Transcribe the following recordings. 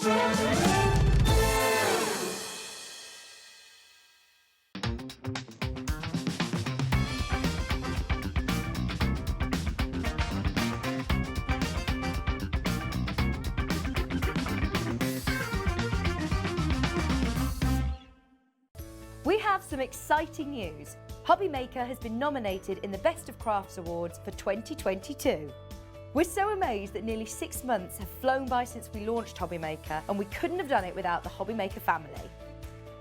We have some exciting news. Hobbymaker has been nominated in the Best of Crafts Awards for 2022. We're so amazed that nearly 6 months have flown by since we launched Hobbymaker, and we couldn't have done it without the Hobbymaker family.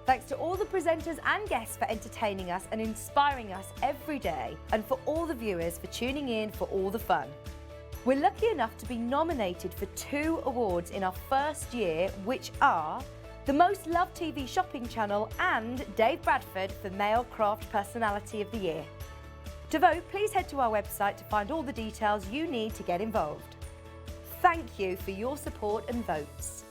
Thanks to all the presenters and guests for entertaining us and inspiring us every day, and for all the viewers for tuning in for all the fun. We're lucky enough to be nominated for 2 awards in our first year, which are the Most Loved TV Shopping Channel and Dave Bradford for Male Craft Personality of the Year. To vote, please head to our website to find all the details you need to get involved. Thank you for your support and votes.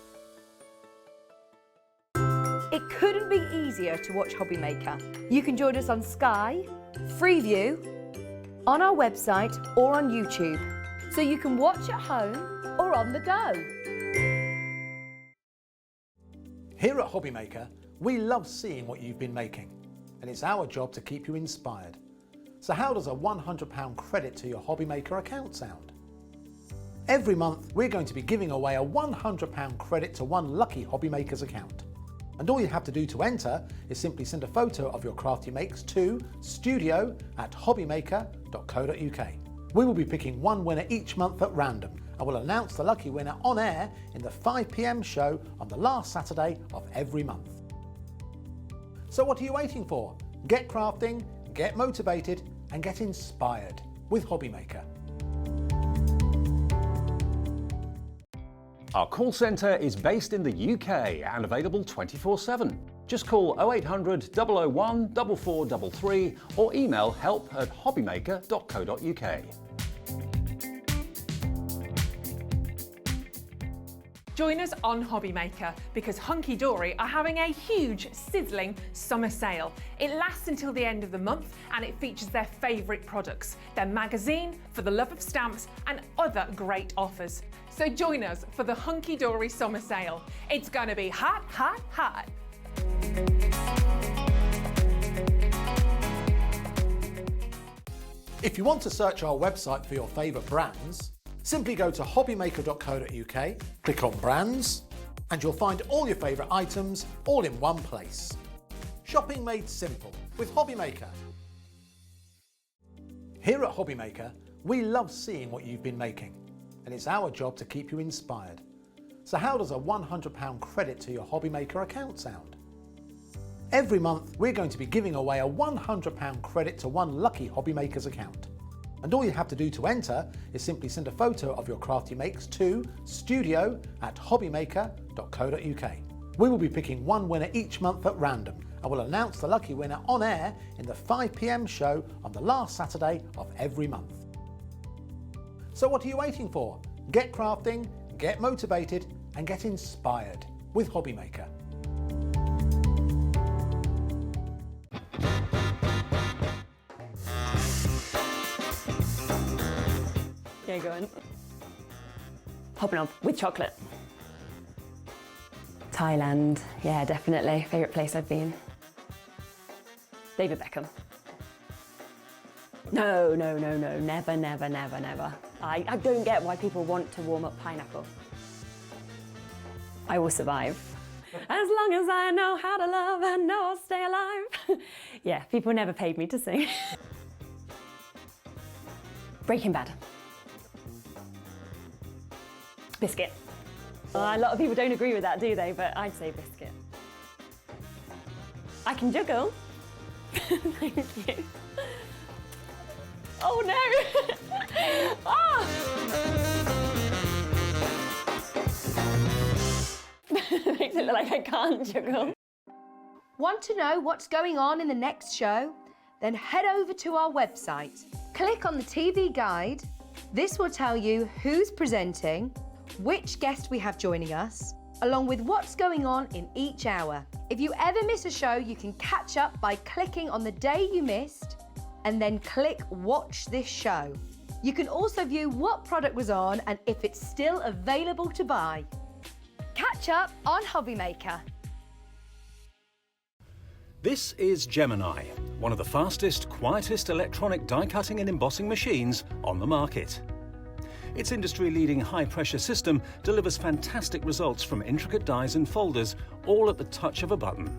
It couldn't be easier to watch Hobbymaker. You can join us on Sky, Freeview, on our website or on YouTube, so you can watch at home or on the go. Here at Hobbymaker, we love seeing what you've been making, and it's our job to keep you inspired. So how does a £100 credit to your Hobbymaker account sound? Every month, we're going to be giving away a £100 credit to one lucky Hobbymaker's account. And all you have to do to enter is simply send a photo of your craft you makes to studio@hobbymaker.co.uk. We will be picking one winner each month at random, and we'll announce the lucky winner on air in the 5 PM show on the last Saturday of every month. So what are you waiting for? Get crafting, get motivated, and get inspired with Hobbymaker. Our call centre is based in the UK and available 24/7. Just call 0800 001 4433 or email help@hobbymaker.co.uk. Join us on Hobbymaker because Hunkydorys are having a huge, sizzling summer sale. It lasts until the end of the month and it features their favourite products, their magazine, For the Love of Stamps and other great offers. So join us for the Hunkydorys summer sale. It's going to be hot, hot, hot. If you want to search our website for your favourite brands, simply go to hobbymaker.co.uk, click on brands, and you'll find all your favourite items all in one place. Shopping made simple with Hobbymaker. Here at Hobbymaker, we love seeing what you've been making, and it's our job to keep you inspired. So how does a £100 credit to your Hobbymaker account sound? Every month, we're going to be giving away a £100 credit to one lucky Hobbymaker's account. And all you have to do to enter is simply send a photo of your craft you makes to studio@hobbymaker.co.uk. We will be picking one winner each month at random, and we'll announce the lucky winner on air in the 5 PM show on the last Saturday of every month. So what are you waiting for? Get crafting, get motivated, and get inspired with Hobbymaker. Yeah, go on. Hopping up with chocolate. Thailand, yeah, definitely. Favourite place I've been. David Beckham. No, never. I don't get why people want to warm up pineapple. I will survive. As long as I know how to love, I know I'll stay alive. Yeah, people never paid me to sing. Breaking Bad. Biscuit. A lot of people don't agree with that, do they? But I'd say biscuit. I can juggle. Thank you. Oh no! Ah! Makes it look like I can't juggle. Want to know what's going on in the next show? Then head over to our website. Click on the TV guide. This will tell you who's presenting, which guest we have joining us, along with what's going on in each hour. If you ever miss a show, you can catch up by clicking on the day you missed and then click Watch This Show. You can also view what product was on and if it's still available to buy. Catch catch up on Hobbymaker. This is Gemini, one of the fastest, quietest electronic die cutting and embossing machines on the market. Its industry-leading high-pressure system delivers fantastic results from intricate dies and folders, all at the touch of a button.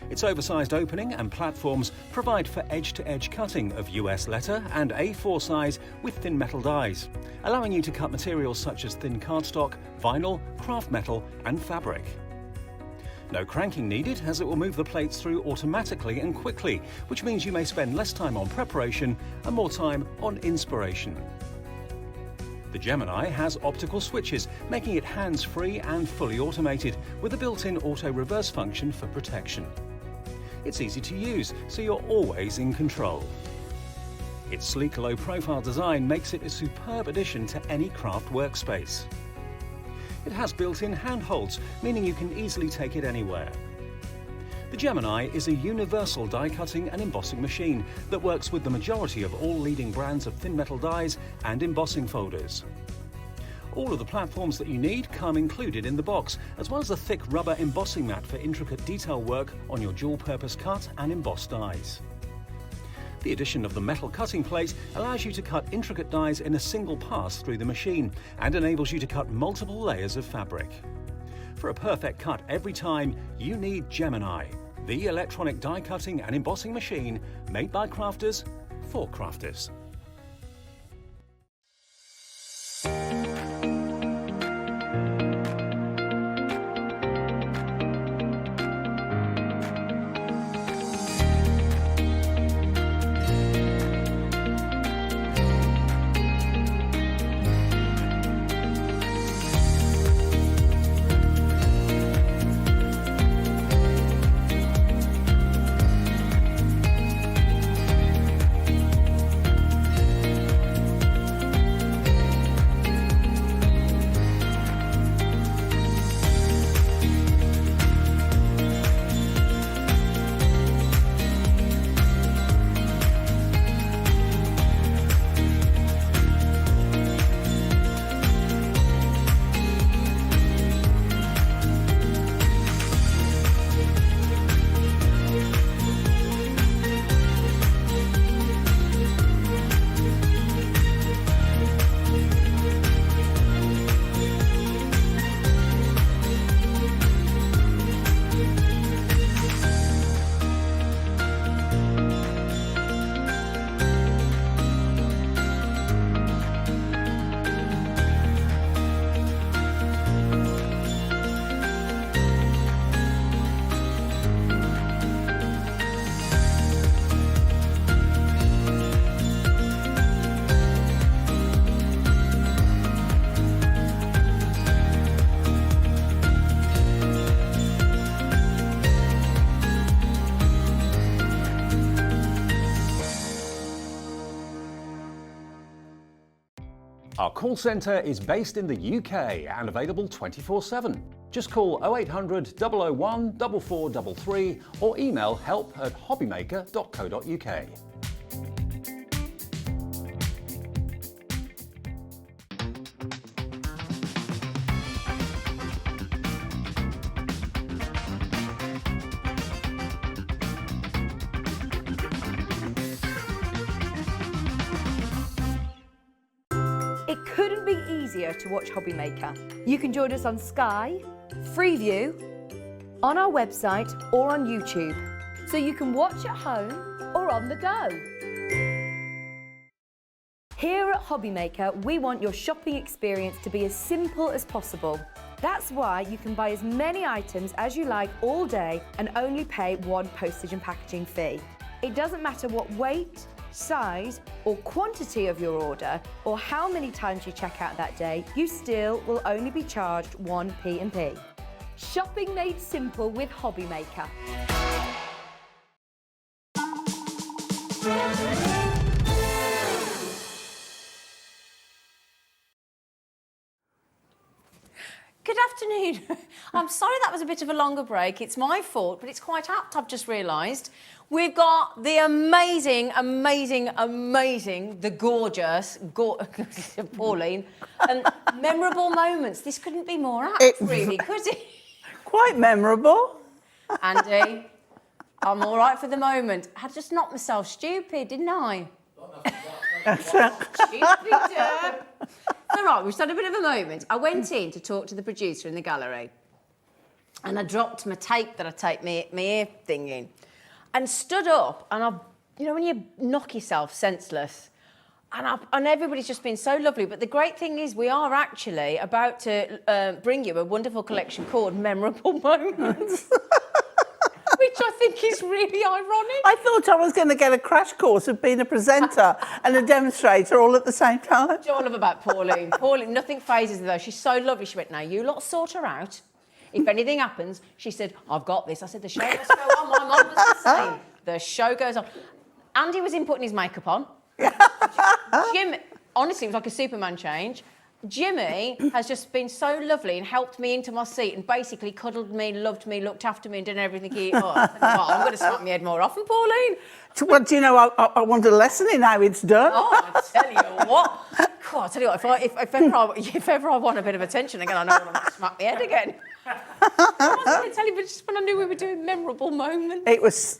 Its oversized opening and platforms provide for edge-to-edge cutting of US letter and A4 size with thin metal dies, allowing you to cut materials such as thin cardstock, vinyl, craft metal and fabric. No cranking needed, as it will move the plates through automatically and quickly, which means you may spend less time on preparation and more time on inspiration. The Gemini has optical switches, making it hands-free and fully automated, with a built-in auto-reverse function for protection. It's easy to use, so you're always in control. Its sleek low-profile design makes it a superb addition to any craft workspace. It has built-in handholds, meaning you can easily take it anywhere. The Gemini is a universal die-cutting and embossing machine that works with the majority of all leading brands of thin metal dies and embossing folders. All of the platforms that you need come included in the box, as well as a thick rubber embossing mat for intricate detail work on your dual-purpose cut and embossed dies. The addition of the metal cutting plate allows you to cut intricate dies in a single pass through the machine and enables you to cut multiple layers of fabric. For a perfect cut every time, you need Gemini, the electronic die cutting and embossing machine made by crafters for crafters. Our call centre is based in the UK and available 24/7. Just call 0800 001 4433 or email help@hobbymaker.co.uk. It couldn't be easier to watch Hobbymaker. You can join us on Sky, Freeview, on our website or on YouTube, so you can watch at home or on the go. Here at Hobbymaker, we want your shopping experience to be as simple as possible. That's why you can buy as many items as you like all day and only pay one postage and packaging fee. It doesn't matter what weight, size or quantity of your order or how many times you check out that day, you still will only be charged one P&P. Shopping made simple with Hobbymaker. Good afternoon. I'm sorry that was a bit of a longer break. It's my fault, but it's quite apt, I've just realised. We've got the amazing, the gorgeous, Pauline, memorable moments. This couldn't be more apt, really, could it? Quite memorable. Andy, I'm all right for the moment. I just knocked myself stupid, didn't I? Stupid. All right, we've had a bit of a moment. I went in to talk to the producer in the gallery and I dropped my tape that I tape my ear thing in and stood up and you know when you knock yourself senseless and everybody's just been so lovely. But the great thing is we are actually about to bring you a wonderful collection called Memorable Moments. Which I think is really ironic. I thought I was going to get a crash course of being a presenter and a demonstrator all at the same time. Do you know what I love about Pauline? Pauline, nothing phases her though. She's so lovely. She went, now you lot sort her out. If anything happens, she said, I've got this. I said, the show must go on. My mum was the same. The show goes on. Andy was in putting his makeup on. Jim, honestly, it was like a Superman change. Jimmy has just been so lovely and helped me into my seat and basically cuddled me, loved me, looked after me and done everything he... Oh, I'm going to smack my head more often, Pauline. Well, do you know, I want a lesson in how it's done. Oh, I tell you what. God, I tell you what, if ever I want a bit of attention again, I know I'm going to smack my head again. I wasn't going to tell you, but just when I knew we were doing memorable moments. It was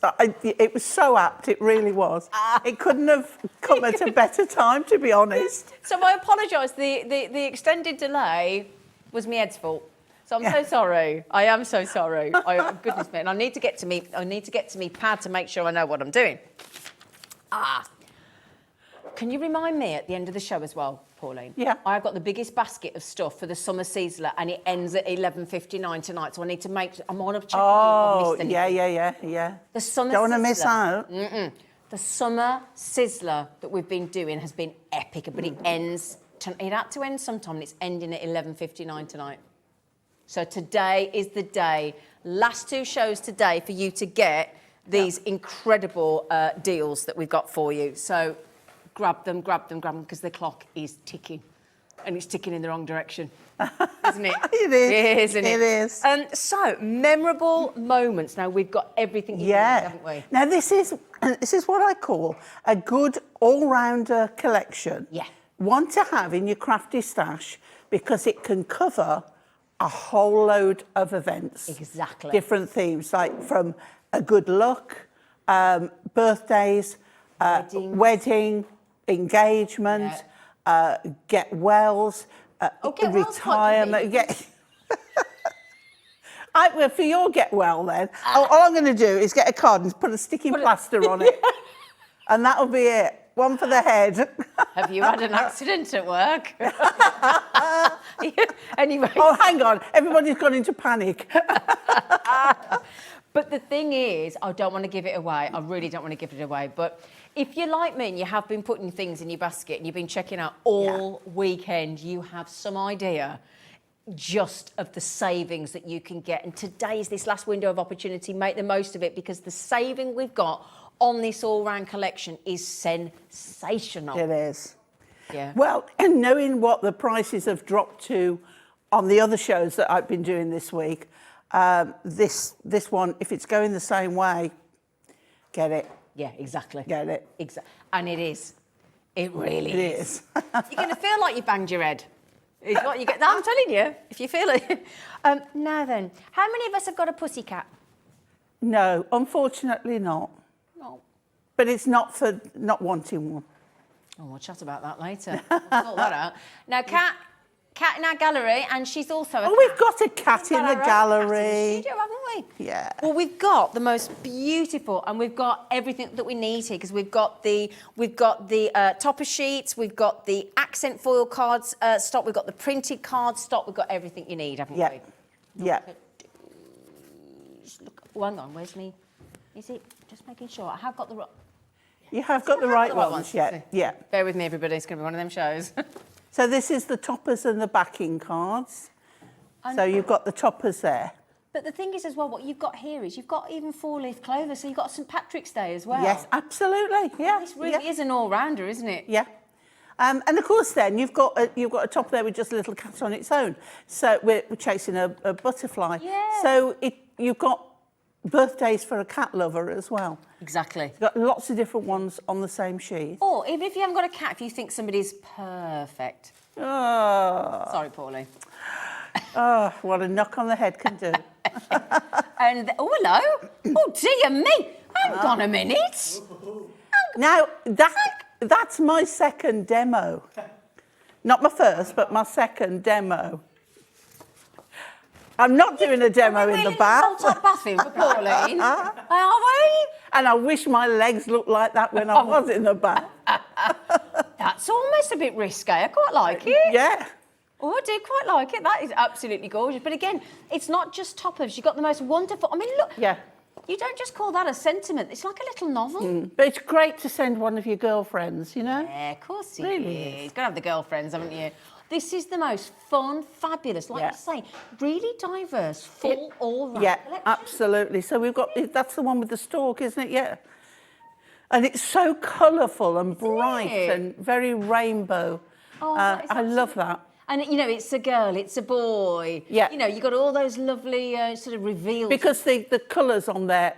so apt, it really was. It couldn't have come at a better time, to be honest. So I apologise. The extended delay was my head's fault. So I'm so sorry. I am so sorry. Goodness me. And I need to get to me pad to make sure I know what I'm doing. Can you remind me at the end of the show as well, Pauline? Yeah. I've got the biggest basket of stuff for the summer Sizzler and it ends at 11:59 tonight. So I need to make... I'm on a check. Oh, yeah. The summer Don't want to miss Sizzler. out. The summer Sizzler that we've been doing has been epic, but it ends... It had to end sometime and it's ending at 11:59 tonight. So today is the day. Last two shows today for you to get these incredible deals that we've got for you. So grab them, because the clock is ticking. And it's ticking in the wrong direction, isn't it? It is. Isn't it? It is. So, memorable moments. Now, we've got everything you need, haven't we? Now, this is what I call a good all-rounder collection. Yeah. One to have in your crafty stash because it can cover a whole load of events. Exactly. Different themes, like from a good luck, birthdays, wedding, engagement, get wells, get wells retirement. For your get well then, all I'm going to do is get a card and put a sticky plaster on it. And that'll be it. One for the head. Have you had an accident at work? Anyway. Oh, hang on. Everybody's gone into panic. But the thing is, I don't want to give it away. I really don't want to give it away. But if you're like me and you have been putting things in your basket and you've been checking out all weekend, you have some idea just of the savings that you can get. And today is this last window of opportunity. Make the most of it because the saving we've got on this all-round collection is sensational. It is. Yeah. Well, and knowing what the prices have dropped to on the other shows that I've been doing this week, this one, if it's going the same way, get it. Yeah, exactly. Get it. And it is. It really is. You're going to feel like you banged your head. Is what you get. I'm telling you, if you feel it. Now then, how many of us have got a pussycat? No, unfortunately not. No. But it's not for not wanting one. Oh, we'll chat about that later. We'll sort that out. Now, Kat in our gallery, and she's also a cat. We've got a cat in the Cat gallery. in the studio, haven't we? Yeah. Well, we've got the most beautiful, and we've got everything that we need here because we've got the topper sheets, we've got the accent foil cards stock, we've got the printed cards stock, we've got everything you need, haven't we? Yeah. Look, oh, hang on, where's me? Is it? Just making sure. I have got the right... You have got the right ones, yeah. Bear with me, everybody. It's going to be one of them shows. So this is the toppers and the backing cards. So you've got the toppers there. But the thing is as well, what you've got here is you've got even four-leaf clover, so you've got St Patrick's Day as well. Yes, absolutely, yeah. This really is an all-rounder, isn't it? Yeah. And of course, then you've got a top there with just a little cat on its own. So we're chasing a butterfly. Yeah. So you've got birthdays for a cat lover as well. Exactly. You've got lots of different ones on the same sheet. Or even if you haven't got a cat, if you think somebody's perfect. Oh, Sorry, Paulie. oh, what a knock on the head can do. And oh, hello. Oh, dear me. Hang on a minute. Now, that's my second demo. Not my first, but my second demo. I'm not doing a demo in the bath. Top bathroom for Pauline. Are we? And I wish my legs looked like that when I was in the bath. That's almost a bit risque. I quite like it. Yeah. Oh, I do quite like it. That is absolutely gorgeous. But again, it's not just toppers. You've got the most wonderful... I mean, look. Yeah. You don't just call that a sentiment. It's like a little novel. But it's great to send one of your girlfriends, you know? Yeah, of course it Really is. is. You've got to have the girlfriends, haven't you? This is the most fun, fabulous, like Yeah. you say, really diverse, full, all-round Yeah, collection. absolutely. So we've got... That's the one with the stalk, isn't it? Yeah. And it's so colourful and bright it? and very rainbow. Oh, that is I love absolutely- that. And, you know, it's a girl, it's a boy. Yeah. You know, you've got all those lovely sort of reveals. Because the colours on there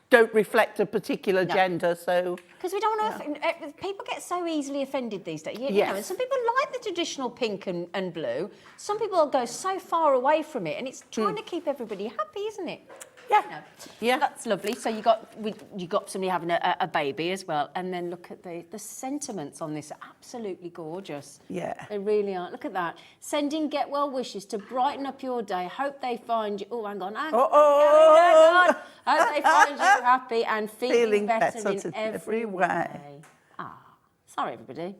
don't reflect a particular gender, so... Because we don't want to... people get so easily offended these days. You know, Yes. and some people like the traditional pink and blue. Some people go so far away from it, and it's trying to keep everybody happy, isn't it? Yeah. You know. Yeah. That's lovely. So you got somebody having a baby as well, and then look at the sentiments on this. Are absolutely gorgeous. Yeah. They really are. Look at that. Sending get well wishes to brighten up your day. Hope they find you. Oh, hang on. Hang on. Hope they find you happy and feeling better in every way. Ah, sorry, everybody.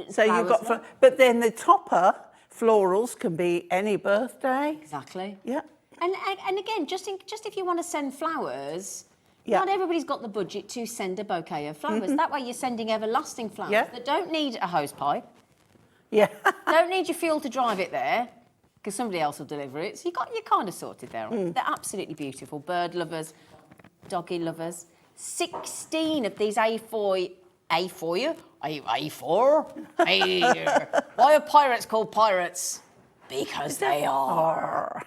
So you've got... Flowers, But then the topper, florals, can be any birthday. exactly. Yeah. And again, just if you want to send flowers, Yeah. not everybody's got the budget to send a bouquet of flowers. That way you're sending everlasting flowers Yeah. that don't need a hose pipe, Yeah. don't need your fuel to drive it there, because somebody else will deliver it. So you're kind of sorted there. They're absolutely beautiful. Bird lovers, doggy lovers. 16 of these A4... A4? Why are pirates called pirates? Because they are.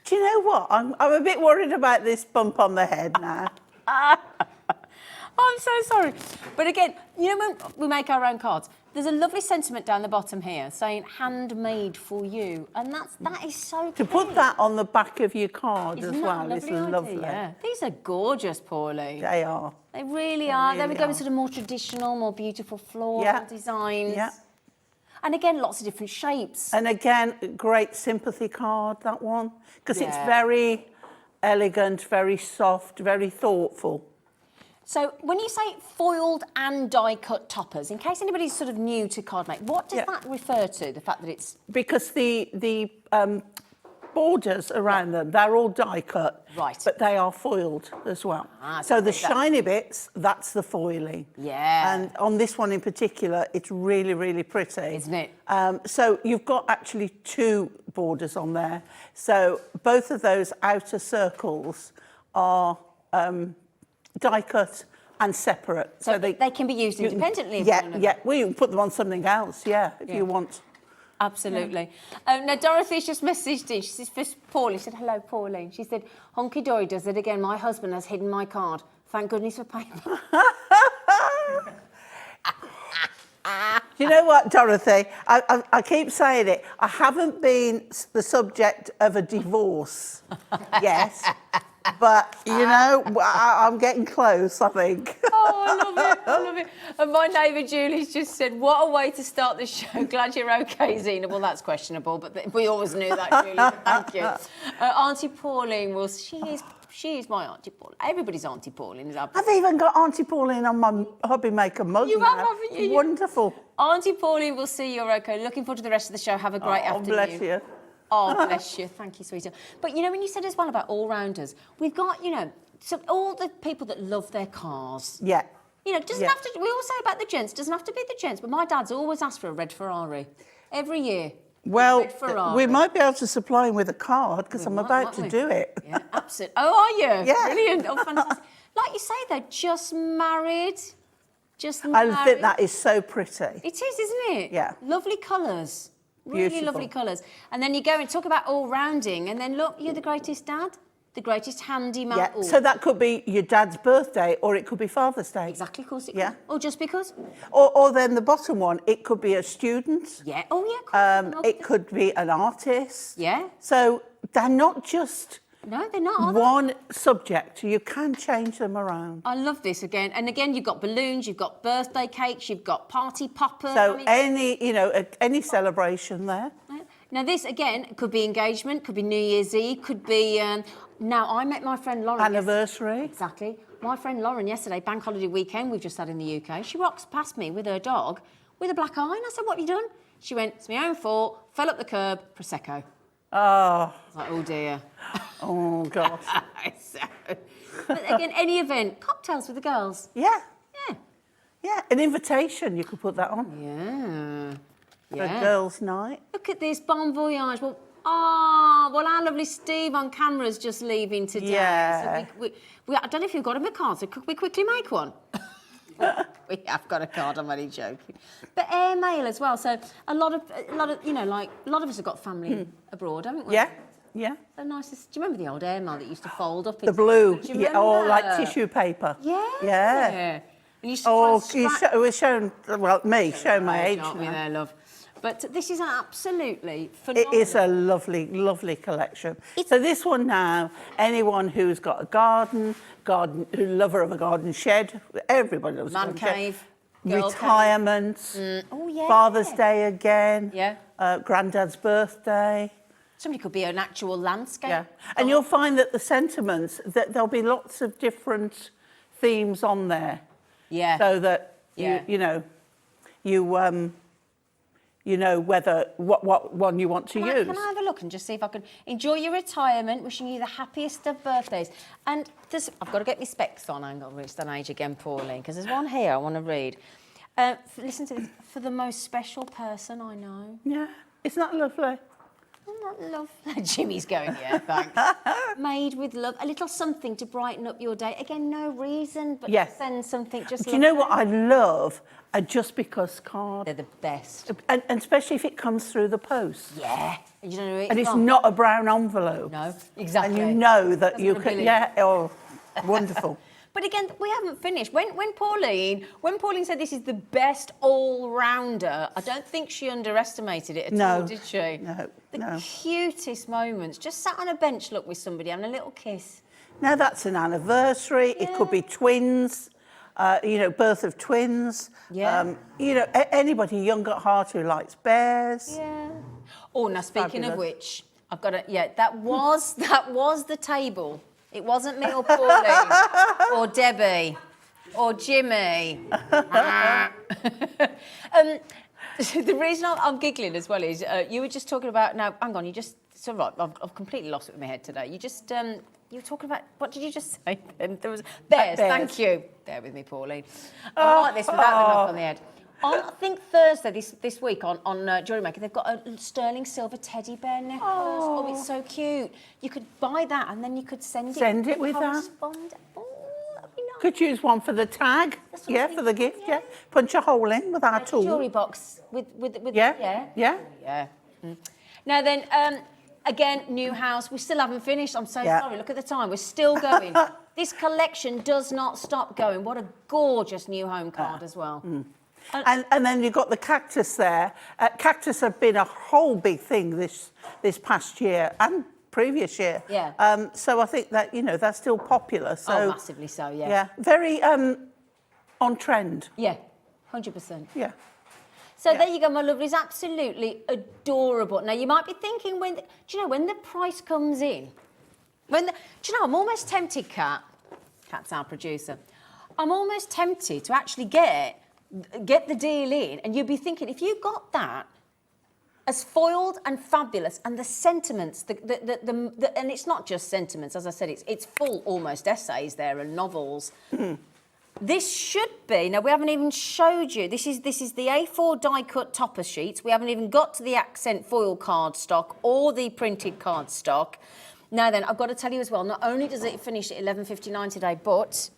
Do you know what? I'm a bit worried about this bump on the head now. I'm so sorry. But again, you know when we make our own cards, there's a lovely sentiment down the bottom here saying handmade for you. And that is so To put that on the back of your card Isn't as that well a is idea? lovely. Yeah. These are gorgeous, Paulie. They are. They really are. They really would go are. with sort of more traditional, more beautiful floral Yeah. designs. Yeah. And again, lots of different shapes. And again, great sympathy card, that one. Because it's Yeah. very elegant, very soft, very thoughtful. So when you say foiled and die-cut toppers, in case anybody's sort of new to card make, what does Yeah. that refer to, the fact that it's... Because the borders around them, they're all die cut. Right. But they are foiled as well. Ah, so the so that- shiny bits, that's the foiling. Yeah. And on this one in particular, it's really, really pretty. Isn't it? So you've got actually two borders on there. So both of those outer circles are die cut and separate. So they can be used independently of Yeah, one another. yeah. Well, you can put them on something else, if you want. Absolutely. Now, Dorothy's just messaged in. She says, first, Pauline, she said, hello, Pauline. She said, Hunkydorys does it again. My husband has hidden my card. Thank goodness for paper. You know what, Dorothy? I keep saying it. I haven't been the subject of a divorce yet, but, you know, I'm getting close, I think. Oh, I love it. I love it. And my neighbour Julie's just said, what a way to start the show. Glad you're OK, Zena. Well, that's questionable, but we always knew that, Julie. Thank you. Auntie Pauline, well, she is my Auntie Pauline. Everybody's Auntie Pauline. Is I've even got Auntie Pauline on my hobby maker mug You now. have, haven't you? Wonderful. Auntie Pauline, we'll see you're OK. Looking forward to the rest of the show. Have a great afternoon. Bless you. Oh, bless you. Thank you, sweetie. But, you know, when you said as well about all-rounders, we've got, you know, all the people that love their cars. Yeah. You know, doesn't have to... We all say about the gents, doesn't have to be the gents, but my dad's always asked for a red Ferrari. Every year. Well, Red Ferrari. we might be able to supply him with a card because I'm might, about mightn't to we? do it. Yeah, absolutely. Oh, are you? Yeah. Brilliant. Oh, fantastic. Like you say, they're just married. Just I marry. think that is so pretty. It is, isn't it? Yeah. Lovely colours. Really Beautiful. lovely colours. And then you go and talk about all rounding, and then look, you're the greatest dad, the greatest handyman. Yeah. Ooh. So that could be your dad's birthday, or it could be Father's Day. Exactly, of course it Yeah. could. Or just because. Or then the bottom one, it could be a student. Yeah. Oh, yeah. Cool. It could be an artist. Yeah. So they're not just No, they're not, are they? one subject. You can change them around. I love this again. And again, you've got balloons, you've got birthday cakes, you've got party poppers. So I mean, any celebration there. now this, again, could be engagement, could be New Year's Eve, could be... now, I met my friend Lauren... Anniversary. Exactly. My friend Lauren yesterday, bank holiday weekend we've just had in the UK, she walks past me with her dog with a black eye, and I said, what have you done? She went, it's my own fault, fell up the curb, Prosecco. Oh, I was like, oh dear. oh gosh. But again, any event, cocktails with the girls. Yeah, Yeah. yeah. An invitation, you could put that on. Yeah. For a girls' night. Look at this, bon voyage. Well, our lovely Steve on camera's just leaving today. Yeah. So I don't know if you've got him a card, so could we quickly make one? We have got a card, I'm only joking. But airmail as well. So a lot of us have got family abroad, haven't we? Yeah, yeah. So nice. Do you remember the old airmail that used to fold up? The blue, Do you yeah, or remember? like tissue paper. Yeah. Yeah. And you used to Oh, try and we're showing, well, me, showing my age aren't we now. there, love? But this is an absolutely It phenomenal... is a lovely, lovely collection. So this one now, anyone who's got a garden, lover of a garden shed, everybody loves a Man garden shed. cave, girl Retirements, Oh, yeah. Father's Day again, Yeah. Granddad's birthday. Somebody could be an actual landscape. Yeah, and you'll find that the sentiments, that there'll be lots of different themes on there. Yeah. So that Yeah. you know whether what one you want to use. Can I have a look and just see if I can enjoy your retirement? Wishing you the happiest of birthdays. And I've got to get my specs on. Hang on, reached that age again, Pauline, because there's one here I want to read. Listen to this. For the most special person I know. Yeah, isn't that lovely? Isn't that lovely? Jimmy's going, yeah, thanks. Made with love. A little something to brighten up your day. Again, no reason, but Yes. to send something just Do you know what I love? A just because card. They're the best. And especially if it comes through the post. Yeah. And you don't know who And it's from. not a brown envelope. No, exactly. And you know that Doesn't you look can, billy. yeah, oh, wonderful. But again, we haven't finished. When Pauline said this is the best all-rounder, I don't think she underestimated it at all, did she? No, The no. cutest moments. Just sat on a bench, look, with somebody, having a little kiss. Now that's an anniversary. It could be twins, birth of twins. Yeah. Anybody young at heart who likes bears. Yeah. Oh, now speaking of Fabulous. which, I've got to. Yeah, that was the table. It wasn't me or Pauline or Debbie or Jimmy. The reason I'm giggling as well is you were just talking about. Now, hang on, it's all right. I've completely lost it in my head today. You just you were talking about, what did you just say? There was bears. Bears. Thank you. Bear with me, Pauline. I like this without the knock on the head. I think Thursday this week on Jewellery Maker, they've got a sterling silver teddy bear necklace. Oh, it's so cute. You could buy that and then you could send it. Send it with that. correspond. Oh, that'd be nice. Could use one for the tag. That's what Yeah, I'm for the thinking, gift. Yeah. Punch a hole in with our tool. Jewellery box with Yeah. Yeah. Yeah. Now then, again, new house. We still haven't finished. I'm so Yeah. sorry. Look at the time. We're still going. This collection does not stop going. What a gorgeous new home card as well. And then you've got the cactus there. Cactus have been a whole big thing this past year and previous year. Yeah. So I think that they're still popular. So Oh, massively so. Yeah. yeah, very on trend. Yeah. 100%. Yeah. So there you go, my lovelies. Absolutely adorable. Now you might be thinking, when the price comes in, I'm almost tempted, Kat's our producer. I'm almost tempted to actually get the deal in, and you'd be thinking, if you got that as foiled and fabulous, and the sentiments, and it's not just sentiments, as I said, it's full almost essays there and novels. This should be, now we haven't even showed you, this is the A4 die-cut topper sheets. We haven't even got to the accent foil cardstock or the printed cardstock. Now then, I've got to tell you as well, not only does it finish at 11.59 today, but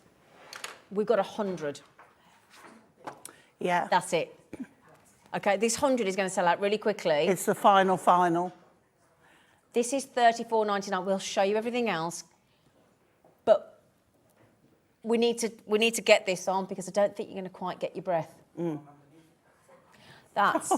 we've got 100. Yeah. That's it. Okay, this 100 is going to sell out really quickly. It's the final. This is $34.99. We'll show you everything else, but we need to get this on because I don't think you're going to quite get your breath. That's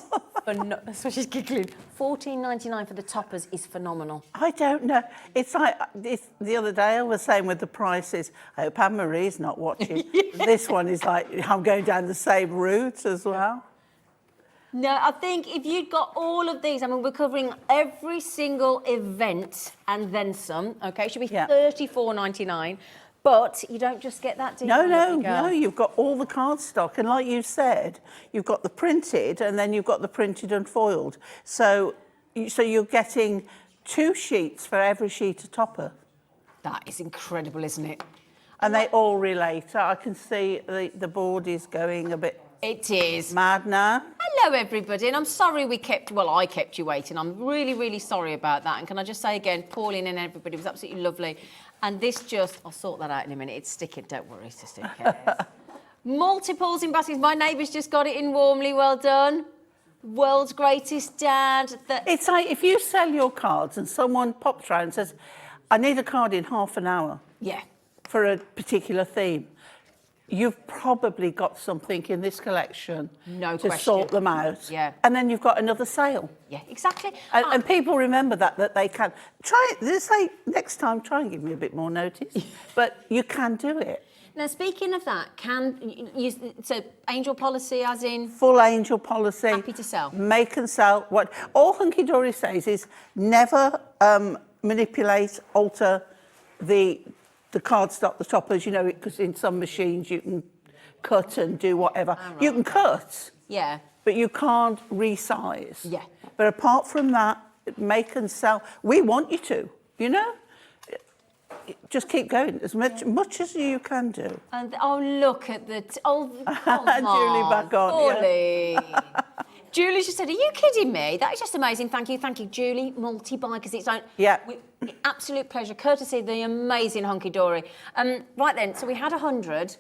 that's why she's giggling. $14.99 for the toppers is phenomenal. I don't know. It's like the other day I was saying with the prices, I hope Anne-Marie's not watching. This one is like, I'm going down the same route as well. No, I think if you'd got all of these, I mean, we're covering every single event and then some, okay? It should be $34.99. But you don't just get that, do you? No, you've got all the cardstock. And like you said, you've got the printed and then you've got the printed and foiled. So you're getting 2 sheets for every sheet of topper. That is incredible, isn't it? And they all relate. I can see the board is going a bit... It is. Mad now. Hello, everybody. And I'm sorry I kept you waiting. I'm really, really sorry about that. And can I just say again, Pauline and everybody, it was absolutely lovely. And this I'll sort that out in a minute. It's sticking, don't worry, sister. Multiples in baskets. My neighbour's just got it in warmly. Well done. World's greatest dad. It's like if you sell your cards and someone pops round and says, I need a card in half an hour. Yeah. For a particular theme. You've probably got something in this collection to sort them out. Yeah. And then you've got another sale. Yeah, exactly. And people remember that they can. Next time, try and give me a bit more notice. But you can do it. Now, speaking of that, so angel policy as in? Full angel policy. Happy to sell. Make and sell. All Hunkydorys says is never manipulate, alter the cardstock, the toppers, you know, because in some machines you can cut and do whatever. Right. You can cut, but you can't resize. Yeah. But apart from that, make and sell. We want you to, you know? Just keep going as much as you can do. And look at the... Julie back on. Pauline. Julie just said, are you kidding me? That is just amazing. Thank you, Julie. Multi-buy, because it's like... Yeah. Absolute pleasure. Courtesy of the amazing Hunky-Dory. Right then, so we had 100.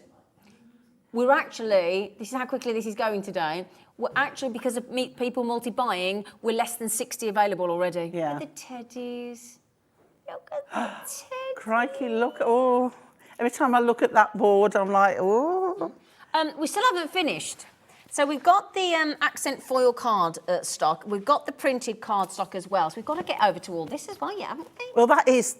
We're actually... This is how quickly this is going today. We're actually, because of people multi-buying, we're less than 60 available already. Yeah. Look at the teddies. Look at the teddies. Crikey, look. Oh. Every time I look at that board, I'm like, oh. We still haven't finished. So we've got the accent foil card stock. We've got the printed card stock as well. So we've got to get over to all this as well, haven't we? Well, that's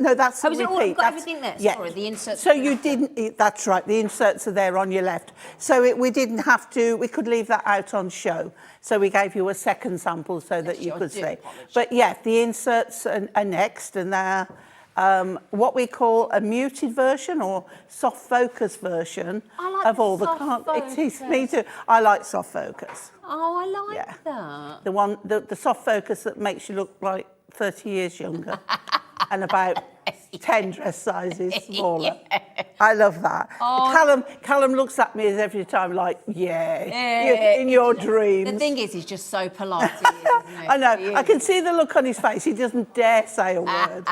a repeat. We've got everything there. Yeah. Sorry, the inserts. So you didn't, that's right, the inserts are there on your left. So we didn't have to, we could leave that out on show. So we gave you a second sample so that you could see. But yeah, the inserts are next, and they're what we call a muted version or soft focus version of all the cards. It is, me too. I like soft focus. Oh, I like that. The one, the soft focus that makes you look like 30 years younger and about 10 dress sizes smaller. I love that. Oh. Callum looks at me as every time like, in your dreams. The thing is, he's just so polite. He is, isn't he? I know. I can see the look on his face. He doesn't dare say a word.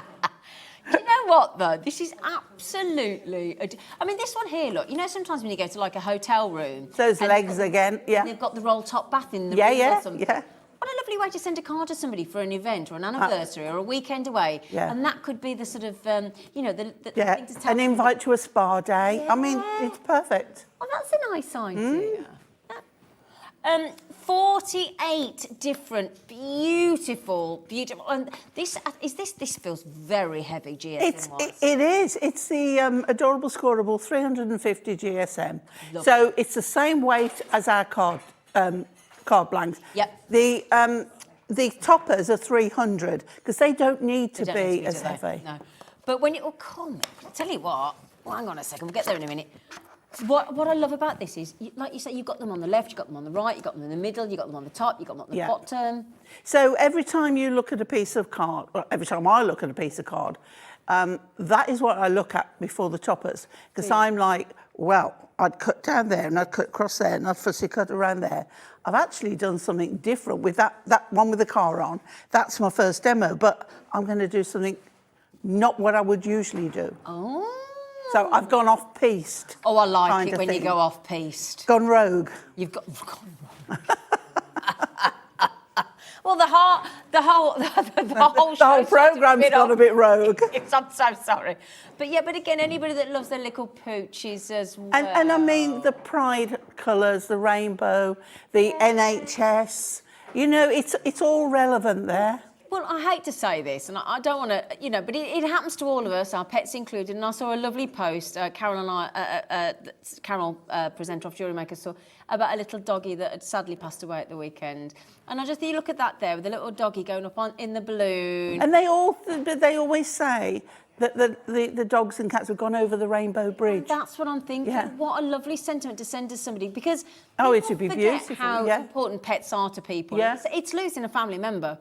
Do you know what, though? This is absolutely... I mean, this one here, look, you know, sometimes when you go to, like, a hotel room... Those legs again, yeah. They've got the roll-top bath in the room or something. Yeah. What a lovely way to send a card to somebody for an event or an anniversary or a weekend away. Yeah. And that could be the sort of, you know, the thing to tell an invite to a spa day. Yeah. I mean, it's perfect. Oh, that's a nice idea. 48 different beautiful, and this feels very heavy GSM. It is. It's the adorable scoreable 350 GSM. So it's the same weight as our card blanks. Yep. The toppers are 300 because they don't need to be as heavy. No. But when I'll tell you what. Well, hang on a second. We'll get there in a minute. What I love about this is, like you say, you've got them on the left, you've got them on the right, you've got them in the middle, you've got them on the top, you've got them on the bottom. So every time you look at a piece of card, or every time I look at a piece of card, that is what I look at before the toppers. Because I'm like, well, I'd cut down there and I'd cut across there and I'd fussy cut around there. I've actually done something different with that one with the car on. That's my first demo, but I'm going to do something not what I would usually do. Oh. So I've gone off-piste. Oh, I like kind it of when you thing. go off-piste. Gone rogue. You've gone rogue. Well, the whole programme's gone a bit rogue. I'm so sorry, but yeah, but again, anybody that loves their little pooches as well. And I mean the pride colours, the rainbow, the NHS. You know, it's all relevant there. Well, I hate to say this, and I don't want to, you know, but it happens to all of us, our pets included. And I saw a lovely post, Carol and I, Carol, presenter of Jewellery Maker, saw about a little doggy that had sadly passed away at the weekend. And I just, you look at that there with the little doggy going up in the balloon. And they always say that the dogs and cats have gone over the Rainbow Bridge. That's what I'm thinking. Yeah. What a lovely sentiment to send to somebody, because Oh, it people would be forget beautiful, how yeah. important pets are to people. Yeah. It's losing a family member.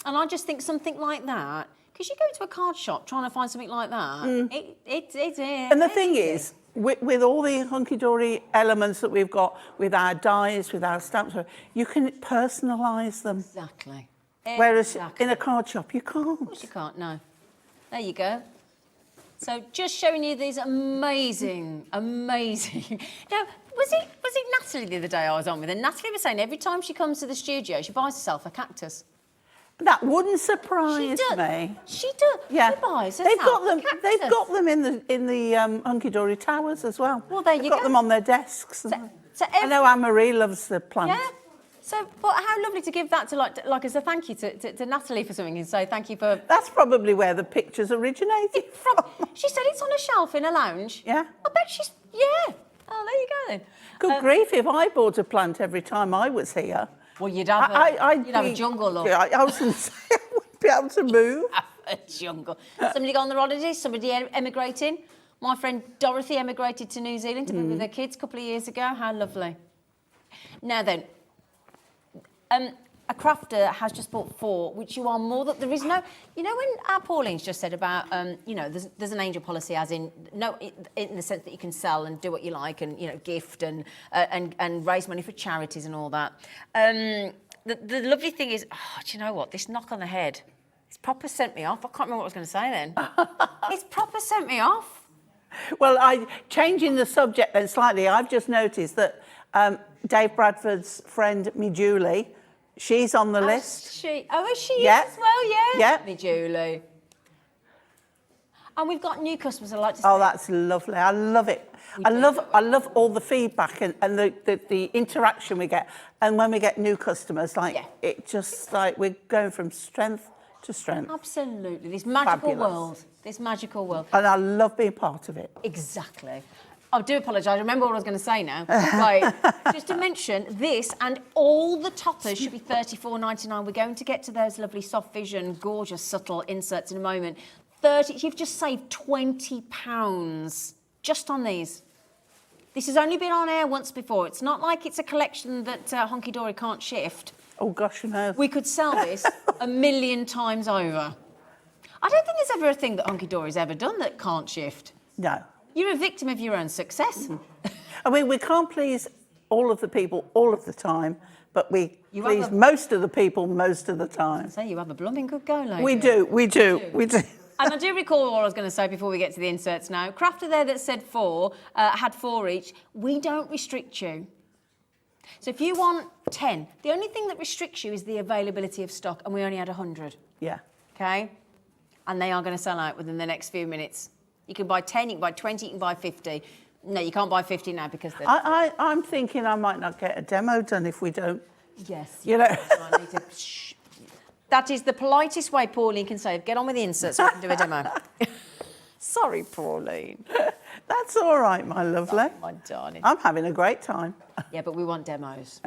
And I just think something like that, because you go into a card shop trying to find something like that, it's And the thing is, with all the hunky-dory elements that we've got, with our dies, with our stamps, you can personalise them. Exactly. Whereas in a card shop, you can't. Of course you can't, no. There you go. So just showing you these amazing. Now, was it Natalie the other day I was on with? And Natalie was saying every time she comes to the studio, she buys herself a cactus. That wouldn't surprise me. She does. Yeah, She buys they've herself got them. a cactus. They've got them in the Hunky-Dory towers as well. Well, there they've you got go. them on their desks. So I know Anne-Marie loves the plant. Yeah. So, but how lovely to give that to like as a thank you to Natalie for something and say thank you for. That's probably where the pictures originated from. She said it's on a shelf in a lounge. Yeah. I bet she's. Yeah. Oh, there you go then. Good grief! If I bought a plant every time I was here, Well, you'd have a jungle look. Yeah, I was going to say I wouldn't be able to move. A jungle. Somebody go on the holidays, somebody emigrating. My friend Dorothy emigrated to New Zealand to be with her kids a couple of years ago. How lovely. Now then, a crafter has just bought 4, which you are more that there is no. You know when our Pauline's just said about, you know, there's an angel policy, as in no, in the sense that you can sell and do what you like and gift and raise money for charities and all that. The lovely thing is, do you know what? This knock on the head, it's proper sent me off. I can't remember what I was going to say then. It's proper sent me off. Well, changing the subject then slightly, I've just noticed that Dave Bradford's friend, me Julie, she's on the list. Is she Yeah. as well? Yeah. Yeah. Me Julie. And we've got new customers. I like to say. Oh, that's lovely. I love it. I love all the feedback and the interaction we get. And when we get new customers, it just like we're going from strength to strength. Absolutely. This magical Fabulous. world. This magical world. And I love being part of it. Exactly. I do apologise. I remember what I was going to say now. Right. Just to mention, this and all the toppers should be $34.99. We're going to get to those lovely soft vision, gorgeous, subtle inserts in a moment. You've just saved £20 just on these. This has only been on air once before. It's not like it's a collection that Hunkydorys can't shift. Oh, gosh, no. We could sell this 1,000,000 times over. I don't think there's ever a thing that Hunkydorys ever done that can't shift. No. You're a victim of your own success. I mean, we can't please all of the people all of the time, but we You please have a- most of the people most of the time. So you have a blooming good go, lady. We do. And I do recall what I was going to say before we get to the inserts now. Crafter there that said 4, had 4 each. We don't restrict you. So if you want 10, the only thing that restricts you is the availability of stock, and we only had 100. Yeah. Okay? And they are going to sell out within the next few minutes. You can buy 10, you can buy 20, you can buy 50. No, you can't buy 50 now because they're... I'm thinking I might not get a demo done if we don't. Yes. You know. I need to... Shh. That is the politest way Pauline can say, get on with the inserts so I can do a demo. Sorry, Pauline. That's all right, my lovely. Oh, my darling. I'm having a great time. Yeah, but we want demos.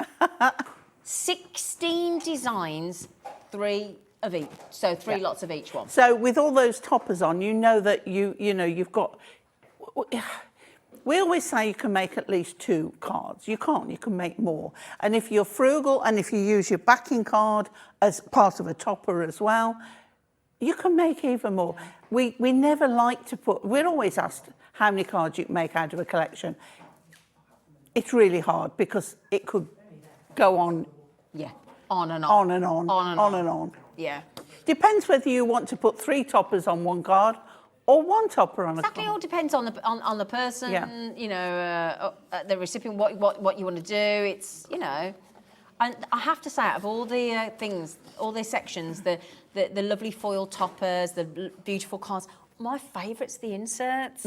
16 designs, 3 of each. So 3 lots of each one. So with all those toppers on, you know that you've got... We always say you can make at least 2 cards. You can't, you can make more. And if you're frugal and if you use your backing card as part of a topper as well, you can make even more. We never like to put... We're always asked how many cards you can make out of a collection. It's really hard because it could go on... Yeah, on and on. On and on. On and on on. and on. Yeah. Depends whether you want to put 3 toppers on one card or one topper on Exactly, a it card. all depends on the person, Yeah. you know, the recipient, what you want to do. It's, you know, and I have to say, out of all the things, all the sections, the lovely foil toppers, the beautiful cards, my favourite's the inserts.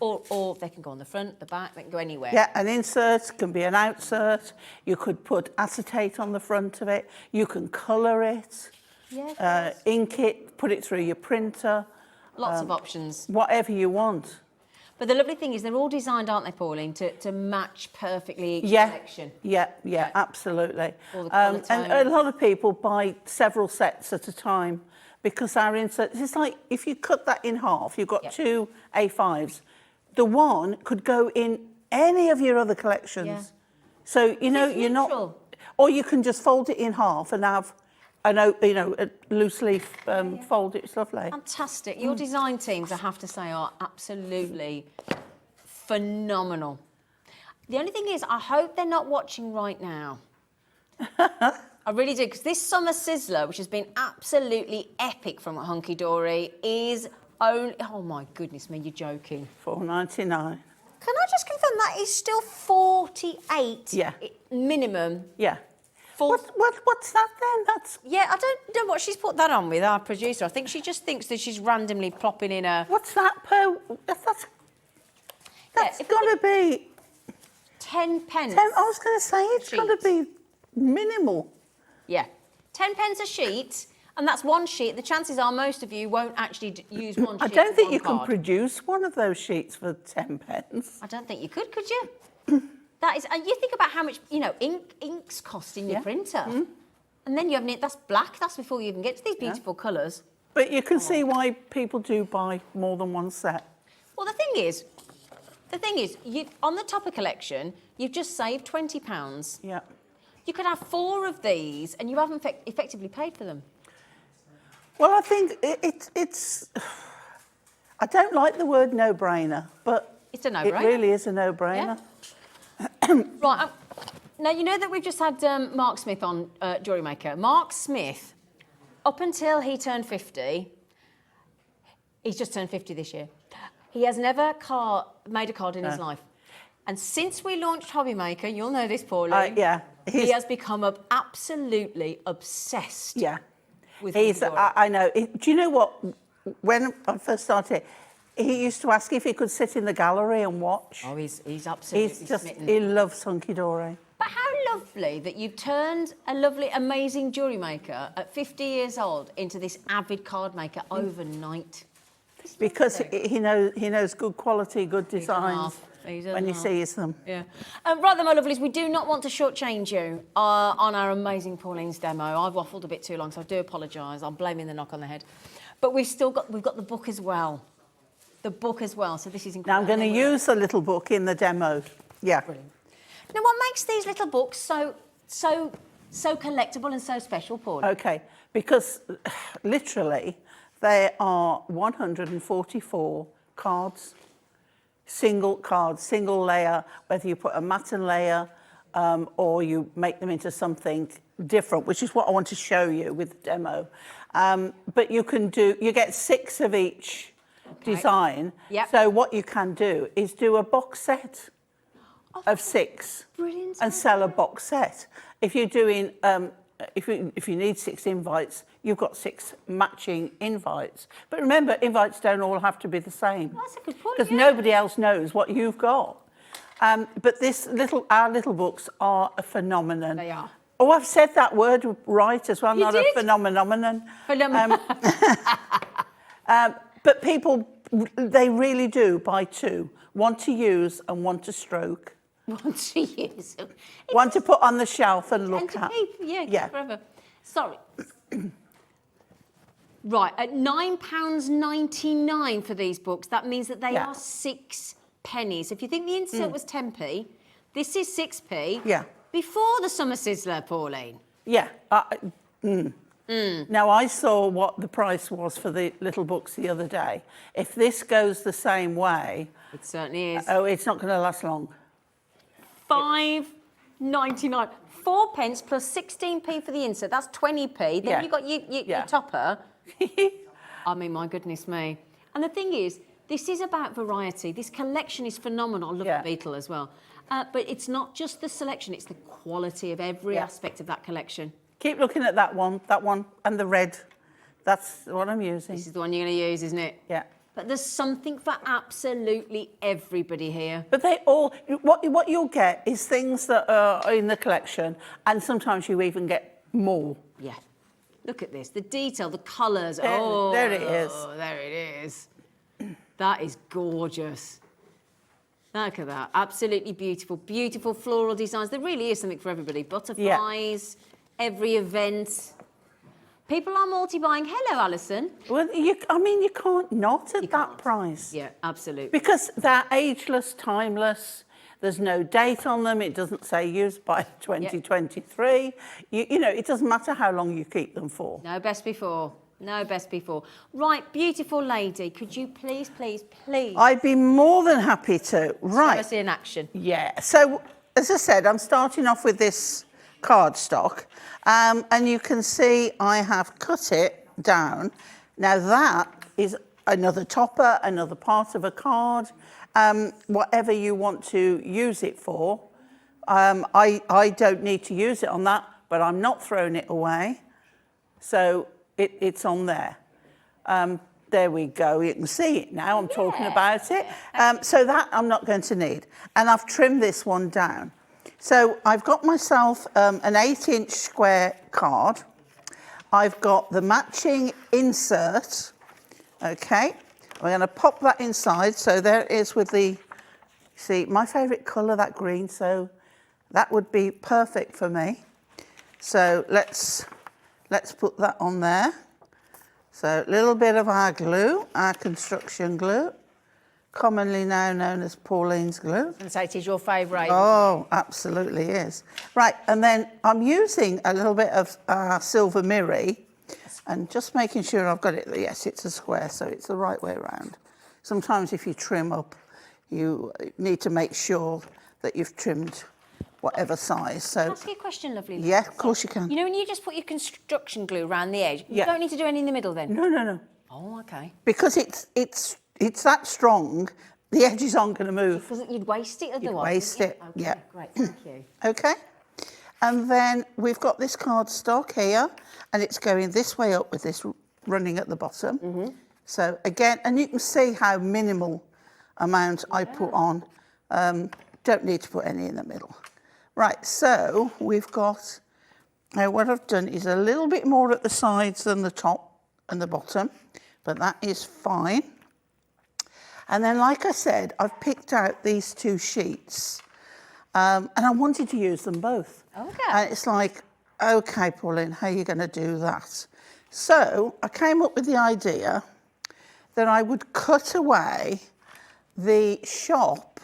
Or they can go on the front, the back, they can go anywhere. Yeah, an insert can be an outsert. You could put acetate on the front of it. You can colour it, Yeah, ink it, put it through your printer, lots of options. whatever you want. But the lovely thing is they're all designed, aren't they, Pauline, to match perfectly each Yeah, collection. yeah, absolutely. All the colour And a tones. lot of people buy several sets at a time because our inserts, it's like if you cut that in half, you've got Yeah. 2 A5s. The one could go in any of your other collections. Yeah. So, you know, It's you're not... neutral. Or you can just fold it in half and have, a loose leaf fold. It's lovely. Fantastic. Your design teams, I have to say, are absolutely phenomenal. The only thing is, I hope they're not watching right now. I really do, because this summer Sizzler, which has been absolutely epic from Hunkydory, is only... Oh, my goodness me, you're joking. $4.99. Can I just confirm that is still 48 Yeah. minimum? Yeah. Full... What's that then? That's... Yeah, I don't know what she's put that on with, our producer. I think she just thinks that she's randomly plopping in a... What's that per... That's if got to be... 10 pence. I was going to say, it's got to be minimal. Yeah. 10 pence a sheet, and that's one sheet. The chances are most of you won't actually use one sheet. I don't for think one you can card. produce one of those sheets for 10 pence. I don't think you could you? That is, and you think about how much, you know, inks cost in your Yeah. printer. And then you have, that's black, that's before you even get to these beautiful colours. But you can see why people do buy more than one set. Well, the thing is, you, on the topper collection, you've just saved £20. Yeah. You could have 4 of these and you haven't effectively paid for them. Well, I think it's... I don't like the word no-brainer, but It's a no-brainer. it really is a no-brainer. Right, now you know that we've just had Mark Smith on Jewellery Maker. Mark Smith, up until he turned 50, he's just turned 50 this year, he has never made a card in his life. And since we launched Hobby Maker, you'll know this, Pauline, Yeah. he has become absolutely obsessed with Hunkydory. I know. Do you know what? When I first started, he used to ask if he could sit in the gallery and watch. Oh, he's absolutely smitten. He loves Hunkydorys. But how lovely that you've turned a lovely, amazing jewellery maker at 50 years old into this avid card maker overnight. Because he knows good quality, good designs when he sees them. Yeah. Right then, my lovelies, we do not want to shortchange you on our amazing Pauline's demo. I've waffled a bit too long, so I do apologise. I'm blaming the knock on the head. But we've got the book as well. The book as well, so this is Now incredible. I'm going to use the little book in the demo. Yeah. Brilliant. Now, what makes these little books so collectible and so special, Paul? Okay, because literally there are 144 cards, single layer, whether you put a matten layer or you make them into something different, which is what I want to show you with the demo. But you get 6 of each design. Yep. So what you can do is do a box set of 6 Brilliant. and sell a box set. If you're doing, if you need 6 invites, you've got 6 matching invites. But remember, invites don't all have to be the same. That's a good point, Because yeah. nobody else knows what you've got. But our little books are a phenomenon. They are. Oh, I've said that word right as well, You not did? a phenomenon. Phenomenal. But people, they really do buy 2. One to use and one to stroke. Want to use them. One to put on the shelf and And look to at. keep, keep Yeah. forever. Sorry. Right, at £9.99 for these books, that means that they are 6 pennies. If you think the insert was 10p, this is 6p. Yeah. Before the summer sizzler, Pauline. Yeah. Now, I saw what the price was for the little books the other day. If this goes the same way, It certainly is. oh, it's not going to last long. £5.99. 4 pence plus 16p for the insert. That's 20p. Then Yeah. you've got your Yeah. topper. I mean, my goodness me. And the thing is, this is about variety. This collection is phenomenal. I love the beetle as well. But it's not just the selection, it's the quality of every aspect of that collection. Keep looking at that one, and the red. That's what I'm using. This is the one you're going to use, isn't it? Yeah. But there's something for absolutely everybody here. But they all, what you'll get is things that are in the collection, and sometimes you even get more. Yeah. Look at this, the detail, the colours. There it is. There it is. That is gorgeous. Look at that, absolutely beautiful, beautiful floral designs. There really is something for everybody. Butterflies, every event. People are multi-buying. Hello, Alison. Well, you can't not at that price. Yeah, absolutely. Because they're ageless, timeless. There's no date on them. It doesn't say used by 2023. You know, it doesn't matter how long you keep them for. No best before. No best before. Right, beautiful lady, could you please, please, please... I'd be more than happy to. Right. Show us in action. Yeah. So, as I said, I'm starting off with this cardstock. And you can see I have cut it down. Now, that is another topper, another part of a card, whatever you want to use it for. I don't need to use it on that, but I'm not throwing it away. So it's on there. There we go. You can see it now. I'm talking about it. So that I'm not going to need. And I've trimmed this one down. So I've got myself an 8-inch square card. I've got the matching insert. Okay. I'm going to pop that inside. So there it is with the, see, my favourite colour, that green. So that would be perfect for me. So let's put that on there. So a little bit of our glue, our construction glue, commonly now known as Pauline's glue. And say it is your favourite. Oh, absolutely is. Right, and then I'm using a little bit of silver mirri and just making sure I've got it. Yes, it's a square, so it's the right way around. Sometimes if you trim up, you need to make sure that you've trimmed whatever size. So, can I ask you a question, lovely? Yeah, of course you can. You know when you just put your construction glue around the edge, you Yeah. don't need to do any in the middle then? No. Oh, okay. Because it's that strong, the edges aren't going to move. Because you'd waste it otherwise. You'd waste it, Okay, yeah. Great, thank you. Okay. And then we've got this cardstock here, and it's going this way up with this running at the bottom. Mm-hmm. So again, and you can see how minimal amount I put on. Don't need to put any in the middle. Right, so we've got, now what I've done is a little bit more at the sides than the top and the bottom, but that is fine. And then, like I said, I've picked out these two sheets, and I wanted to use them both. Okay. And it's like, okay, Pauline, how are you going to do that? So I came up with the idea that I would cut away the shop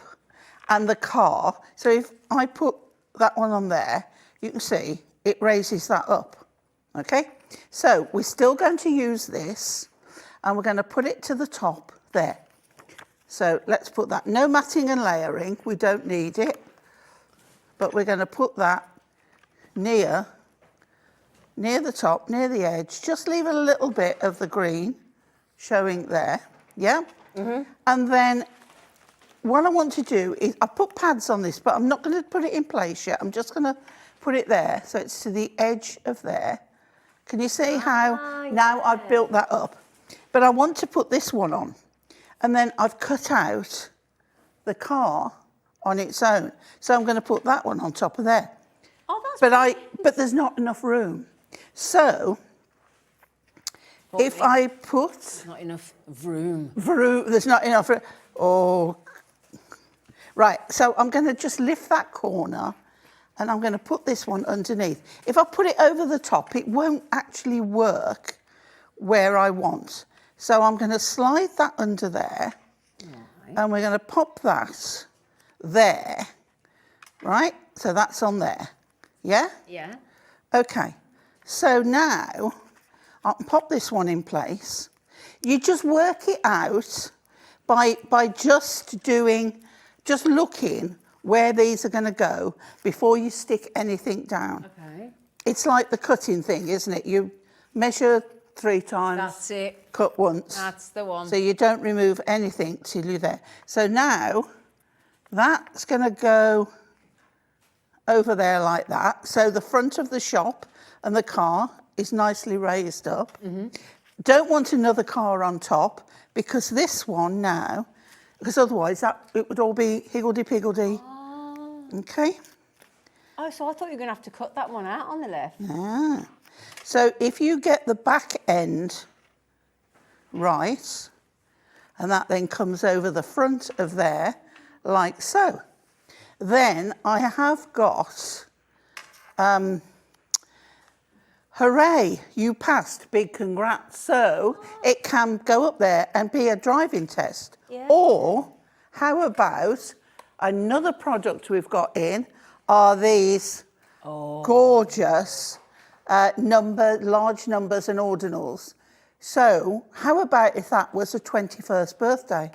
and the car. So if I put that one on there, you can see it raises that up. Okay? So we're still going to use this, and we're going to put it to the top there. So let's put that. No matting and layering. We don't need it. But we're going to put that near the top, near the edge. Just leave a little bit of the green showing there. Yeah? Mm-hmm. And then what I want to do is, I put pads on this, but I'm not going to put it in place yet. I'm just going to put it there. So it's to the edge of there. Can you see how now I've built that up? But I want to put this one on. And then I've cut out the car on its own. So I'm going to put that one on top of there. Oh, that's But there's not enough room. So if I put... There's not enough room. There's not enough room. Oh. Right, so I'm going to just lift that corner and I'm going to put this one underneath. If I put it over the top, it won't actually work where I want. So I'm going to slide that under there, right, and we're going to pop that there, right? So that's on there, yeah? Yeah. Okay, so now I'll pop this one in place. You just work it out by just looking where these are going to go before you stick anything down. Okay. It's like the cutting thing, isn't it? You measure 3 times. That's it. Cut once. That's the one. So you don't remove anything till you're there. So now that's going to go over there like that. So the front of the shop and the car is nicely raised up. Don't want another car on top because this one now, because otherwise it would all be higgledy-piggledy. Okay. Oh, so I thought you were going to have to cut that one out on the left. Ah. So if you get the back end right, and that then comes over the front of there, like so, then I have got, hooray, you passed, big congrats. So it can go up there and be a driving test. Yeah. Or how about another product we've got in are these gorgeous large numbers and ordinals. So how about if that was a 21st birthday?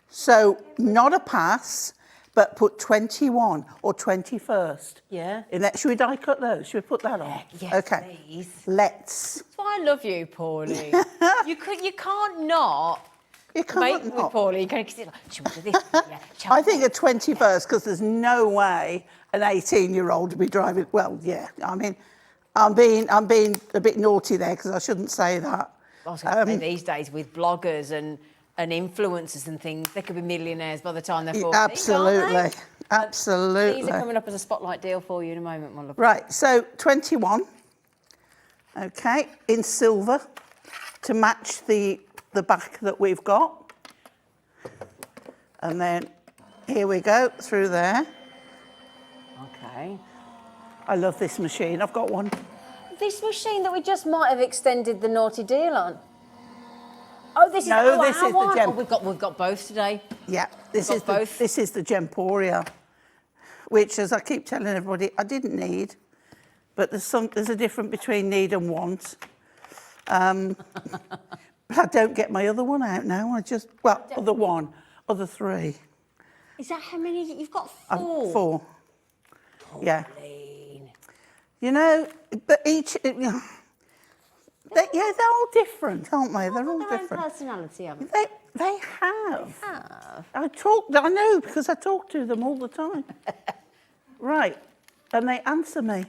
So not a pass, but put 21 or 21st. Yeah. In that, should we die cut those? Should we put that on? Yes, okay. please. Let's. That's why I love you, Paulie. you can't not You can't make with not. Paulie. You can't like, should we do this? Yeah, shall I we? think a 21st, because there's no way an 18-year-old would be driving. Well, yeah. I mean, I'm being a bit naughty there because I shouldn't say that. I was going to say these days with bloggers and influencers and things, they could be millionaires by the time they're 40. Absolutely. Can't they? Absolutely. These are coming up as a spotlight deal for you in a moment, my love. Right, so 21, okay, in silver to match the back that we've got. And then here we go through there. Okay. I love this machine. I've got one. This machine that we just might have extended the naughty deal on. Oh, this is No, this is the one. gem. Oh, we've got both today. Yeah, this Got is both. this is the Gemporia, which, as I keep telling everybody, I didn't need, but there's a difference between need and want. But I don't get my other one out now. Other 3. Is that how many you've got? 4. 4. Yeah. Pauline. You know, but each. They're all different, aren't they? They're all Their own different. personality, haven't They have. have. I know because I talk to them all the time. Right, and they answer me.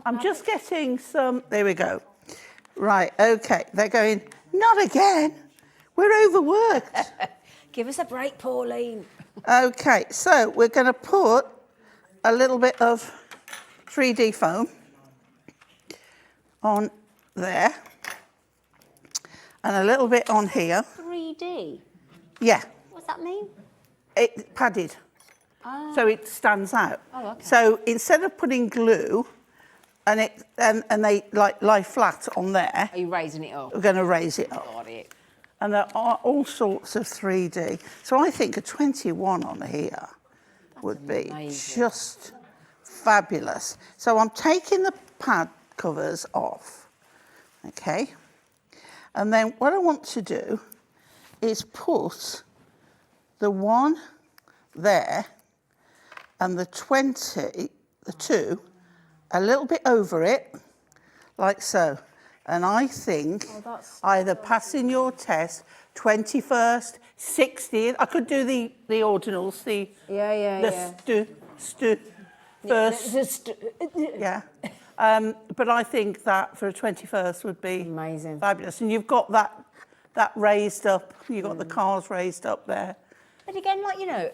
I'm just getting some. There we go. Right, okay. They're going. Not again. We're overworked. Give us a break, Pauline. Okay, so we're going to put a little bit of 3D foam on there. And a little bit on here. 3D. Yeah, What's that mean? it's padded. So it stands out. Oh, okay. So instead of putting glue and they like lie flat on there, Are you raising it up? we're going to raise it up. Got it. And there are all sorts of 3D. So I think a 21 on here would be amazing. just fabulous. So I'm taking the pad covers off, okay? And then what I want to do is put the one there and the 20, the 2, a little bit over it, like so. And I think either passing your test, 21st, 60th, I could do the ordinals, the first, yeah. But I think that for a 21st would be Amazing. fabulous. And you've got that raised up, you've got the cars raised up there. But again, like, you know,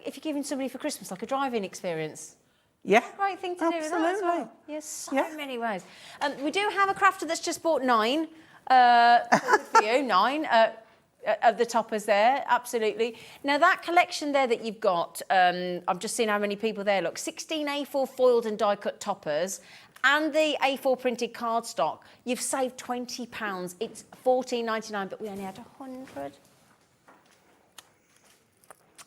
if you're giving somebody for Christmas, like a driving experience, Yeah. great thing to do with that as Absolutely. well. Yes, so Yeah. many ways. We do have a crafter that's just bought 9. For you, 9 of the toppers there, absolutely. Now that collection there that you've got, I've just seen how many people there. Look, 16 A4 foiled and die-cut toppers, and the A4 printed cardstock. You've saved £20. It's $14.99, but we only had 100.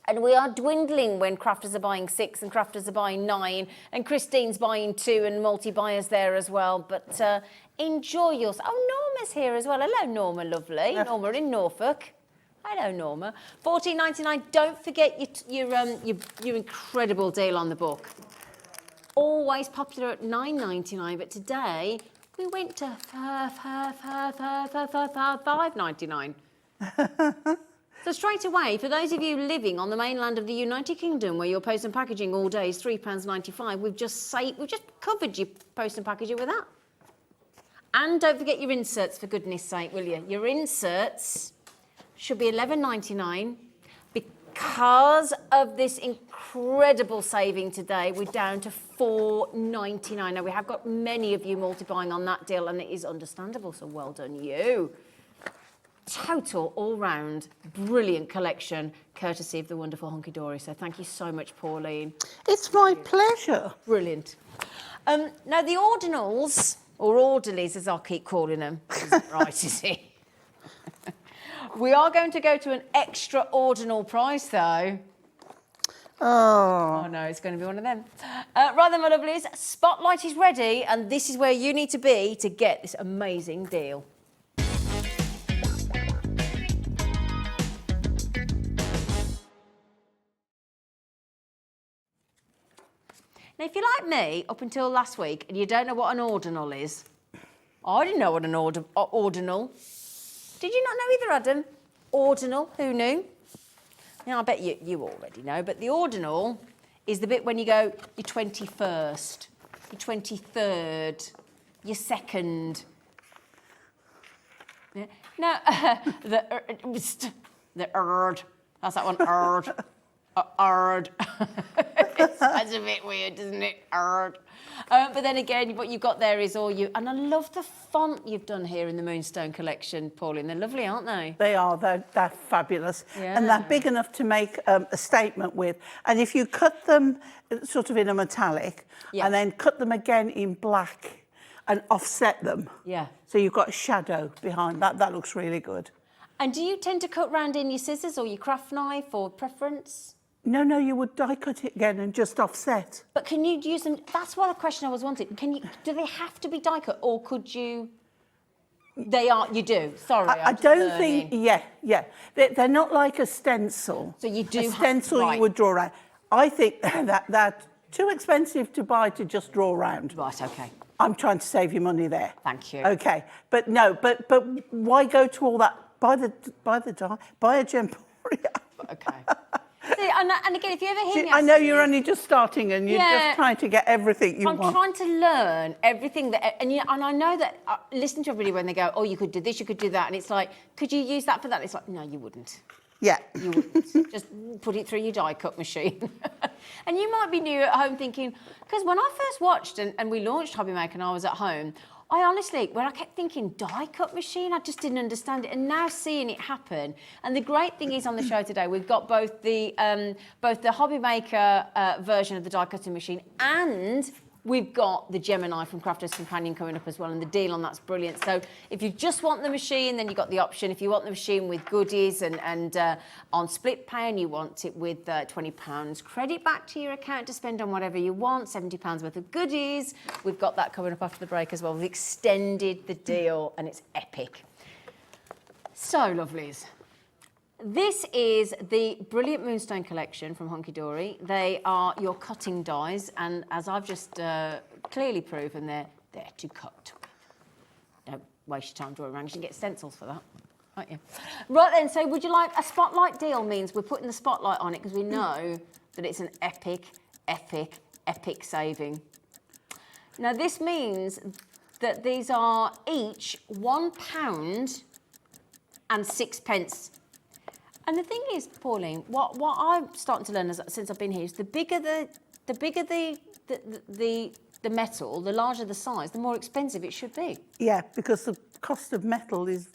And we are dwindling when crafters are buying 6 and crafters are buying 9 and Christine's buying 2 and multi-buyers there as well. But enjoy yours. Oh, Norma's here as well. Hello, Norma, lovely. Norma in Norfolk. Hello, Norma. $14.99. Don't forget your incredible deal on the book. Always popular at $9.99, but today We went to £5.99. So straight away, for those of you living on the mainland of the United Kingdom, where your post and packaging all day is £3.95, we've just covered your post and packaging with that. And don't forget your inserts, for goodness sake, will you? Your inserts should be £11.99. Because of this incredible saving today, we're down to £4.99. Now, we have got many of you multiplying on that deal, and it is understandable, so well done you. Total, all-round, brilliant collection, courtesy of the wonderful Hunkydorys. So thank you so much, Pauline. It's my pleasure. Brilliant. Now, the ordinals, or orderlies, as I'll keep calling them, isn't right, is it? We are going to go to an extra ordinal price, though. Oh, no, it's going to be one of them. Right then, my lovelies, Spotlight is ready, and this is where you need to be to get this amazing deal. Now, if you're like me, up until last week, and you don't know what an ordinal is, I didn't know what an ordinal. Did you not know either, Adam? Ordinal, who knew? Now, I bet you already know, but the ordinal is the bit when you go your 21st, your 23rd, your 2nd. Yeah. No, the erd. That's that one, erd. Erd. That's a bit weird, isn't it? Erd. But then again, what you've got there is all you... And I love the font you've done here in the Moonstone collection, Pauline. They're lovely, aren't they? They are. They're fabulous. Yeah. And they're big enough to make a statement with. And if you cut them sort of in a metallic, and then cut them again in black and offset them. Yeah. So you've got a shadow behind that. That looks really good. And do you tend to cut round in your scissors or your craft knife or preference? No, you would die cut it again and just offset. But can you use them? That's what a question I was wanting. Do they have to be die cut, or could you? They are. You do. Sorry, I don't think. Yeah. They're not like a stencil. So you do. A stencil you would draw around. I think that they're too expensive to buy to just draw around. Right. Okay. I'm trying to save you money there. Thank you. Okay, but no, but why go to all that? Buy a Gemporia. Okay. See, and again, if you ever hear me... I know you're only just starting and you're just trying to get everything you want. I'm trying to learn everything that... And I know that... Listen to everybody when they go, oh, you could do this, you could do that. And it's like, could you use that for that? It's like, no, you wouldn't. Yeah. You wouldn't. Just put it through your die-cut machine. And you might be new at home thinking... Because when I first watched and we launched Hobby Maker and I was at home... I honestly, when I kept thinking die-cut machine, I just didn't understand it. And now seeing it happen, and the great thing is on the show today, we've got both the Hobby Maker version of the die-cutting machine, and we've got the Gemini from Crafter's Companion coming up as well, and the deal on that's brilliant. So if you just want the machine, then you've got the option. If you want the machine with goodies and on split pay, and you want it with £20 credit back to your account to spend on whatever you want, £70 worth of goodies, we've got that coming up after the break as well. We've extended the deal, and it's epic. So, lovelies. This is the brilliant Moonstone collection from Hunkydorys. They are your cutting dies, and as I've just clearly proven, they're there to cut with. Don't waste your time drawing around. You can get stencils for that, aren't you? Right then, so would you like a spotlight deal? Means we're putting the spotlight on it because we know that it's an epic saving. Now, this means that these are each £1 and 6p. And the thing is, Pauline, what I'm starting to learn since I've been here is the bigger the metal, the larger the size, the more expensive it should be. Yeah, because the cost of metal is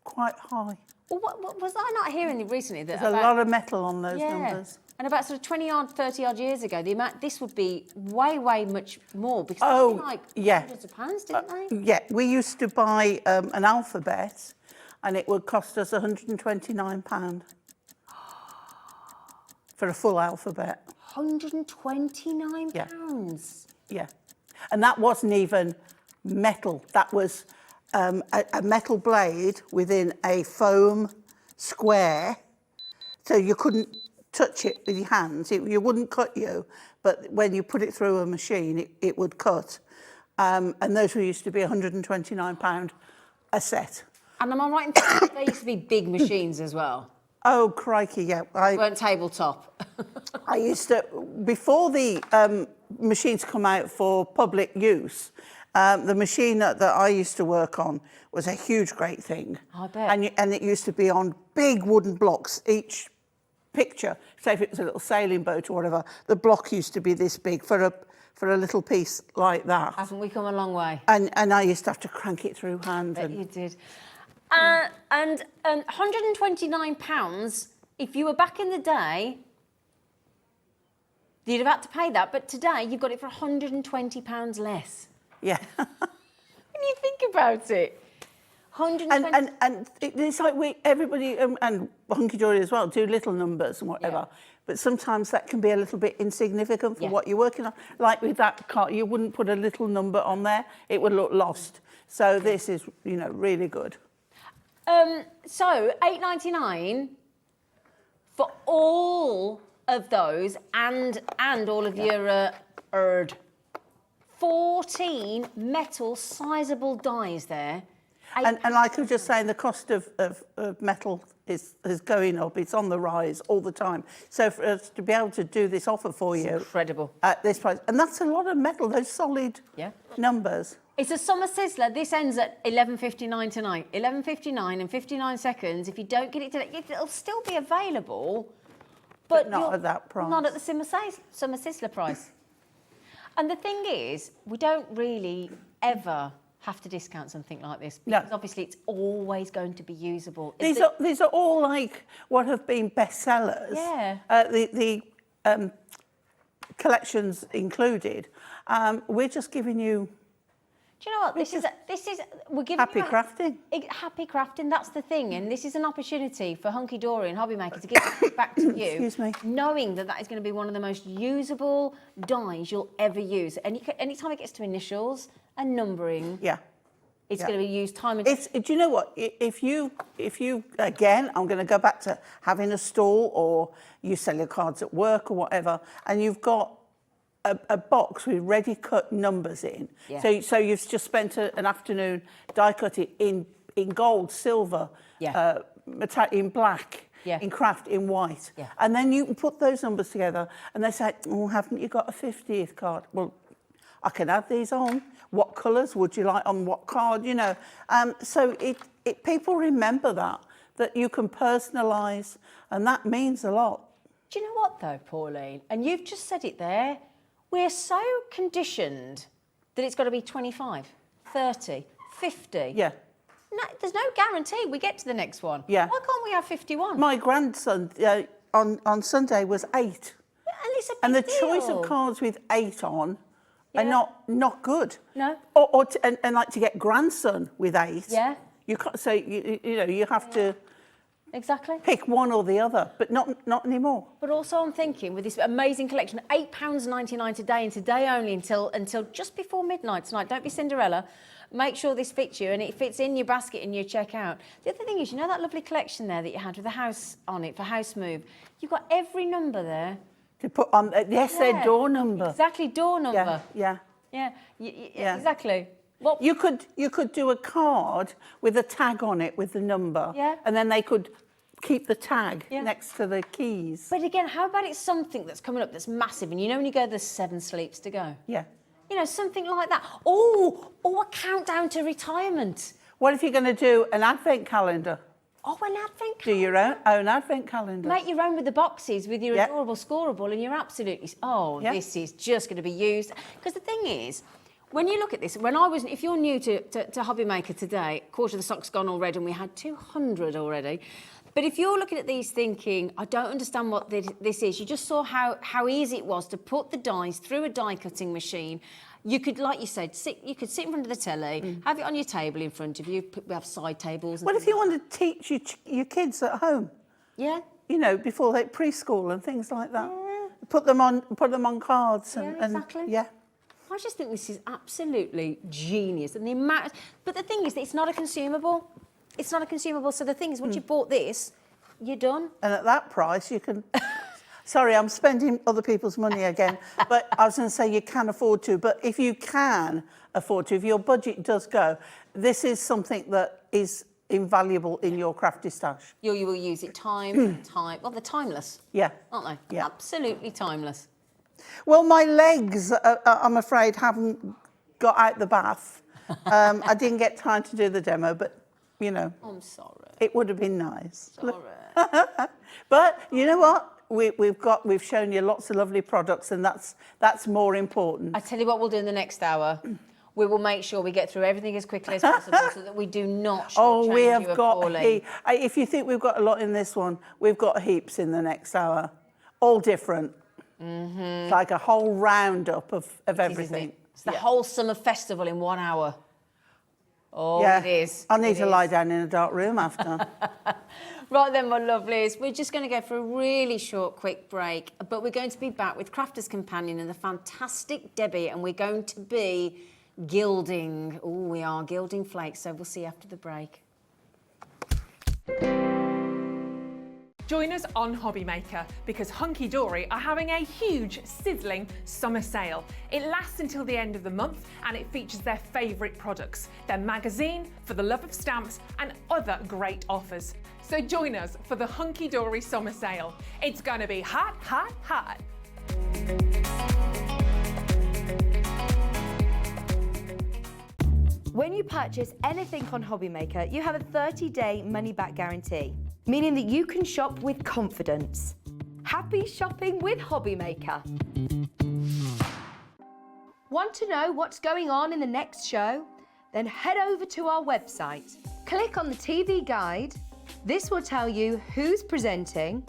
quite high. Well, what was I not hearing recently? That there's a lot of metal on those numbers. And about sort of 20-odd, 30-odd years ago, the amount this would be way much more because they like hundreds of pounds, didn't they? Yeah, we used to buy an alphabet. And it would cost us £129 for a full alphabet. £129? Yeah. And that wasn't even metal. That was a metal blade within a foam square. So you couldn't touch it with your hands. It wouldn't cut you. But when you put it through a machine, it would cut. and those used to be £129 a set. And am I right in thinking they used to be big machines as well? Oh, crikey, yeah. They weren't tabletop. I used to, before the machines come out for public use, the machine that I used to work on was a huge, great thing. I bet. And it used to be on big wooden blocks. Each picture, say if it was a little sailing boat or whatever, the block used to be this big for a little piece like that. Haven't we come a long way? And I used to have to crank it through hand. Bet you did. And £129, if you were back in the day, you'd have had to pay that. But today, you've got it for £120 less. Yeah. When you think about it. 120. And it's like everybody, and Hunkydorys as well, do little numbers and whatever. Yeah. But sometimes that can be a little bit insignificant for Yeah. what you're working on. Like with that car, you wouldn't put a little number on there. It would look lost. So this is, really good. So £8.99 for all of those and all of your 14 metal sizable dies there. And like I was just saying, the cost of metal is going up. It's on the rise all the time. So for us to be able to do this offer for you Incredible. at this price, and that's a lot of metal, those solid numbers. It's a summer sizzler. This ends at 11:59 tonight. 11:59 and 59 seconds. If you don't get it today, it'll still be available, but not at that price. Not at the summer sizzler price. And the thing is, we don't really ever have to discount something like this because obviously it's always going to be usable. These are all like what have been bestsellers. Yeah. The collections included. We're just giving you. Do you know what? This is we're giving happy you crafting. Happy crafting. That's the thing, and this is an opportunity for Hunkydorys and Hobbymaker to give it back to you. Excuse me. Knowing that is going to be one of the most usable dies you'll ever use, and anytime it gets to initials and numbering, it's going to be used time and. Do you know what? If you again, I'm going to go back to having a stall or you sell your cards at work or whatever, and you've got a box with ready cut numbers in. Yeah. So you've just spent an afternoon die cutting in gold, silver, in black, in craft, in white. Yeah. And then you can put those numbers together and they say, oh, haven't you got a 50th card? Well, I can add these on. What colours would you like on what card, So people remember that you can personalise, and that means a lot. Do you know what though, Pauline? And you've just said it there. We're so conditioned that it's got to be 25, 30, 50. Yeah. No, there's no guarantee we get to the next one. Yeah. Why can't we have 51? My grandson on Sunday was 8. And it's a big And the deal. choice of cards with 8 on are not good. No. And like to get grandson with 8. Yeah. You can't. So you have to Exactly. pick one or the other, but not anymore. But also I'm thinking with this amazing collection, £8.99 today and today only until just before midnight tonight. Don't be Cinderella. Make sure this fits you and it fits in your basket and your checkout. The other thing is, that lovely collection there that you had with the house on it for house move? You've got every number there. To put on, their door number. Exactly, door number. Yeah. Yeah, exactly. What? You could do a card with a tag on it with the number. Yeah. And then they could keep the tag next to the keys. But again, how about it's something that's coming up that's massive and when you go, there's 7 sleeps to go. Yeah. Something like that. Or a countdown to retirement. What if you're going to do an advent calendar? Oh, an advent calendar. Do your own advent calendar. Make your own with the boxes, with your adorable scoreable, and you're absolutely... This is just going to be used. Because the thing is, when you look at this, if you're new to Hobbymaker today, quarter of the stock's gone already, and we had 200 already. But if you're looking at these thinking, I don't understand what this is, you just saw how easy it was to put the dies through a die cutting machine. You could, like you said, you could sit in front of the telly, have it on your table in front of you. We have side tables. What if you want to teach your kids at home? Yeah. Before they preschool and things like that. Yeah. Put them on cards and exactly. Yeah. I just think this is absolutely genius. And the amount, but the thing is, it's not a consumable. It's not a consumable. So the thing is, once you've bought this, you're done. And at that price, you can. Sorry, I'm spending other people's money again, but I was going to say you can afford to. But if you can afford to. If your budget does go, this is something that is invaluable in your crafty stash. You will use it time. Well, they're timeless, Yeah. aren't they? Yeah. Absolutely timeless. Well, my legs, I'm afraid, haven't got out the bath. I didn't get time to do the demo, but, you know. I'm sorry. It would have been nice. Sorry. But you know what? We've shown you lots of lovely products, and that's more important. I tell you what we'll do in the next hour. We will make sure we get through everything as quickly as possible so that we do not shortchange We you have got appalling. if you think we've got a lot in this one, we've got heaps in the next hour, all different. It's like a whole roundup of everything. It's the whole summer festival in 1 hour. Oh, Yeah. it is. I need It to is. lie down in a dark room after. Right then, my lovelies, we're just going to go for a really short, quick break, but we're going to be back with Crafter's Companion and the fantastic Debbie, and we're going to be gilding. Oh, we are gilding flakes, so we'll see you after the break. Join us on Hobbymaker because Hunkydorys are having a huge, sizzling summer sale. It lasts until the end of the month and it features their favourite products, their magazine, For the Love of Stamps and other great offers. So join us for the Hunkydorys summer sale. It's going to be hot, hot, hot. When you purchase anything on Hobbymaker, you have a 30-day money-back guarantee, meaning that you can shop with confidence. Happy shopping with Hobbymaker. Want to know what's going on in the next show? Then head over to our website. Click on the TV guide. This will tell you who's presenting,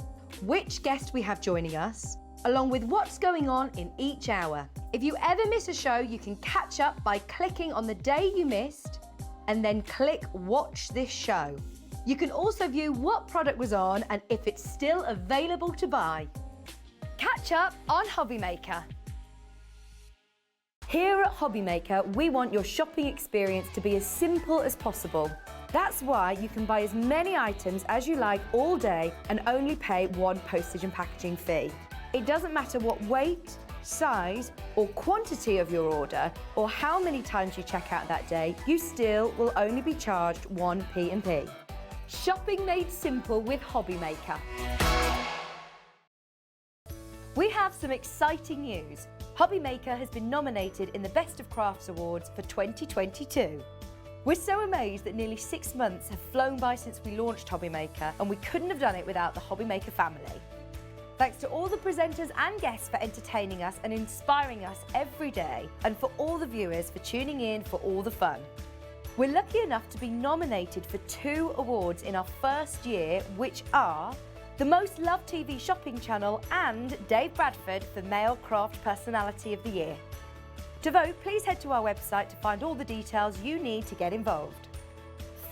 which guest we have joining us, along with what's going on in each hour. If you ever miss a show, you can catch up by clicking on the day you missed and then click Watch This Show. You can also view what product was on and if it's still available to buy. Catch up on Hobbymaker. Here at Hobbymaker, we want your shopping experience to be as simple as possible. That's why you can buy as many items as you like all day and only pay one postage and packaging fee. It doesn't matter what weight, size or quantity of your order or how many times you check out that day, you still will only be charged one P&P. Shopping made simple with Hobbymaker. We have some exciting news. Hobbymaker has been nominated in the Best of Crafts Awards for 2022. We're so amazed that nearly 6 months have flown by since we launched Hobbymaker, and we couldn't have done it without the Hobbymaker family. Thanks to all the presenters and guests for entertaining us and inspiring us every day, and for all the viewers for tuning in for all the fun. We're lucky enough to be nominated for 2 awards in our first year, which are the Most Loved TV Shopping Channel and Dave Bradford for Male Craft Personality of the Year. To vote, please head to our website to find all the details you need to get involved.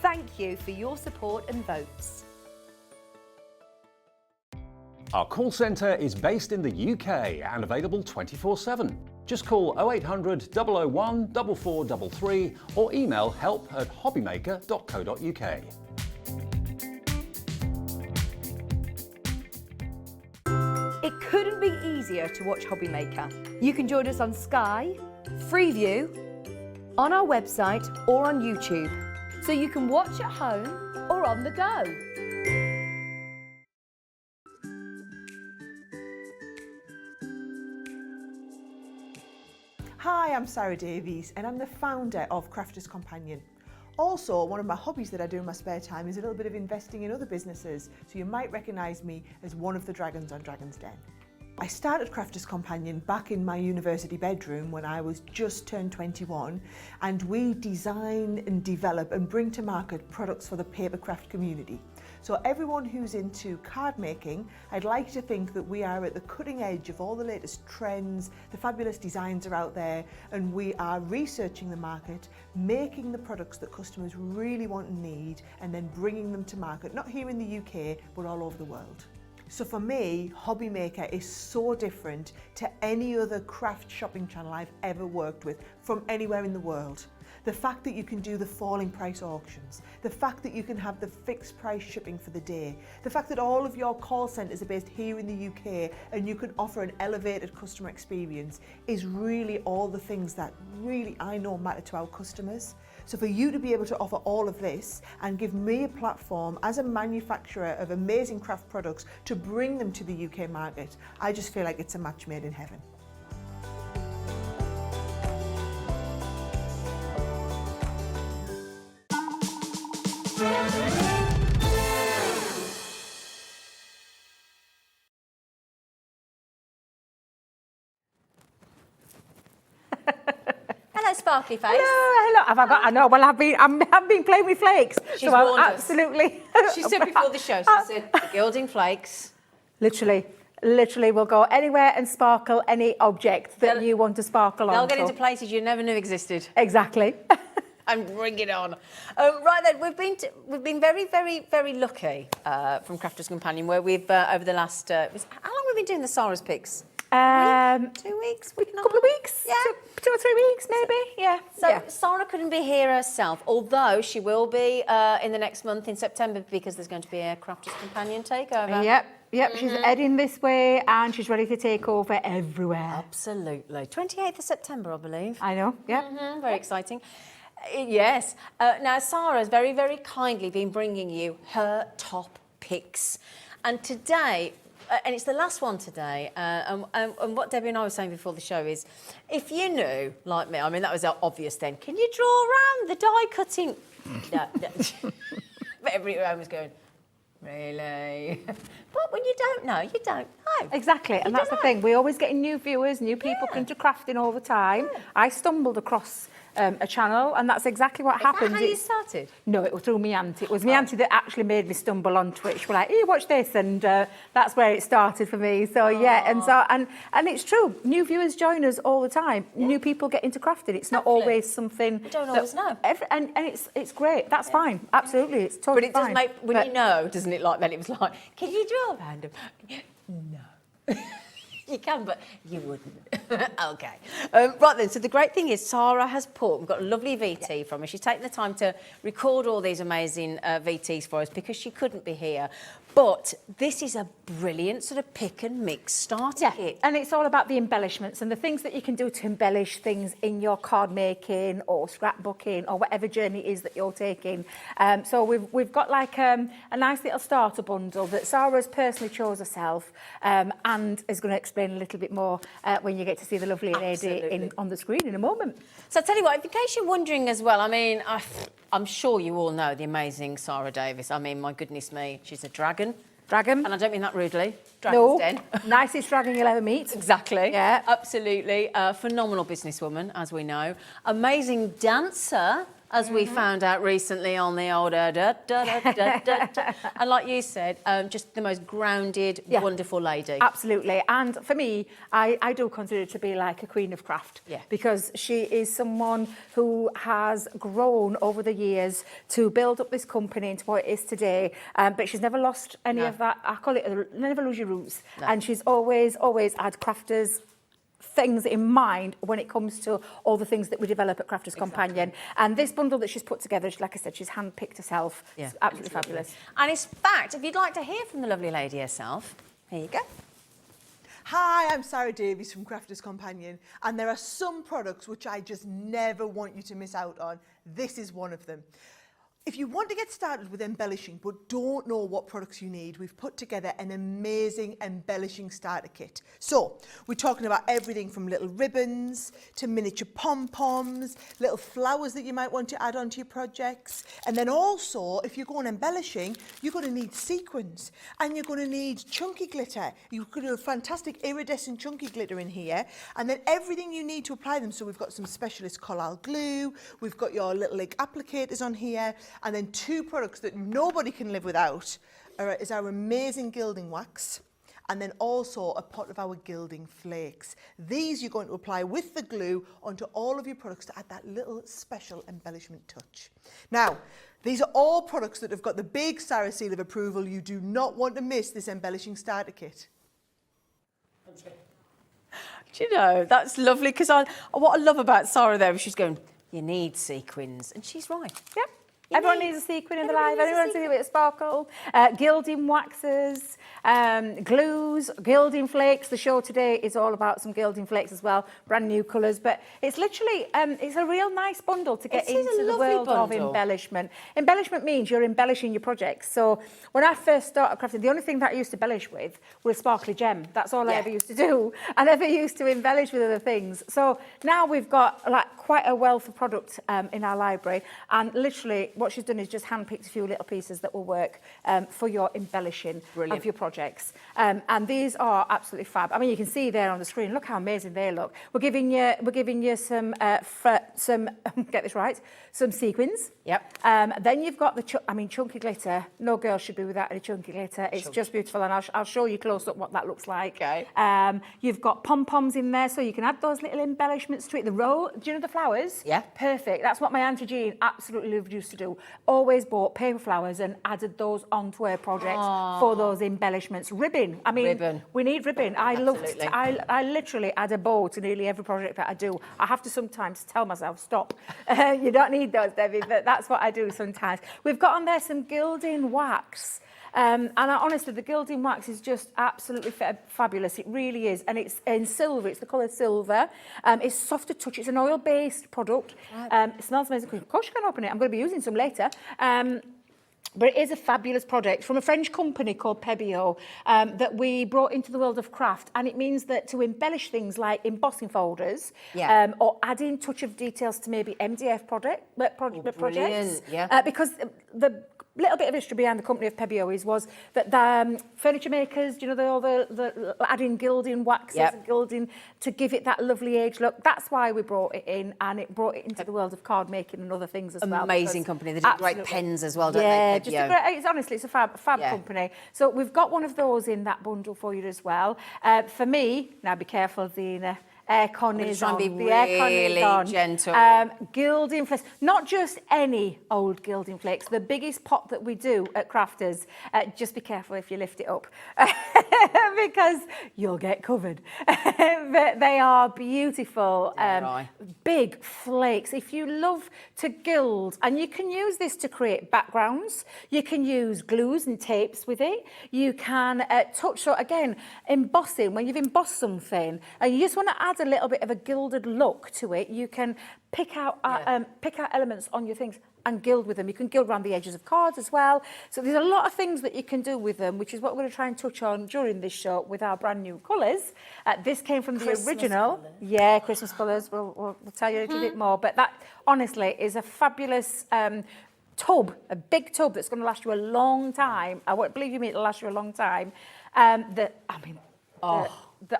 Thank you for your support and votes. Our call centre is based in the UK and available 24/7. Just call 0800 001 4433 or email help@hobbymaker.co.uk. It couldn't be easier to watch Hobbymaker. You can join us on Sky, Freeview, on our website or on YouTube, so you can watch at home or on the go. Hi, I'm Sarah Davies and I'm the founder of Crafter's Companion. Also, one of my hobbies that I do in my spare time is a little bit of investing in other businesses, so you might recognise me as one of the dragons on Dragon's Den. I started Crafter's Companion back in my university bedroom when I was just turned 21, and we design and develop and bring to market products for the papercraft community. So everyone who's into card making, I'd like to think that we are at the cutting edge of all the latest trends, the fabulous designs are out there, and we are researching the market, making the products that customers really want and need, and then bringing them to market, not here in the UK, but all over the world. So for me, Hobbymaker is so different to any other craft shopping channel I've ever worked with from anywhere in the world. the fact that you can do the falling price auctions, the fact that you can have the fixed price shipping for the day, the fact that all of your call centres are based here in the UK and you can offer an elevated customer experience is really all the things that really I know matter to our customers. So for you to be able to offer all of this and give me a platform as a manufacturer of amazing craft products to bring them to the UK market, I just feel like it's a match made in heaven. Hello, sparkly face. Hello. Have I got? I know. Well, I've been playing with flakes. She's so I'm warned us. absolutely. She said before the show, she said, the gilding flakes. Literally will go anywhere and sparkle any object that you want to sparkle on. They'll get into places you never knew existed. Exactly. And bring it on. Right then, we've been very, very, very lucky from Crafters Companion, where we've over the last how long have we been doing the Sarah's picks? 2 weeks, a couple of weeks, yeah, 2 or 3 weeks maybe, yeah. So Sarah couldn't be here herself, although she will be in the next month in September because there's going to be a Crafters Companion takeover. Yep. She's heading this way and she's ready to take over everywhere. Absolutely. 28th of September, I believe. I know. Yep. Very exciting. Yes. Now Sarah's very, very kindly been bringing you her top picks, and today. And it's the last one today, and what Debbie and I were saying before the show is, if you knew, like me, I mean, that was obvious then, can you draw around the die cutting? No. But everyone was going, really? But when you don't know, you don't know. Exactly, and that's the thing. We're always getting new viewers, new people into crafting all the time. Yeah. I stumbled across a channel, and that's exactly what happened. Is that how you started? No, it was through my auntie. It was my auntie that actually made me stumble onto it. She was like, "Hey, watch this," and that's where it started for me. So yeah, and it's true. New viewers join us all the time. Yeah. New people get into crafting. It's not always something. We don't always know. And it's great. That's fine. Absolutely, it's totally fine. But it does make when you know, doesn't it? Like then it was like, can you draw random? No. You can, but you wouldn't. Okay. Right then, so the great thing is Sarah has we've got a lovely VT from her. She's taken the time to record all these amazing VTs for us because she couldn't be here. But this is a brilliant sort of pick and mix starter kit. And it's all about the embellishments and the things that you can do to embellish things in your card making or scrapbooking or whatever journey it is that you're taking. So we've got like a nice little starter bundle that Sarah's personally chose herself and is going to explain a little bit more when you get to see the lovely lady on the screen in a moment. So I'll tell you what, in case you're wondering as well, I mean, I'm sure you all know the amazing Sarah Davis. I mean, my goodness me, she's a dragon. And I don't mean that rudely. Dragon's den. Nicest dragon you'll ever meet. Exactly. Yeah. Absolutely. Phenomenal businesswoman, as we know. Amazing dancer, as we found out recently on the old And like you said, just the most grounded, wonderful lady. Absolutely. And for me, I do consider her to be like a queen of craft. Yeah. Because she is someone who has grown over the years to build up this company into what it is today. But she's never lost any of that. I call it, never lose your roots. No. And she's always had crafters things in mind when it comes to all the things that we develop at Crafters Companion. And this bundle that she's put together, like I said, she's handpicked herself. Yeah, it's absolutely fabulous. And in fact, if you'd like to hear from the lovely lady herself, here you go. Hi, I'm Sarah Davies from Crafters Companion, and there are some products which I just never want you to miss out on. This is one of them. If you want to get started with embellishing but don't know what products you need, we've put together an amazing embellishing starter kit. So we're talking about everything from little ribbons to miniature pom-poms, little flowers that you might want to add onto your projects. And then also, if you're going embellishing, you're going to need sequins and you're going to need chunky glitter. You could do a fantastic iridescent chunky glitter in here. And then everything you need to apply them. So we've got some specialist collal glue, we've got your little like applicators on here. And then two products that nobody can live without is our amazing gilding wax and then also a pot of our gilding flakes. These you're going to apply with the glue onto all of your products to add that little special embellishment touch. Now, these are all products that have got the big Sarah seal of approval. You do not want to miss this embellishing starter kit. Do you know, that's lovely because what I love about Sarah there is she's going, you need sequins. And she's right. Yep. Everyone needs a sequin in their life. Everyone needs a bit of sparkle. Gilding waxes, glues, gilding flakes. The show today is all about some gilding flakes as well. Brand new colours. But it's literally, it's a real nice bundle to get into the world of embellishment. Embellishment means you're embellishing your projects. So when I first started crafting, the only thing that I used to embellish with was sparkly gem. That's all I ever used to do. I never used to embellish with other things. So now we've got like quite a wealth of product in our library, and literally what she's done is just handpicked a few little pieces that will work for your embellishing of your projects. And these are absolutely fab. I mean, you can see there on the screen, look how amazing they look. We're giving you some get this right, some sequins. Yep. Then you've got the chunky glitter. No girl should be without any chunky glitter. It's just beautiful, and I'll show you close up what that looks like. Okay. You've got pom-poms in there, so you can add those little embellishments to it. The roll, do you know the flowers? Yeah. Perfect. That's what my Auntie Jean absolutely loved used to do. Always bought paper flowers and added those onto her projects for those embellishments. Ribbon. I mean, we need ribbon. I literally add a bow to nearly every project that I do. I have to sometimes tell myself, stop. You don't need those, Debbie, but that's what I do sometimes. We've got on there some gilding wax. Honestly, the gilding wax is just absolutely fabulous. It really is. And it's in silver. It's the colour silver. It's soft to touch. It's an oil-based product. It smells amazing. Of course, you can open it. I'm going to be using some later. But it is a fabulous product from a French company called Pebio that we brought into the world of craft. And it means that to embellish things like embossing folders or adding touch of details to maybe MDF projects. Because the little bit of history behind the company of Pebio was that the furniture makers, you know, all the adding gilding waxes and gilding to give it that lovely age look. That's why we brought it in, and it brought it into the world of card making and other things as well. Amazing company. They do great pens as well, don't they? Honestly, it's a fab company. So we've got one of those in that bundle for you as well. For me, now be careful, Zena. Aircon is on. Really gentle. Gilding flakes, not just any old gilding flakes. The biggest pot that we do at Crafters. Just be careful if you lift it up, because you'll get covered. But they are beautiful, big flakes. If you love to gild, and you can use this to create backgrounds. You can use glues and tapes with it. You can touch. So again, embossing. When you've embossed something, and you just want to add a little bit of a gilded look to it, you can pick out elements on your things and gild with them. You can gild around the edges of cards as well. So there's a lot of things that you can do with them, which is what we're going to try and touch on during this show with our brand new colours. This came from the original. Colours. Yeah, Christmas colours. We'll tell you a little bit more. But that, honestly, is a fabulous tub, a big tub that's going to last you a long time. I won't believe you me, it'll last you a long time.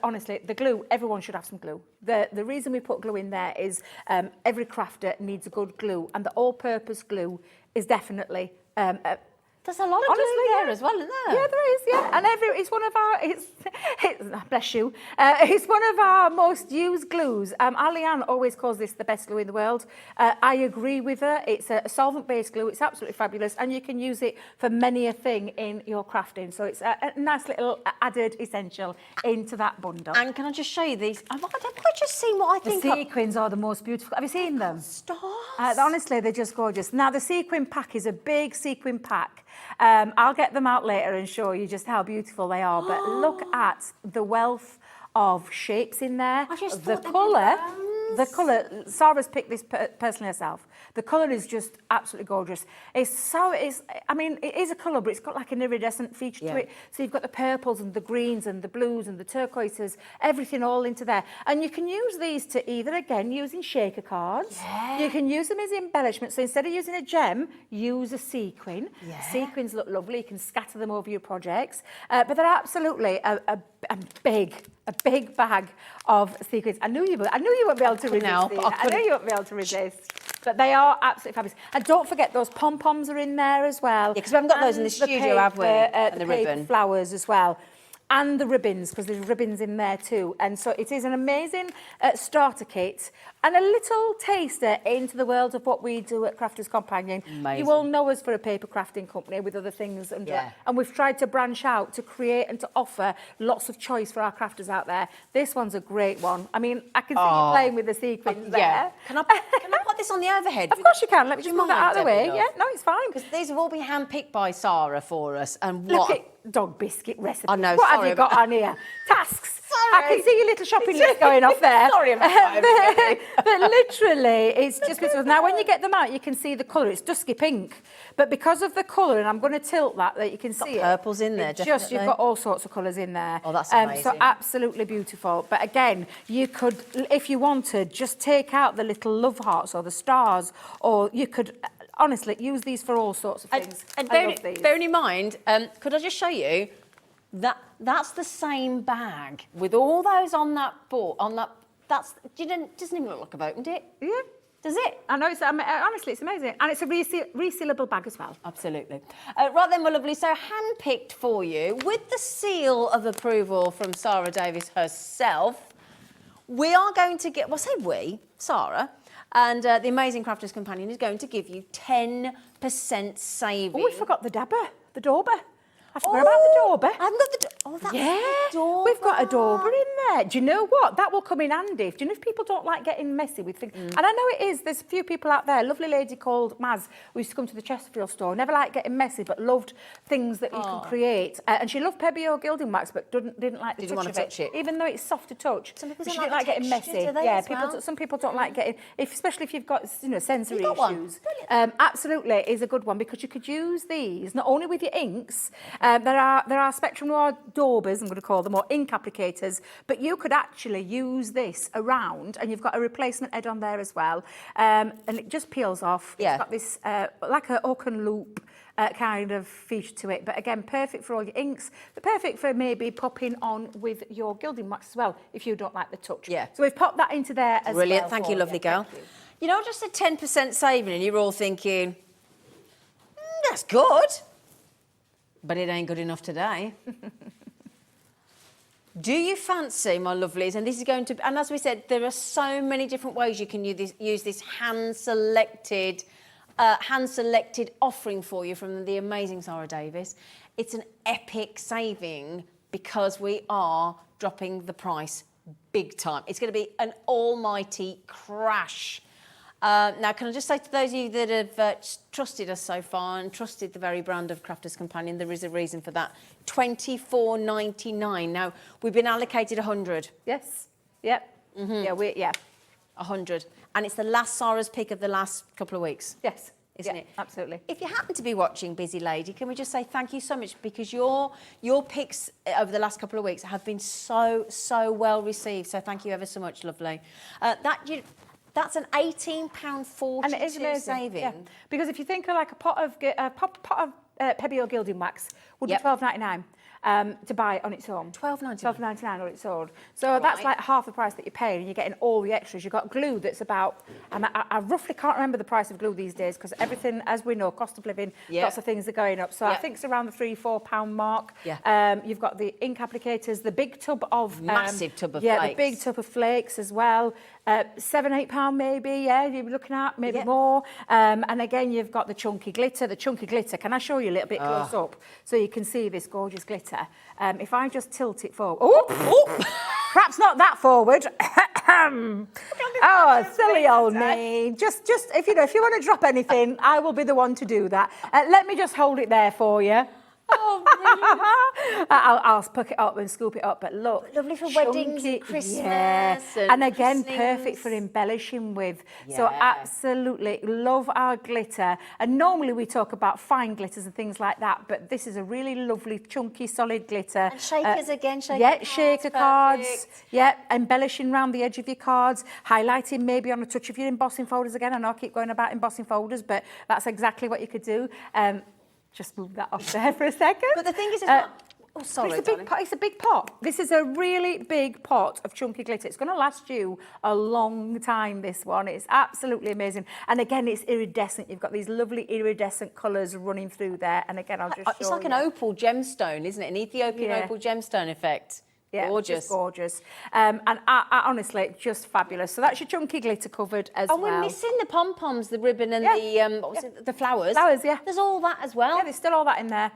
Honestly, the glue, everyone should have some glue. The reason we put glue in there is every crafter needs a good glue, and the all-purpose glue is definitely there's a lot of glue there as well, isn't there? Yeah, there is, yeah. And it's one of our, bless you, it's one of our most used glues. Alianne always calls this the best glue in the world. I agree with her. It's a solvent-based glue. It's absolutely fabulous, and you can use it for many a thing in your crafting. So it's a nice little added essential into that bundle. And can I just show you these? I've just seen what I think. The sequins are the most beautiful. Have you seen them? Stars. Honestly, they're just gorgeous. Now, the sequin pack is a big sequin pack. I'll get them out later and show you just how beautiful they are. But look at the wealth of shapes in there. The colour, Sarah's picked this personally herself. The colour is just absolutely gorgeous. It is a colour, but it's got like an iridescent feature to it. So you've got the purples and the greens and the blues and the turquoises, everything all into there. And you can use these to either, again, using shaker cards. Yeah. You can use them as embellishment. So instead of using a gem, use a sequin. Yeah. Sequins look lovely. You can scatter them over your projects. But they're absolutely a big bag of sequins. I knew you wouldn't be able to resist. I knew you wouldn't be able to resist. But they are absolutely fabulous. And don't forget, those pom-poms are in there as well. Yeah, because we haven't got those in the studio, have we? And the ribbon. Flowers as well. and the ribbons, because there's ribbons in there too. And so it is an amazing starter kit and a little taster into the world of what we do at Crafters Companion. Amazing. You all know us for a paper crafting company with other things under, Yeah. and we've tried to branch out to create and to offer lots of choice for our crafters out there. This one's a great one. I mean, I can see you playing with the sequins there. Yeah. Can I put this on the overhead? Of course you can. Let me just move that out of the way. Debbie, Yeah, no, it's fine. Because these have all been handpicked by Sarah for us. And Look what? at dog biscuit recipe. I know, What have sorry you got about- on here? Tasks. Sorry. I can see your little shopping list going off there. Sorry about that, but literally, it's just beautiful. Now, when you get them out, you can see the colour. It's dusky pink. But because of the colour, and I'm going to tilt that you can see it. purples in there, You've definitely. got all sorts of colours in there. Oh, that's So amazing. absolutely beautiful. But again, you could, if you wanted, just take out the little love hearts or the stars, or you could, honestly, use these for all sorts of things. And I love these. bearing in mind, could I just show you that that's the same bag with all those on that board. Doesn't even look like I've opened it. Yeah. Does it? I know, honestly, it's amazing. And it's a resealable bag as well. Absolutely. Right then, my lovely, so handpicked for you with the seal of approval from Sarah Davis herself. We are going to get, well, say we, Sarah, and the Amazing Crafters Companion is going to give you 10% saving. Oh, we forgot the dauber. I forgot about the dauber. I haven't got the that's the dauber. We've got a dauber in there. Do you know what? That will come in handy. Do you know if people don't like getting messy with things? And I know it is. There's a few people out there. A lovely lady called Maz, who used to come to the Chesterfield store, never liked getting messy, but loved things that you can create. And she loved Pebeo gilding wax, but didn't like the touch want of to touch it. even though it's soft to touch. Some people But don't she like didn't like the getting texture, messy. do they, Yeah, as well? some people don't like getting, especially if you've got sensory You got one? issues. Absolutely, is a good one because you could use these not only with your inks. There are Spectrum Noir daubers, I'm going to call them, or ink applicators, but you could actually use this around, and you've got a replacement head on there as well, and it just peels off. Yeah. It's got this like a hook and loop kind of feature to it, but again, perfect for all your inks. They're perfect for maybe popping on with your gilding wax as well, if you don't like the touch. Yeah. So we've popped that into there as Brilliant. well. Thank for you, lovely girl. Thank you. You know, just a 10% saving, and you're all thinking, that's good, but it ain't good enough today. Do you fancy, my lovelies, and this is going to, and as we said, there are so many different ways you can use this hand-selected offering for you from the amazing Sarah Davis. It's an epic saving because we are dropping the price big time. It's going to be an almighty crash. Now, can I just say to those of you that have trusted us so far and trusted the very brand of Crafters Companion, there is a reason for that. $24.99. Now, we've been allocated 100. Yes. Yep. Mm-hmm. Yeah. 100. And it's the last Sarah's pick of the last couple of weeks. Yes. Isn't Yeah, it? Absolutely. If you happen to be watching, busy lady, can we just say thank you so much because your picks over the last couple of weeks have been so well received. So thank you ever so much, lovely. That's an £18.42 And it is amazing. saving. Yeah. Because if you think of like a pot of Pebeo gilding wax would Yep. be $12.99 to buy on its own. $12.99. $12.99 on its own. So that's Right. like half the price that you're paying, and you're getting all the extras. You've got glue that's about, and I roughly can't remember the price of glue these days because everything, as we know, cost of living, Yeah. lots of things are going up. So I Yeah. think it's around the £3-4 mark. Yeah. You've got the ink applicators, the big tub of Massive tub of the flakes. big tub of flakes as well. £7-8 maybe, yeah, you're looking at maybe Yeah. more. And again, you've got the chunky glitter. The chunky glitter, can I show you a little bit close up so you can see this gorgeous glitter? If I just tilt it forward, perhaps not that forward. Oh, silly old me. Just if you want to drop anything, I will be the one to do that. Let me just hold it there for you. Oh, brilliant. I'll pick it up and scoop it up, but look. Lovely for weddings and Christmas and again, christenings. perfect for embellishing with. So Yeah. absolutely love our glitter. And normally we talk about fine glitters and things like that, but this is a really lovely, chunky, solid glitter. And shakers again, shaker Yeah, cards, shaker cards. perfect. Yeah, embellishing around the edge of your cards, highlighting maybe on a touch of your embossing folders again. I know I keep going about embossing folders, but that's exactly what you could do. Just move that off there for a second. But the thing is, as well, Oh, sorry, It's a big pot. It's a big pot. This is a really big pot of chunky glitter. It's going to last you a long time, this one. It's absolutely amazing. And again, it's iridescent. You've got these lovely iridescent colours running through there. And again, I'll just show you. It's like an opal gemstone, isn't it? An Ethiopian opal gemstone effect. Yeah, gorgeous. Just gorgeous. And I honestly, just fabulous. So that's your chunky glitter covered as well. And we're missing the pom-poms, the ribbon and the, what was it, the flowers. Flowers, yeah. There's all that as well. Yeah, there's still all that in there.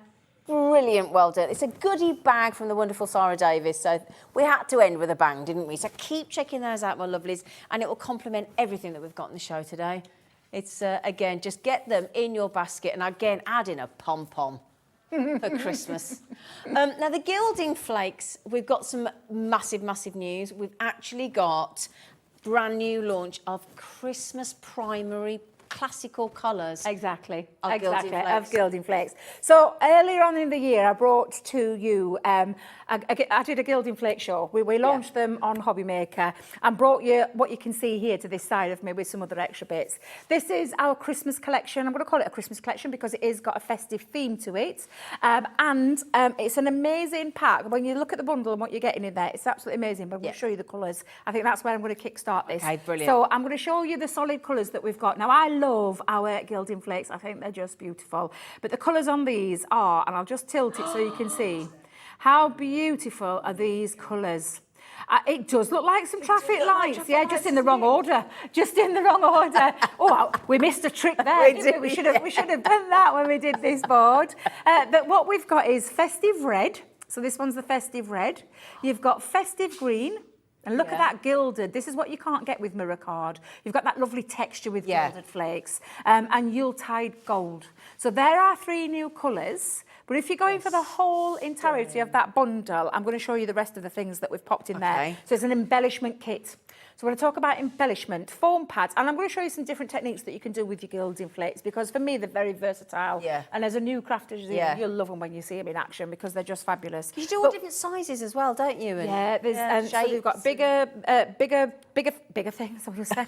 Brilliant, well done. It's a goodie bag from the wonderful Sarah Davis, so we had to end with a bang, didn't we? So keep checking those out, my lovelies, and it will complement everything that we've got in the show today. It's, again, just get them in your basket, and again, add in a pom-pom for Christmas. Now, the gilding flakes, we've got some massive, massive news. We've actually got brand new launch of Christmas primary classical colours. Exactly, of gilding flakes. So earlier on in the year, I brought to you, I did a gilding flake show. We launched them on Hobby Maker and brought you what you can see here to this side of me with some other extra bits. This is our Christmas collection. I'm going to call it a Christmas collection because it is got a festive theme to it. And it's an amazing pack. When you look at the bundle and what you're getting in there, it's absolutely amazing. But I'm going to show you the colours. I think that's where I'm going to kickstart this. Okay, brilliant. So I'm going to show you the solid colours that we've got. Now, I love our gilding flakes. I think they're just beautiful. But the colours on these are, and I'll just tilt it so you can see, how beautiful are these colours? It does look like some traffic lights. Just in the wrong order. Just in the wrong order. Oh, we missed a trick there. Didn't we? We should have done that when we did this board. But what we've got is festive red. So this one's the festive red. You've got festive green. And look at that gilded. This is what you can't get with mirror card. You've got that lovely texture with gilded flakes. And Yuletide gold. So there are 3 new colours. But if you're going for the whole entirety of that bundle, I'm going to show you the rest of the things that we've popped in there. So it's an embellishment kit. So we're going to talk about embellishment, foam pads, and I'm going to show you some different techniques that you can do with your gilding flakes because for me they're very versatile. And as a new crafter, you'll love them when you see them in action because they're just fabulous. You do all different sizes as well, don't you? And so we've got bigger things. I was say.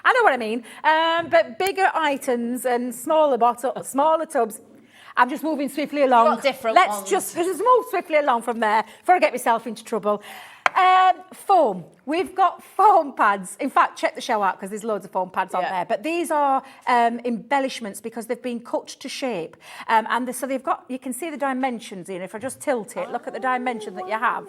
I know what I mean. But bigger items and smaller bottles, smaller tubs. I'm just moving swiftly along. You've got different ones. Let's just move swiftly along from there before I get myself into trouble. Foam. We've got foam pads. In fact, check the show out because there's loads of foam pads on there. But these are embellishments because they've been cut to shape. So they've got, you can see the dimensions in. If I just tilt it, look at the dimension that you have.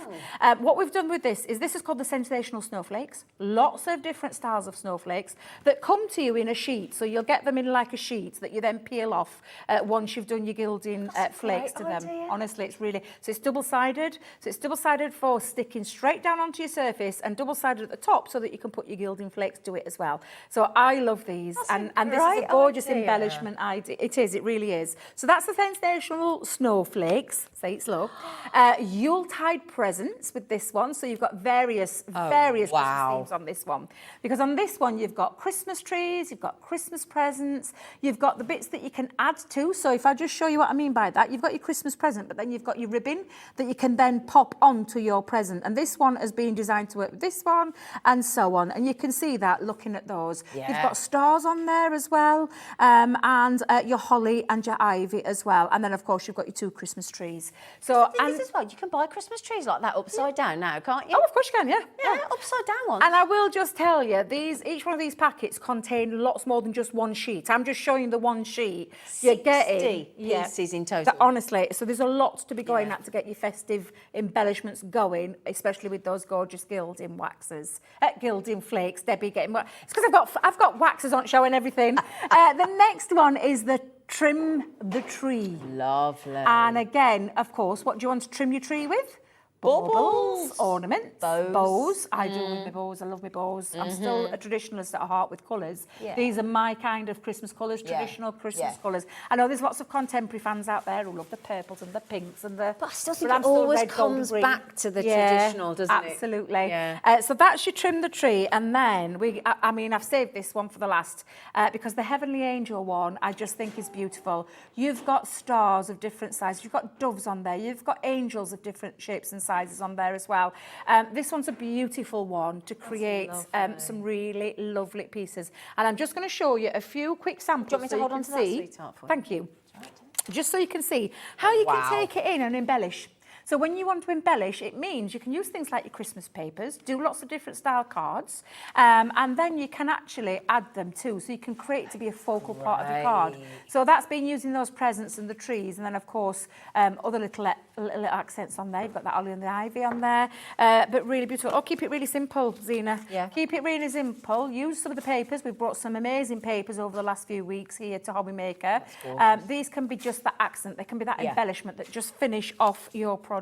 What we've done with this is called the sensational snowflakes. Lots of different styles of snowflakes that come to you in a sheet. So you'll get them in like a sheet that you then peel off once you've done your gilding flakes to them. Honestly, it's really, so it's double-sided. So it's double-sided for sticking straight down onto your surface and double-sided at the top so that you can put your gilding flakes to it as well. So I love these and this is a gorgeous embellishment idea. It is, it really is. So that's the sensational snowflakes, say it slow. Yuletide presents with this one. So you've got various Christmas themes on this one. Because on this one you've got Christmas trees, you've got Christmas presents, you've got the bits that you can add to. So if I just show you what I mean by that, you've got your Christmas present, but then you've got your ribbon that you can then pop onto your present. And this one has been designed to work with this one and so on. And you can see that looking at those. You've got stars on there as well, and your holly and your ivy as well. And then, of course, you've got your 2 Christmas trees. So and as well, you can buy Christmas trees like that upside down now, can't you? Oh, of course you can, yeah, upside down ones. And I will just tell you, each one of these packets contain lots more than just one sheet. I'm just showing the one sheet. You're getting pieces in total. Honestly, so there's a lot to be going at to get your festive embellishments going, especially with those gorgeous gilding waxes, gilding flakes. Debbie getting it's because I've got waxes on show and everything. The next one is the trim the tree. Lovely. And again, of course, what do you want to trim your tree with? Baubles, ornaments, bows. I do with my bows. I love my bows. I'm still a traditionalist at heart with colours. These are my kind of Christmas colours, traditional Christmas colours. I know there's lots of contemporary fans out there who love the purples and the pinks and the... But I still think it always comes back to the traditional, doesn't it? Absolutely. So that's your trim the tree. And then, I mean, I've saved this one for the last because the Heavenly Angel one, I just think is beautiful. You've got stars of different sizes. You've got doves on there. You've got angels of different shapes and sizes on there as well. This one's a beautiful one to create some really lovely pieces. And I'm just going to show you a few quick samples. Do you want me to hold on to that, sweetheart? Thank you. Just so you can see how you can take it in and embellish. So when you want to embellish, it means you can use things like your Christmas papers, do lots of different style cards, and then you can actually add them too. So you can create it to be a focal part of your card. So that's been using those presents and the trees, and then of course other little accents on there. You've got that holly and the ivy on there, but really beautiful. Oh, keep it really simple, Zena. Yeah. Keep it really simple. Use some of the papers. We've brought some amazing papers over the last few weeks here to Hobby Maker. These can be just that accent. They can be that embellishment that just finish off your project.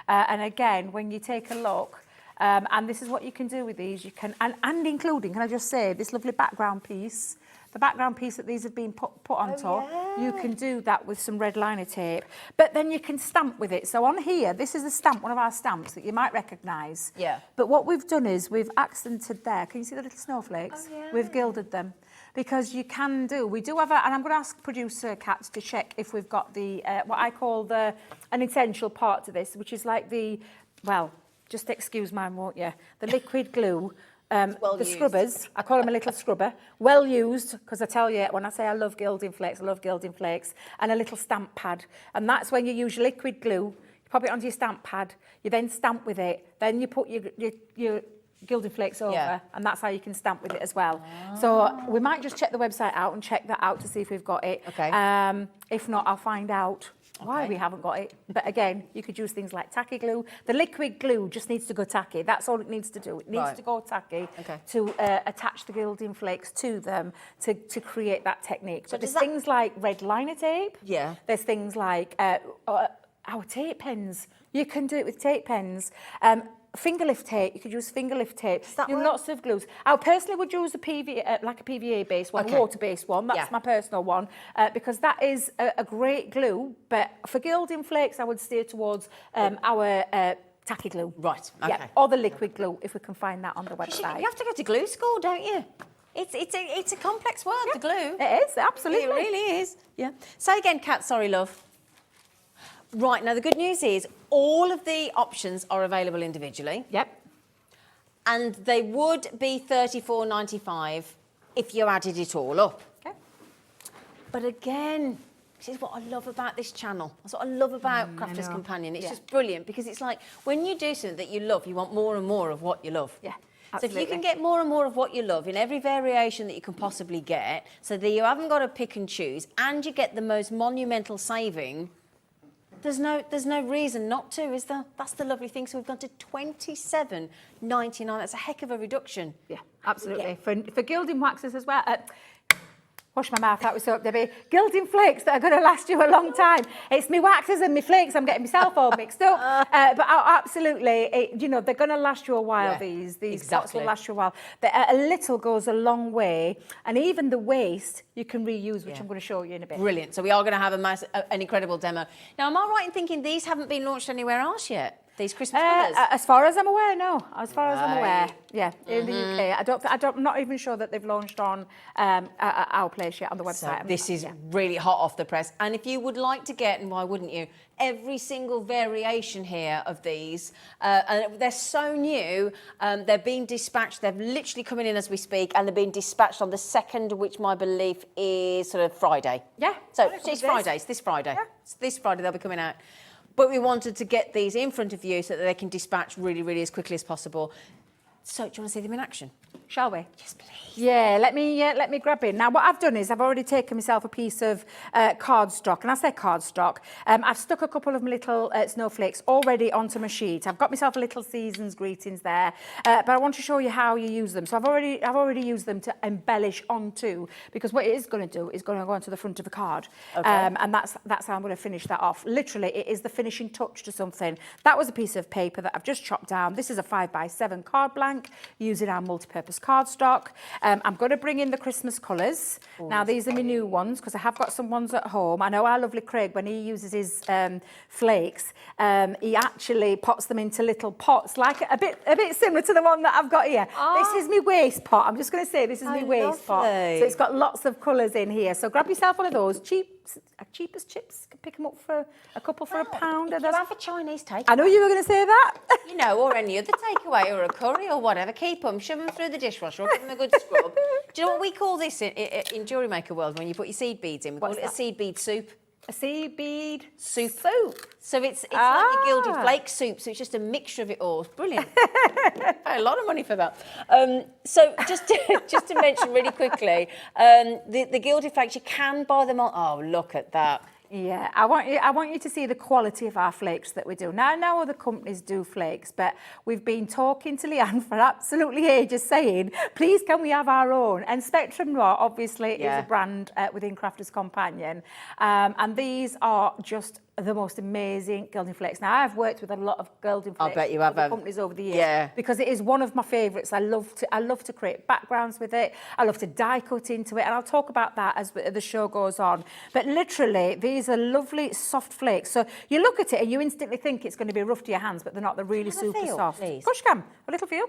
And again, when you take a look, and this is what you can do with these, you can, and including, can I just say, this lovely background piece, the background piece that these have been put on top, you can do that with some red liner tape. But then you can stamp with it. So on here, this is a stamp, one of our stamps that you might recognise. Yeah. But what we've done is we've accented there. Can you see the little snowflakes? Oh, yeah. We've gilded them. Because you can do, we do have and I'm going to ask producer Kat to check if we've got the, what I call an essential part to this, which is like the, well, just excuse mine, won't you? The liquid glue. The scrubbers, I call them a little scrubber, well used, because I tell you, when I say I love gilding flakes, I love gilding flakes, and a little stamp pad. And that's when you use your liquid glue, you pop it onto your stamp pad, you then stamp with it, then you put your gilding flakes over, and that's how you can stamp with it as well. So we might just check the website out and check that out to see if we've got it. Okay. If not, I'll find out why we haven't got it. But again, you could use things like tacky glue. The liquid glue just needs to go tacky. That's all it needs to do. It needs to go tacky to attach the gilding flakes to them to create that technique. So there's things like red liner tape. Yeah. There's things like our tape pens. You can do it with tape pens. Finger lift tape, you could use finger lift tape. Lots of glues. I personally would use a PVA, like a PVA based one, a water based one. That's my personal one, because that is a great glue. But for gilding flakes, I would steer towards our tacky glue. Right. Okay. Yeah, or the liquid glue if we can find that on the website. You have to go to glue school, don't you? It's a complex word, the glue. It is, absolutely. It really is. Yeah. So again, Kat, sorry, love. Right, now the good news is all of the options are available individually. Yep. And they would be $34.95 if you added it all up. Okay. But again, this is what I love about this channel. That's what I love about Crafter's Companion. It's just brilliant because it's like when you do something that you love, you want more and more of what you love. Yeah. So if you can get more and more of what you love in every variation that you can possibly get, so that you haven't got to pick and choose, and you get the most monumental saving, there's no reason not to, is there? That's the lovely thing. So we've gone to $27.99. That's a heck of a reduction. Yeah, absolutely. For gilding waxes as well. Wash my mouth out with soap, Debbie. Gilding flakes that are going to last you a long time. It's me waxes and me flakes. I'm getting myself all mixed up. But absolutely, they're going to last you a while. These pots will last you a while. But a little goes a long way, and even the waste you can reuse, which I'm going to show you in a bit. Brilliant. So we are going to have an incredible demo. Now, am I right in thinking these haven't been launched anywhere else yet? These Christmas colours? As far as I'm aware, no. As far as I'm aware, in the UK. I'm not even sure that they've launched on our place yet on the website. So this is really hot off the press. And if you would like to get, and why wouldn't you, every single variation here of these, and they're so new, they're being dispatched, they're literally coming in as we speak, and they're being dispatched on the 2nd, which my belief is sort of Friday. Yeah. So it's Friday, it's this Friday. Yeah. It's this Friday they'll be coming out. But we wanted to get these in front of you so that they can dispatch really, really as quickly as possible. So, do you want to see them in action? Shall we? Yes, please. Yeah, let me grab in. Now, what I've done is I've already taken myself a piece of cardstock, and I say cardstock. I've stuck a couple of my little snowflakes already onto my sheet. I've got myself a little season's greetings there, but I want to show you how you use them. So I've already used them to embellish onto, because what it is going to do is going to go onto the front of a card, and that's how I'm going to finish that off. Literally, it is the finishing touch to something. That was a piece of paper that I've just chopped down. This is a 5x7 card blank using our multi-purpose cardstock. I'm going to bring in the Christmas colours. Now, these are my new ones because I have got some ones at home. I know our lovely Craig, when he uses his flakes, he actually pots them into little pots, like a bit similar to the one that I've got here. This is my waste pot. I'm just going to say this is my waste pot. So it's got lots of colours in here. So grab yourself one of those cheap as chips. You can pick them up for a couple for £1. You have a Chinese takeaway. I know you were going to say that. Or any other takeaway or a curry or whatever. Keep them, shove them through the dishwasher or give them a good scrub. Do you know what we call this in Jewellery Maker world when you put your seed beads in? We call it a seed bead soup. a seaweed Soup. soup. So it's like your gilded flake soup, so it's just a mixture of it all. It's brilliant. Pay a lot of money for that. So just to mention really quickly, the gilded flakes, you can buy them on. Oh, look at that. Yeah, I want you to see the quality of our flakes that we do. Now, I know other companies do flakes, but we've been talking to Leanne for absolutely ages saying, please can we have our own? And Spectrum Raw, obviously, is a brand within Crafters Companion. And these are just the most amazing gilding flakes. Now, I've worked with a lot of gilding flakes. I bet you have. Companies over the years. Because it is one of my favourites. I love to create backgrounds with it. I love to die cut into it. And I'll talk about that as the show goes on. But literally, these are lovely, soft flakes. So you look at it and you instantly think it's going to be rough to your hands, but they're not. They're really super soft. Please. Push cam, a little feel.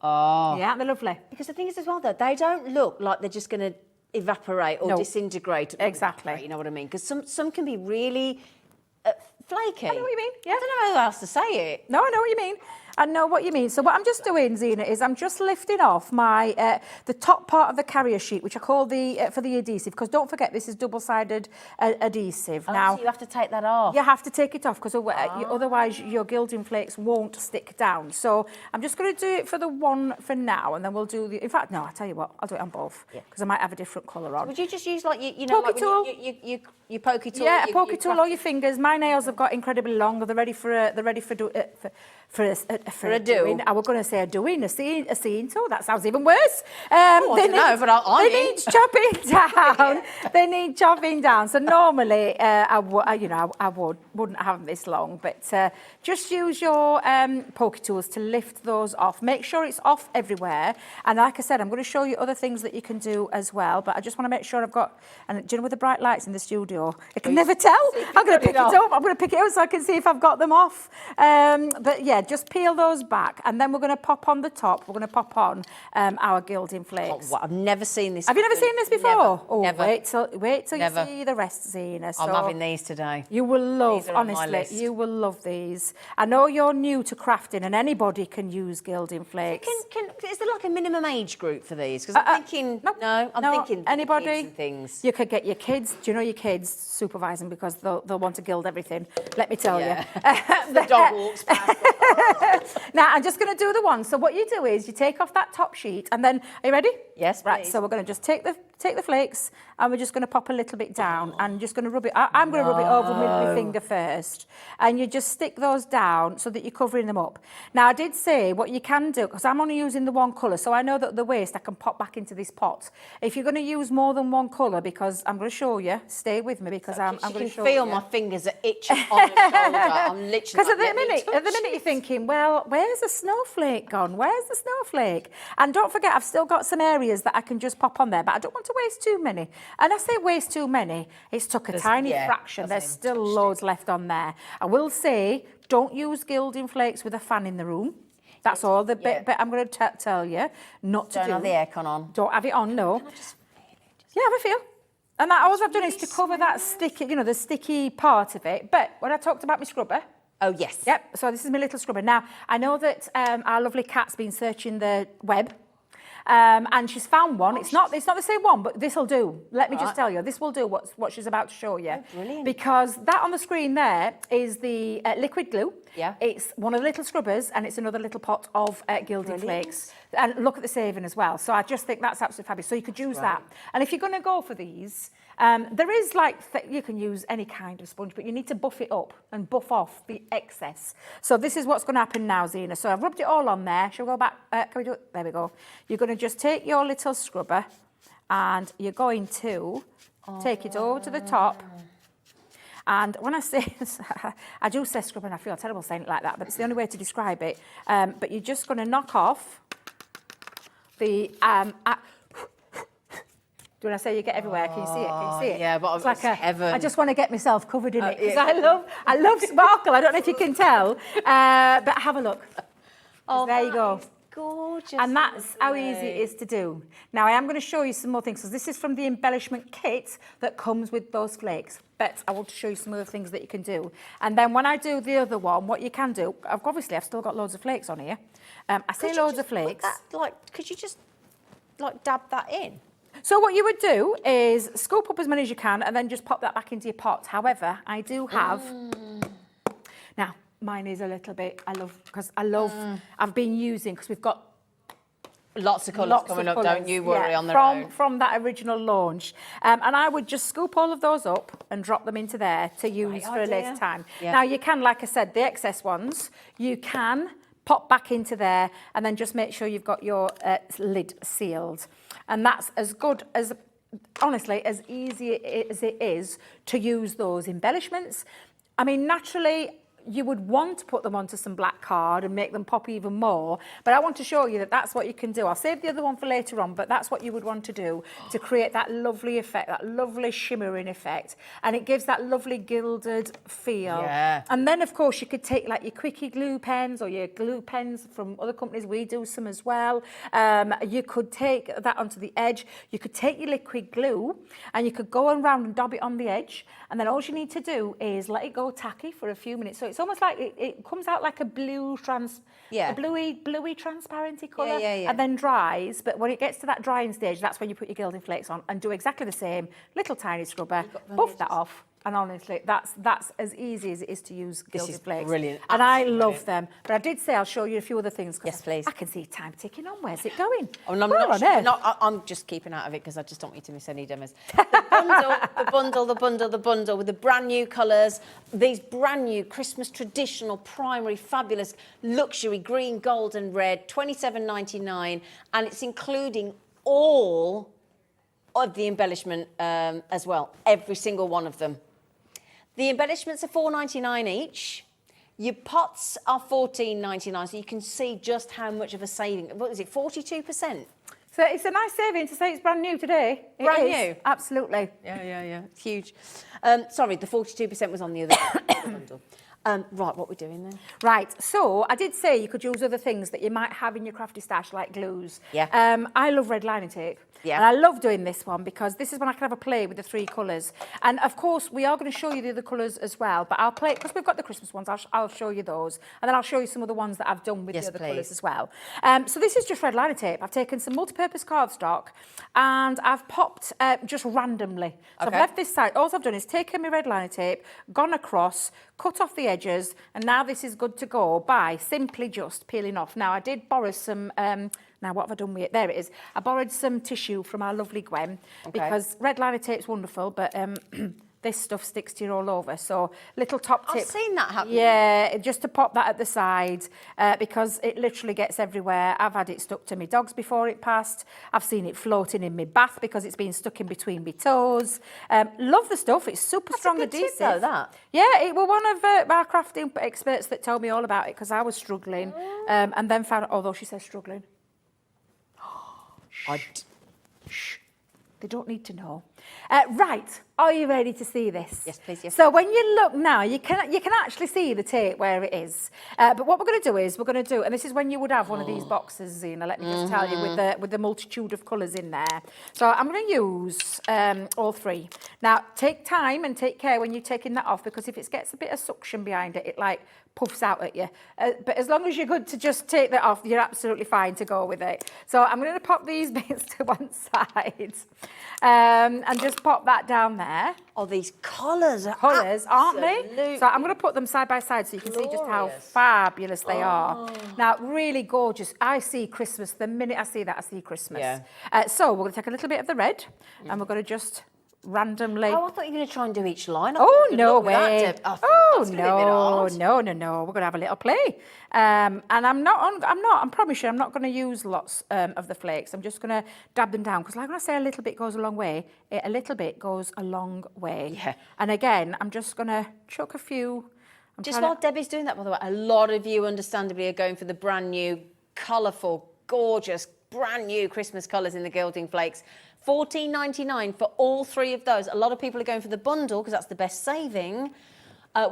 Oh. Yeah, they're lovely. Because the thing is as well, though, they don't look like they're just going to evaporate or disintegrate. Exactly. You know what I mean? Because some can be really flaky. I know what you mean. Yeah. I don't know how else to say it. No, I know what you mean. I know what you mean. So what I'm just doing, Zena, is I'm just lifting off my the top part of the carrier sheet, which I call the for the adhesive, because don't forget this is double-sided adhesive. Oh, now so you have to take that off. You have to take it off because otherwise your gilding flakes won't stick down. So I'm just going to do it for the one for now, and then we'll do the. In fact, no, I'll tell you what, I'll do it on both because I might have a different colour on. Would you just use like you know, pokey like tool? You pokey tool? Yeah, a pokey tool or your fingers. My nails have got incredibly long. They're ready for a do. I was going to say a doing, a seeing tool. That sounds even worse. I don't know, but I they need chopping down. They need chopping down. So normally, I wouldn't have this long, but just use your pokey tools to lift those off. Make sure it's off everywhere. And like I said, I'm going to show you other things that you can do as well. But I just want to make sure I've got. And do you know, with the bright lights in the studio, I can never tell. I'm going to pick it up. I'm going to pick it up so I can see if I've got them off. But yeah, just peel those back, and then we're going to pop on the top. We're going to pop on our gilding flakes. Oh, what? I've never seen this. Have you never seen this before? Never. Oh, never. wait till Never. you see the rest, Zena. So I'm having these today. you will love, These are on my honestly, list. you will love these. I know you're new to crafting, and anybody can use gilding flakes. Is there like a minimum age group for these? Because I'm thinking, I'm thinking anybody. kids and things. You could get your kids. Do you know your kids supervising because they'll want to gild everything? Let me tell you. The dog walks past. Now I'm just going to do the one. So what you do is you take off that top sheet, and then are you ready? Yes, right. please. So we're going to just take the flakes, and we're just going to pop a little bit down, and just going to rub it. I'm going to rub it over with my finger first, and you just stick those down so that you're covering them up. Now I did say what you can do, because I'm only using the one colour, so I know that the waste I can pop back into this pot. If you're going to use more than one colour, because I'm going to show you, stay with me because I'm going to show you. You can feel my fingers are itching on the shoulder. I'm literally. Because at the minute you're thinking, well, where's the snowflake gone? Where's the snowflake? And don't forget, I've still got some areas that I can just pop on there, but I don't want to waste too many. And I say waste too many, it's took a tiny fraction. There's still loads left on there. I will say, don't use gilding flakes with a fan in the room. That's all the bit I'm going to tell you not to do. Don't have the aircon on. Don't have it on, no. Yeah, have a feel. And that all I've done is to cover that sticky, the sticky part of it. But when I talked about my scrubber. Oh, yes. Yep, so this is my little scrubber. Now, I know that our lovely Kat's been searching the web. And she's found one. It's not the same one, but this will do. Let me just tell you, this will do what she's about to show you. Oh, brilliant. Because that on the screen there is the liquid glue. Yeah. It's one of the little scrubbers, and it's another little pot of gilding flakes. And look at the saving as well. So I just think that's absolutely fabulous. So you could use that. And if you're going to go for these, there is you can use any kind of sponge, but you need to buff it up and buff off the excess. So this is what's going to happen now, Zena. So I've rubbed it all on there. Shall we go back? Can we do it? There we go. You're going to just take your little scrubber, and you're going to take it over to the top. And when I say, I do say scrub, and I feel terrible saying it like that, but it's the only way to describe it. But you're just going to knock off the... when I say you get everywhere, can you see it? Can you see it? Yeah, but it's like heaven. I just want to get myself covered in it, because I love sparkle. I don't know if you can tell, but have a look. There you go. Gorgeous. And that's how easy it is to do. Now, I am going to show you some more things. So this is from the embellishment kit that comes with those flakes. But I want to show you some other things that you can do. And then when I do the other one, what you can do, obviously I've still got loads of flakes on here. I say loads of flakes. Could you just dab that in? So what you would do is scoop up as many as you can and then just pop that back into your pot. However, I do have, now mine is a little bit, I've been using, because we've got Lots of colours coming up, don't you worry, on their own. From that original launch. And I would just scoop all of those up and drop them into there to use for a later time. Yeah. Now you can, like I said, the excess ones, you can pop back into there and then just make sure you've got your lid sealed. And that's as good as, honestly, as easy as it is to use those embellishments. I mean, naturally, you would want to put them onto some black card and make them pop even more, but I want to show you that that's what you can do. I'll save the other one for later on, but that's what you would want to do to create that lovely effect, that lovely shimmering effect, and it gives that lovely gilded feel. Yeah. And then, of course, you could take like your quickie glue pens or your glue pens from other companies. We do some as well. You could take that onto the edge. You could take your liquid glue and you could go around and dab it on the edge, and then all you need to do is let it go tacky for a few minutes. So it's almost like it comes out like a blue a bluey transparency colour, and then dries. But when it gets to that drying stage, that's when you put your gilding flakes on and do exactly the same. Little tiny scrubber, buff that off. And honestly, that's as easy as it is to use gilded flakes. Brilliant. And I love them. But I did say I'll show you a few other things. Yes, please. I can see time ticking on. Where's it going? Oh, and I'm just keeping out of it because I just don't want you to miss any demos. The bundle with the brand new colours, these brand new Christmas traditional primary fabulous luxury green, gold and red, $27.99, and it's including all of the embellishment as well, every single one of them. The embellishments are $4.99 each. Your pots are $14.99, so you can see just how much of a saving. What is it, 42%? So it's a nice saving to say it's brand new today. Brand new? Absolutely. Yeah. It's huge. Sorry, the 42% was on the other bundle. Right, what we're doing then? Right, so I did say you could use other things that you might have in your crafty stash, like glues. Yeah. I love red lining tape. Yeah. And I love doing this one because this is when I can have a play with the three colours. And of course, we are going to show you the other colours as well, but I'll play, because we've got the Christmas ones, I'll show you those. And then I'll show you some of the ones that I've done with the other colours as well. So this is just red lining tape. I've taken some multi-purpose cardstock and I've popped just randomly. So I've left this side. All I've done is taken my red lining tape, gone across, cut off the edges, and now this is good to go by simply just peeling off. Now, I did borrow some... now, what have I done with it? There it is. I borrowed some tissue from our lovely Gwen because red liner tape's wonderful, but this stuff sticks to you all over. So little top tip. I've seen that happen. Yeah, just to pop that at the side because it literally gets everywhere. I've had it stuck to my dogs before it passed. I've seen it floating in my bath because it's been stuck in between my toes. Love the stuff. It's super strong That's a good adhesive. tip, though, that. Yeah, it was one of our crafting experts that told me all about it because I was struggling and then found, although she says struggling. Shh. They don't need to know. Right, are you ready to see this? Yes, please, yes. So when you look now, you can actually see the tape where it is. But what we're going to do is and this is when you would have one of these boxes, Zena, let me just tell you, with the multitude of colours in there. So I'm going to use all three. Now, take time and take care when you're taking that off, because if it gets a bit of suction behind it, it like puffs out at you. But as long as you're good to just take that off, you're absolutely fine to go with it. So I'm going to pop these bits to one side and just pop that down there. Oh, these colours are aren't they? So I'm going to put them side by side so you can see just how fabulous they are. Now, really gorgeous. I see Christmas. The minute I see that, I see Christmas. Yeah. So we're going to take a little bit of the red and we're going to just randomly... Oh, I thought you were going to try and do each line. Oh, no way. No. We're going to have a little play. And I promise you, I'm not going to use lots of the flakes. I'm just going to dab them down. Because like when I say a little bit goes a long way, a little bit goes a long way. Yeah. And again, I'm just going to chuck a few. Just while Debbie's doing that, by the way, a lot of you, understandably, are going for the brand new, colourful, gorgeous, brand new Christmas colours in the gilding flakes. $14.99 for all three of those. A lot of people are going for the bundle because that's the best saving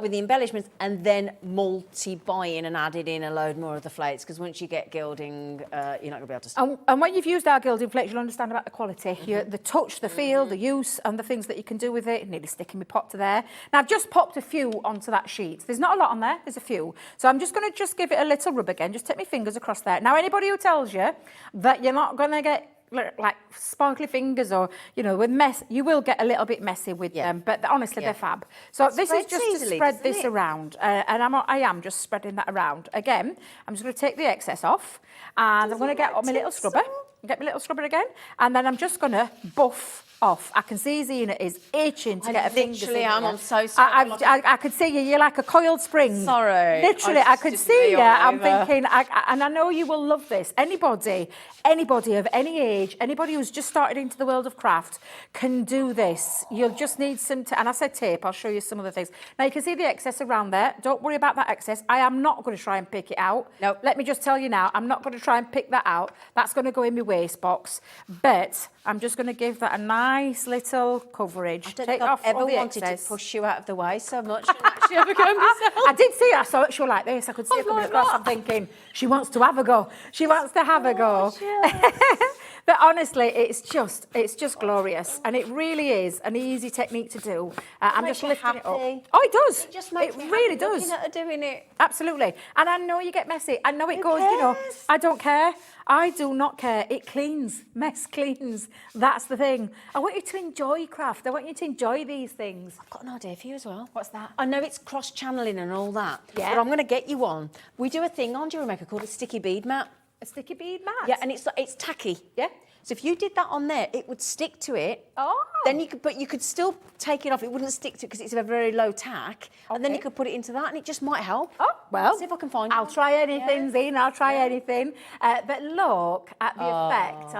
with the embellishments, and then multi-buying and added in a load more of the flakes, because once you get gilding, you're not going to be able to stop. And when you've used our gilding flakes, you'll understand about the quality. The touch, the feel, the use, and the things that you can do with it. Nearly sticking my pot to there. Now, I've just popped a few onto that sheet. There's not a lot on there, there's a few. So I'm just going to give it a little rub again. Just take my fingers across there. Now, anybody who tells you that you're not going to get like sparkly fingers or, you know, with mess, you will get a little bit messy with them, but honestly, they're fab. So this is Spreads just to easily, spread doesn't this it? around. And I am just spreading that around. Again, I'm just going to take the excess off and I'm going to get my little scrubber. Get my little scrubber again. And then I'm just going to buff off. I can see Zena is itching to get her fingers in literally am. here. I'm so sorry. I could see you. You're like a coiled spring. Sorry. Literally, I could just see you. all I'm over. thinking, and I know you will love this. Anybody of any age, anybody who's just started into the world of craft can do this. You'll just need some, and I said tape, I'll show you some of the things. Now you can see the excess around there. Don't worry about that excess. I am not going to try and pick it out. Nope. Let me just tell you now, I'm not going to try and pick that out. That's going to go in my waste box. But I'm just going to give that a nice little coverage. I don't Take think off I've all ever the wanted excess. to push you out of the way so much and actually have a go myself. I did see her. I saw it. She was like this. I could see her coming like across. that. I'm thinking, she wants to have a go. She wants to have a go. Oh, But honestly, it's just glorious, and it really is an easy technique to do. I'm makes just you lifting it up. happy. Oh, it does. It just makes me really happy does. looking at her doing it. Absolutely. And I know you get messy. I know it Who goes, you know, cares? I don't care. I do not care. It cleans. Mess cleans. That's the thing. I want you to enjoy craft. I want you to enjoy these things. I've got an idea for you as well. What's that? I know it's cross-channeling and all that, Yeah. but I'm going to get you one. We do a thing on Jewelry Maker called a sticky bead mat. A sticky bead mat? Yeah, and it's tacky. Yeah. So if you did that on there, it would stick to it. Oh. Then you could, but you could still take it off. It wouldn't stick to it because it's a very low tack. And then Okay. you could put it into that, and it just might help. Oh, well, See if I can find I'll one. try anything, Yeah. Zine, I'll try anything. But look at the effect.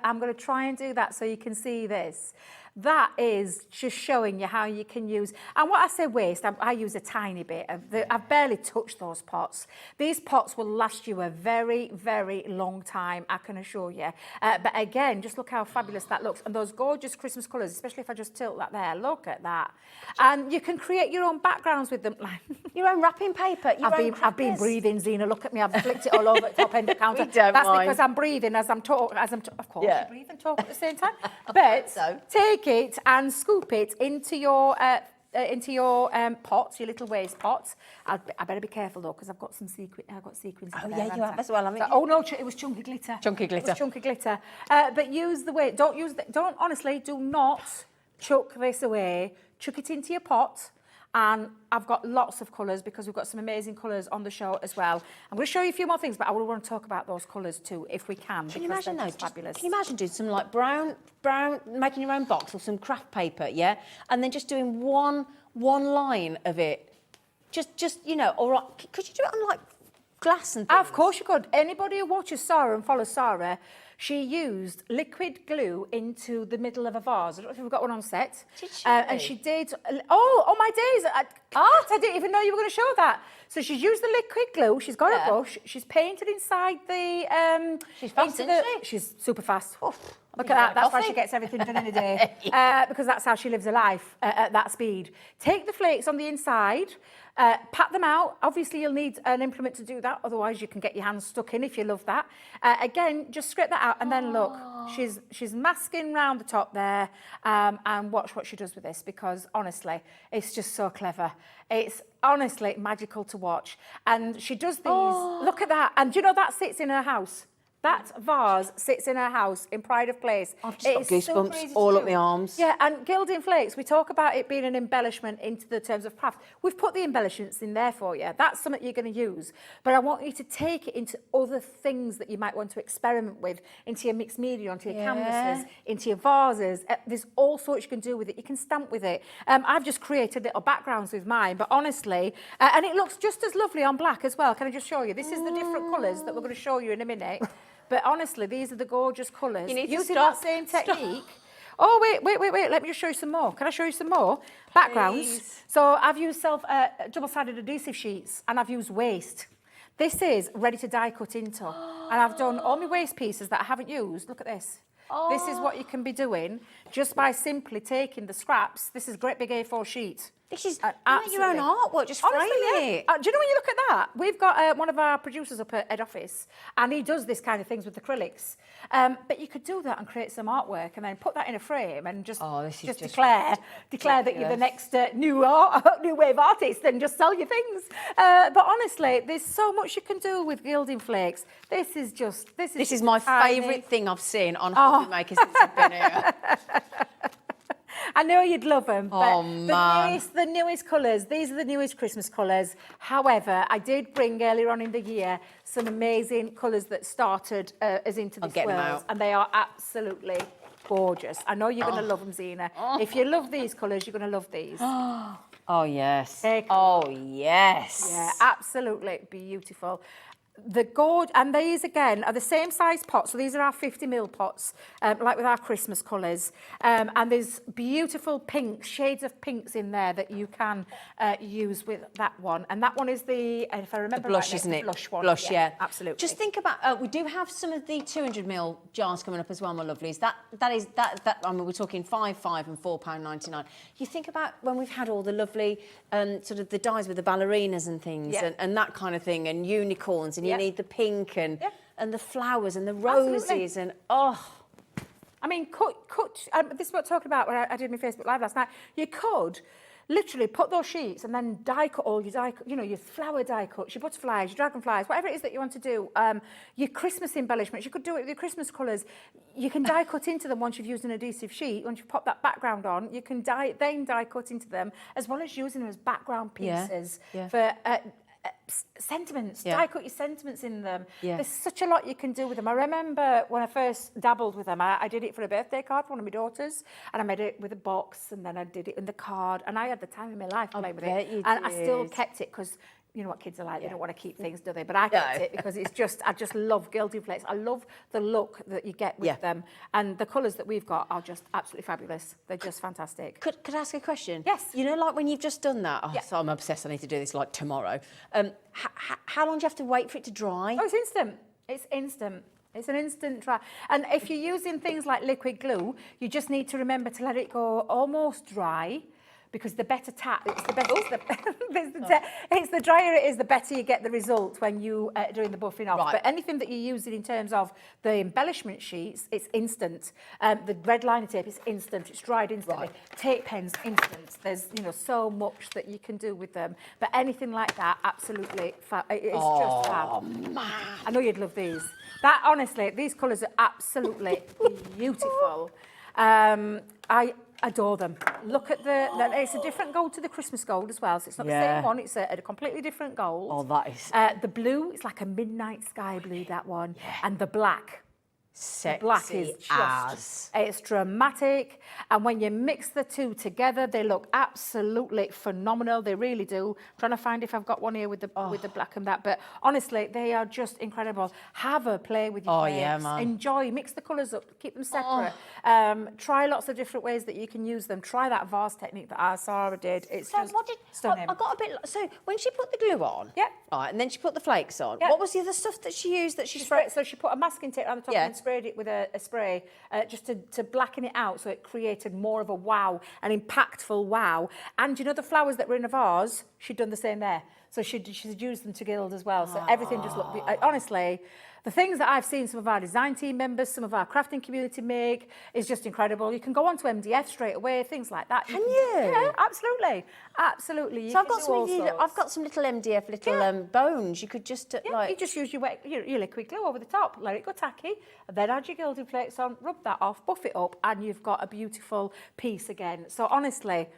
I'm gonna try and do that so you can see this. That is just showing you how you can use, and what I say waste, I use a tiny bit. I've barely touched those pots. These pots will last you a very, very long time, I can assure you. But again, just look how fabulous that looks. And those gorgeous Christmas colours, especially if I just tilt that there, look at that. And you can create your own backgrounds with them. Your own wrapping paper. I've been crackers. breathing, Zena. Look at me. I've flicked it all over the top end of the counter. We don't That's mind. because I'm breathing as I'm talking. Of course, Yeah. you breathe and talk at the same time. But So. take it and scoop it into your pots, your little waste pots. I better be careful though, because I've got some sequins. Oh, in yeah, there, you haven't have I? as well, haven't you? Oh no, it was chunky glitter. Chunky It glitter. was chunky glitter. But use the way. Don't honestly. Do not chuck this away. Chuck it into your pot. And I've got lots of colours because we've got some amazing colours on the show as well. I'm going to show you a few more things, but I will want to talk about those colours too, if we can. Can you because imagine they're those? just fabulous. Can you imagine doing some like brown, making your own box or some craft paper, yeah, and then just doing one line of it, just you know, or could you do it on like glass and things? Of course you could. Anybody who watches Sarah and follows Sarah, she used liquid glue into the middle of a vase. I don't know if we've got one on set. Did she? And she did. Oh my days. I didn't even know you were going to show that. So she's used the liquid glue. She's got a brush. She's painted inside the. She's fast, into isn't she? She's super fast. Look at think that. like That's why coffee. she gets everything done in a day. Because that's how she lives her life at that speed. Take the flakes on the inside. Pat them out. Obviously, you'll need an implement to do that. Otherwise, you can get your hands stuck in if you love that. Again, just scrape that out. And then look, she's masking round the top there. And watch what she does with this. Because honestly, it's just so clever. It's honestly magical to watch. And she does these. Look at that. And do you know that sits in her house? That vase sits in her house in pride of place. I've just got It is super easy goosebumps to all do. up my arms. Yeah, and gilding flakes, we talk about it being an embellishment into the terms of craft. We've put the embellishments in there for you. That's something you're going to use. But I want you to take it into other things that you might want to experiment with, into your mixed media, onto your canvases, into your vases. There's all sorts you can do with it. You can stamp with it. I've just created little backgrounds with mine, but honestly, and it looks just as lovely on black as well. Can I just show you? This is the different colours that we're going to show you in a minute. But honestly, these are the gorgeous colours. You need to Using stop. that same technique. Oh, wait. Let me just show you some more. Can I show you some more? Backgrounds. Please. So I've used double-sided adhesive sheets and I've used waste. This is ready to die cut into. And I've done all my waste pieces that I haven't used. Look at this. This is what you can be doing just by simply taking the scraps. This is a great big A4 sheet. This is Absolutely. your own artwork, just frame Honestly, yeah. it. Do you know when you look at that? We've got one of our producers up at head office, and he does this kind of things with acrylics. But you could do that and create some artwork, and then put that in a frame, and just declare that you're the next new wave artist, and just sell your things. But honestly, there's so much you can do with gilding flakes. This is my favourite thing I've seen on Hobby Maker since I've been here. I know you'd love them. Oh, but the newest colours, these are the newest Christmas colours. However, I did bring earlier on in the year some amazing colours that started as into this world. And they are absolutely gorgeous. I know you're going to love them, Zena. If you love these colours, you're going to love these. Oh, yes. Oh, yes. Yeah, absolutely beautiful. And these again are the same size pots, so these are our 50ml pots, like with our Christmas colours. And there's beautiful pinks, shades of pinks in there that you can use with that one. And that one is if I remember, the blush, right, isn't it? Blush one. Blush, yeah. Absolutely. Just think about, we do have some of the 200ml jars coming up as well, my lovelies. I mean, we're talking £5 and £4.99. You think about when we've had all the lovely sort of the dyes with the ballerinas and things, and that kind of thing, and unicorns, and you need the pink and the flowers and the roses and I mean, this is what I'm talking about when I did my Facebook Live last night. You could literally put those sheets and then die cut all your flower die cuts, your butterflies, your dragonflies, whatever it is that you want to do. Your Christmas embellishments, you could do it with your Christmas colours. You can die cut into them once you've used an adhesive sheet. Once you pop that background on, you can die cut into them, as well as using them as background pieces for sentiments. Die cut your sentiments in them. There's such a lot you can do with them. I remember when I first dabbled with them, I did it for a birthday card for one of my daughters, and I made it with a box, and then I did it in the card, and I had the time of my life playing with it. And I still kept it because you know what kids are like, they don't want to keep things, do they? But I kept it because I just love gilding flakes. I love the look that you get with them. And the colours that we've got are just absolutely fabulous. They're just fantastic. Could I ask a question? Yes. You know, like when you've just done that, so I'm obsessed, I need to do this like tomorrow. How long do you have to wait for it to dry? Oh, it's instant. It's instant. It's an instant dry. And if you're using things like liquid glue, you just need to remember to let it go almost dry, because the better it's the drier it is, the better you get the result when you doing the buffing off. But anything that you're using in terms of the embellishment sheets, it's instant. The red liner tape is instant. It's dried instantly. Tape pens, instant. There's so much that you can do with them. But anything like that, absolutely, it's just fab. Man. I know you'd love these. Honestly, these colours are absolutely beautiful. I adore them. Look at it's a different gold to the Christmas gold as well. So it's not the same one. It's a completely different gold. Oh, that is. The blue, it's like a midnight sky blue, that one. And the black. Sexy the black is just, it's dramatic. And when you mix the two together, they look absolutely phenomenal. They really do. I'm trying to find if I've got one here with the black and that. But honestly, they are just incredible. Have a play with your flakes. Man. Enjoy, mix the colours up, keep them separate. Try lots of different ways that you can use them. Try that vase technique that our Sarah did. It's just stunning. I got a bit. So when she put the glue on, right, and then she put the flakes on. What was the other stuff that she used that she sprayed? So she put a masking tape on the top and sprayed it with a spray just to blacken it out, so it created more of a wow, an impactful wow. And the flowers that were in a vase, she'd done the same there. So she'd used them to gild as well. So everything just looked, honestly, the things that I've seen some of our design team members, some of our crafting community make is just incredible. You can go on to MDF straight away, things like that. Can you? Yeah, absolutely. Absolutely. So I've got some little MDF, little bones. You could just you just use your liquid glue over the top, let it go tacky, and then add your gilded flakes on, rub that off, buff it up, and you've got a beautiful piece again. So honestly,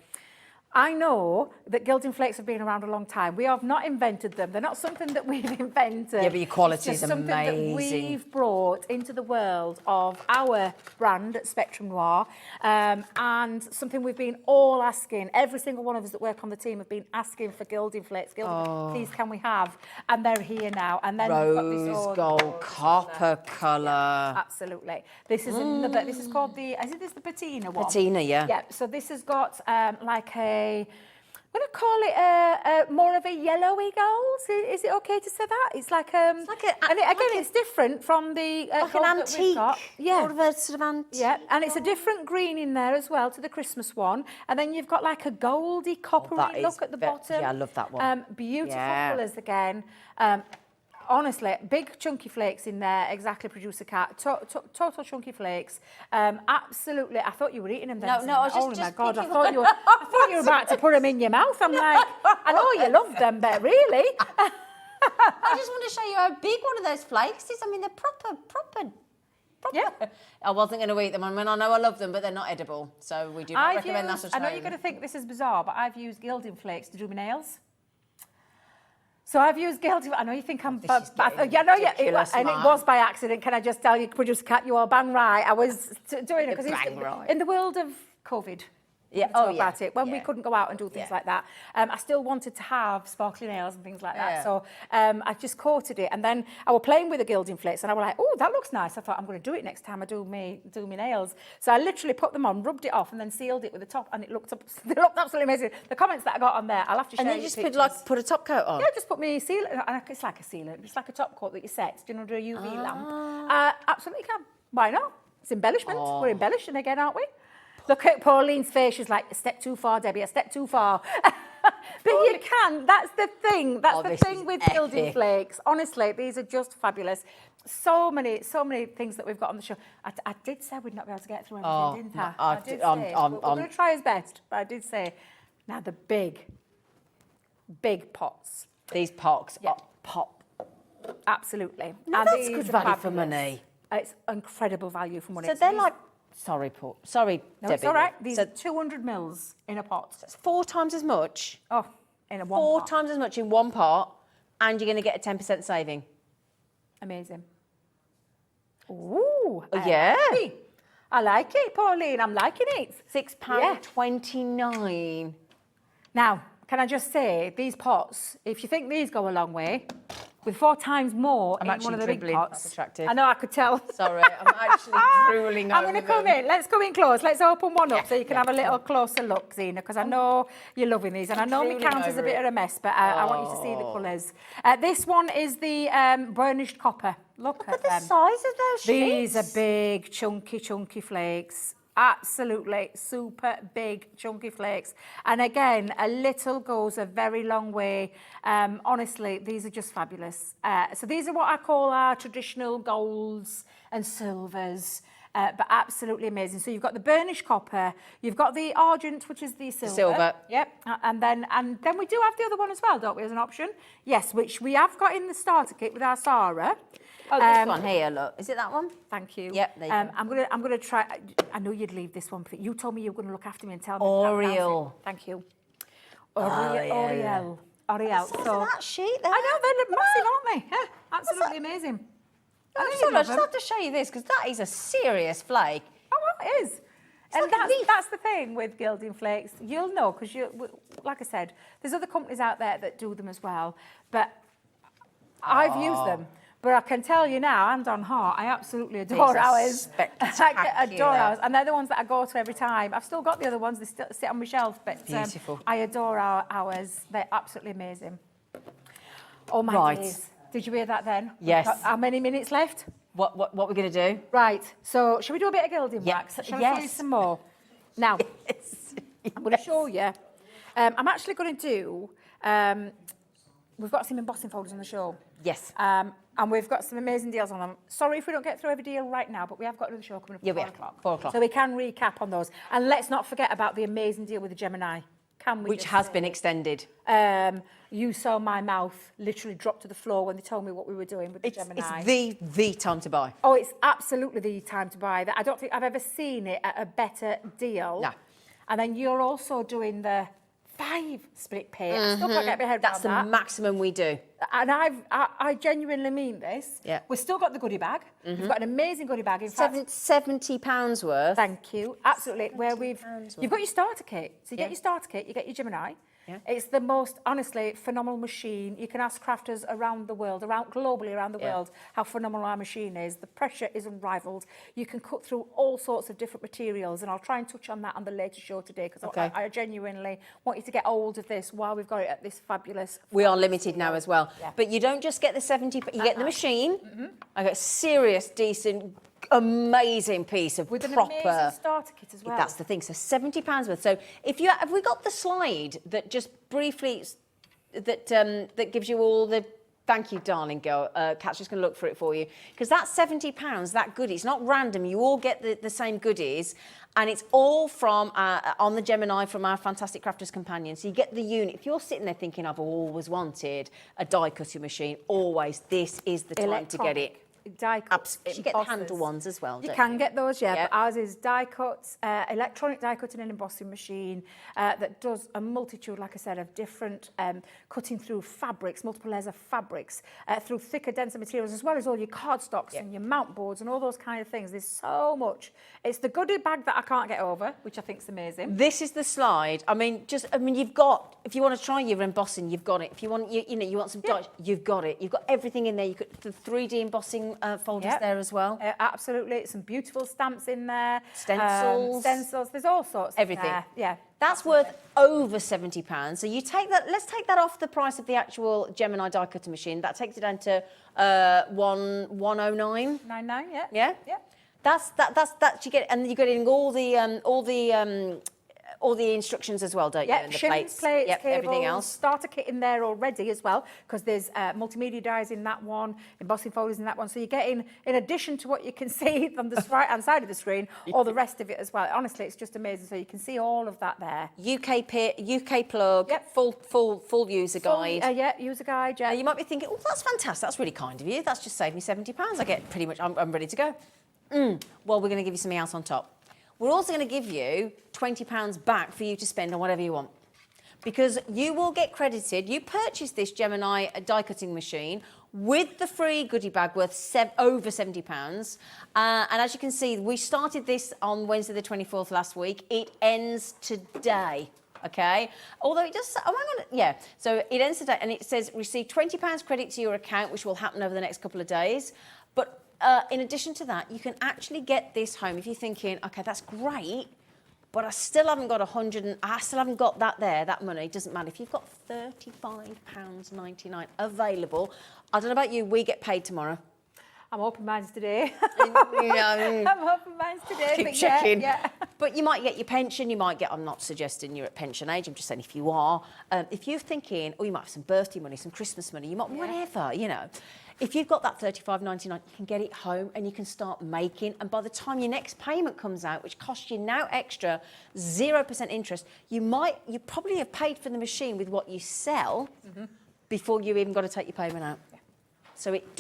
I know that gilding flakes have been around a long time. We have not invented them. They're not something that we've invented. Yeah, but your quality is amazing. Something that we've brought into the world of our brand at Spectrum Noir, and something we've been all asking. Every single one of us that work on the team have been asking for gilding flakes. Please, can we have? And they're here now. And then rose gold, copper colour. Absolutely. This is another. This is called the. Is this the patina one? Patina, yeah. Yeah. So this has got like a I'm going to call it more of a yellowy gold. Is it okay to say that? It's like and it's different from the like gold an that we've antique, got. Yeah. more of a sort of antique. Yeah, and it's a different green in there as well to the Christmas one. And then you've got like a goldy, coppery that look is at the ve- bottom. yeah, I love that one. Beautiful Yeah. colours again. Honestly, big chunky flakes in there, exactly, producer Cat. Total chunky flakes. Absolutely, I thought you were eating them then. No, I was oh just my God, I picking thought you were about to put them in your mouth. I'm like, I know you love them, but really? I just want to show you how big one of those flakes is. I mean, they're proper. Yeah. I wasn't going to eat them. I mean, I know I love them, but they're not edible. So we do not recommend that at I know home. you're going to think this is bizarre, but I've used gilding flakes to do my nails. So I've used gilding. I know you think I'm, This is getting yeah, no, yeah, ridiculous, and it Mark. was by accident. Can I just tell you, producer Cat, you are bang right. I was doing it because Bang right. in the world of COVID. Yeah, Talk about it when we yeah. couldn't go out and do things Yeah. like that. I still wanted to have sparkly nails and things like that. Yeah. So I just coated it, and then I was playing with the gilding flakes, and I was like, "Oh, that looks nice." I thought I'm going to do it next time I do my nails. So I literally put them on, rubbed it off, and then sealed it with the top, and it looked absolutely amazing. The comments that I got on there, I'll have to share. And then you just pictures. put a top coat on. Yeah, just put me sealant. It's like a sealant. It's like a top coat that you set, you know, under a UV lamp. Absolutely can. Why not? It's embellishment. We're embellishing again, aren't we? Look at Pauline's face. She's like, a step too far, Debbie, a step too far. But you can. That's the thing. That's the this thing is with gilding epic. flakes. Honestly, these are just fabulous. So many things that we've got on the show. I did say we'd not be able to get through everything, didn't I? I did say. We're going to try his best, but I did say. Now, the big pots. These pots Yeah. are pop. Absolutely. No, And that's these good are value for fabulous. money. It's incredible value for money. So they're like, sorry, Paul. Sorry, No, Debbie. it's all right. These So are 200 mils in a pot. it's 4 times as much. Oh, in a one 4 pot. times as much in one pot, and you're going to get a 10% saving. Amazing. Ooh. yeah. I like it, Pauline. I'm liking it. £6.29. Now, can I just say, these pots, if you think these go a long way, with 4 times more I'm in actually one of the big dribbling. pots. That's attractive. I know, I could tell. Sorry, I'm actually drooling I'm over going to come them. in. Let's come in close. Let's open one up so you can have a little closer look, Zena, because I know you're loving these. And I know my drooling counter's a over bit it. of a mess, but I want you to see the colours. This one is the burnished copper. Look at the them. size of those These sheets. are big, chunky flakes. Absolutely super big, chunky flakes. And again, a little goes a very long way. Honestly, these are just fabulous. So these are what I call our traditional golds and silvers. But absolutely amazing. So you've got the burnished copper, you've got the argent, which is the silver. Silver. Yep. And then we do have the other one as well, don't we, as an option? Yes, which we have got in the starter kit with our Sarah. Oh, this one here, look. Is it that one? Thank you. Yep, there you go. I'm gonna try. I know you'd leave this one, but you told me you were going to look after me and tell me. Oriel. Thank you. Oriel. Oriel. So that sheet there. I know they look massive, aren't they? Yeah, absolutely amazing. I know I you love just them. have to show you this because that is a serious flake. Oh, well, it is. And like a leaf. that's the thing with gilding flakes. You'll know because like I said, there's other companies out there that do them as well. But I've used them. But I can tell you now, hand on heart, I absolutely adore These are ours. spectacular. I adore ours. And they're the ones that I go to every time. I've still got the other ones. They still sit on my shelf. But Beautiful. I adore ours. They're absolutely amazing. Oh, my Right. days. Did you hear that then? Yes. How many minutes left? What we're going to do? Right. So, shall we do a bit of gilding Yeah. wax? Shall I show you Yes. some more? Now, Yes. I'm going to show you. I'm actually going to do... we've got some embossing folders on the show. Yes. And we've got some amazing deals on them. Sorry if we don't get through every deal right now, but we have got another show coming up Yeah, at we 4 have. o'clock. 4 o'clock. So we can recap on those. And let's not forget about the amazing deal with the Gemini. Can we Which just has say? been extended. You saw my mouth literally drop to the floor when they told me what we were doing with the Gemini. It's the time to buy. Oh, it's absolutely the time to buy that. I don't think I've ever seen it at a better deal. No. And then you're also doing the 5 split pay. I still can't get my head That's the around that. maximum we do. And I genuinely mean this. Yeah. We've still got the goodie bag. We've got an amazing goodie bag. In fact, £70 worth. thank you. Absolutely. Where you've got your starter kit. So you Yeah. get your starter kit, you get your Gemini. Yeah. It's the most, honestly, phenomenal machine. You can ask crafters around the world, globally around the world, how phenomenal our machine is. The pressure is unrivaled. You can cut through all sorts of different materials, and I'll try and touch on that on the later show today, because I genuinely want you to get hold of this while we've got it at this fabulous... We are limited now as well. Yeah. But you don't just get the 70, you get the machine. I got a serious, decent, amazing piece of With an proper... amazing starter kit as well. That's the thing. So £70 worth. So if you have we got the slide that just briefly that gives you all the. Thank you, darling girl. Kat's just going to look for it for you, because that's £70. That goodie. It's not random. You all get the same goodies, and it's all from on the Gemini from our fantastic Crafters Companion. So you get the unit. If you're sitting there thinking, I've always wanted a die cutting machine, always this is the time to get it. Die cuts. You get the handle ones as well, You don't can get those, yeah. Yep. But ours is die cuts, electronic die cutting and embossing machine that does a multitude, like I said, of different cutting through fabrics, multiple layers of fabrics, through thicker, denser materials, as well as all your cardstocks and your mount boards and all those kind of things. There's so much. It's the goodie bag that I can't get over, which I think is amazing. This is the slide. I mean, you've got. If you want to try your embossing, you've got it. If you want, you want some dies, you've got it. You've got everything in there. You got the 3D embossing folders there as well. Absolutely. Some beautiful stamps in there. Stencils. There's all sorts. Everything. In there. Yeah. That's worth over £70. So you take that. Let's take that off the price of the actual Gemini die cutter machine. That takes it down to 109. 99. Yeah. Yeah. Yeah. That's you get, and you get in all the instructions as well, don't you? Yeah, And the plates, yep, cables, everything else. starter kit in there already as well, because there's multimedia dies in that one, embossing folders in that one. So you're getting, in addition to what you can see on the right-hand side of the screen, all the rest of it as well. Honestly, it's just amazing. So you can see all of that there. UK pit, UK plug, Yep. full user guide. Yeah, user guide, yeah. You might be thinking, oh, that's fantastic. That's really kind of you. That's just saved me £70. I get pretty much, I'm ready to go. Well, we're going to give you something else on top. We're also going to give you £20 back for you to spend on whatever you want. Because you will get credited. You purchase this Gemini die cutting machine with the free goodie bag worth over £70. And as you can see, we started this on Wednesday the 24th last week. It ends today. Okay, although it does, oh, hang on, yeah. So it ends today, and it says receive £20 credit to your account, which will happen over the next couple of days. But in addition to that, you can actually get this home if you're thinking, okay, that's great, but I still haven't got I still haven't got that there, that money. It doesn't matter. If you've got £35.99 available, I don't know about you, we get paid tomorrow. I'm hoping mine's today. I'm hoping mine's today. Keep checking. Yeah. But you might get your pension, you might get, I'm not suggesting you're at pension age, I'm just saying if you are. If you're thinking, oh, you might have some birthday money, some Christmas money, you might, whatever, you know. If you've got that $35.99, you can get it home and you can start making. And by the time your next payment comes out, which costs you now extra 0% interest, you probably have paid for the machine with what you sell before you even got to take your payment out. Yeah. So it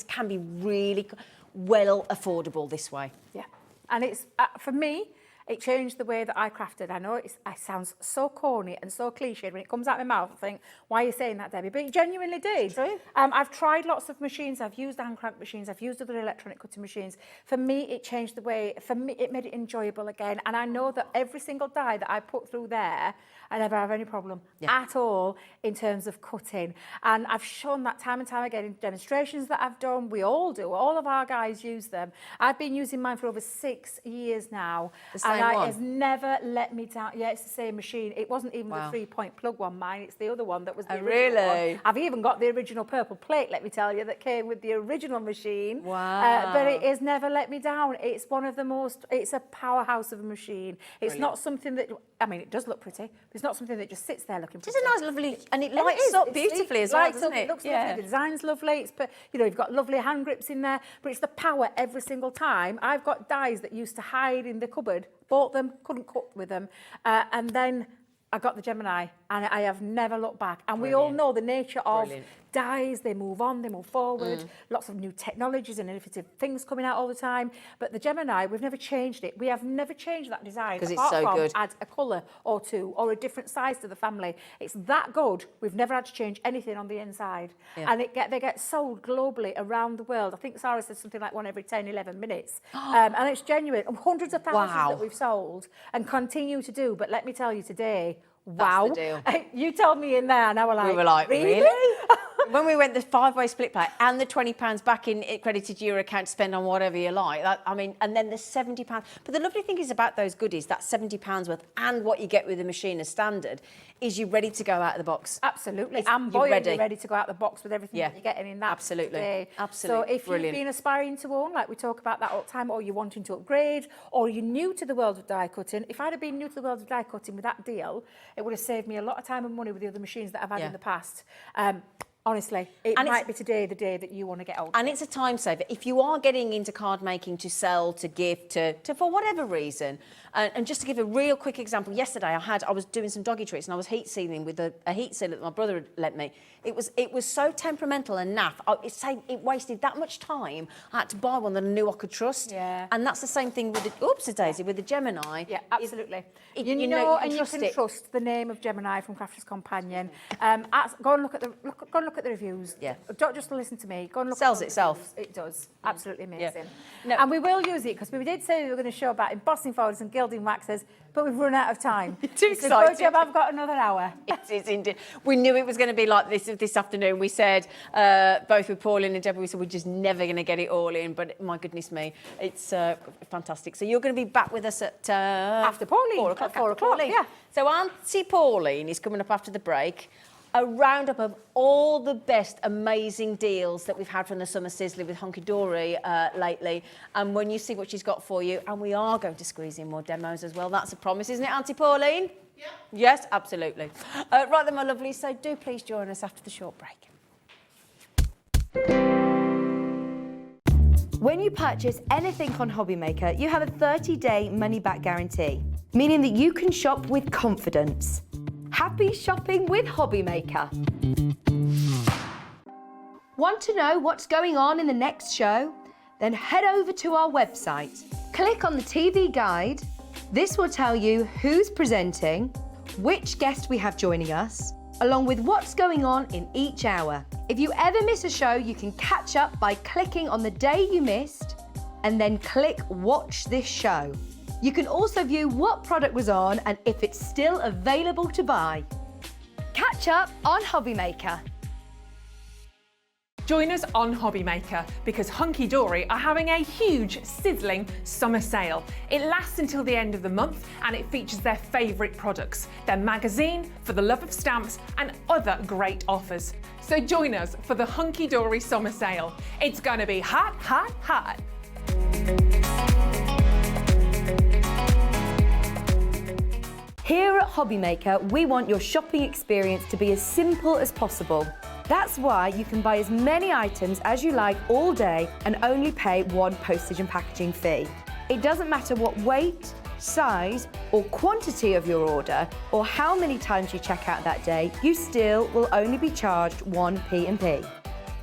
can be really well affordable this way. Yeah, and it's for me. It changed the way that I crafted. I know it sounds so corny and so cliched when it comes out of my mouth. I think, why are you saying that, Debbie? But it genuinely did. True. I've tried lots of machines. I've used hand crank machines. I've used other electronic cutting machines. For me, it changed the way. For me, it made it enjoyable again. And I know that every single die that I put through there, I never have any problem at all in terms of cutting. And I've shown that time and time again in demonstrations that I've done. We all do. All of our guys use them. I've been using mine for over 6 years now. The same one? It has never let me down. Yeah, it's the same machine. It wasn't even the 3-point plug one, mine. It's the other one that was the original one. I've even got the original purple plate, let me tell you, that came with the original machine. Wow. But it has never let me down. It's one of the most, it's a powerhouse of a machine. It's not something that, I mean, it does look pretty, but it's not something that just sits there looking pretty. It's a nice, lovely, and it lights up beautifully as well, doesn't it? It looks lovely. The design's lovely. It's, you know, you've got lovely hand grips in there, but it's the power every single time. I've got dies that used to hide in the cupboard, bought them, couldn't cut with them, and then I got the Gemini, and I have never looked back. And we all know the nature of dies. They move on, they move forward. Lots of new technologies and innovative things coming out all the time. But the Gemini, we've never changed it. We have never changed that design. Because it's so good. Add a colour or two or a different size to the family. It's that good. We've never had to change anything on the inside. Yeah. And they get sold globally around the world. I think Sarah said something like one every 10, 11 minutes. And it's genuine. Hundreds of thousands that we've sold and continue to do. But let me tell you today, wow. That's the deal. You told me in there and I was like, We were like, really? When we went the 5-way split pay and the £20 back in credited to your account to spend on whatever you like, and then the £70. But the lovely thing is about those goodies, that £70 worth and what you get with the machine as standard, is you're ready to go out of the box. Absolutely. It's- And you're boy, ready. you're ready to go out the box with everything Yeah. that you're getting in that. Absolutely. Day. Absolutely. So if Brilliant. you've been aspiring to own, like we talk about that all the time, or you're wanting to upgrade, or you're new to the world of die cutting, if I'd have been new to the world of die cutting with that deal, it would have saved me a lot of time and money with the other machines that I've had Yeah. in the past. Honestly, it And might be today the day that you want to get older. And it's a time saver. If you are getting into card making to sell, to give, to for whatever reason, and just to give a real quick example, yesterday I was doing some doggy treats and I was heat sealing with a heat sealer that my brother had lent me. It was so temperamental and naff. It wasted that much time. I had to buy one that I knew I could trust. Yeah. And that's the same thing with the with the Gemini. Yeah, absolutely. You You know, know, you can and you trust can it. trust the name of Gemini from Crafter's Companion. Go and look at the reviews. Yeah. Don't just listen to me. Go and look. Sells at the itself. reviews. It does. Absolutely amazing. No. And we will use it because we did say we were going to show about embossing folders and gilding waxes, but we've run out of time. Too So good excited. job, I've got another hour. It's indeed. We knew it was going to be like this afternoon. We said, both with Pauline and Deborah, we said we're just never going to get it all in. But my goodness me, it's fantastic. So you're going to be back with us at... After Pauline, 4 o'clock. at 4 after o'clock, Pauline. yeah. So Auntie Pauline is coming up after the break. A roundup of all the best amazing deals that we've had from the Summer Sizzler with Hunkydorys lately. And when you see what she's got for you, and we are going to squeeze in more demos as well. That's a promise, isn't it, Auntie Pauline? Yeah. Yes, absolutely. Right then, my lovely. So do please join us after the short break. When you purchase anything on Hobbymaker, you have a 30-day money-back guarantee, meaning that you can shop with confidence. Happy shopping with Hobbymaker. Want to know what's going on in the next show? Then head over to our website. Click on the TV guide. This will tell you who's presenting, which guest we have joining us, along with what's going on in each hour. If you ever miss a show, you can catch up by clicking on the day you missed and then click Watch This Show. You can also view what product was on and if it's still available to buy. Catch up on Hobbymaker. Join us on Hobbymaker because Hunkydorys are having a huge, sizzling summer sale. It lasts until the end of the month and it features their favourite products, their magazine, For the Love of Stamps and other great offers. So join us for the Hunkydorys summer sale. It's going to be hot, hot, hot. Here at Hobbymaker, we want your shopping experience to be as simple as possible. That's why you can buy as many items as you like all day and only pay one postage and packaging fee. It doesn't matter what weight, size or quantity of your order or how many times you check out that day, you still will only be charged one P&P.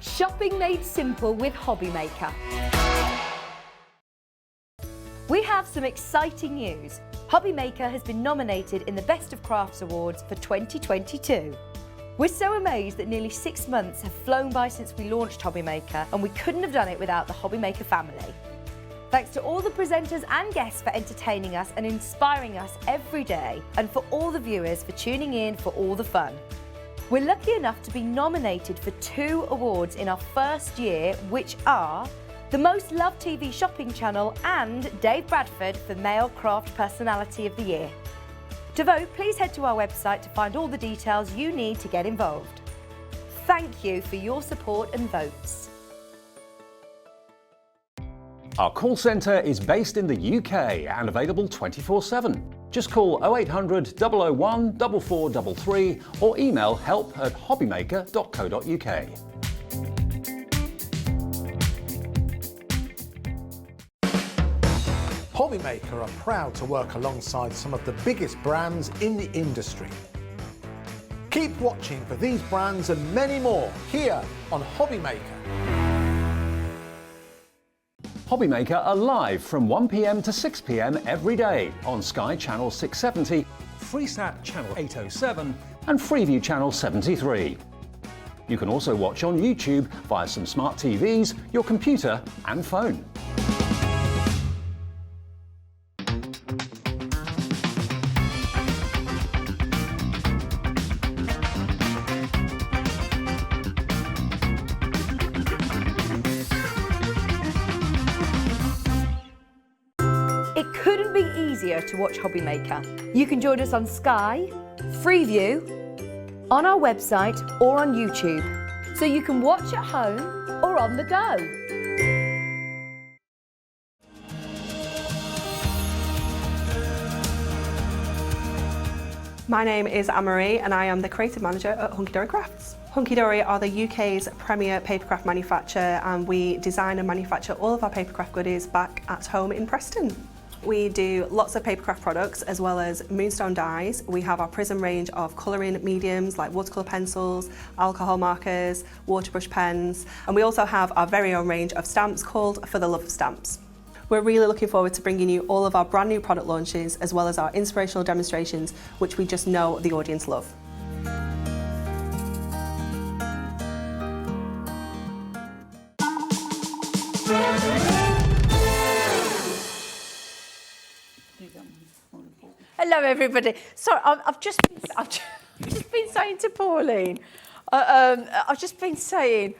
Shopping made simple with Hobbymaker. We have some exciting news. Hobbymaker has been nominated in the Best of Crafts Awards for 2022. We're so amazed that nearly 6 months have flown by since we launched Hobbymaker, and we couldn't have done it without the Hobbymaker family. Thanks to all the presenters and guests for entertaining us and inspiring us every day, and for all the viewers for tuning in for all the fun. We're lucky enough to be nominated for 2 awards in our first year, which are the Most Loved TV Shopping Channel and Dave Bradford for Male Craft Personality of the Year. To vote, please head to our website to find all the details you need to get involved. Thank you for your support and votes. Our call centre is based in the UK and available 24/7. Just call 0800 001 4433 or email help@hobbymaker.co.uk. Hobbymaker are proud to work alongside some of the biggest brands in the industry. Keep watching for these brands and many more here on Hobbymaker. Hobbymaker are live from 1 p.m. to 6 p.m. every day on Sky Channel 670, Freesat Channel 807 and Freeview Channel 73. You can also watch on YouTube via some smart TVs, your computer and phone. It couldn't be easier to watch Hobbymaker. You can join us on Sky, Freeview, on our website or on YouTube, so you can watch at home or on the go. My name is Anne-Marie and I am the creative manager at Hunkydorys Crafts. Hunkydorys are the UK's premier papercraft manufacturer, and we design and manufacture all of our papercraft goodies back at home in Preston. We do lots of papercraft products as well as moonstone dyes. We have our Prism range of colouring mediums like watercolour pencils, alcohol markers, waterbrush pens, and we also have our very own range of stamps called For the Love of Stamps. We're really looking forward to bringing you all of our brand new product launches as well as our inspirational demonstrations, which we just know the audience love. Hello, everybody. Sorry, I've just been saying to Pauline, I've just been saying,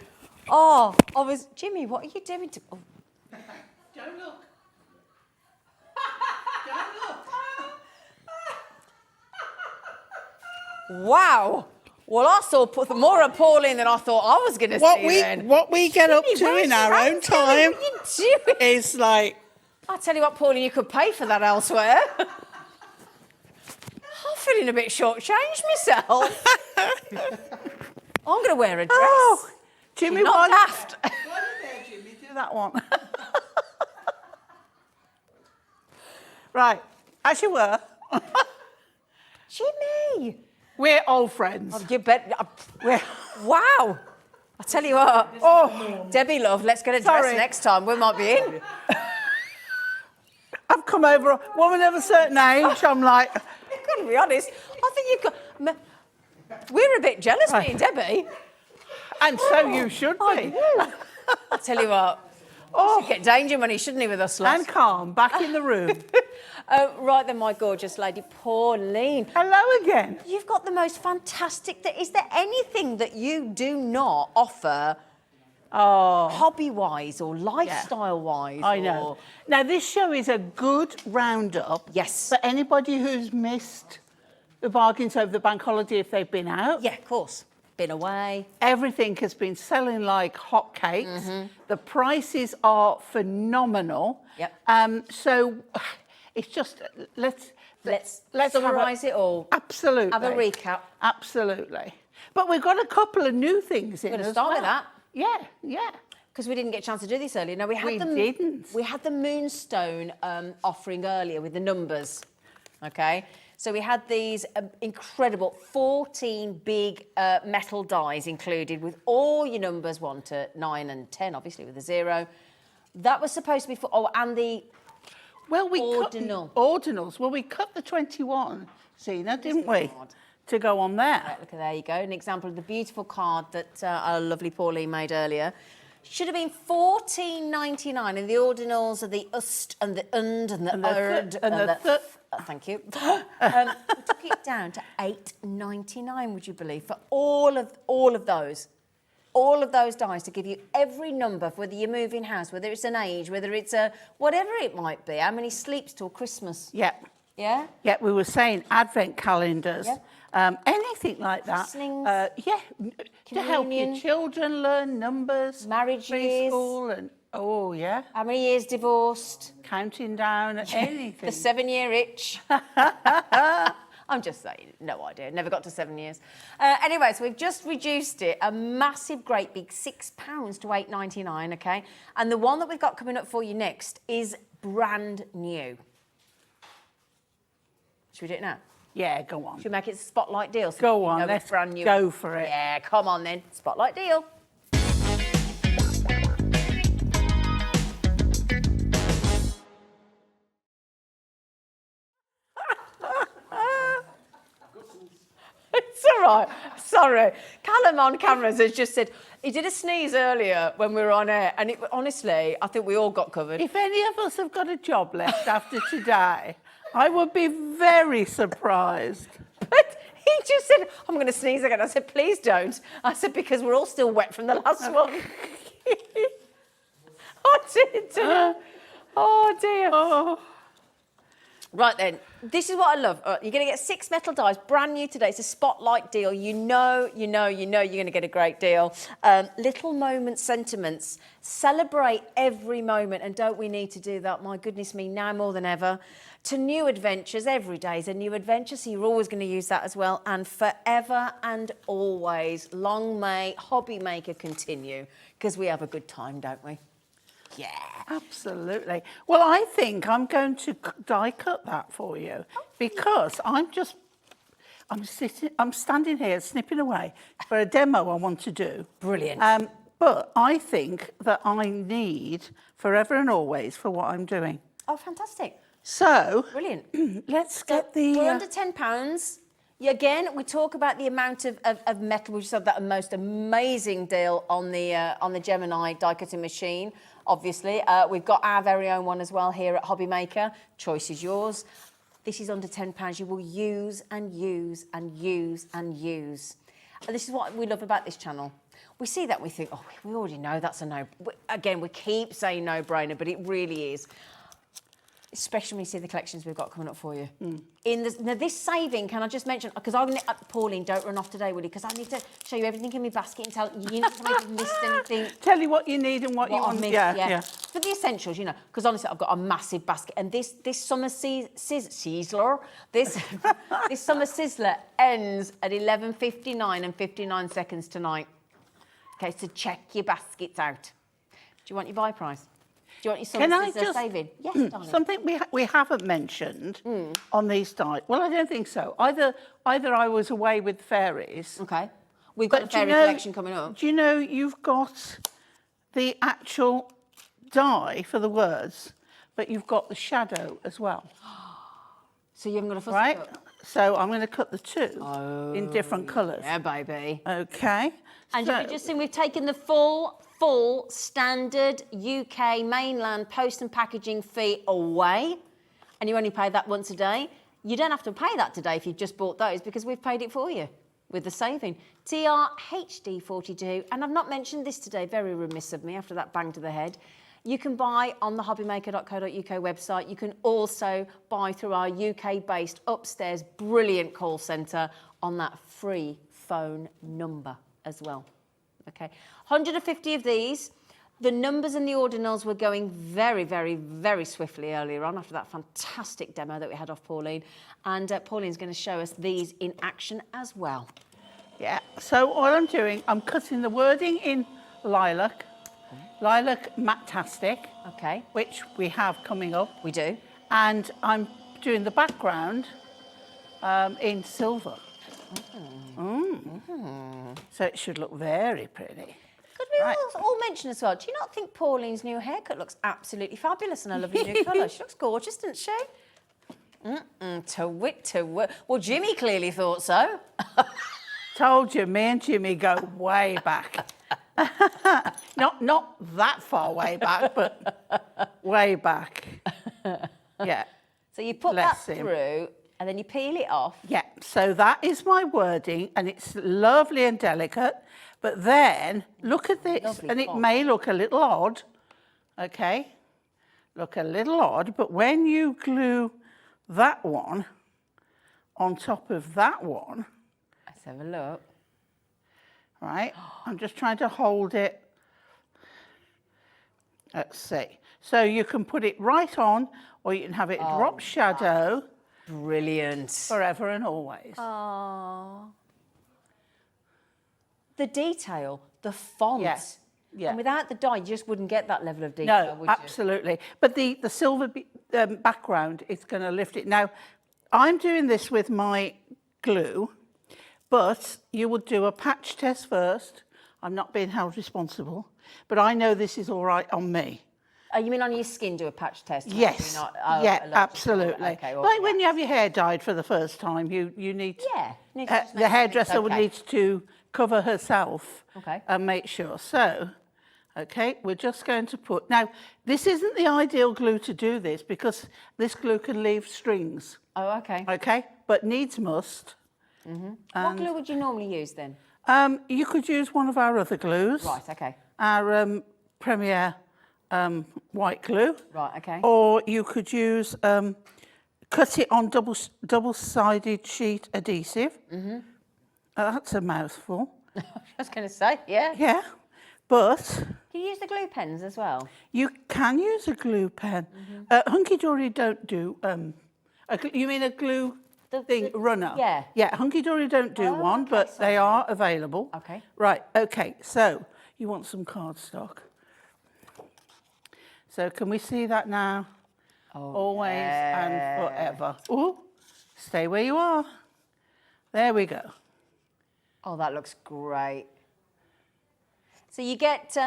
Jimmy, what are you doing to... Oh. Don't look. Don't look. Wow. Well, I saw more of Pauline than I thought I was going to see then. What we get up to in our own time What are you doing? is like... I'll tell you what, Pauline, you could pay for that elsewhere. I'm feeling a bit shortchanged myself. I'm going to wear a dress. Oh, Jimmy, She's not daft. Go on there, Jimmy, do that one. Right, as you were. Jimmy. We're old friends. Oh, you bet. Wow. I tell you what. Oh, Debbie, love, let's get a dress next time. We might be in. I've come over a woman of a certain age. I'm like... I've got to be honest. I think you've got... We're a bit jealous, me and Debbie. And so you should be. I tell you what. Oh, should get danger money, shouldn't he, with us lot? And calm, back in the room. Right then, my gorgeous lady, Pauline. Hello again. You've got the most fantastic... Is there anything that you do not offer hobby-wise or lifestyle-wise? I know. Now, this show is a good roundup. Yes. For anybody who's missed the bargains over the bank holiday if they've been out. Yeah, of course. Been away. Everything has been selling like hotcakes. Mm-hmm. The prices are phenomenal. Yep. So it's just let's summarise it all. Absolutely. Have a recap. Absolutely. But we've got a couple of new things in. We're going to start with that. Yeah. Because we didn't get a chance to do this earlier. No, we had We had the Moonstone offering earlier with the numbers. Okay. So we had these incredible 14 big metal dies included with all your numbers 1 to 9 and 10, obviously with a 0. That was supposed to be for... Oh, and the ordinal. Ordinals. Well, we cut the 21, Zena, didn't we? To go on there. Right, look, there you go. An example of the beautiful card that our lovely Pauline made earlier. Should have been $14.99, and the ordinals are the ust and the und and the urd and the thank you. We took it down to $8.99. Would you believe, for all of those dies to give you every number, whether you're moving house, whether it's an age, whether it's a whatever it might be. How many sleeps till Christmas? Yeah. Yeah. Yeah. We were saying advent calendars. Yeah. Anything like that. Christenings, to help your children learn numbers, marriage years, preschool, and how many years divorced, counting down, anything. The 7-year itch. I'm just saying, no idea. Never got to 7 years. Anyway, so we've just reduced it a massive, great big £6 to $8.99. Okay, and the one that we've got coming up for you next is brand new. Should we do it now? Yeah, go on. Should we make it a spotlight deal? So go on, let's brand new. Go for it. Yeah, come on then. Spotlight deal. It's all right. Sorry. Callum on cameras has just said he did a sneeze earlier when we were on air, and honestly, I think we all got covered. If any of us have got a job left after today, I would be very surprised. But he just said, I'm going to sneeze again. I said, please don't. I said, because we're all still wet from the last one. I did. Oh, dear. Oh. Right then, this is what I love. You're going to get 6 metal dies, brand new today. It's a spotlight deal. You know you're going to get a great deal. Little moment sentiments. Celebrate every moment, and don't we need to do that? My goodness me, now more than ever. To new adventures, every day is a new adventure, so you're always going to use that as well. And forever and always, long may Hobby Maker continue, because we have a good time, don't we? Yeah. Absolutely. Well, I think I'm going to die cut that for you because I'm standing here snipping away for a demo I want to do. Brilliant. But I think that I need forever and always for what I'm doing. Oh, fantastic. So, Brilliant. Let's get the... We're under £10. Again, we talk about the amount of metal. We just had that most amazing deal on the Gemini die cutting machine. Obviously, we've got our very own one as well here at Hobby Maker. Choice is yours. This is under £10. You will use and use and use and use. And this is what we love about this channel. We see that and we think, oh, we already know that's a no. Again, we keep saying no-brainer, but it really is. Especially when you see the collections we've got coming up for you. Now this saving, can I just mention, because Pauline, don't run off today, will you? Because I need to show you everything in my basket and tell you not to make me miss anything. Tell you what you need and what you want. Yeah. For the essentials, you know, because honestly, I've got a massive basket. And this summer Sizzler, this summer Sizzler ends at 11:59 and 59 seconds tonight. Okay, so check your baskets out. Do you want your buy price? Do you want your summer Sizzler saving? Yes, darling. Something we haven't mentioned on these dies. Well, I don't think so. Either I was away with fairies. Okay. We've got a fairy collection coming up. Do you know you've got the actual die for the words, but you've got the shadow as well? So you haven't got a fussy right? cut? So I'm going to cut the two in different colours. Yeah, baby. Okay. And you've just seen we've taken the full standard UK mainland post and packaging fee away, and you only pay that once a day. You don't have to pay that today if you've just bought those because we've paid it for you with the saving. TRHD42, and I've not mentioned this today, very remiss of me after that bang to the head. You can buy on the hobbymaker.co.uk website. You can also buy through our UK-based upstairs brilliant call centre on that free phone number as well. Okay, 150 of these. The numbers and the ordinals were going very, very, very swiftly earlier on after that fantastic demo that we had off Pauline. And Pauline's going to show us these in action as well. Yeah, so what I'm doing, I'm cutting the wording in lilac Matastic. Okay. Which we have coming up. We do. And I'm doing the background in silver. So it should look very pretty. Could we all mention as well, do you not think Pauline's new haircut looks absolutely fabulous and I love your new colour? She looks gorgeous, doesn't she? To wit. Well, Jimmy clearly thought so. Told you, me and Jimmy go way back. not that far way back, but way back. Yeah. So you put that through and then you peel it off. Yeah, so that is my wording and it's lovely and delicate. But then look at this, lovely and it may look a little odd, okay? Look a little odd, but when you glue that one on top of that one. Let's have a look. Right, I'm just trying to hold it. Let's see. So you can put it right on, or you can have it drop shadow. Brilliant. Forever and always. Oh. The detail, the font. Yes. Yeah. And without the dye, you just wouldn't get that level of detail, would you? Absolutely. But the silver background is going to lift it. Now, I'm doing this with my glue, but you would do a patch test first. I'm not being held responsible, but I know this is all right on me. Oh, you mean on your skin, do a patch test? Yes. Yeah, absolutely. Okay, well, like when you have your hair dyed for the first time, you need to... Yeah. The hairdresser would need to cover herself and make sure. So, okay, we're just going to put... Now, this isn't the ideal glue to do this because this glue can leave strings. Oh, okay. Okay, but needs must. What glue would you normally use then? You could use one of our other glues. Right, okay. Our Premier white glue. Right, okay. Or you could use cut it on double-sided sheet adhesive. Mm-hmm. That's a mouthful. I was going to say, yeah. Yeah, but Can you use the glue pens as well? you can use a glue pen. Hunkydorys don't do, you mean a glue runner? Yeah. Yeah, Hunkydorys don't do one, okay, but they are available. Okay. Right, okay, so you want some cardstock. So can we see that now? Always and forever. Ooh, stay where you are. There we go. Oh, that looks great. So you get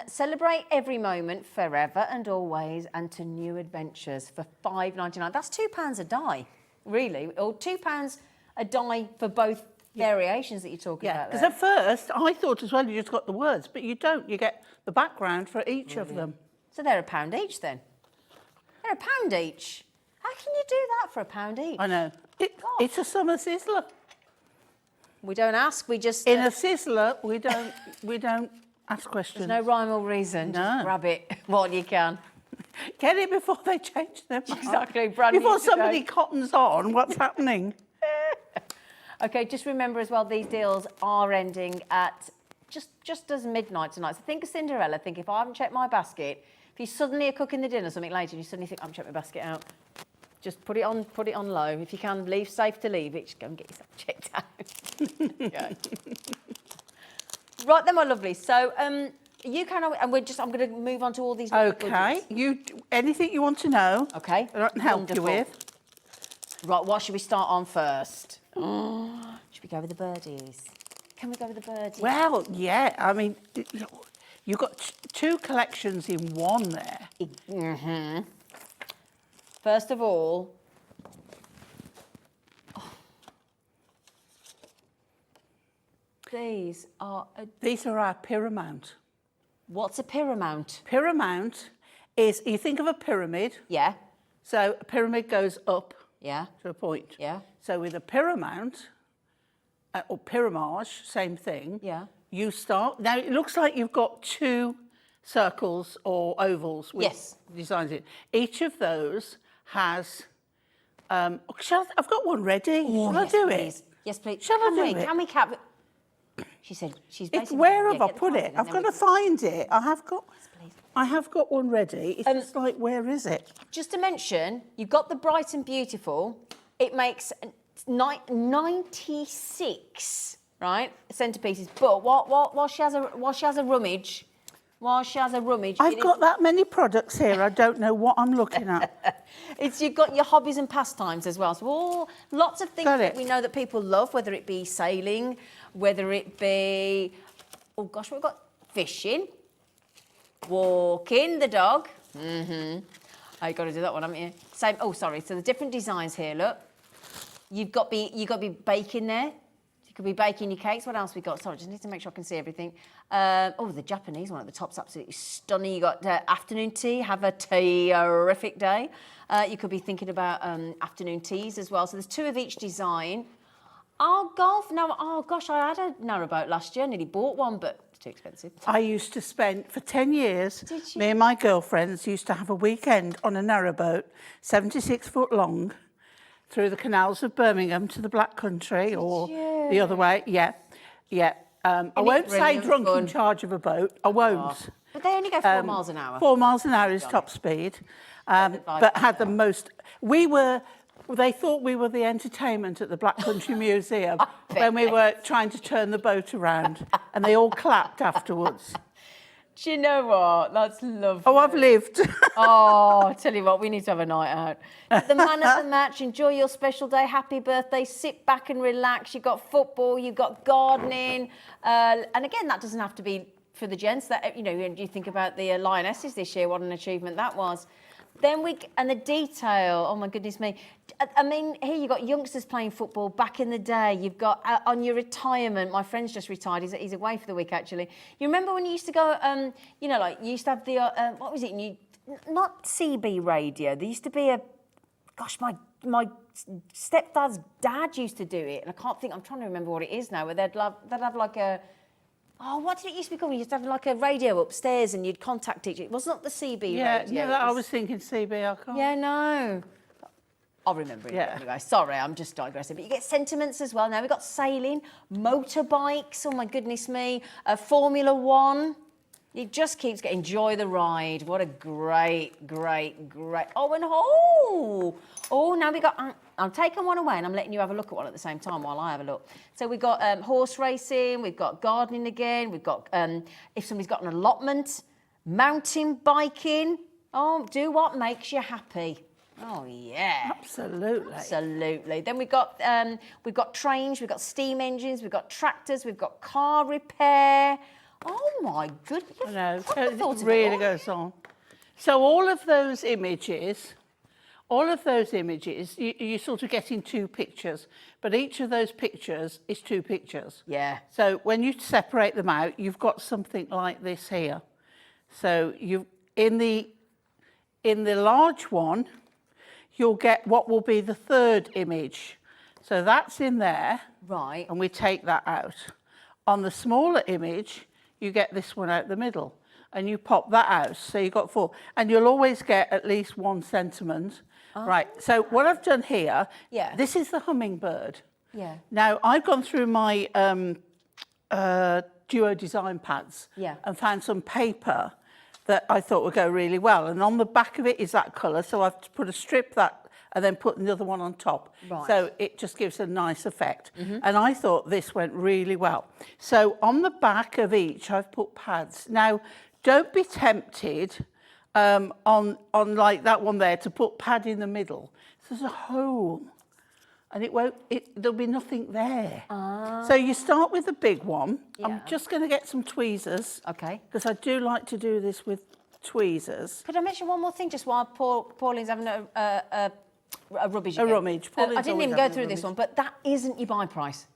celebrate every moment forever and always and to new adventures for £5.99. That's £2 a die, really, or £2 a die for both variations that you're talking about Because there. at first I thought as well you just got the words, but you don't. You get the background for each of them. So they're £1 each then? They're £1 each? How can you do that for £1 each? I know. It's a summer sizzler. We don't ask, we just... In a sizzler, we don't ask questions. There's no rhyme or reason. No. Just grab it while you can. Get it before they change their mind. Exactly, brand new Before to somebody go. cottons on, what's happening? Okay, just remember as well, these deals are ending at just as midnight tonight. So think of Cinderella. Think if I haven't checked my basket, if you suddenly are cooking the dinner something later and you suddenly think, I haven't checked my basket out, just put it on low. If you can, leave safe to leave it. Just go and get yourself checked out. Okay. Right then, my lovely. So you can, and I'm going to move on to all these. Okay. Anything you want to know? Okay. That I can help Wonderful. you with. Right. What should we start on first? Should we go with the birdies? Can we go with the birdies? Well, yeah. I mean, you've got two collections in one there. Mm-hmm. First of all, these are our Paramount. What's a Paramount? Paramount is, you think of a pyramid. Yeah. So a pyramid goes up Yeah. to a point. Yeah. So with a Paramount, or Pyramage, same thing. Yeah. You start, now it looks like you've got two circles or ovals with Yes. designs in. Each of those has, I've got one ready. Shall I do please. it? Yes, please. Shall I do it? Can we cap? She said she's It's basically... where yeah, have I get the put cards it? in and I've then got we to find it. please. I have got one ready. It's just like, where is it? Just to mention, you've got the Bright and Beautiful. It makes 96, right, centerpieces. But while she has a rummage, I've got that many products here. I don't know what I'm looking at. you've got your hobbies and pastimes as well. So lots of things that we know that people love, whether it be sailing, whether it be, oh gosh, we've got fishing, walking the dog. Mm-hmm. Oh, you've got to do that one, haven't you? Same. Oh, sorry. So the different designs here. Look, you've got to be baking there. You could be baking your cakes. What else we got? Sorry, just need to make sure I can see everything. The Japanese one at the top's absolutely stunning. You got afternoon tea. Have a terrific day. You could be thinking about afternoon teas as well. So there's two of each design. Oh, golf. No, oh gosh, I had a narrowboat last year. I nearly bought one, but it's too expensive. I used to spend, for 10 years, Did you? me and my girlfriends used to have a weekend on a narrowboat, 76 foot long, through the canals of Birmingham to the Black Country, or the other way. Yeah. I won't say brilliant drunk fun? in charge of a boat. I won't. But they only go 4 miles an hour. 4 miles an hour is top speed. But had the most... They thought we were the entertainment at the Black Country Museum when we were trying to turn the boat around, and they all clapped afterwards. Do you know what? That's lovely. Oh, I've lived. Oh, I tell you what, we need to have a night out. The man at the match, enjoy your special day, happy birthday, sit back and relax. You've got football, you've got gardening. And again, that doesn't have to be for the gents. That, you think about the Lionesses this year, what an achievement that was. Then and the detail, oh my goodness me. I mean, here you've got youngsters playing football back in the day. You've got on your retirement, my friend's just retired, he's away for the week actually. You remember when you used to go, you used to have the, what was it, not CB radio, there used to be my stepdad's dad used to do it, and I'm trying to remember what it is now, where they'd have like a, oh, what did it used to be called? You used to have like a radio upstairs and you'd contact each other. It wasn't the CB radio. I was thinking CB, I can't. Yeah, no. I'll remember it Yeah. anyway. Sorry, I'm just digressing. But you get sentiments as well. Now we've got sailing, motorbikes, oh my goodness me, Formula One. It just keeps getting enjoy the ride. What a great. Oh, and now we got. I'm taking one away and I'm letting you have a look at one at the same time while I have a look. So we've got horse racing, we've got gardening again, we've got if somebody's got an allotment, mountain biking. Oh, do what makes you happy. Oh yeah, absolutely. Then we've got trains, we've got steam engines, we've got tractors, we've got car repair. Oh my goodness! I know, it really goes on. So all of those images, you sort of get in 2 pictures, but each of those pictures is 2 pictures. Yeah. So when you separate them out, you've got something like this here. So you in the large one, you'll get what will be the 3rd image. So that's in there. Right. And we take that out. On the smaller image, you get this one out the middle and you pop that out. So you've got 4. And you'll always get at least 1 sentiment. Oh. Right, so what I've done here, this is the hummingbird. Yeah. Now, I've gone through my Duo design pads and found some paper that I thought would go really well. And on the back of it is that colour, so I've put a strip that and then put another one on top. Right. So it just gives a nice effect. And I thought this went really well. So on the back of each, I've put pads. Now, don't be tempted on like that one there to put pad in the middle. So there's a hole and there'll be nothing there. So you start with the big one. I'm just going to get some tweezers. Okay. Because I do like to do this with tweezers. Could I mention one more thing just while Pauline's having a rummage again? A rummage. I didn't even go through this one, but that isn't your buy price.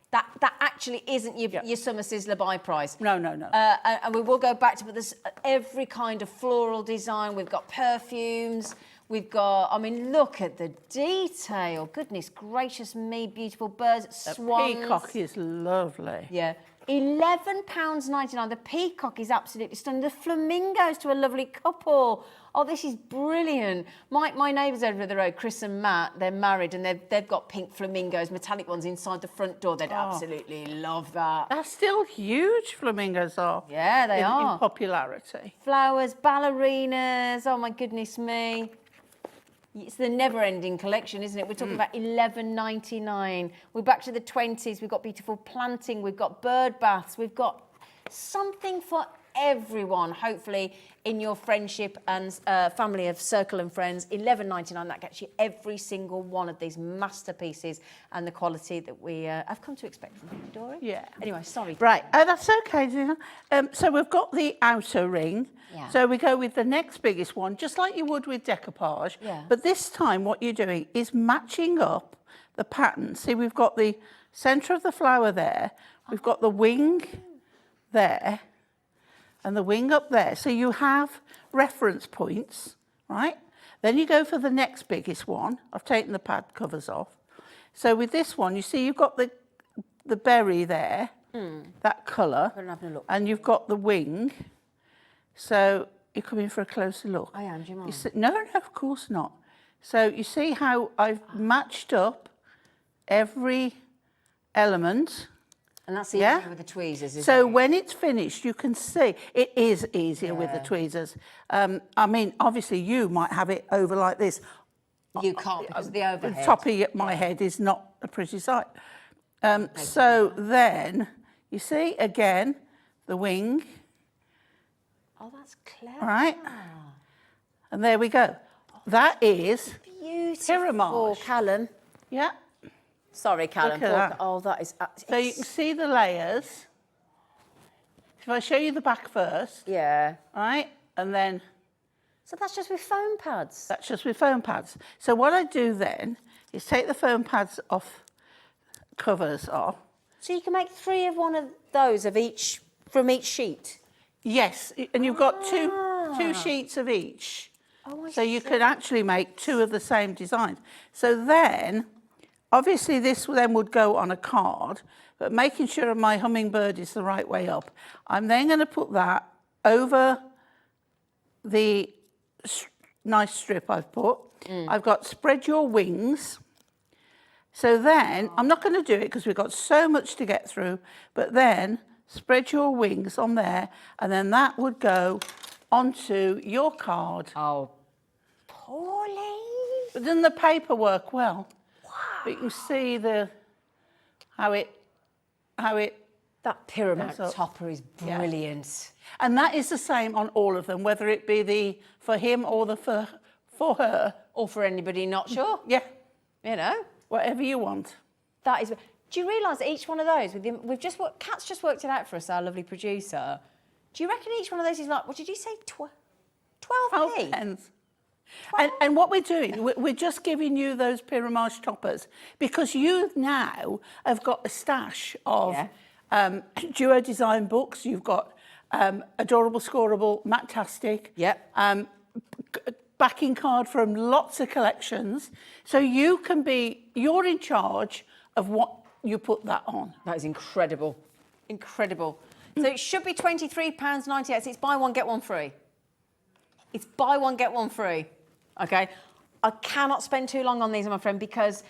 That actually isn't your summer Sizzler buy price. No. And we will go back to, but there's every kind of floral design. We've got perfumes. We've got, I mean, look at the detail. Goodness gracious me, beautiful birds, swans. The peacock is lovely. Yeah. £11.99. The peacock is absolutely stunning. The flamingos to a lovely couple. Oh, this is brilliant. My neighbours over the road, Chris and Matt, they're married and they've got pink flamingos, metallic ones inside the front door. They'd absolutely love that. They're still huge, flamingos are. Yeah, they are. In popularity. Flowers, ballerinas. Oh, my goodness me. It's the never-ending collection, isn't it? We're talking about £11.99. We're back to the 20s. We've got beautiful planting. We've got bird baths. We've got something for everyone, hopefully, in your friendship and family of circle and friends. £11.99, that gets you every single one of these masterpieces and the quality that we have come to expect from Hunkydorys. Yeah. Anyway, sorry. Right, that's okay, Gina. So we've got the outer ring. Yeah. So we go with the next biggest one, just like you would with decoupage. Yeah. But this time what you're doing is matching up the pattern. See, we've got the centre of the flower there. We've got the wing there and the wing up there. So you have reference points, right? Then you go for the next biggest one. I've taken the pad covers off. So with this one, you see you've got the berry there, that colour, and you've got the wing. So you're coming for a closer look. I am, do you mind? No, of course not. So you see how I've matched up every element. And that's easier with the tweezers, isn't it? So when it's finished, you can see it is easier with the tweezers. I mean, obviously you might have it over like this. You can't because of the overhead. The top of my head is not a pretty sight. So then, you see, again, the wing. Oh, that's clever. All right. And there we go. That is beautiful. Pyramage. Callum. Yeah. Sorry, Callum. Look at that. Oh, that is... So you can see the layers. If I show you the back first. Yeah. Right? And then... So that's just with foam pads? That's just with foam pads. So what I do then is take the foam pads off, covers off. So you can make 3 of one of those of each, from each sheet? Yes, and you've got two sheets of each. Oh, so you can actually make 2 of the same design. So then, obviously this then would go on a card, but making sure my hummingbird is the right way up. I'm then going to put that over the nice strip I've put. I've got spread your wings. So then, I'm not going to do it because we've got so much to get through, but then spread your wings on there, and then that would go onto your card. Oh, Pauline. But then the paperwork well. Wow. But you can see how it. That pyramid goes up. topper is brilliant. And that is the same on all of them, whether it be the for him or the for her. Or for anybody not sure. Yeah. You know. Whatever you want. That is. Do you realise that each one of those, Kat's just worked it out for us, our lovely producer. Do you reckon each one of those is like, what did you say, 12p? 12 pence. And what we're doing, we're just giving you those pyramage toppers because you now have got a stash of duo design books. You've got Adorable Scoreable, Matastic. Yep. Backing card from lots of collections. So you're in charge of what you put that on. That is incredible. Incredible. So it should be £23.98. So it's buy one, get one free. It's buy one, get one free. Okay? I cannot spend too long on these, my friend, because...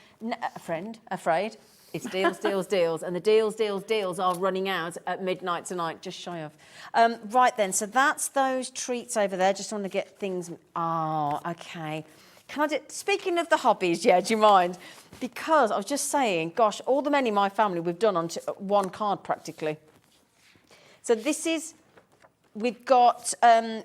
afraid. It's deals, deals, deals. And the deals, deals, deals are running out at midnight tonight, just shy of. Right then, so that's those treats over there. Just want to get things... Oh, okay. Can I do... Speaking of the hobbies, do you mind? Because I was just saying, gosh, all the men in my family we've done on one card practically. So this is... We've got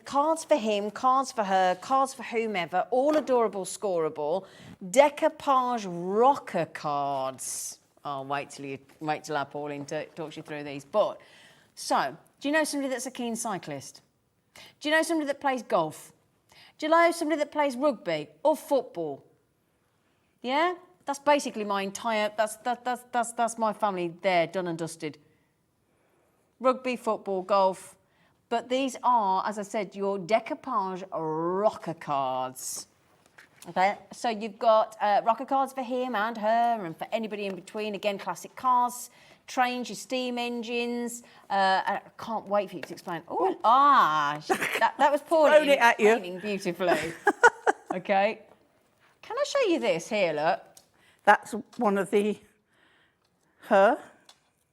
cards for him, cards for her, cards for whomever, all adorable, scoreable, decoupage rocker cards. Oh, wait till our Pauline talks you through these. But, so, do you know somebody that's a keen cyclist? Do you know somebody that plays golf? Do you know somebody that plays rugby or football? Yeah? That's basically my entire, that's my family there, done and dusted. Rugby, football, golf. But these are, as I said, your decoupage rocker cards. Okay, so you've got rocker cards for him and her and for anybody in between. Again, classic cars, trains, your steam engines. I can't wait for you to explain. Oh, that was Pauline Thrown it at you. explaining beautifully. Okay. Can I show you this here, look? That's one of her.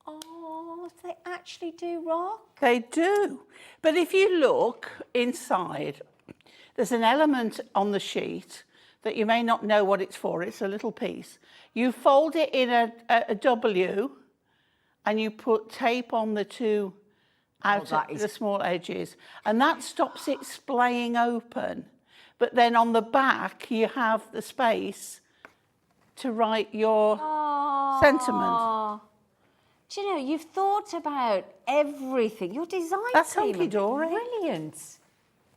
Oh, they actually do rock. They do. But if you look inside, there's an element on the sheet that you may not know what it's for. It's a little piece. You fold it in a W and you put tape on the two the small edges. And that stops it splaying open. But then on the back, you have the space to write your sentiment. Do you know, you've thought about everything. Your design That's team Hunkydorys. Brilliant.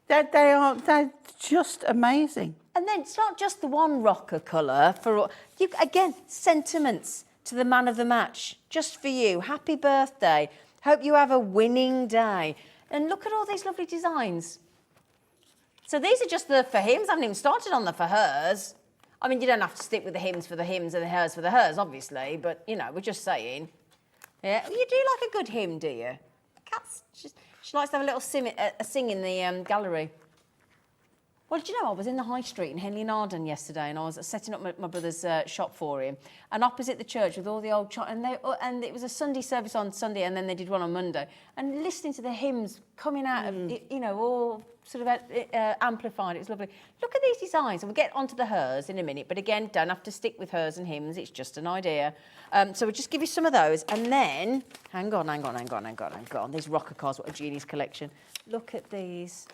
They're just amazing. And then it's not just the one rocker colour. Again, sentiments to the man of the match. Just for you. Happy birthday. Hope you have a winning day. And look at all these lovely designs. So these are just the for hims. I haven't even started on the for hers. I mean, you don't have to stick with the hims for the hims and the hers for the hers, obviously. But, you know, we're just saying. Yeah, you do like a good hymn, do you? Kat's she likes to have a little sing in the gallery. Well, do you know, I was in the high street in Henley Narden yesterday, and I was setting up my brother's shop for him, and opposite the church with all the old and it was a Sunday service on Sunday, and then they did one on Monday, and listening to the hymns coming out of you know, all sort of amplified. It was lovely. Look at these designs, and we'll get onto the hers in a minute. But again, don't have to stick with hers and hymns. It's just an idea. So we'll just give you some of those, and then hang on. These rocker cards, what a genius collection. Look at these.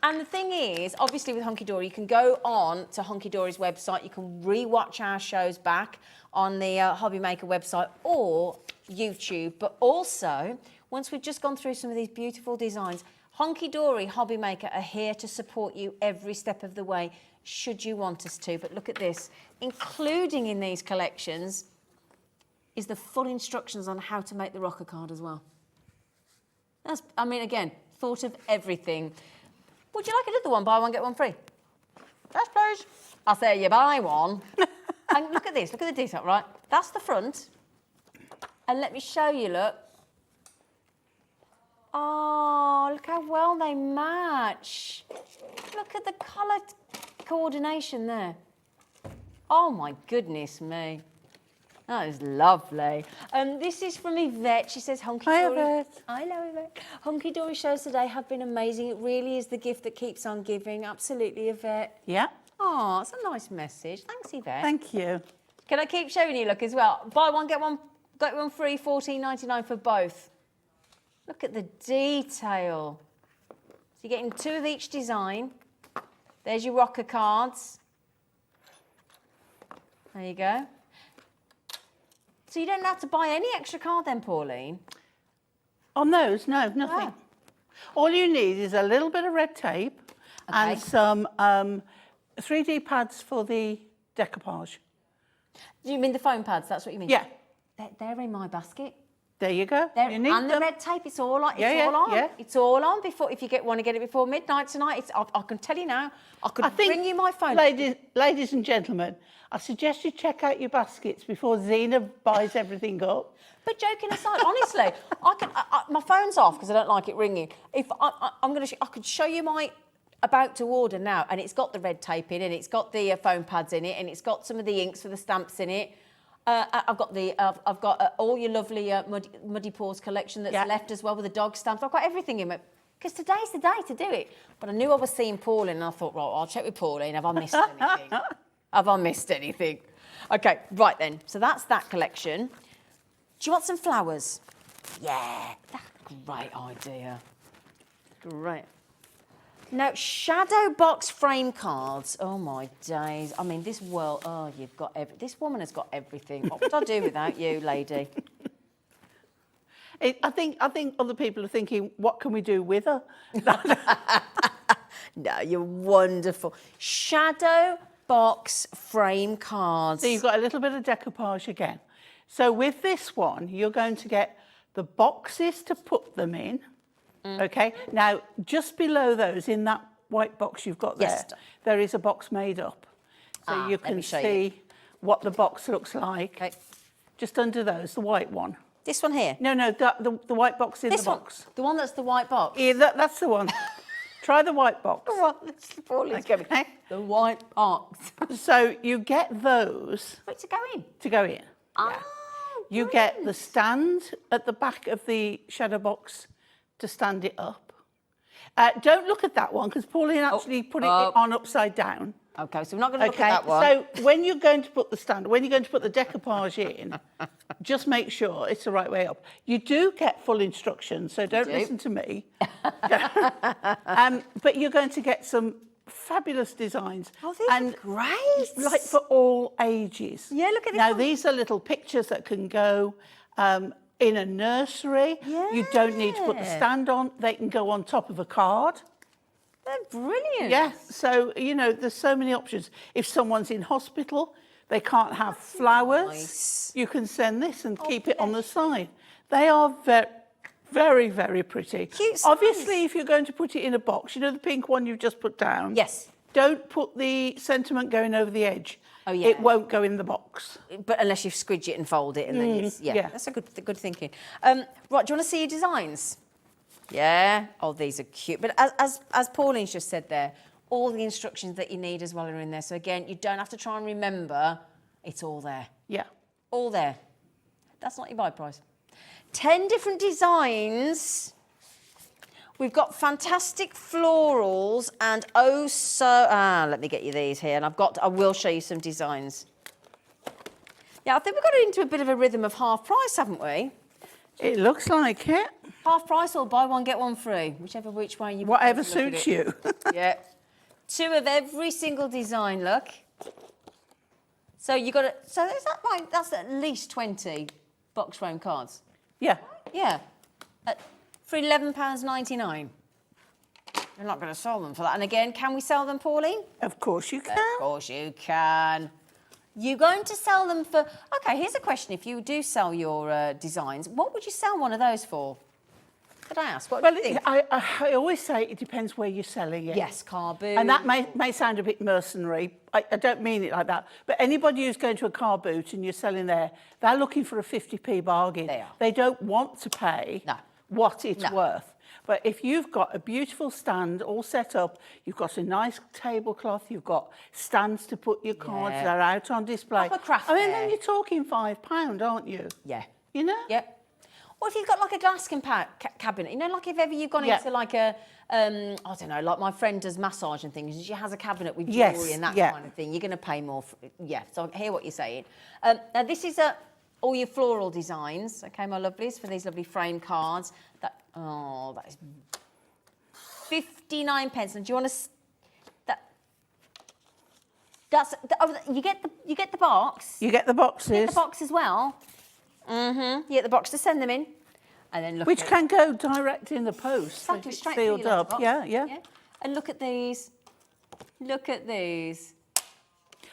And the thing is, obviously with Hunkydorys, you can go on to Hunkydorys' website. You can re-watch our shows back on the Hobby Maker website or YouTube. But also, once we've just gone through some of these beautiful designs, Hunkydorys Hobby Maker are here to support you every step of the way, should you want us to. But look at this. Including in these collections is the full instructions on how to make the rocker card as well. I mean, again, thought of everything. Would you like another one? Buy one, get one free? Yes, please. I say you buy one. And look at this. Look at the detail, right? That's the front. And let me show you, look. Oh, look how well they match. Look at the colour coordination there. Oh my goodness me. That is lovely. This is from Yvette. She says, Hunkydorys. Hi, Yvette. Hello, Yvette. Hunkydorys shows today have been amazing. It really is the gift that keeps on giving. Absolutely, Yvette. Yeah. Oh, it's a nice message. Thanks, Yvette. Thank you. Can I keep showing you, look, as well? Buy one, get one free, $14.99 for both. Look at the detail. So you're getting 2 of each design. There's your rocker cards. There you go. So you don't have to buy any extra card then, Pauline? On those, no, nothing. Wow. All you need is a little bit of red tape and some 3D pads for the decoupage. Do you mean the foam pads? That's what you mean? Yeah. They're in my basket. There you go. And You need the red tape, it's all on. Yeah, all on. yeah. It's all on before. If you want to get it before midnight tonight, I can tell you now. I could bring you my phone. Ladies and gentlemen, I suggest you check out your baskets before Zena buys everything up. But joking aside, honestly, my phone's off because I don't like it ringing. If I could show you my about to order now, and it's got the red tape in, and it's got the foam pads in it, and it's got some of the inks for the stamps in it. I've got all your lovely Muddy Paws collection that's left as well with the dog stamps. I've got everything in it because today's the day to do it. But I knew I was seeing Pauline, and I thought, right, I'll check with Pauline. Have I missed anything? Have I missed anything? Okay, right then. So that's that collection. Do you want some flowers? Yeah, that's a great idea. Great. Now, shadow box frame cards. Oh my days! I mean, this world. Oh, you've got this woman has got everything. What would I do without you, lady? I think other people are thinking, what can we do with her? No, you're wonderful. Shadow box frame cards. So you've got a little bit of decoupage again. So with this one, you're going to get the boxes to put them in. Okay. Now, just below those, in that white box you've got there, there is a box made up. So you can see what the box looks like. Okay. Just under those, the white one. This one here? No, the white box in the box. The one that's the white box? Yeah, that's the one. Try the white box. The one that's the white box. So you get those. Wait, to go in? To go in. Oh, yeah. You get the stand at the back of the shadow box to stand it up. Don't look at that one because Pauline actually put it on upside down. Okay, so we're not going to look at that one. So when you're going to put the stand, when you're going to put the decoupage in, just make sure it's the right way up. You do get full instructions, so don't listen to me. But you're going to get some fabulous designs. Oh, these are great. Like for all ages. Yeah, look at this. Now, these are little pictures that can go in a nursery. Yeah. You don't need to put the stand on. They can go on top of a card. They're brilliant. Yeah, so, you know, there's so many options. If someone's in hospital, they can't have flowers. Nice. You can send this and keep it on the side. They are very, very pretty. Cute size. Obviously, if you're going to put it in a box, you know the pink one you've just put down? Yes. Don't put the sentiment going over the edge. Oh, yeah. It won't go in the box. But unless you squidge it and fold it, and then that's a good thinking. Right, do you want to see your designs? Yeah. Oh, these are cute. But as Pauline's just said there, all the instructions that you need as well are in there. So again, you don't have to try and remember. It's all there. Yeah. All there. That's not your buy price. 10 different designs. We've got fantastic florals and let me get you these here. And I will show you some designs. Yeah, I think we've got into a bit of a rhythm of half price, haven't we? It looks like it. Half price or buy one, get one free, which way you Whatever suits you. Yeah. 2 of every single design, look. So you got it. So is that right? That's at least 20 box frame cards. Yeah. Yeah. For £11.99. You're not going to sell them for that. And again, can we sell them, Pauline? Of course you can. Of course you can. You're going to sell them for... OK, here's a question. If you do sell your designs, what would you sell one of those for? Could I ask? What do you think? I always say it depends where you're selling it. Yes, car boot. And that may sound a bit mercenary. I don't mean it like that. But anybody who's going to a car boot and you're selling there, they're looking for a 50p bargain. They are. They don't want to pay what it's worth. But if you've got a beautiful stand all set up, you've got a nice tablecloth, you've got stands to put your cards that are out on display. Proper craft I mean, fair. then you're talking £5, aren't you? Yeah. You know? Yep. Or if you've got like a glass cabinet, you know, like if ever you've gone into like a, I don't know, like my friend does massage and things, and she has a cabinet with jewellery and that kind of thing, you're going to pay more for, so I hear what you're saying. Now this is all your floral designs, okay, my lovelies, for these lovely frame cards. That is 59 pence. And do you want to, you get the box. You get the boxes. You get the box as well. You get the box to send them in, and then look. Which can go direct in the post. Exactly, if it's straight sealed through your up. letterbox. Yeah. And look at these. Look at these.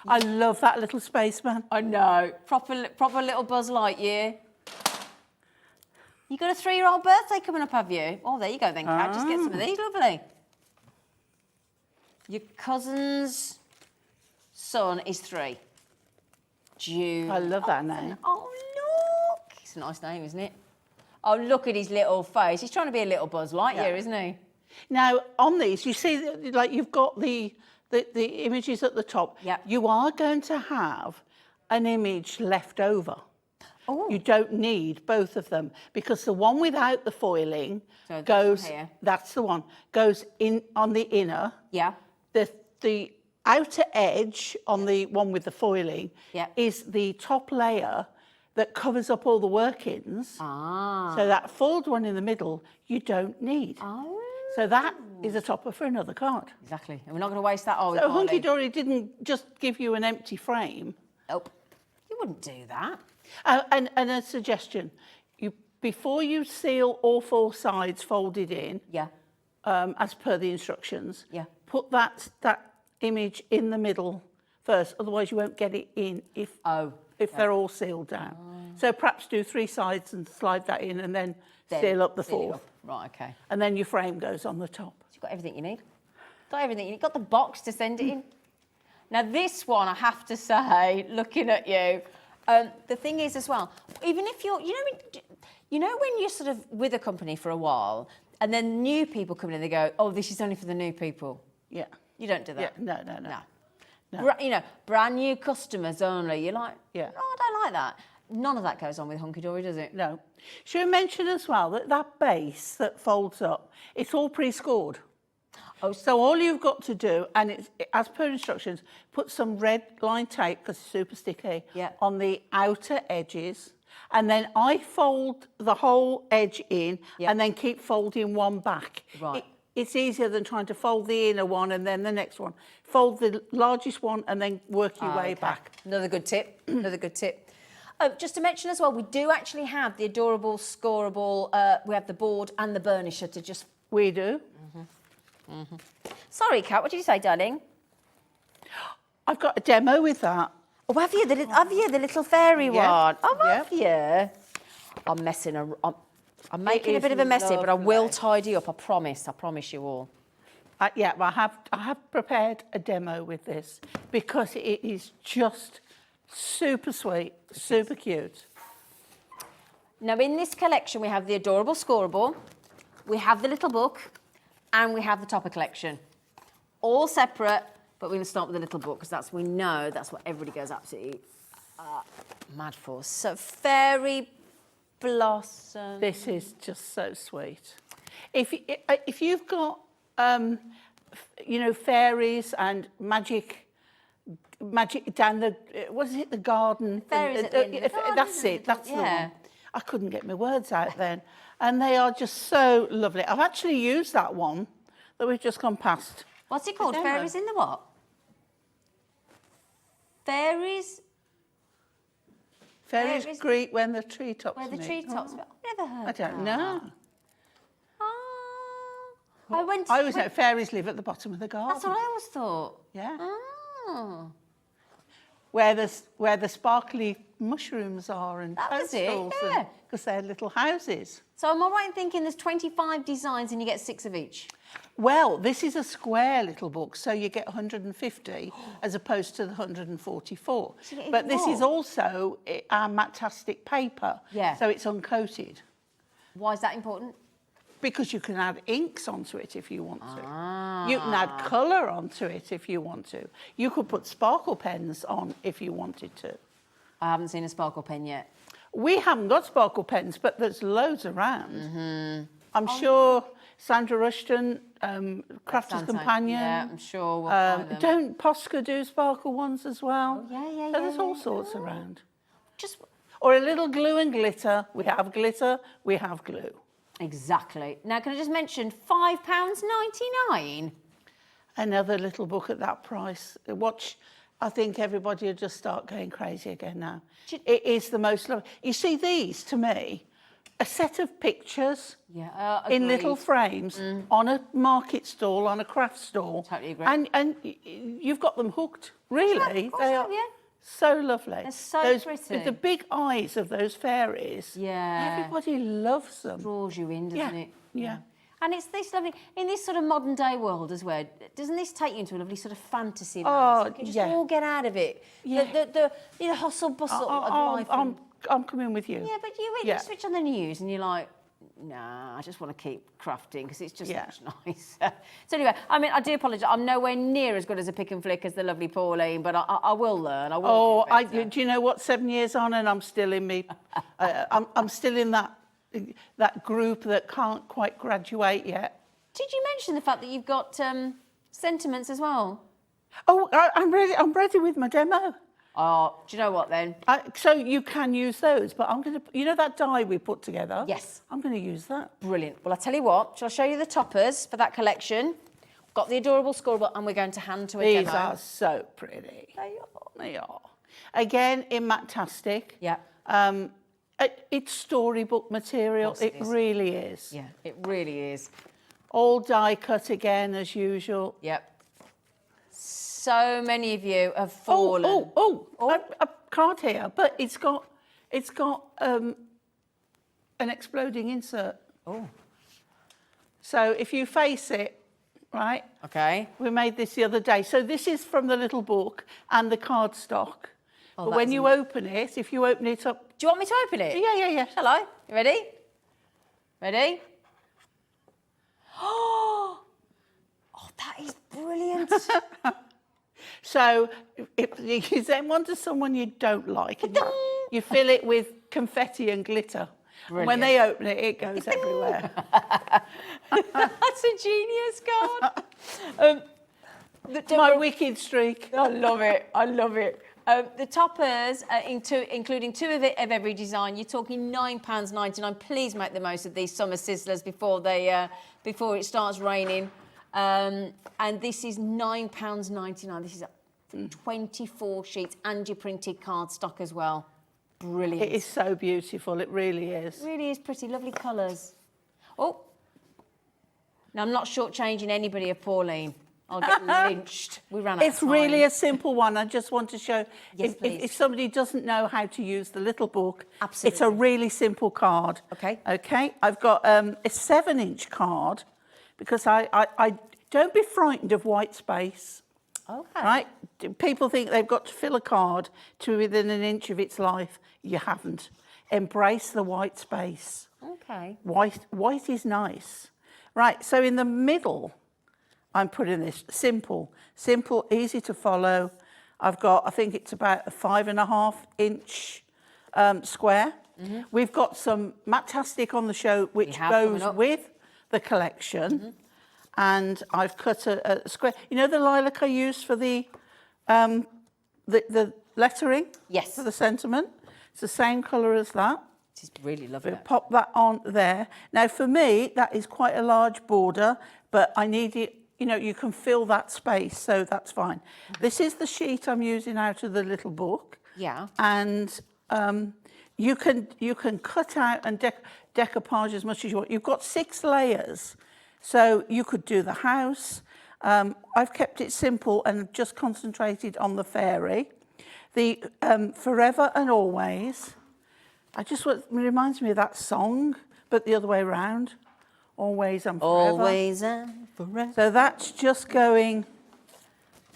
I love that little spaceman. I know. Proper little Buzz Lightyear. You got a 3-year-old birthday coming up, have you? Oh, there you go then, Kat. Just get some of these, lovely. Your cousin's son is 3. June. I love that name. Oh, look. It's a nice name, isn't it? Oh, look at his little face. He's trying to be a little Buzz Lightyear, isn't he? Now, on these, you see, like you've got the images at the top. Yeah. You are going to have an image left over. Oh. You don't need both of them because the one without the foiling goes. Here. That's the one goes in on the inner. Yeah. The outer edge on the one with the foiling is the top layer that covers up all the workings. Ah. So that foiled one in the middle, you don't need. Oh. So that is a topper for another card. Exactly. And we're not going to waste that. Oh, So Hunkydorys didn't just give you an empty frame. Nope. You wouldn't do that. And a suggestion, before you seal all 4 sides folded in, as per the instructions, put that image in the middle first, otherwise you won't get it in if they're all sealed down. So perhaps do 3 sides and slide that in and then seal up the 4th. Right, okay. And then your frame goes on the top. So you've got everything you need. Got everything you need. Got the box to send it in. Now this one, I have to say, looking at you, the thing is as well, even if you're, you know when you're sort of with a company for a while and then new people come in and they go, oh, this is only for the new people. Yeah. You don't do that. Yeah, no. No. Brand new customers only. You're like, Yeah. no, I don't like that. None of that goes on with Hunkydorys, does it? No. Should we mention as well that base that folds up, it's all pre-scored. Oh, so all you've got to do, and it's as per instructions, put some red line tape, because it's super sticky, on the outer edges. And then I fold the whole edge in and then keep folding one back. Right. It's easier than trying to fold the inner one and then the next one. Fold the largest one and then work your way back. Another good tip. Another good tip. Just to mention as well, we do actually have the adorable, scoreable, we have the board and the burnisher to just... We do. Sorry, Kat, what did you say, darling? I've got a demo with that. Oh, have you? The little fairy one? Oh, have you? I'm messing around. I'm making a bit of a mess here, but I will tidy up. I promise you all. Yeah, well, I have prepared a demo with this because it is just super sweet, super cute. Now, in this collection, we have the adorable scoreable, we have the little book, and we have the topper collection. All separate, but we're going to start with the little book because we know that's what everybody goes absolutely mad for. So, fairy blossom. This is just so sweet. If you've got, fairies and magic down the, the garden? Fairies at the end of the garden, That's it, that's the yeah. one. I couldn't get my words out then. And they are just so lovely. I've actually used that one that we've just gone past. What's it called? Fairies in the what? Fairies greet when the treetops where the meet. treetops. I've never heard I don't know. Oh. I always know fairies live at the bottom of the garden. That's what I always thought. Yeah. Oh. Where the sparkly mushrooms are and That was it, yeah. Because they're little houses. So am I right in thinking there's 25 designs and you get 6 of each? Well, this is a square little book, so you get 150 as opposed to the 144. So you get But even this is more. also our matastic paper, Yeah. so it's uncoated. Why is that important? because you can add inks onto it if you want to. You can add colour onto it if you want to. You could put sparkle pens on if you wanted to. I haven't seen a sparkle pen yet. We haven't got sparkle pens, but there's loads around. I'm sure Sandra Rushton, Crafter's Companion. Yeah, I'm sure we'll find them. Don't Posca do sparkle ones as well? Yeah. So there's all sorts around. Just Or a little glue and glitter. We have glitter, we have glue. exactly. Now, can I just mention £5.99? Another little book at that price. Watch, I think everybody will just start going crazy again now. It is the most lovely. You see these, to me, a set of pictures in little frames on a market stall, on a craft stall. Totally agree. And you've got them hooked, really. Of course They I are have, yeah. so lovely. They're so those, pretty. With the big eyes of those fairies. Yeah. Everybody loves them. Draws you in, doesn't it? Yeah. And it's this lovely, in this sort of modern day world as well, doesn't this take you into a lovely sort of fantasy land? Oh, So you can just yeah. all get out of it. Yeah. The hustle bustle of life. I'm coming with you. Yeah, but you switch on the news and you're like, nah, I just want to keep crafting because it's just much nicer. So anyway, I mean, I do apologise. I'm nowhere near as good as a pick and flick as the lovely Pauline, but I will learn. I will. Do you know what? 7 years on, and I'm still in me. I'm still in that group that can't quite graduate yet. Did you mention the fact that you've got sentiments as well? Oh, I'm ready. I'm ready with my demo. Oh, do you know what then? So you can use those, but I'm going to. You know that die we put together? Yes. I'm going to use that. Brilliant. Well, I'll tell you what. Shall I show you the toppers for that collection? Got the adorable scoreboard, and we're going to hand to a These demo. are so pretty. They are. They are. Again, in Matastic. Yeah. It's storybook material. It really is. Yeah, it really is. All die cut again, as usual. Yep. So many of you have fallen. A card here, but it's got an exploding insert. Oh. So if you face it, right? Okay. We made this the other day. So this is from the little book and the cardstock. Oh, but when you open it, if you open it up... Do you want me to open it? Yeah. Shall I? You ready? Ready? Oh, that is brilliant. So if you send one to someone you don't like, and you fill it with confetti and glitter. And when they open it, it goes everywhere. That's a genius card. My wicked streak. I love it. I love it. The toppers, including two of every design, you're talking £9.99. Please make the most of these summer sizzlers before it starts raining. And this is £9.99. This is 24 sheets and your printed cardstock as well. Brilliant. It is so beautiful. It really is. It really is pretty. Lovely colours. Oh. Now, I'm not shortchanging anybody of Pauline. I'll get lynched. We ran out of time. Really a simple one. I just want to show, Yes, if somebody doesn't know how to use the little book, Absolutely. it's a really simple card. Okay. Okay. I've got a 7-inch card because I don't be frightened of white space. Okay. Right? People think they've got to fill a card to within an inch of its life. You haven't. Embrace the white space. Okay. White is nice. Right, so in the middle, I'm putting this simple, easy to follow. I've got, I think it's about a 5.5-inch square. Mm-hmm. We've got some Matastic on the show, which goes with the collection. Mm-hmm. And I've cut a square. You know the lilac I used for the lettering? Yes. For the sentiment? It's the same colour as that. This is really lovely. We'll pop that on there. Now, for me, that is quite a large border, but I need it, you can fill that space, so that's fine. Mm-hmm. This is the sheet I'm using out of the little book. Yeah. And you can cut out and decoupage as much as you want. You've got 6 layers. So you could do the house. I've kept it simple and just concentrated on the fairy. The Forever and Always. It reminds me of that song, but the other way around. Always and forever. Always and forever. So that's just going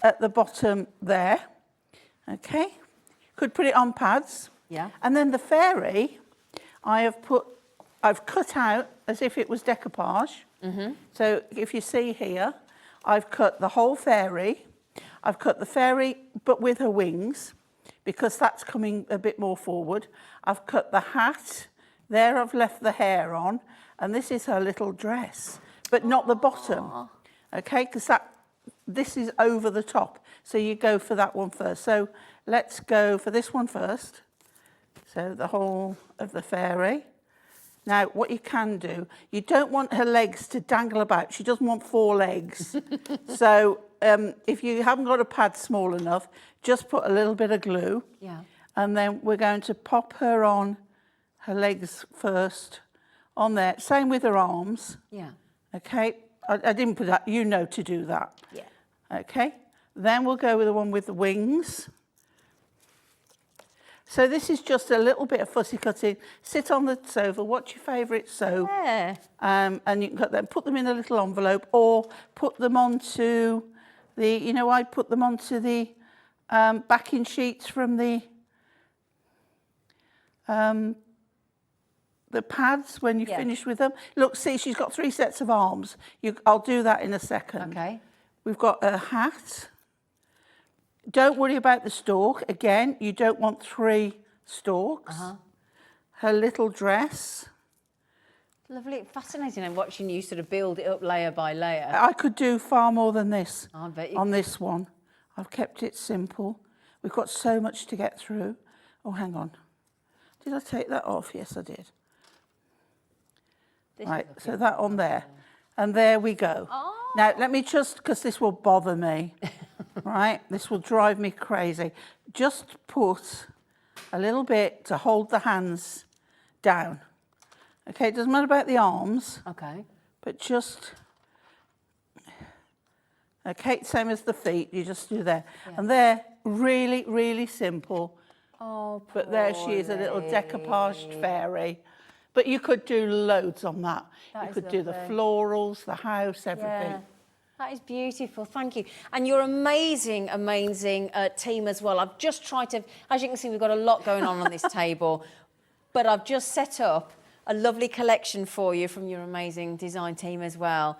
at the bottom there. Okay. Could put it on pads. Yeah. And then the fairy, I've cut out as if it was decoupage. So if you see here, I've cut the whole fairy. I've cut the fairy, but with her wings, because that's coming a bit more forward. I've cut the hat. There I've left the hair on, and this is her little dress, but not the bottom, okay? Because this is over the top, so you go for that one first. So let's go for this one first. So the whole of the fairy. Now, what you can do, you don't want her legs to dangle about. She doesn't want 4 legs. So if you haven't got a pad small enough, just put a little bit of glue. Yeah. And then we're going to pop her on her legs first on there. Same with her arms. Yeah. Okay. I didn't put that. You know to do that. Yeah. Okay. Then we'll go with the one with the wings. So this is just a little bit of fussy cutting. Sit on the sofa, watch your favourite soap, Yeah. and you can cut them, put them in a little envelope, or put them onto the, you know, I put them onto the backing sheets from the pads when you finish with them. Look, see, she's got 3 sets of arms. I'll do that in a second. Okay. We've got a hat. Don't worry about the stalk. Again, you don't want 3 stalks. Her little dress. Lovely, fascinating. I'm watching you sort of build it up layer by layer. I could do far more than this I bet you on this one. I've kept it simple. We've got so much to get through. Oh, hang on. Did I take that off? Yes, I did. Right, so that on there. And there we go. Oh. Now, let me just, because this will bother me, right? This will drive me crazy. Just put a little bit to hold the hands down. Okay, it doesn't matter about the arms. Okay. But just, okay, same as the feet, you just do there. Yeah. And they're really, really simple. Oh, but there she is, a little decoupaged fairy. But you could do loads on that. You could do the florals, the house, everything. Yeah. That is beautiful, thank you. And your amazing, amazing team as well. I've just tried to, as you can see, we've got a lot going on this table, but I've just set up a lovely collection for you from your amazing design team as well.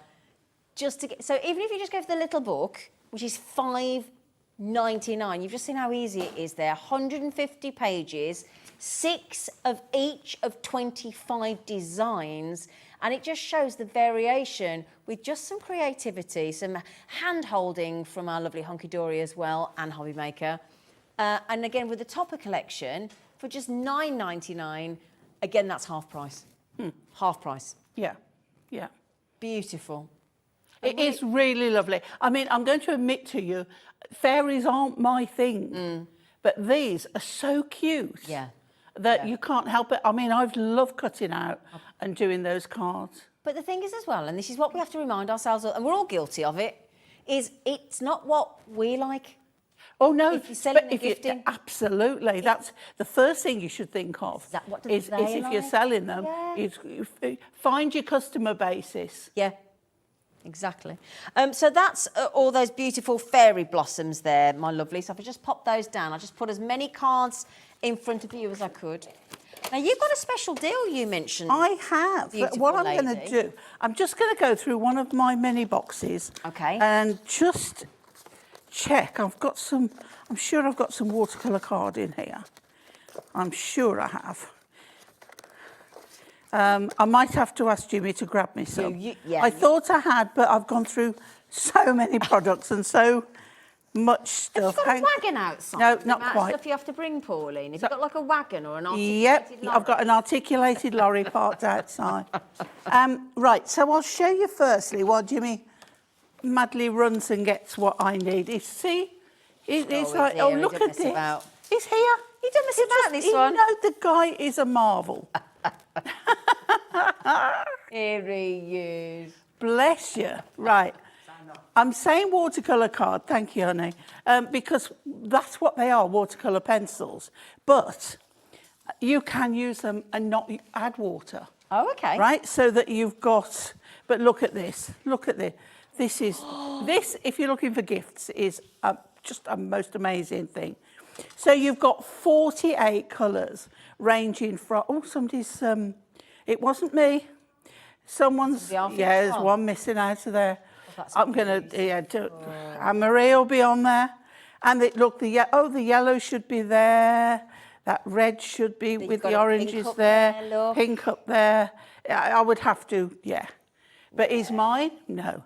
Just to get, so even if you just go for the little book, which is $5.99, you've just seen how easy it is there. 150 pages, 6 of each of 25 designs, and it just shows the variation with just some creativity, some hand-holding from our lovely Hunkydorys as well, and Hobby Maker. And again, with the topper collection, for just $9.99, again, that's half price. Half price. Yeah, yeah. Beautiful. It is really lovely. I mean, I'm going to admit to you, fairies aren't my thing, but these are so cute. Yeah. That you can't help it. I mean, I've loved cutting out and doing those cards. But the thing is as well, and this is what we have to remind ourselves of, and we're all guilty of it, is it's not what we like. Oh, no. If you're selling and gifting. Absolutely. That's the first thing you should think of. Is that what is they if like? you're selling them, is find your customer basis. Yeah. Exactly. So that's all those beautiful fairy blossoms there, my lovely. So if I just pop those down, I just put as many cards in front of you as I could. Now, you've got a special deal you mentioned. I have. But what I'm going to do, I'm just going to go through one of my mini boxes. Okay. And just check. I'm sure I've got some watercolour card in here. I'm sure I have. I might have to ask Jimmy to grab me some. I thought I had, but I've gone through so many products and so much stuff. Have you got a wagon outside? No, not quite. Stuff you have to bring, Pauline. Have you got like a wagon or an articulated Yep, lorry? I've got an articulated lorry parked outside. Right, so I'll show you firstly while Jimmy madly runs and gets what I need. He's like, oh, look at this. He's here. He don't mess about this one. You know, the guy is a marvel. Here he is. Bless you. Right. I'm saying watercolour card, thank you, honey, because that's what they are, watercolour pencils. But you can use them and not add water. Oh, okay. Right, so that you've got, but look at this, look at this. This is, this, if you're looking for gifts, is just a most amazing thing. So you've got 48 colours ranging from, oh, somebody's, it wasn't me. Someone's, The outfit's yeah, there's on. one missing out of there. that's I'm going to, yeah, Anne-Marie will be on there. And look, the yellow should be there. That red should be You've with got the a oranges pink up there. there, look. Pink up there. I would have to, yeah. But is mine? No.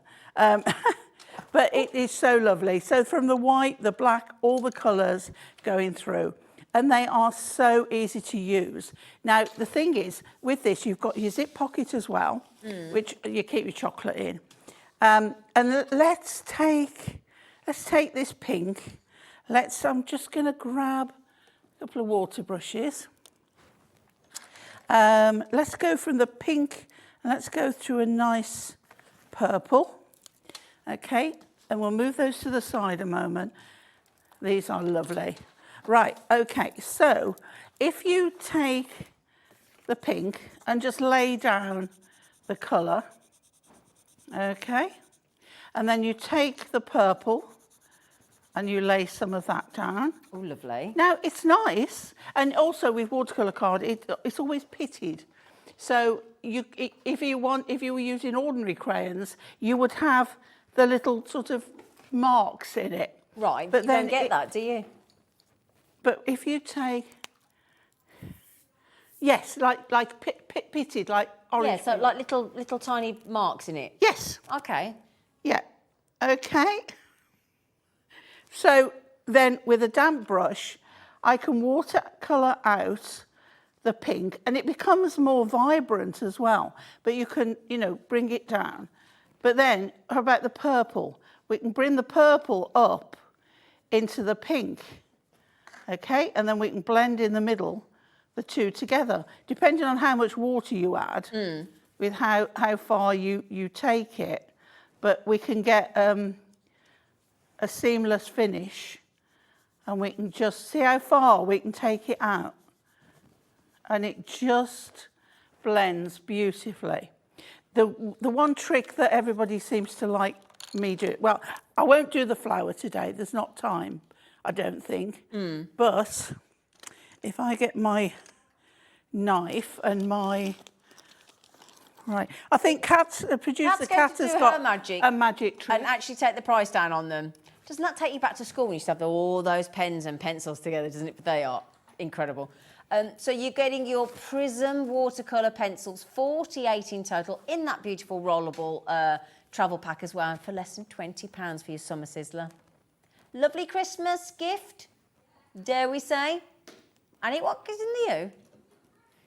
But it is so lovely. So from the white, the black, all the colours going through. And they are so easy to use. Now, the thing is, with this, you've got your zip pocket as well, which you keep your chocolate in. And let's take this pink. I'm just going to grab a couple of water brushes. Let's go from the pink, and let's go through a nice purple. Okay, and we'll move those to the side a moment. These are lovely. Right, okay, so if you take the pink and just lay down the colour, okay, and then you take the purple and you lay some of that down. Oh, lovely. Now, it's nice, and also with watercolour card, it's always pitted. So if you were using ordinary crayons, you would have the little sort of marks in it. Right, but you then don't get that, do you? But if you take, yes, like pitted, like orange. Yeah, so like little tiny marks in it. Yes. Okay. Yeah. Okay. So then with a damp brush, I can watercolour out the pink, and it becomes more vibrant as well. But you can, bring it down. But then, how about the purple? We can bring the purple up into the pink. Okay, and then we can blend in the middle, the two together, depending on how much water you add, with how far you take it. But we can get a seamless finish, and we can just see how far we can take it out. And it just blends beautifully. The one trick that everybody seems to like me do, well, I won't do the flower today, there's not time. I don't think. But if I get my knife and my... Right. I think producer Kat has got a magic trick. And actually take the price down on them. Doesn't that take you back to school when you used to have all those pens and pencils together, doesn't it? But they are incredible. So you're getting your Prism watercolour pencils, 48 in total, in that beautiful rollable travel pack as well, for less than £20 for your summer sizzler. Lovely Christmas gift, dare we say. And what goes in the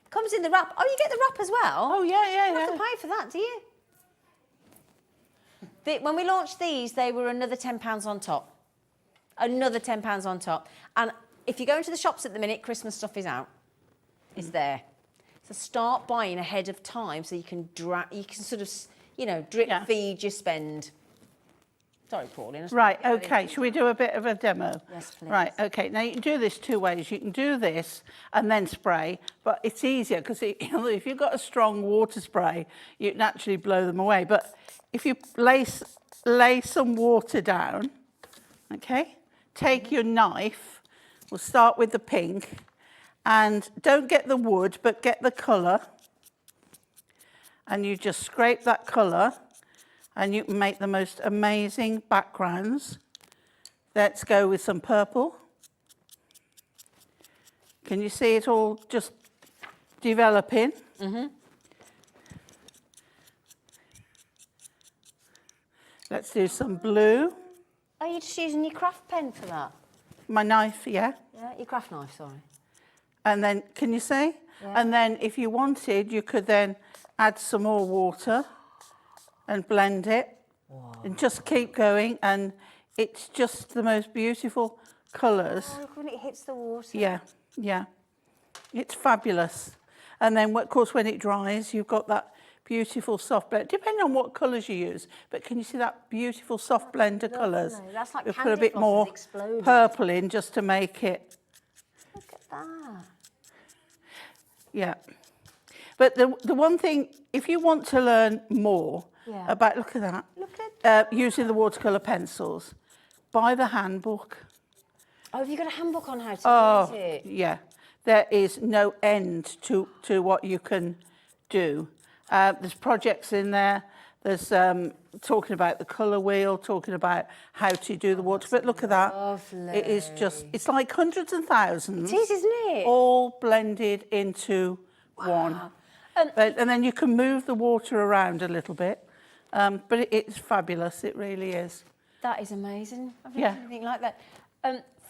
comes in the wrap. Oh, you get the wrap as well? Oh, yeah. You have to pay for that, do you? When we launched these, they were another £10 on top. Another £10 on top. And if you go into the shops at the minute, Christmas stuff is out. It's there. So start buying ahead of time so you can sort of, drip feed your spend. Sorry, Pauline. Right, okay, shall we do a bit of a demo? Yes, please. Right, okay, now you can do this two ways. You can do this and then spray, but it's easier because if you've got a strong water spray, you can actually blow them away. But if you lay some water down, okay, take your knife, we'll start with the pink, and don't get the wood, but get the colour, and you just scrape that colour, and you can make the most amazing backgrounds. Let's go with some purple. Can you see it all just developing? Let's do some blue. Are you just using your craft pen for that? My knife, yeah. Yeah, your craft knife, sorry. And then, can you see? Yeah. And then if you wanted, you could then add some more water and blend it. Wow. And just keep going, and it's just the most beautiful colours. Oh, look when it hits the water. Yeah, yeah. It's fabulous. And then, of course, when it dries, you've got that beautiful soft blend, depending on what colours you use. But can you see that beautiful soft blend of colours? That's like we'll put a bit more purple in just to make it. Look at that. Yeah. But the one thing, if you want to learn more about, look at that, using the watercolour pencils, buy the handbook. Oh, have you got a handbook on how to use it? Yeah. There is no end to what you can do. There's projects in there. There's talking about the colour wheel, talking about how to do the water. But look at that. Lovely. It is just, it's like hundreds and thousands. It is, isn't it? All blended into one. And then you can move the water around a little bit. But it's fabulous, it really is. That is amazing. I've never seen anything like that.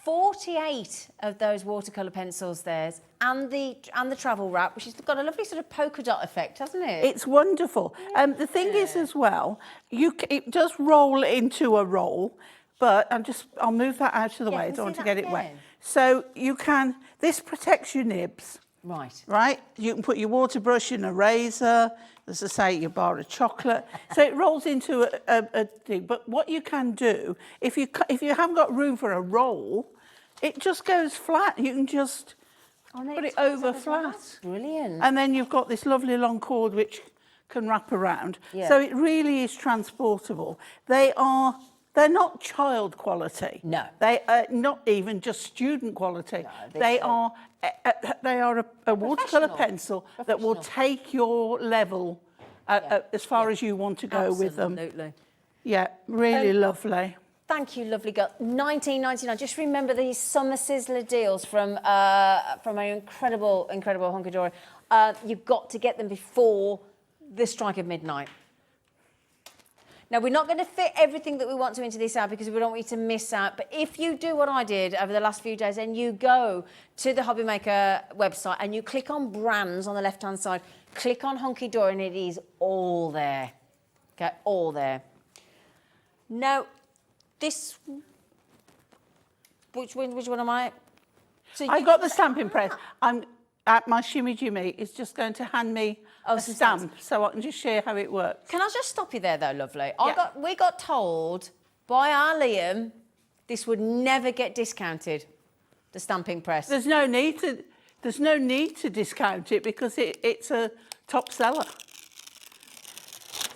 48 of those watercolour pencils there's, and the travel wrap, which has got a lovely sort of polka dot effect, hasn't it? It's wonderful. The thing is as well, it does roll into a roll, but I'll move that out of the way. I don't want to get it wet. So you can, this protects your nibs. Right. You can put your water brush in a razor, as I say, your bar of chocolate. So it rolls into a thing. But what you can do, if you haven't got room for a roll, it just goes flat. You can just put it over flat. Brilliant. And then you've got this lovely long cord which can wrap around. So it really is transportable. They're not child quality. No. They are not even just student quality. No, they are a watercolour pencil that will take your level as far as you want to go with them. Absolutely. Yeah, really lovely. Thank you, lovely girl. $19.99. Just remember these summer Sizzler deals from our incredible Hunkydorys. You've got to get them before the strike of midnight. Now, we're not going to fit everything that we want to into this hour because we don't want you to miss out. But if you do what I did over the last few days and you go to the Hobby Maker website and you click on brands on the left-hand side, click on Hunkydorys and it is all there. Okay, all there. Now, this... Which one am I? So I got the stamping press. My shimmy Jimmy is just going to hand me a stamp so I can just share how it works. Can I just stop you there though, lovely? Yeah. We got told by our Liam this would never get discounted, the stamping press. There's no need to discount it because it's a top seller.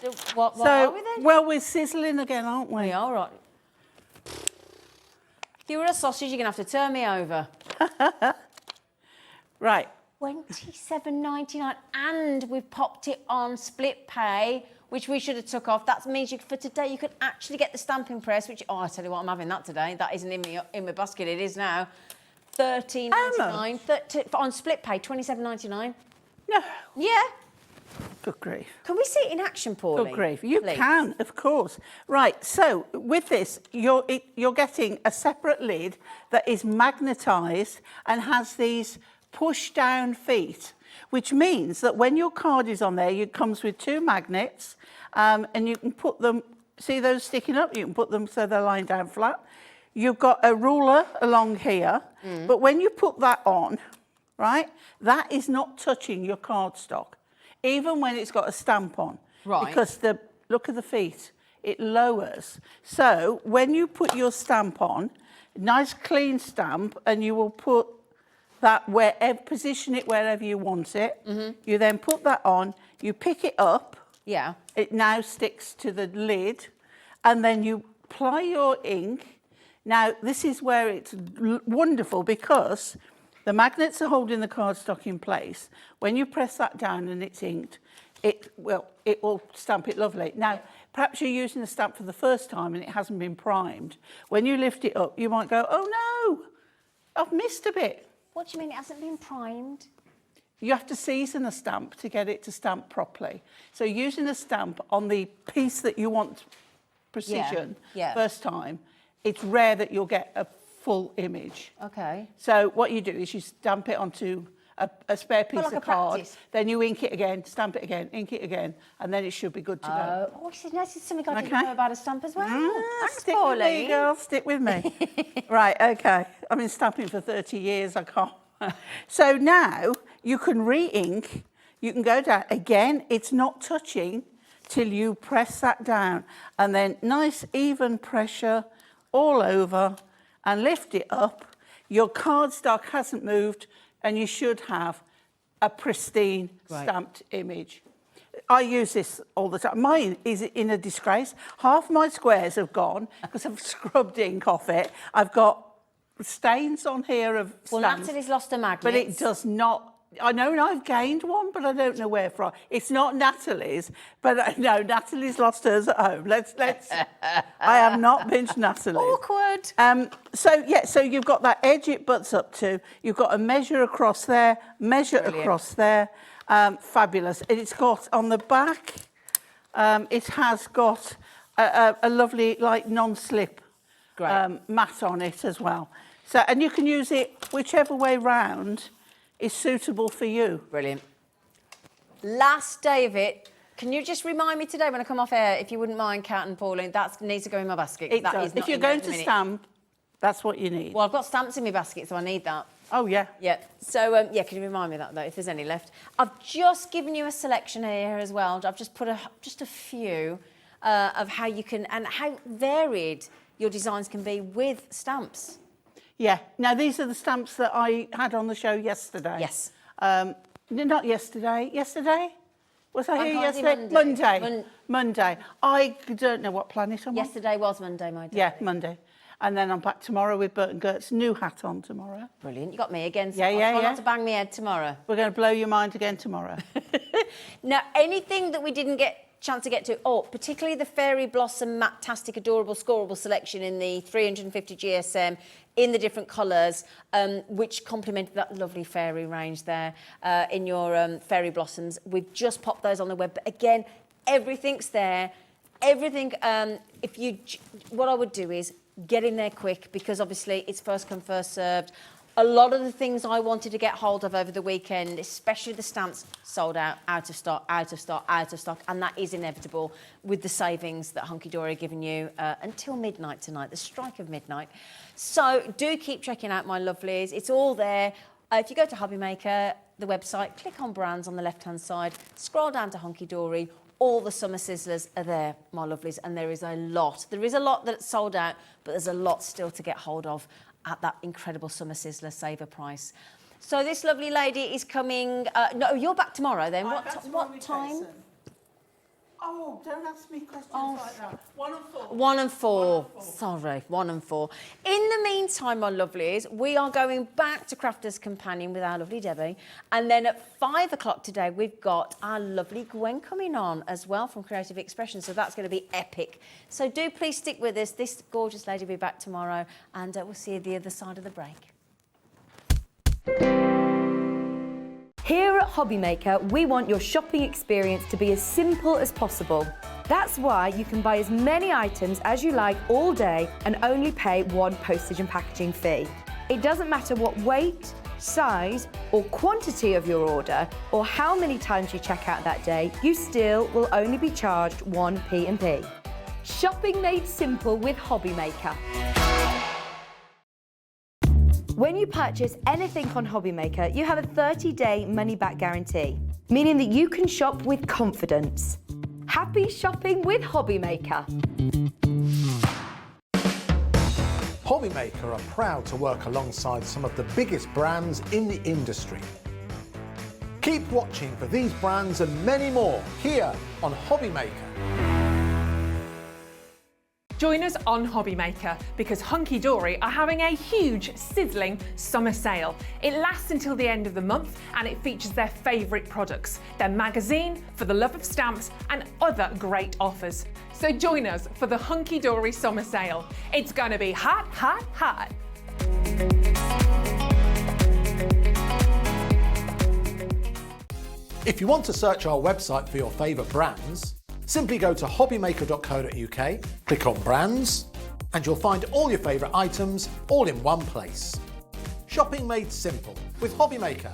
So what are we then? Well, we're sizzling again, aren't we? We are, right. If you were a sausage, you're going to have to turn me over. Right. $27.99, and we've popped it on split pay, which we should have took off. That means for today you can actually get the stamping press, which I tell you what, I'm having that today. That isn't in my basket. It is now $13.99 on split pay. $27.99. No. Yeah. Good grief. Can we see it in action, Pauline? Good grief. You can, of course. Right, so with this, you're getting a separate lid that is magnetised and has these push-down feet, which means that when your card is on there, it comes with 2 magnets, and you can put them, see those sticking up? You can put them so they're lying down flat. You've got a ruler along here, but when you put that on, right, that is not touching your cardstock, even when it's got a stamp on. Right. Because look at the feet, it lowers. So when you put your stamp on, nice clean stamp, and you will put that position it wherever you want it. You then put that on, you pick it up. Yeah. It now sticks to the lid, and then you apply your ink. Now, this is where it's wonderful because the magnets are holding the cardstock in place. When you press that down and it's inked, it will stamp it lovely. Now, perhaps you're using the stamp for the first time and it hasn't been primed. When you lift it up, you might go, oh no, I've missed a bit. What do you mean it hasn't been primed? You have to season a stamp to get it to stamp properly. So using a stamp on the piece that you want precision first time, it's rare that you'll get a full image. Okay. So what you do is you stamp it onto a spare piece of card, practice. then you ink it again, stamp it again, ink it again, and then it should be good to go. Oh, this is something I didn't know about a stamp as well. Thanks, Stick with me, girl, stick with me. Right, okay. I've been stamping for 30 years, I can't. So now you can re-ink, you can go down. Again, it's not touching till you press that down. And then nice even pressure all over and lift it up. Your cardstock hasn't moved and you should have a pristine stamped image. I use this all the time. Mine is in a disgrace. Half my squares have gone because I've scrubbed ink off it. I've got stains on here of stamps. Well, Natalie's lost her magnets. But it does not I know I've gained one, but I don't know where from. It's not Natalie's, but no, Natalie's lost hers at home. Let's. I have not pinched Natalie. Awkward. So you've got that edge it butts up to. You've got a measure across there, measure across there. Fabulous. And it's got on the back. It has got a lovely like non-slip mat on it as well. So and you can use it whichever way round is suitable for you. Brilliant. Last day of it. Can you just remind me today when I come off air, if you wouldn't mind, Kat and Pauline, that needs to go in my basket. It that does. is not If you're in there going at the to minute. stamp, that's what you need. Well, I've got stamps in my basket, so I need that. Oh, yeah. Yeah. So, yeah, can you remind me of that, though, if there's any left? I've just given you a selection here as well. I've just put just a few of how you can, and how varied your designs can be with stamps. Yeah. Now, these are the stamps that I had on the show yesterday. Yes. Not yesterday. Yesterday? Was I here Monday, yesterday? Monday. I don't know what planet I'm on. Yesterday was Monday, my dear. Yeah, Monday. And then I'm back tomorrow with Bert and Gert's new hat on tomorrow. Brilliant. You got me again. So Yeah, I'll yeah, try yeah. not to bang my head tomorrow. We're going to blow your mind again tomorrow. Now, anything that we didn't get chance to get to, particularly the Fairy Blossom Matte-tastic Adorable Scoreable selection in the 350 GSM in the different colours, which complemented that lovely fairy range there in your Fairy Blossoms. We've just popped those on the web. But again, everything's there. Everything, what I would do is get in there quick, because obviously it's first come, first served. A lot of the things I wanted to get hold of over the weekend, especially the stamps, sold out, out of stock, out of stock, out of stock, and that is inevitable with the savings that Hunkydorys are giving you until midnight tonight, the strike of midnight. So do keep checking out, my lovelies. It's all there. If you go to Hobby Maker, the website, click on brands on the left-hand side, scroll down to Hunkydorys. All the summer sizzlers are there, my lovelies, and there is a lot. There is a lot that's sold out, but there's a lot still to get hold of at that incredible summer sizzler saver price. So this lovely lady is coming. No, you're back tomorrow then. What time? Oh, don't ask me questions like that. 1 and 4. 1 and 4. Sorry, 1 and 4. In the meantime, my lovelies, we are going back to Crafter's Companion with our lovely Debbie. And then at 5 o'clock today, we've got our lovely Gwen coming on as well from Creative Expression. So that's going to be epic. So do please stick with us. This gorgeous lady will be back tomorrow. And we'll see you at the other side of the break. Here at Hobby Maker, we want your shopping experience to be as simple as possible. That's why you can buy as many items as you like all day and only pay one postage and packaging fee. It doesn't matter what weight, size or quantity of your order or how many times you check out that day, you still will only be charged one P&P. Shopping made simple with Hobby Maker. When you purchase anything on Hobby Maker, you have a 30-day money-back guarantee, meaning that you can shop with confidence. Happy shopping with Hobby Maker. Hobby Maker are proud to work alongside some of the biggest brands in the industry. Keep watching for these brands and many more here on Hobby Maker. Join us on Hobby Maker because Hunkydorys are having a huge, sizzling summer sale. It lasts until the end of the month and it features their favourite products, their magazine, For the Love of Stamps and other great offers. So join us for the Hunkydorys summer sale. It's going to be hot, hot, hot. If you want to search our website for your favourite brands, simply go to hobbymaker.co.uk, click on brands, and you'll find all your favourite items all in one place. Shopping made simple with Hobby Maker.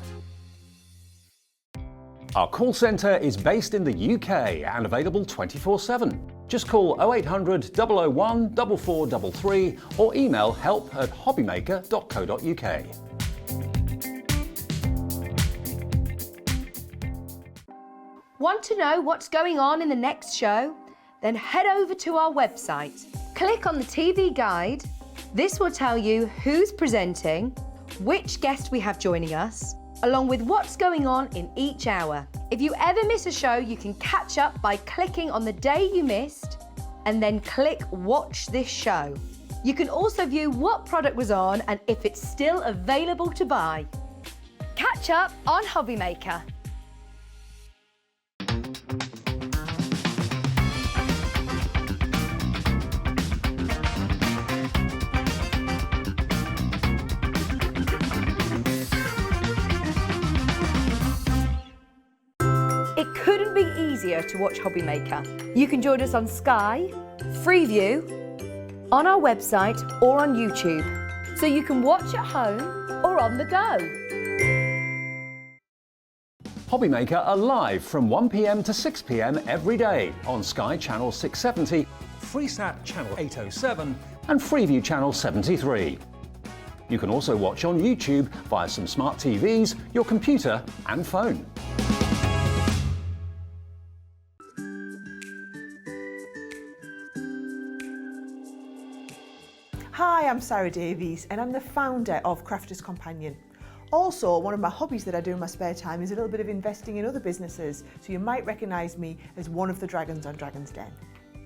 Our call centre is based in the UK and available 24/7. Just call 0800 001 4433 or email help@hobbymaker.co.uk. Want to know what's going on in the next show? Then head over to our website. Click on the TV guide. This will tell you who's presenting, which guest we have joining us, along with what's going on in each hour. If you ever miss a show, you can catch up by clicking on the day you missed and then click Watch This Show. You can also view what product was on and if it's still available to buy. Catch catch up on Hobby Maker. It couldn't be easier to watch Hobby Maker. You can join us on Sky, Freeview, on our website or on YouTube, so you can watch at home or on the go. Hobby Maker are live from 1 p.m. to 6 p.m. every day on Sky Channel 670, Freesat Channel 807 and Freeview Channel 73. You can also watch on YouTube via some smart TVs, your computer and phone. Hi, I'm Sarah Davies and I'm the founder of Crafters Companion. Also, one of my hobbies that I do in my spare time is a little bit of investing in other businesses, so you might recognise me as one of the dragons on Dragon's Den.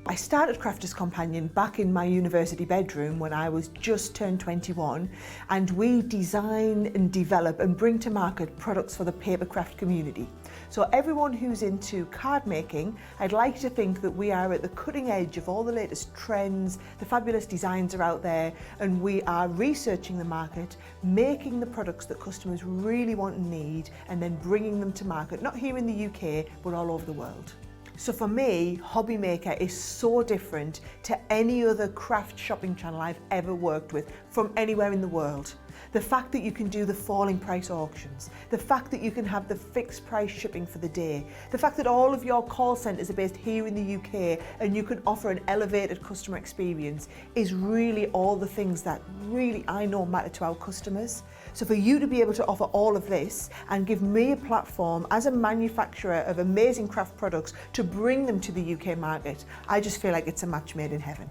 I started Crafters Companion back in my university bedroom when I was just turned 21, and we design and develop and bring to market products for the papercraft community. So everyone who's into card making, I'd like to think that we are at the cutting edge of all the latest trends, the fabulous designs are out there, and we are researching the market, making the products that customers really want and need, and then bringing them to market, not here in the UK, but all over the world. So for me, Hobby Maker is so different to any other craft shopping channel I've ever worked with from anywhere in the world. The fact that you can do the falling price auctions, the fact that you can have the fixed price shipping for the day, the fact that all of your call centres are based here in the UK and you can offer an elevated customer experience is really all the things that really I know matter to our customers. So for you to be able to offer all of this and give me a platform as a manufacturer of amazing craft products to bring them to the UK market, I just feel like it's a match made in heaven.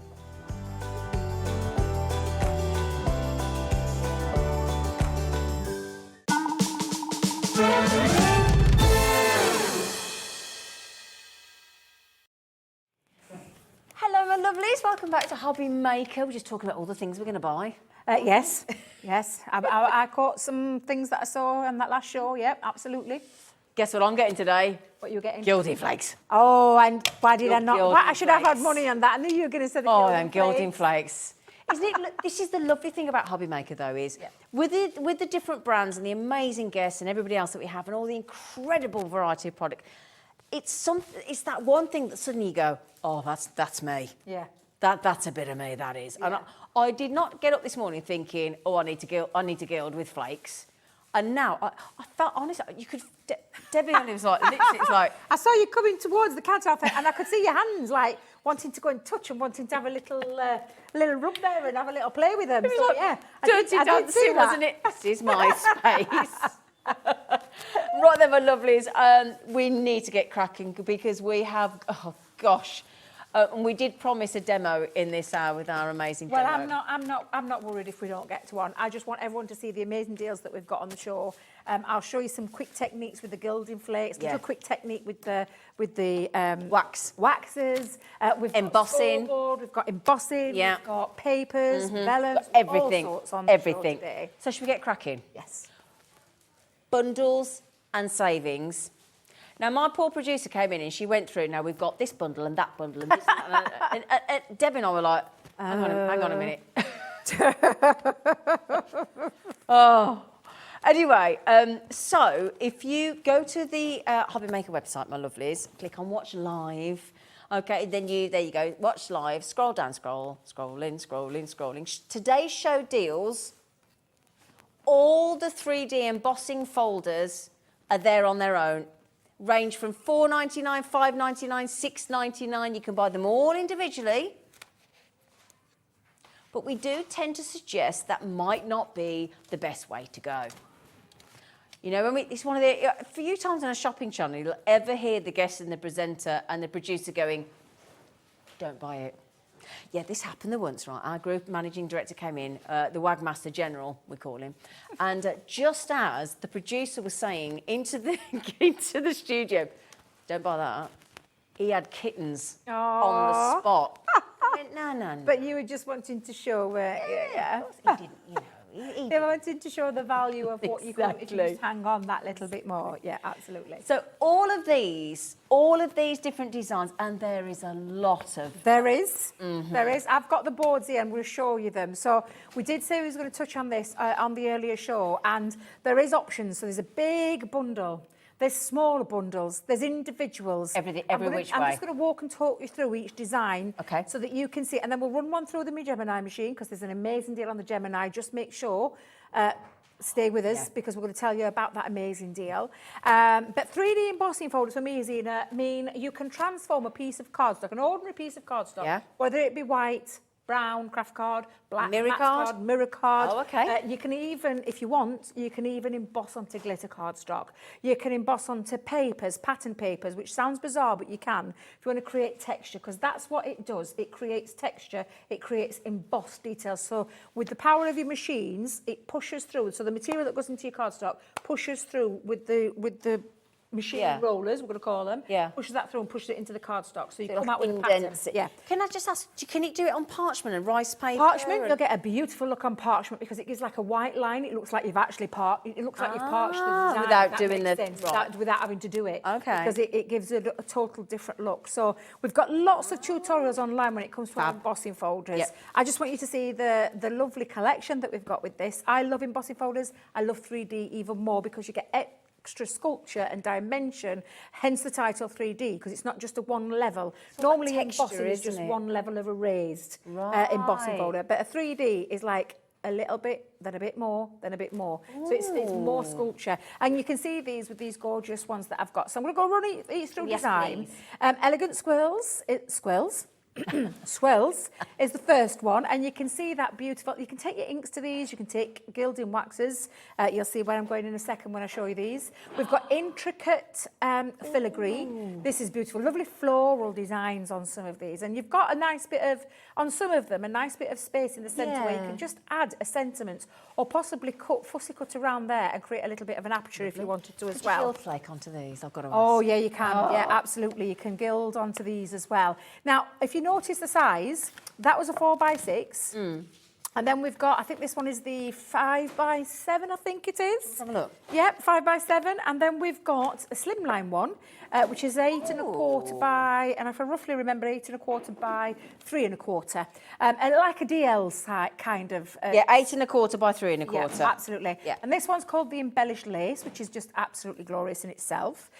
Hello, my lovelies. Welcome back to Hobby Maker. We're just talking about all the things we're going to buy. Yes, yes. I caught some things that I saw on that last show. Yep, absolutely. Guess what I'm getting today? What are you getting? Gilding flakes. Oh, and why did I not? Gilding Why, I should have had flakes. money on that. I knew you were going to say the Oh, gilding them gilding flakes. flakes. Isn't it? This is the lovely thing about Hobby Maker, though, is with the different brands and the amazing guests and everybody else that we have, and all the incredible variety of product. It's that one thing that suddenly you go, oh, that's me. Yeah. That's a bit of me. That is. Yeah. And I did not get up this morning thinking, oh, I need to gild with flakes. And now I felt honestly, you could. Debbie on it was like, literally, it's like. I saw you coming towards the counter and I could see your hands like wanting to go and touch and wanting to have a little rub there and have a little play with them. It was So like yeah, dirty I did see dancing, that. wasn't it? This is my space. Right then, my lovelies, we need to get cracking because we have, oh gosh, and we did promise a demo in this hour with our amazing Well, demo. I'm not worried if we don't get to one. I just want everyone to see the amazing deals that we've got on the show. I'll show you some quick techniques with the gilding flakes, little quick technique with the waxes. We've Embossing. got scoreboard, we've got embossing, Yeah. we've got papers, vellums, Everything, all sorts on the everything. show today. So should we get cracking? Yes. Bundles and savings. Now, my poor producer came in and she went through, now we've got this bundle and that bundle and this and that. And Debbie and I were like, hang on a minute. Oh. Anyway, so if you go to the Hobby Maker website, my lovelies, click on Watch Live. Okay, then there you go, Watch Live, scroll down, scrolling. Today's show deals, all the 3D embossing folders are there on their own. Range from $4.99, $5.99, $6.99. You can buy them all individually. But we do tend to suggest that might not be the best way to go. You know, it's one of the few times on a shopping channel you'll ever hear the guest and the presenter and the producer going, don't buy it. Yeah, this happened the once, right? Our group managing director came in, the Wagmaster General, we call him, and just as the producer was saying into the studio, don't buy that, he had kittens on the spot. I went, no. But you were just wanting to show where... Yeah. He didn't, you know. They wanted to show the value of what you could if you Exactly. just hang on that little bit more. Yeah, absolutely. So all of these different designs, and there is a lot of. There is. There is. I've got the boards here and we'll show you them. So we did say we was going to touch on this on the earlier show, and there is options. So there's a big bundle. There's smaller bundles. There's individuals. Every which I'm way. just going to walk and talk you through each design, Okay. so that you can see. And then we'll run one through the Gemini machine because there's an amazing deal on the Gemini. Just make sure. Stay with us because we're going to tell you about that amazing deal. But 3D embossing folders for me, Zena, mean you can transform a piece of cardstock, an ordinary piece of cardstock, whether it be white, brown, craft card, black, Mirror matte card? mirror card. Oh, okay. You can even, if you want, you can even emboss onto glitter cardstock. You can emboss onto papers, pattern papers, which sounds bizarre, but you can if you want to create texture, because that's what it does. It creates texture. It creates embossed details. So with the power of your machines, it pushes through. So the material that goes into your cardstock pushes through with the machine rollers, we're going to call them, pushes that through and pushes it into the cardstock. So you come out with a pattern. Yeah. Can I just ask, can it do it on parchment and rice paper? Parchment, you'll get a beautiful look on parchment because it gives like a white line. It looks like you've actually it looks like you've parched the design. Without if that doing makes the- sense, right. without having to do it. Okay. Because it gives it a total different look. So we've got lots of tutorials online when it comes to our embossing folders. Yep. I just want you to see the lovely collection that we've got with this. I love embossing folders. I love 3D even more because you get extra sculpture and dimension, hence the title 3D, because it's not just a one level. Normally texture, embossing is just isn't it? one level of a raised Right. embossing folder, but a 3D is like a little bit, then a bit more, then a bit more. So it's more sculpture. And you can see these with these gorgeous ones that I've got. So I'm going to go run each through Yes, design. please. Elegant Squirrels. Swirls is the first one, and you can see that beautiful. You can take your inks to these, you can take gilding waxes. You'll see where I'm going in a second when I show you these. We've got intricate filigree. This is beautiful, lovely floral designs on some of these, and you've got a nice bit of, on some of them, a nice bit of space in the centre where you can just add a sentiment or possibly fussy cut around there and create a little bit of an aperture if you wanted to as well. Gild flake onto these, I've got to ask. Oh, yeah, you can. Yeah, absolutely. You can gild onto these as well. Now, if you notice the size, that was a 4x6. And then we've got, I think this one is the 5x7, I think it is. Let's have a look. Yep, 5x7. And then we've got a slimline one, which is 8 1/4 by, and if I roughly remember, 8 1/4 by 3 1/4. And like a DL kind of. 8 1/4 by 3 1/4. Yeah, absolutely. Yeah. And this one's called the embellished lace, which is just absolutely glorious in itself.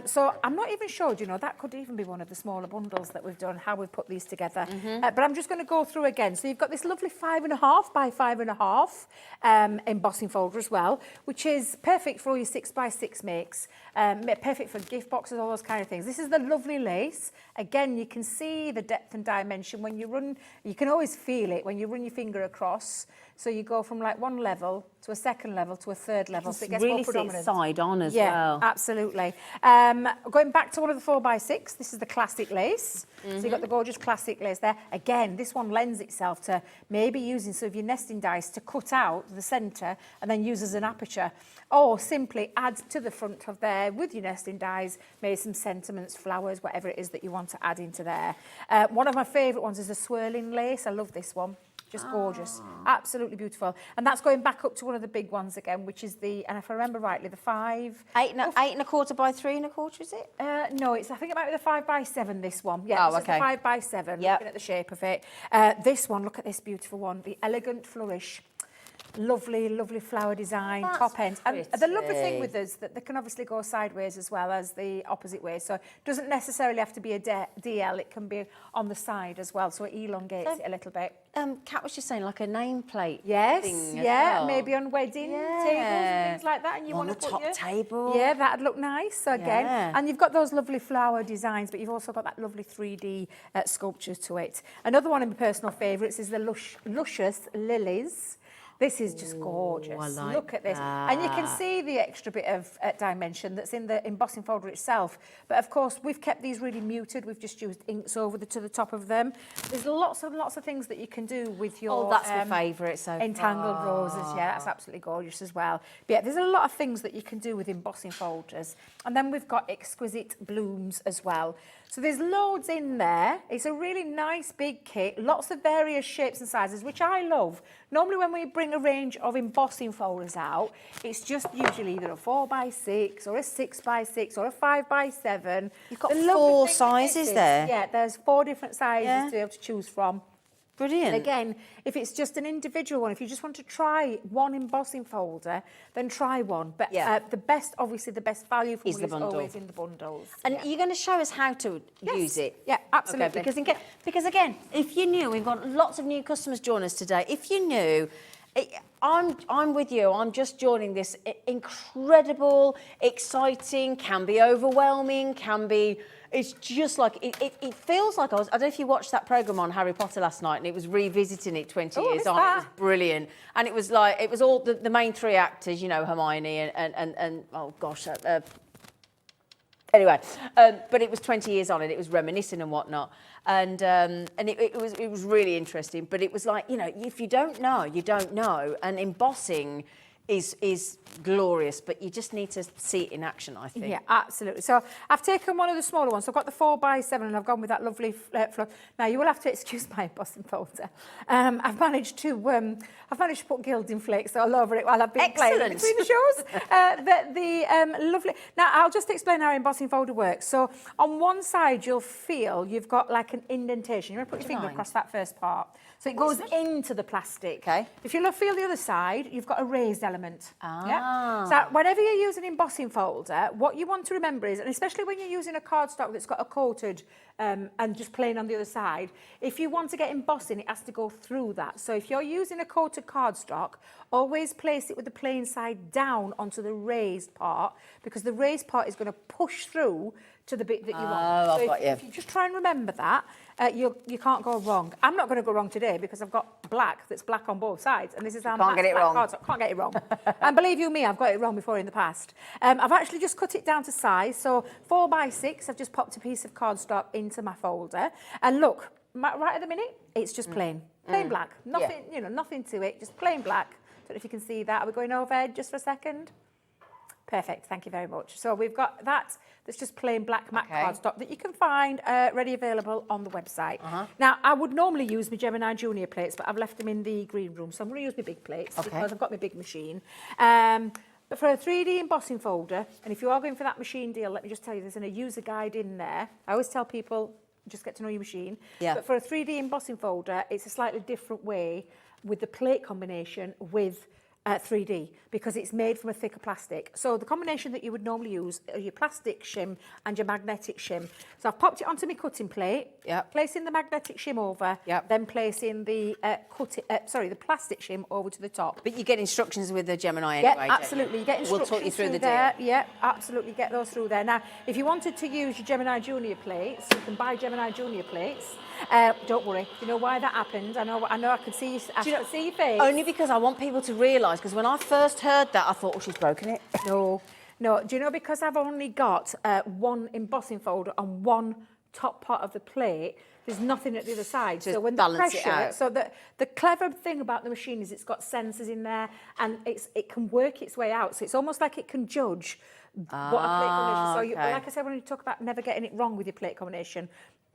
So I'm not even sure, that could even be one of the smaller bundles that we've done, how we've put these together. But I'm just going to go through again. So you've got this lovely 5 1/2 by 5 1/2 embossing folder as well, which is perfect for all your 6x6 makes, perfect for gift boxes, all those kind of things. This is the lovely lace. Again, you can see the depth and dimension when you run. You can always feel it when you run your finger across. So you go from like one level to a second level to a third level. So it gets really more predominant. side on as Yeah, well. absolutely. Going back to one of the 4x6, this is the classic lace. So you've got the gorgeous classic lace there. Again, this one lends itself to maybe using some of your nesting dice to cut out the centre and then use as an aperture. Or simply add to the front of there with your nesting dies, maybe some sentiments, flowers, whatever it is that you want to add into there. One of my favourite ones is the swirling lace. I love this one. Just gorgeous. Absolutely beautiful. And that's going back up to one of the big ones again, which is the, and if I remember rightly, the 5... 8 1/4 by 3 1/4, is it? No, I think it might be the 5x7, this one. Yeah, this is the 5x7, looking at the shape of it. This one, look at this beautiful one, the Elegant Flourish. Lovely, lovely flower design, top end. And the lovely thing with us that they can obviously go sideways as well as the opposite way. So it doesn't necessarily have to be a DL, it can be on the side as well. So it elongates it a little bit. Kat was just saying like a nameplate. Yes, thing as yeah, well. maybe on wedding tables and things like that. And you On want the to put top table. Yeah, that'd look nice. So again, Yeah. and you've got those lovely flower designs, but you've also got that lovely 3D sculpture to it. Another one of my personal favourites is the Luscious Lilies. This is just gorgeous. I like Look at this. And you can see the extra bit of dimension that's in the embossing folder itself. But of course, we've kept these really muted. We've just used inks over to the top of them. There's lots and lots of things that you can do with your... Oh, that's my favourite so entangled far. roses. Yeah, that's absolutely gorgeous as well. But yeah, there's a lot of things that you can do with embossing folders. And then we've got exquisite blooms as well. So there's loads in there. It's a really nice big kit, lots of various shapes and sizes, which I love. Normally when we bring a range of embossing folders out, it's just usually either a 4x6 or a 6x6 or a 5x7. You've got The lovely 4 thing with sizes this is- there. Yeah, there's 4 different sizes Yeah. to be able to choose from. Brilliant. And again, if it's just an individual one, if you just want to try one embossing folder, then try one. But Yeah. the best, obviously, the best value for Is money the is bundle. always in the bundles. And you're going to show us how to use it. Yeah, absolutely. Okay, because again, if you knew, we've got lots of new customers join us today. If you knew, I'm with you. I'm just joining this incredible, exciting, can be overwhelming, can be. It's just like it feels like I don't know if you watched that programme on Harry Potter last night, and it was revisiting it 20 years missed on. that. It was brilliant, and it was like it was all the main 3 actors, you know, Hermione and oh gosh. Anyway, but it was 20 years on, and it was reminiscing and whatnot, and it was really interesting. But it was like, you know, if you don't know, you don't know, and embossing is glorious, but you just need to see it in action, I think. Yeah, absolutely. So I've taken one of the smaller ones. So I've got the 4x7 and I've gone with that lovely flow. Now you will have to excuse my embossing folder. I've managed to put gilding flakes all over it while I've been playing Excellent. between the shows. Lovely. Now I'll just explain how embossing folder works. So on one side you'll feel you've got like an indentation. You're going to put your finger across that first part. So it goes into the plastic. Okay. If you feel the other side, you've got a raised element. Ah. Yeah? So whenever you're using an embossing folder, what you want to remember is, and especially when you're using a cardstock that's got a coated and just plain on the other side, if you want to get embossing, it has to go through that. So if you're using a coated cardstock, always place it with the plain side down onto the raised part, because the raised part is going to push through to the bit that you want. I've So got you. if you just try and remember that, you can't go wrong. I'm not going to go wrong today because I've got black that's black on both sides, and this is how Can't get it wrong. Can't get it wrong. And believe you me, I've got it wrong before in the past. I've actually just cut it down to size. So 4x6, I've just popped a piece of cardstock into my folder, and look, right at the minute, it's just plain black. Nothing, nothing to it, just plain black. Don't know if you can see that. Are we going overhead just for a second? Perfect, thank you very much. So we've got that, that's just plain black matte cardstock that you can find ready available on the website. Now, I would normally use my Gemini Junior plates, but I've left them in the green room, so I'm going to use my big plates because I've got my big machine. But for a 3D embossing folder, and if you are going for that machine deal, let me just tell you, there's a user guide in there. I always tell people, just get to know your machine. Yeah. But for a 3D embossing folder, it's a slightly different way with the plate combination with 3D, because it's made from a thicker plastic. So the combination that you would normally use are your plastic shim and your magnetic shim. So I've popped it onto my cutting plate, placing the magnetic shim over, then placing the the plastic shim over to the top. But you get instructions with the Gemini anyway. Yeah, absolutely. You get instructions We'll talk you through the there. deal. Yeah, absolutely. Get those through there. Now, if you wanted to use your Gemini Junior plates, you can buy Gemini Junior plates. Don't worry. You know why that happened? I know. I could see. I could see your face. Only because I want people to realise, because when I first heard that, I thought, oh, she's broken it. No. Do you know, because I've only got one embossing folder on one top part of the plate, there's nothing at the other side. Just so when balance the it pressure, out. so the clever thing about the machine is it's got sensors in there, and it can work its way out. So it's almost like it can judge what a plate combination. So you, like I said, when you talk about never getting it wrong with your plate combination,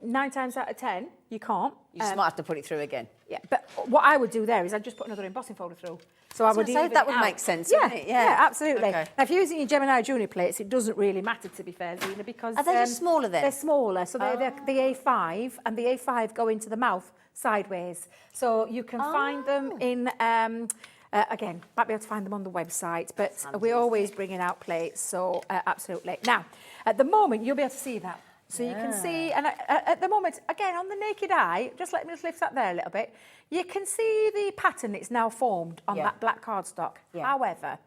9 times out of 10 you can't. You just might have to put it through again. Yeah, but what I would do there is I'd just put another embossing folder through. So I would say, even that it would out. make sense, Yeah, wouldn't it? Yeah. yeah, absolutely. Okay. Now, if you're using your Gemini Junior plates, it doesn't really matter, to be fair, Zena, because... Are they just smaller then? They're smaller, so they're the A5, and the A5 go into the mouth sideways. So you can find them in... again, might be able to find them on the website, but we're always bringing out plates, so absolutely. Now, at the moment, you'll be able to see that. So you can see, and at the moment, again, on the naked eye, just let me just lift that there a little bit, you can see the pattern that's now formed on that black cardstock. However,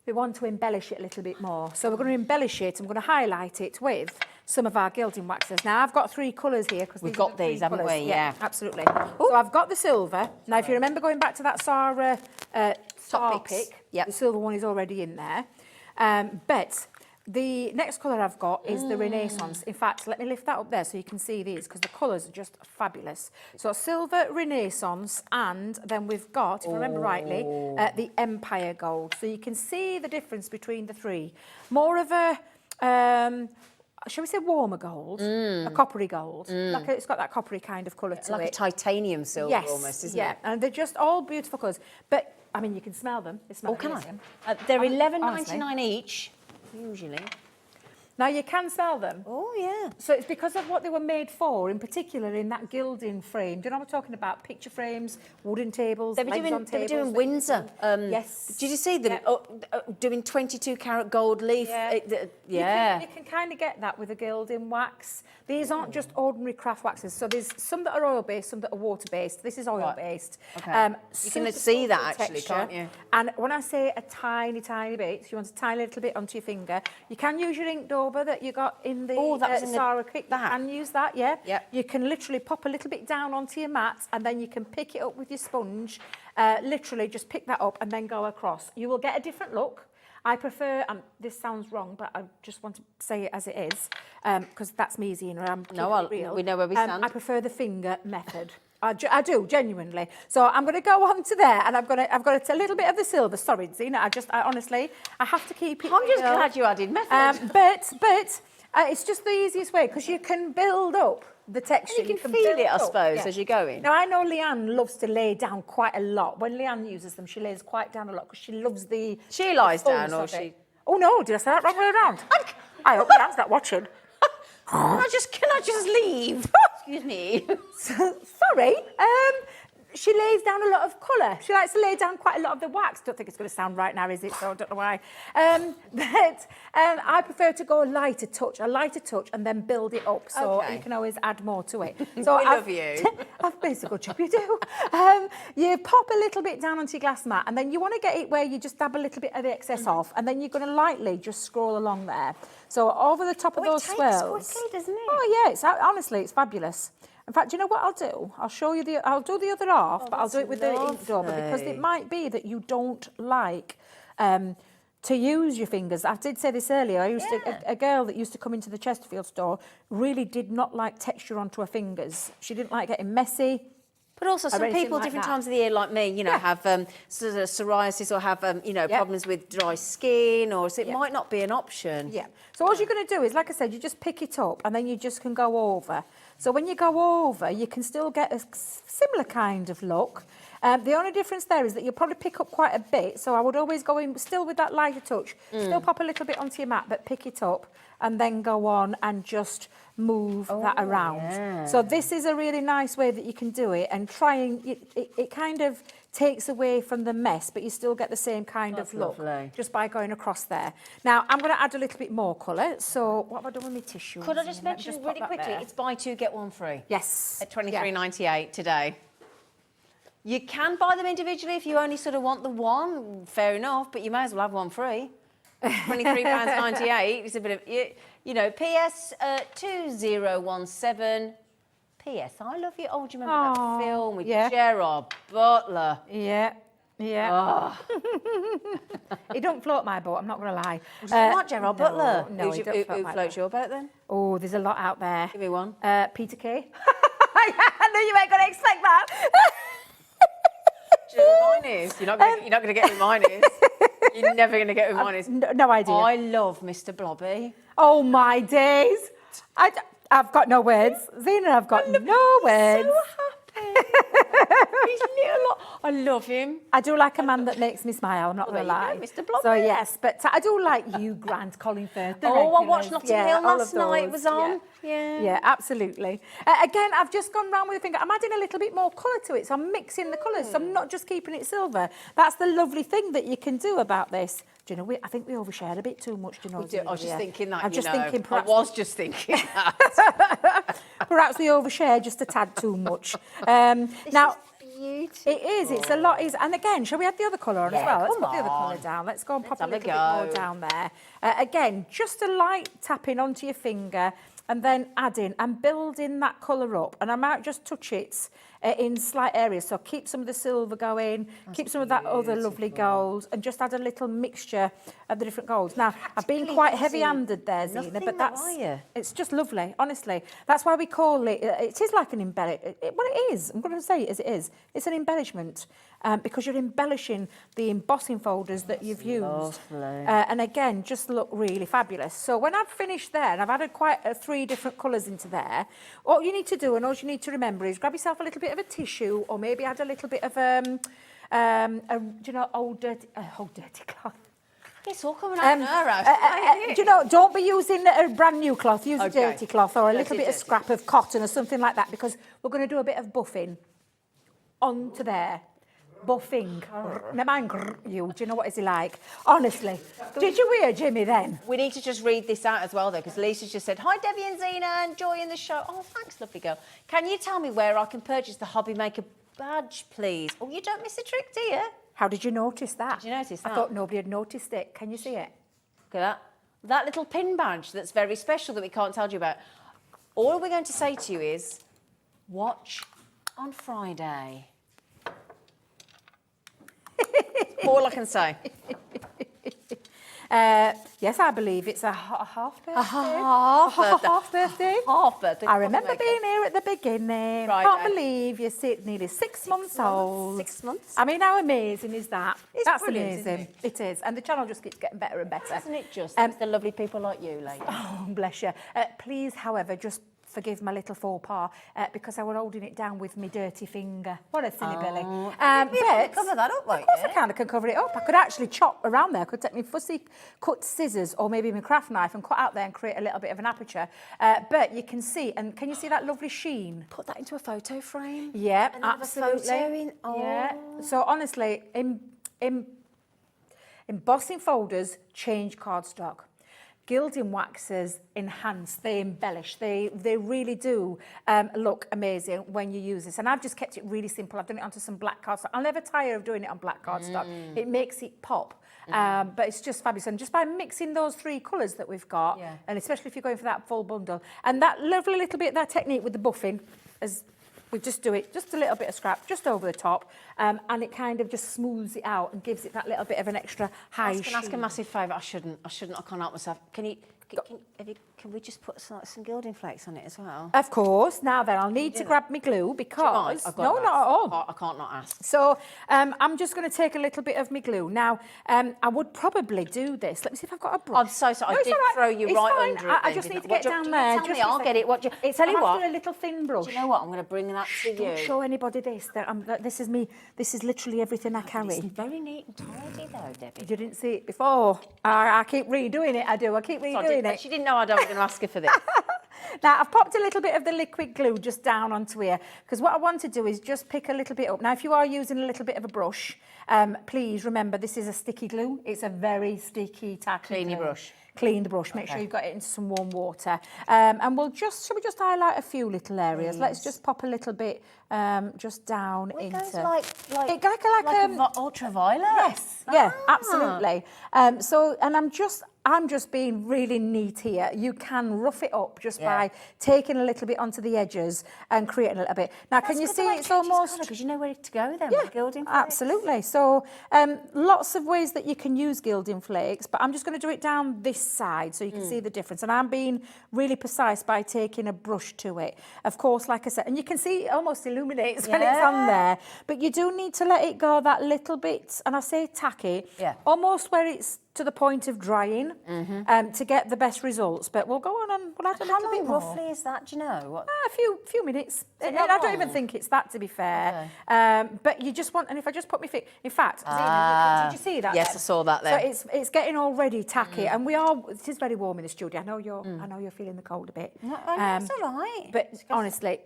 we want to embellish it a little bit more. So we're going to embellish it, and we're going to highlight it with some of our gilding waxes. Now, I've got 3 colours here. We've got these, haven't we? Yeah. Absolutely. So I've got the silver. Now, if you remember going back to that Sarah Star pick, the silver one is already in there. But the next colour I've got is the Renaissance. In fact, let me lift that up there so you can see these, because the colours are just fabulous. So silver, Renaissance, and then we've got, if I remember rightly, the Empire Gold. So you can see the difference between the 3. More of a... shall we say warmer gold, a coppery gold. Like it's got that coppery kind of colour to Like it. a titanium silver Yes, almost, isn't yeah, it? and they're just all beautiful colours. But, I mean, you can smell them. They smell Oh, can amazing. I? They're Honestly. $11.99 each, usually. Now, you can smell them. Oh, yeah. So it's because of what they were made for, in particular in that gilding frame. Do you know what I'm talking about? Picture frames, wooden tables, They were legs doing, on they were tables. doing Windsor. Yes. Did you see them doing 22 carat gold leaf? Yeah. You can kind of get that with a gilding wax. These aren't just ordinary craft waxes. So there's some that are oil-based, some that are water-based. This is oil-based. Okay. You Super can see that soft actually, texture. can't you? And when I say a tiny, tiny bit, so you want a tiny little bit onto your finger, you can use your ink dauber that you got in the Oh, that was in the- Sarah kit. You can use that, yeah. Yep. You can literally pop a little bit down onto your mat and then you can pick it up with your sponge. Literally just pick that up and then go across. You will get a different look. I prefer, this sounds wrong, but I just want to say it as it is, because that's me, Zena. I'm keeping it real. we know where we stand. I prefer the finger method. I do, genuinely. So I'm going to go on to there, and I've got a little bit of the silver. Sorry, Zena, I honestly, I have to keep it I'm just real. glad you added method. But it's just the easiest way, because you can build up the texture. You can build feel it, I up, suppose, yeah. as you're going. Now, I know Leanne loves to lay down quite a lot. When Leanne uses them, she lays quite down a lot, because she loves the... She lies the down, fullness or of she... it. Oh, no, did I say that wrong way around? I hope Leanne's not watching. Can I just leave? Excuse me. Sorry. She lays down a lot of colour. She likes to lay down quite a lot of the wax. Don't think it's going to sound right now, is it? So I don't know why. But I prefer to go a lighter touch, and then build it up. So Okay. you can always add more to it. So We love you. I've basically a good job, you do. You pop a little bit down onto your glass mat, and then you want to get it where you just dab a little bit of the excess off, and then you're going to lightly just scroll along there. So over the top of those swirls. It takes quickly, doesn't it? Oh yeah, honestly, it's fabulous. In fact, do you know what I'll do? I'll show you I'll do the other half, but I'll do it with the ink dauber, because it might be that you don't like to use your fingers. I did say this earlier. I used a girl that used to come into the Chesterfield store really did not like texture onto her fingers. She didn't like getting messy. But also, some people, different times of the year, like me, have sort of psoriasis or have, problems with dry skin, or so it might not be an option. Yeah. So all you're going to do is, like I said, you just pick it up and then you just can go over. So when you go over, you can still get a similar kind of look. The only difference there is that you'll probably pick up quite a bit. So I would always go in still with that lighter touch. Still pop a little bit onto your mat, but pick it up and then go on and just move that around. Yeah. So this is a really nice way that you can do it, and it kind of takes away from the mess, but you still get the same kind of look just by going across there. Now, I'm going to add a little bit more colour. So what have I done with my tissue? Could I just mention really quickly, it's buy two, get one free. Yes. At $23.98 today. You can buy them individually if you only sort of want the one, fair enough, but you may as well have one free. £23.98. It's a bit of, PS 2017. PS, I love you. Oh, do you remember that film with Gerard Butler? Yeah. Oh. He don't float my boat, I'm not going to lie. Not Gerard Butler. No, who floats your boat then? Oh, there's a lot out there. Give me one. Peter Kay. I knew you weren't going to expect that. Do you know what mine is? You're not going to get who mine is. You're never going to get who mine is. No idea. I love Mr. Blobby. Oh, my days. I've got no words. Zena, I've got no words. So happy. He's little. I love him. I do like a man that makes me smile, I'm not going to lie. There you go, Mr. Blobby. So, yes, but I do like you, Grant, Colin Firth. I watched Notting Hill last night. It was on. Yeah, absolutely. Again, I've just gone round with a finger. I'm adding a little bit more colour to it, so I'm mixing the colours. So I'm not just keeping it silver. That's the lovely thing that you can do about this. Do you know, I think we overshare a bit too much, do you know? I was just thinking that, I was just thinking that. Perhaps we overshare just a tad too much. Now, beautiful. it is. It's a lot. And again, shall we add the other colour on as well? Let's put the other colour down. Let's go and pop a little bit more down there. Again, just a light tapping onto your finger and then adding and building that colour up. And I might just touch it in slight areas. So keep some of the silver going, keep some of that other lovely gold, and just add a little mixture of the different golds. Now, I've been quite heavy-handed there, Zena, but it's just lovely, honestly. That's why we call it, it is like an embellishment. Well, it is. I'm going to say it as it is. It's an embellishment because you're embellishing the embossing folders that you've used. And again, just look really fabulous. So when I've finished there, and I've added quite 3 different colours into there, all you need to do and all you need to remember is grab yourself a little bit of a tissue, or maybe add a little bit of old dirty cloth. It's all coming out of her house. Don't be using a brand new cloth. Use a dirty cloth or a little bit of scrap of cotton or something like that, because we're going to do a bit of buffing onto there. Buffing. Never mind you. Do you know what is he like? Honestly. Did you hear Jimmy then? We need to just read this out as well, though, because Lisa's just said, "Hi, Debbie and Zena, enjoying the show." Oh, thanks, lovely girl. Can you tell me where I can purchase the Hobby Maker badge, please? Oh, you don't miss a trick, do you? How did you notice that? Did you notice that? I thought nobody had noticed it. Can you see it? Look at that. That little pin badge that's very special that we can't tell you about. All we're going to say to you is, watch on Friday. All I can say. Yes, I believe it's a half birthday. A half birthday. Half birthday. I remember being here at the beginning. Right, Can't believe you're nearly 6 months old. 6 months. I mean, how amazing is that? That's brilliant, amazing. isn't It is. And the channel just keeps getting better and better. Isn't it just? It's the lovely people like you, lady. Oh, bless you. Please, however, just forgive my little faux pas because I was holding it down with my dirty finger. What a silly Billy. But cover that up, of course I can cover it up. I could actually chop around there. I could take my fussy cut scissors or maybe my craft knife and cut out there and create a little bit of an aperture. But you can see, and can you see that lovely sheen? Put that into a photo frame. Yeah, and absolutely. Have a photo in. Oh. Yeah. So honestly, embossing folders change cardstock. Gilding waxes enhance, they embellish, they really do look amazing when you use this. And I've just kept it really simple. I've done it onto some black cardstock. I'll never tire of doing it on black cardstock. It makes it pop. But it's just fabulous. And just by mixing those 3 colours that we've got, and especially if you're going for that full bundle, and that lovely little bit of that technique with the buffing, as we just do it, just a little bit of scrap, just over the top, and it kind of just smooths it out and gives it that little bit of an extra high sheen. Can I ask a massive favour? I shouldn't, I can't help myself. Can we just put some gilding flakes on it as well? Of course. Now then, I'll need to grab my glue because... No, not at all. I can't not ask. So I'm just going to take a little bit of my glue. Now, I would probably do this. Let me see if I've got a brush. I'm so sorry. I did throw you right under it. I just need to get down there. Tell me, I'll get it. Tell you what. A little thin brush. Do you know what? I'm going to bring that to you. Don't show anybody this. This is me. This is literally everything I carry. It's very neat and tidy, though, Debbie. You didn't see it before. I keep redoing it. I keep redoing it. She didn't know I was going to ask her for this. Now, I've popped a little bit of the liquid glue just down onto here, because what I want to do is just pick a little bit up. Now, if you are using a little bit of a brush, please remember this is a sticky glue. It's a very sticky, tacky Clean your glue. brush. Clean the brush. Make sure you've got it into some warm water. And shall we just highlight a few little areas? Let's just pop a little bit just down into... Like ultraviolet? Yes, yeah, absolutely. And I'm just being really neat here. You can rough it up just by taking a little bit onto the edges and creating a little bit. Now, can you see it's almost... Because you know where to go then with gilding flakes. Absolutely. So lots of ways that you can use gilding flakes, but I'm just going to do it down this side so you can see the difference. And I'm being really precise by taking a brush to it. Of course, like I said, and you can see it almost illuminates when it's on there, but you do need to let it go that little bit, and I say tacky, almost where it's to the point of drying to get the best results. But we'll go on and we'll add a little bit more. How long roughly is that, do you know? A few minutes. I don't even think it's that, to be fair. But you just want, and if I just put my feet, in fact, Zena, did you see that? Yes, then? I saw that there. So it's getting already tacky, and it is very warm in the studio. I know you're feeling the cold a bit. No, it's all right. But honestly,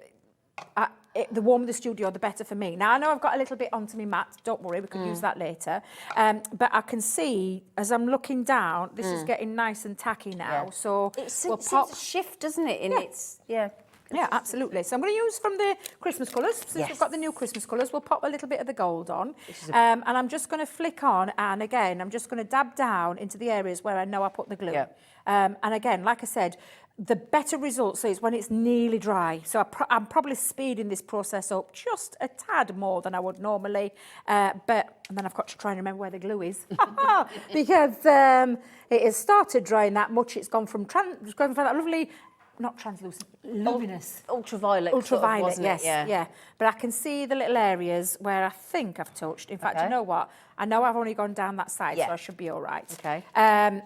the warmer the studio, the better for me. Now, I know I've got a little bit onto my mat. Don't worry, we can use that later. But I can see, as I'm looking down, this is getting nice and tacky now. So we'll pop... a shift, doesn't it? Yeah, absolutely. So I'm going to use from the Christmas colours. Since we've got the new Christmas colours, we'll pop a little bit of the gold on. And I'm just going to flick on, and again, I'm just going to dab down into the areas where I know I put the glue. And again, like I said, the better results is when it's nearly dry. So I'm probably speeding this process up just a tad more than I would normally. And then I've got to try and remember where the glue is. Because it has started drying that much. It's gone from that lovely, not translucent, luminous. Ultraviolet. Ultraviolet, wasn't yes. it? Yeah. But I can see the little areas where I think I've touched. In fact, you know what? I know I've only gone down that side, so I should be all right. Okay.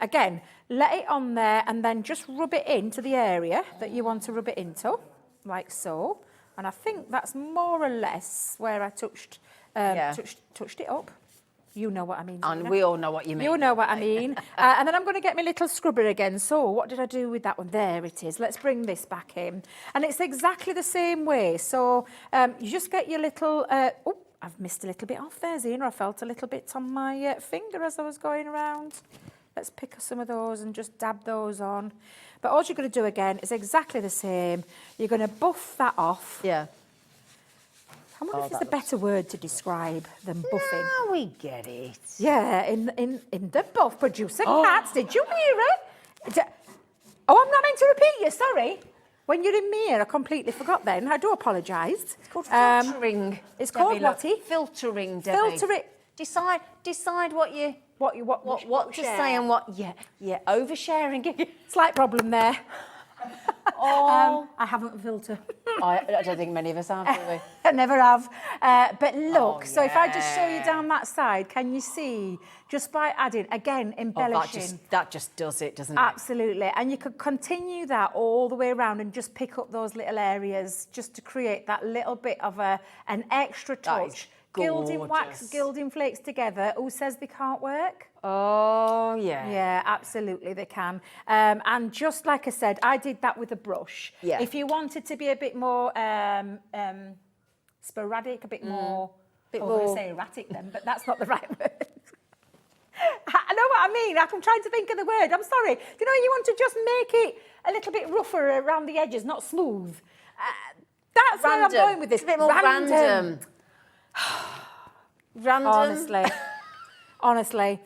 Again, let it on there and then just rub it into the area that you want to rub it into, like so. And I think that's more or less where I touched it up. You know what I mean. And Zena. we all know what you mean. You know what I mean. And then I'm going to get my little scrubber again. So what did I do with that one? There it is. Let's bring this back in. And it's exactly the same way. So you just get your little... oh, I've missed a little bit off there, Zena. I felt a little bit on my finger as I was going around. Let's pick some of those and just dab those on. But all you're going to do again is exactly the same. You're going to buff that off. Yeah. I wonder if there's a better word to describe than buffing. Now we get it. Yeah, in the buff. Producer Cats, did you hear it? Oh, I'm not meant to repeat you, sorry. When you're in me, I completely forgot then. I do apologise. It's called filtering. It's called Debbie, what? Filtering, Debbie. Filter it. Decide what you to share. say and what. Yeah. Oversharing. Slight problem there. Oh, I haven't filtered. I don't think many of us have, do we? I never have. But look, so if I just show you down that side, can you see? Just by adding, again, embellishing. That just does it, doesn't it? Absolutely. And you could continue that all the way around and just pick up those little areas just to create that little bit of an extra touch. Gilding wax, gilding flakes together. Who says they can't work? Oh, yeah. Yeah, absolutely they can. And just like I said, I did that with a brush. Yeah. If you wanted to be a bit more sporadic, a bit more... I was going to say erratic then, but that's not the right word. I know what I mean. I'm trying to think of the word. I'm sorry. Do you know you want to just make it a little bit rougher around the edges, not smooth? That's where I'm going with this. It's a bit more random. Honestly.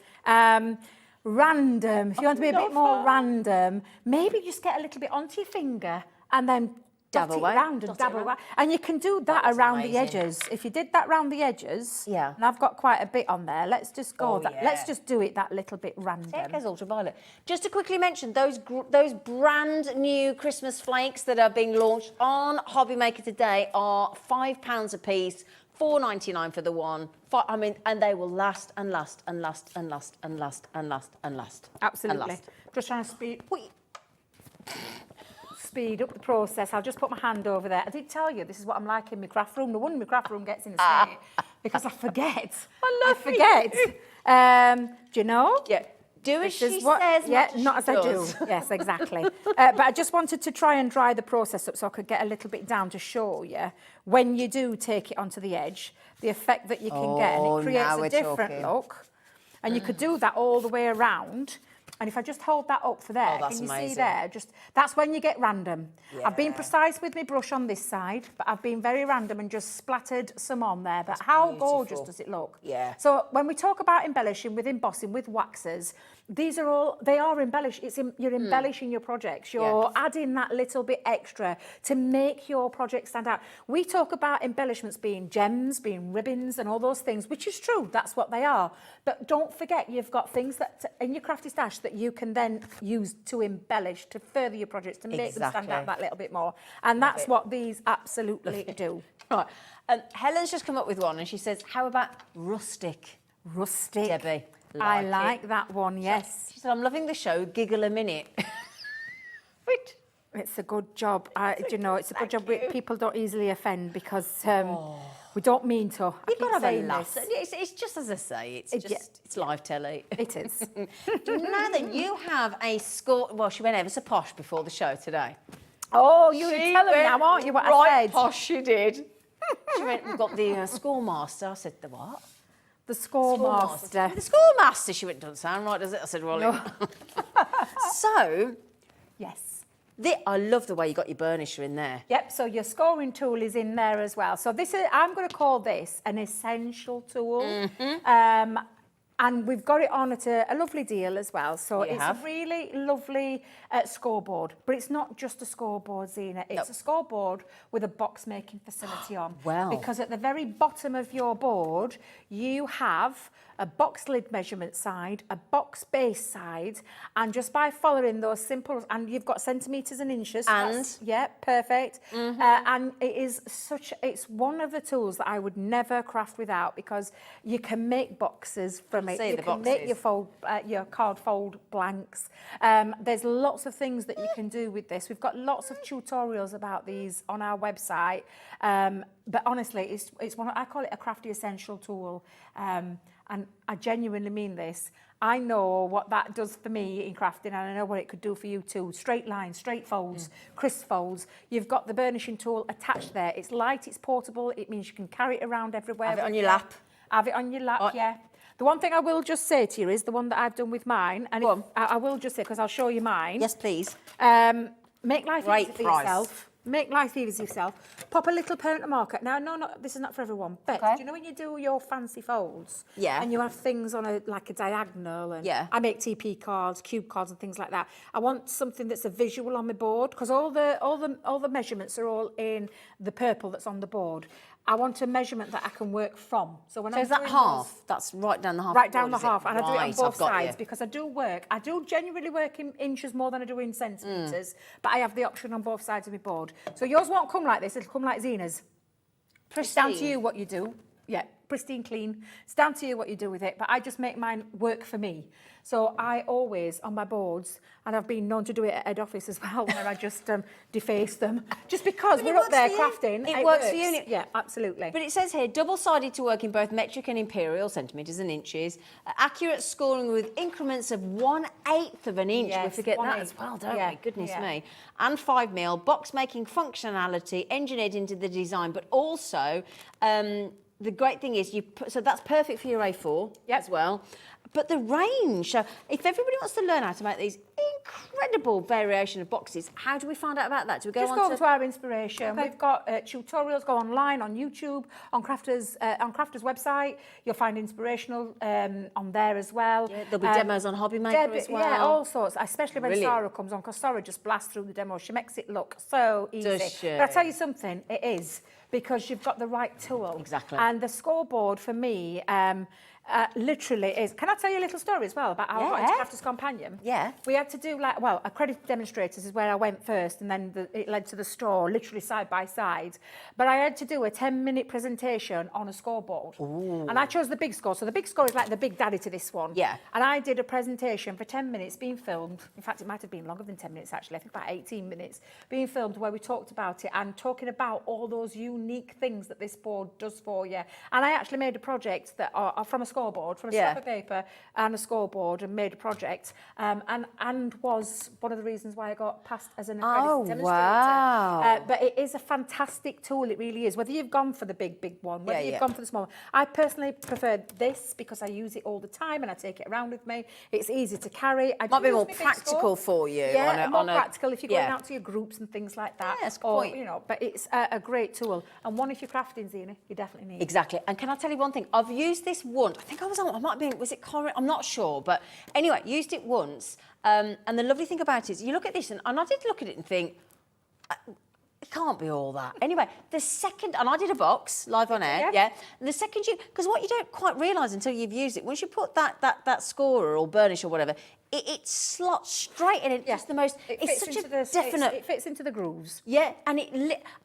Random. If you want to be a bit more random, maybe just get a little bit onto your finger and then dab it around and dab away. And you can do that around the edges. If you did that around the edges, and I've got quite a bit on there, let's just go let's just do it that little bit random. It goes ultraviolet. Just to quickly mention, those brand new Christmas flakes that are being launched on Hobby Maker today are £5 a piece. $4.99 for the one. I mean, and they will last and last and last and last and last and last and last. Absolutely. And last. Just trying to speed up the process. I'll just put my hand over there. I did tell you this is what I'm like in my craft room. No wonder my craft room gets in the state because I forget. I forget. Do you know? Yeah. Do as she says, not as I do. Yes, exactly. But I just wanted to try and dry the process up so I could get a little bit down to show you when you do take it onto the edge, the effect that you can get, and it creates a different look. And you could do that all the way around. And if I just hold that up for there, can you see there? That's when you get random. Yeah. I've been precise with my brush on this side, but I've bin very random and just splattered some on there. But how gorgeous does it look? Yeah. So when we talk about embellishing with embossing, with waxes, they are embellished. You're embellishing your projects. You're adding that little bit extra to make your project stand out. We talk about embellishments being gems, being ribbons and all those things, which is true. That's what they are. But don't forget, you've got things that in your crafty stash that you can then use to embellish, to further your projects, to make them stand out that little bit more. And that's what these absolutely do. Right. Helen's just come up with one and she says, how about rustic? Rustic. Debbie. I like that one, yes. She said, I'm loving the show, giggle a minute. Wait. It's a good job. You know, it's a good job. People don't easily offend because we don't mean to. You've got to have a laugh. It's just as I say, it's live telly. It is. Do you know that you have a score? Well, she went ever so posh before the show today. Oh, you were telling me now, aren't you, what I said? Posh, she did. She went, we've got the scoremaster. I said, the what? The scoremaster. The scoremaster. She went, doesn't sound right, does it? I said, well, no. So, yes. I love the way you got your burnisher in there. Yep, so your scoring tool is in there as well. So I'm going to call this an essential tool. And we've got it on at a lovely deal as well. So You it's have. a really lovely scoreboard. But it's not just a scoreboard, Zena. It's a scoreboard with a box making facility on. Wow. Because at the very bottom of your board, you have a box lid measurement side, a box base side, and just by following those simple, and you've got centimetres and inches. And? Yeah, perfect. And it's one of the tools that I would never craft without, because you can make boxes from it. See You the can make boxes. your card fold blanks. There's lots of things that you can do with this. We've got lots of tutorials about these on our website. But honestly, it's one. I call it a crafty essential tool. And I genuinely mean this. I know what that does for me in crafting, and I know what it could do for you too. Straight lines, straight folds, crisp folds. You've got the burnishing tool attached there. It's light, it's portable. It means you can carry it around everywhere. Have it on with your you. lap. Have it on your lap, yeah. The one thing I will just say to you is the one that I've done with mine, and I will just say, because I'll show you mine. Yes, please. Make life Great easy for price. yourself. Make life easy for yourself. Pop a little permanent marker. Now, this is not for everyone. But do you know when you do your fancy folds? Yeah. And you have things on a diagonal, and Yeah. I make TP cards, cube cards, and things like that. I want something that's a visual on my board, because all the measurements are all in the purple that's on the board. I want a measurement that I can work from. So when So I'm is that doing half? those- That's right down the half. Right down board, the is half, and I do it on Right, both I've got sides you. because I do genuinely work in inches more than I do in centimetres, but I have the option on both sides of my board. So yours won't come like this, it'll come like Zena's. It's down to Pristine. you what you do. Yeah, pristine, clean. It's down to you what you do with it, but I just make mine work for me. So I always, on my boards, and I've been known to do it at head office as well, where I just deface them, just because But it we're up works there for you. crafting. It works for you, and it- Yeah, absolutely. But it says here, double-sided to work in both metric and imperial, centimetres and inches. Accurate scoring with increments of 1/8 of an inch. We Yes, forget that 1/8. as well, don't Yeah, we? Goodness yeah. me. And 5mm, box-making functionality engineered into the design, but also the great thing is so that's perfect for your A4 as well. But the range, so if everybody wants to learn how to make these incredible variation of boxes, how do we find out about that? Do we go Just on go to our inspiration. Okay. We've got tutorials, go online on YouTube, on Crafters website. You'll find inspirational on there as well. Yeah, there'll be demos on Hobby Maker as well. Yeah, all sorts, especially when Brilliant. Sarah comes on, because Sarah just blasts through the demo. She makes it look so easy. Does she? But I tell you something, it is, because you've got the right tool. Exactly. And the scoreboard for me, literally is. Can I tell you a little story as well about how I got into Yeah. Crafters Companion? Yeah. We had to do accredited demonstrators is where I went first, and then it led to the store, literally side by side. But I had to do a 10-minute presentation on a scoreboard. Ooh. And I chose the big score. So the big score is like the big daddy to this one. Yeah. And I did a presentation for 10 minutes being filmed. In fact, it might have been longer than 10 minutes, actually. I think about 18 minutes being filmed, where we talked about it and talking about all those unique things that this board does for you. And I actually made a project that are from a scoreboard, from a scrap of paper and a scoreboard, and made a project, and was one of the reasons why I got passed as an accredited demonstrator. Wow. But it is a fantastic tool, it really is. Whether you've gone for the big one, whether you've gone for the small one. I personally prefer this because I use it all the time and I take it around with me. It's easy to carry. I Might be do more use my big practical score. for you. Yeah, more on a, practical if you're going yeah. out to your groups and things like that. Yeah, that's a good Or, point. you know, but it's a great tool, and one if you're crafting, Zena, you definitely need. Exactly. And can I tell you one thing? I've used this once. I think I might have been, was it Corin? I'm not sure. But anyway, used it once. And the lovely thing about it is you look at this, and I did look at it and think, it can't be all that. Anyway, the second, and I did a box live on air, yeah. And the second because what you don't quite realise until you've used it, once you put that scorer or burnish or whatever, it slots straight in. It's just the most. It's such a definite. It fits into the grooves. Yeah, and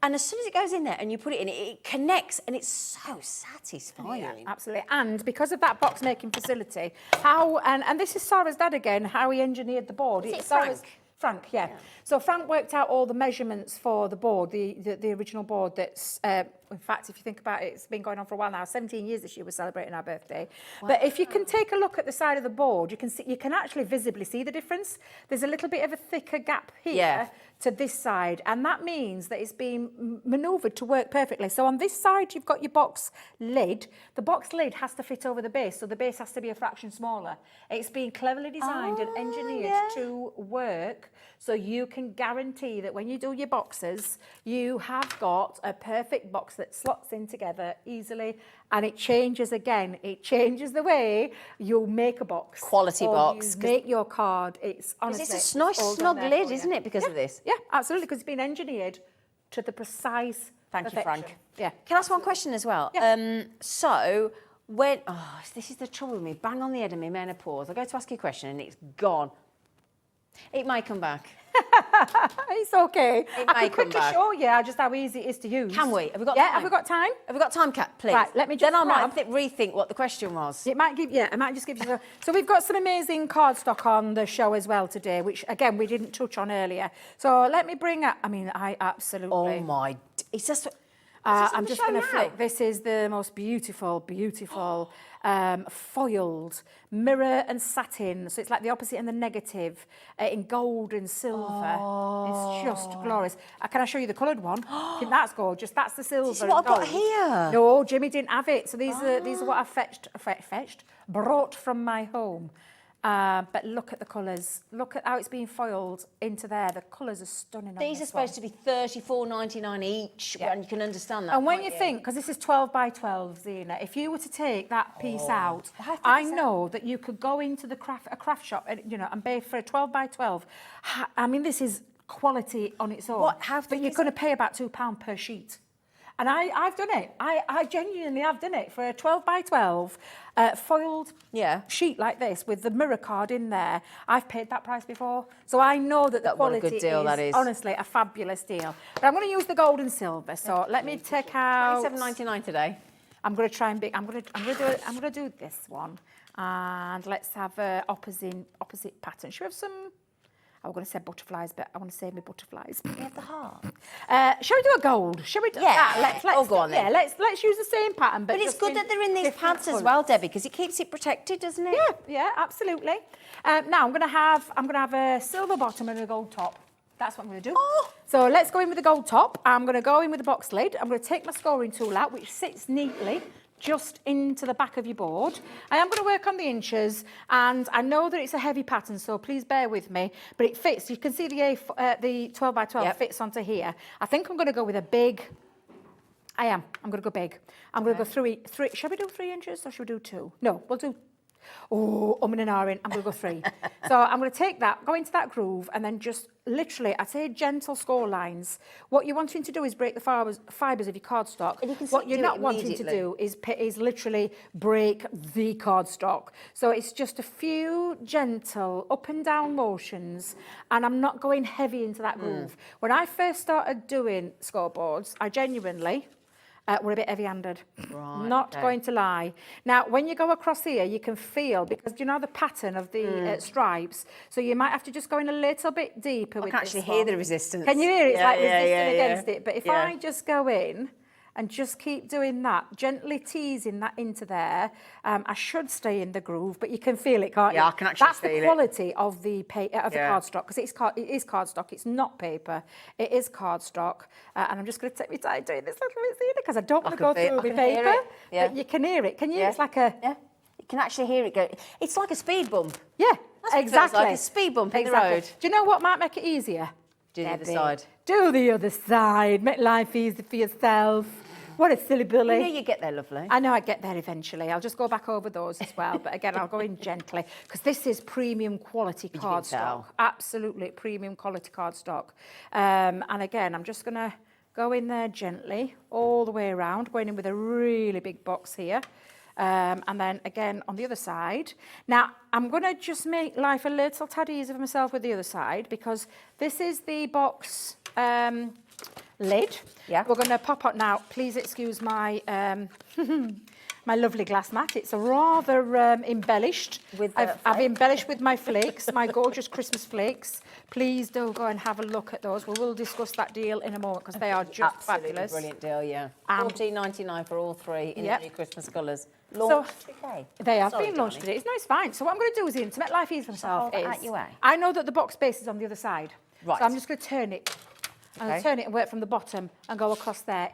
and as soon as it goes in there and you put it in, it connects, and it's so satisfying. Yeah, absolutely. And because of that box making facility, and this is Sarah's dad again, how he engineered the board. Is it Sarah's, Frank, yeah. So Frank worked out all the measurements for the board, the original board that's, in fact, if you think about it, it's been going on for a while now. 17 years this year we're celebrating our birthday. Wow. But if you can take a look at the side of the board, you can actually visibly see the difference. There's a little bit of a thicker gap here to this side, and that means that it's been manoeuvred to work perfectly. So on this side, you've got your box lid. The box lid has to fit over the base, so the base has to be a fraction smaller. It's been cleverly designed and engineered to work, so you can guarantee that when you do your boxes, you have got a perfect box that slots in together easily, and it changes again. It changes the way you make a box. Quality or box, You make your card. It's honestly. It's a nice all done snug there lid, for you. isn't it, because of this? Yeah, absolutely, because it's been engineered to the precise Thank you, perfection. Frank. Yeah. Can I ask one question as well? Yeah. So, when... Oh, this is the trouble with me. Bang on the head of me, menopause. I go to ask you a question and it's gone. It may come back. It's okay. It I may can come quickly back. show you just how easy it is to use. Can we? Have we got Yeah, time? have we got time? Have we got time, Kat, please? Right, let me just Then I might grab- rethink what the question was. It might give, I might just give you So we've got some amazing cardstock on the show as well today, which again, we didn't touch on earlier. So let me bring up, I absolutely. Oh my... It's just... I'm just going to flick. This is the most beautiful, beautiful foiled mirror and satin. So it's like the opposite and the negative in gold and silver. It's just glorious. Can I show you the coloured one? I think that's gorgeous. That's the silver. This is what and I've got gold. here. No, Jimmy didn't have it. So these are what I brought from my home. But look at the colours. Look at how it's being foiled into there. The colours are stunning. These are supposed to be $34.99 each, and you can understand that. And when can't you think, because this is 12 by 12, Zena, if you were to take that piece out, I know that you could go into a craft shop, and and pay for a 12 by 12. I mean, this is quality on its own. But you're going to pay about £2 per sheet. And I've done it. I genuinely have done it for a 12 by 12 foiled sheet like this with the mirror card in there. I've paid that price before. So I know that the quality what a good deal that is. Honestly a fabulous deal. But I'm going to use the gold and silver. So let me take out... $27.99 today. I'm going to try and I'm going to do this one. And let's have opposite pattern. Should we have some... I was going to say butterflies, but I want to save me butterflies. You have the heart. Shall we do a gold? Shall we do that? Let's go on then. Yeah, let's use the same pattern. But it's good that they're in these pads as well, Debbie, because it keeps it protected, doesn't it? Yeah, absolutely. Now I'm going to have a silver bottom and a gold top. That's what I'm going to do. So let's go in with the gold top. I'm going to go in with the box lid. I'm going to take my scoring tool out, which sits neatly just into the back of your board. I am going to work on the inches, and I know that it's a heavy pattern, so please bear with me, but it fits. You can see the 12 by 12 fits onto here. I think I'm going to go with a big... I'm going to go big. I'm going to go three. Shall we do 3 inches or should we do 2? No, we'll do... I'm going to go 3. So I'm going to take that, go into that groove, and then just literally, I'd say gentle score lines. What you're wanting to do is break the fibres of your cardstock. And you can what you're not wanting to do is literally break the cardstock. So it's just a few gentle up and down motions, and I'm not going heavy into that groove. When I first started doing scoreboards, I genuinely... we're a bit heavy-handed. Not going to lie. Now, when you go across here, you can feel, because you know the pattern of the stripes, so you might have to just go in a little bit deeper with this. I can actually hear the resistance. Can you hear it? It's like resisting against it. But if I just go in and just keep doing that, gently teasing that into there, I should stay in the groove, but you can feel it, can't you? Yeah, I can actually feel it. That's the quality of the cardstock, because it is cardstock. It's not paper. It is cardstock. And I'm just going to take my time doing this little bit, because I don't want to go through with paper. But you can hear it. Can you? It's like a... Yeah, you can actually hear it go. It's like a speed bump. Yeah, That's what it feels like, a speed bump in the road. Do you know what might make it easier? Do the other side. Do the other side. Make life easy for yourself. What a silly Billy. You know you get there, lovely. I know I get there eventually. I'll just go back over those as well. But again, I'll go in gently, because this is premium quality cardstock. Absolutely premium quality cardstock. And again, I'm just going to go in there gently all the way around, going in with a really big box here. And then again on the other side. Now, I'm going to just make life a little tad easier for myself with the other side, because this is the box lid. Yeah. We're going to pop up now. Please excuse my my lovely glass mat. It's a rather embellished. I've embellished with my flakes, my gorgeous Christmas flakes. Please do go and have a look at those. We will discuss that deal in a moment, because they are just fabulous. Brilliant deal, yeah. $14.99 for all 3 in the new Christmas colours. Launched today. They have been launched today. It's fine. So what I'm going to do is, to make life easy for myself, I know that the box base is on the other side. Right. So I'm just going to turn it. And turn it and work from the bottom and go across there.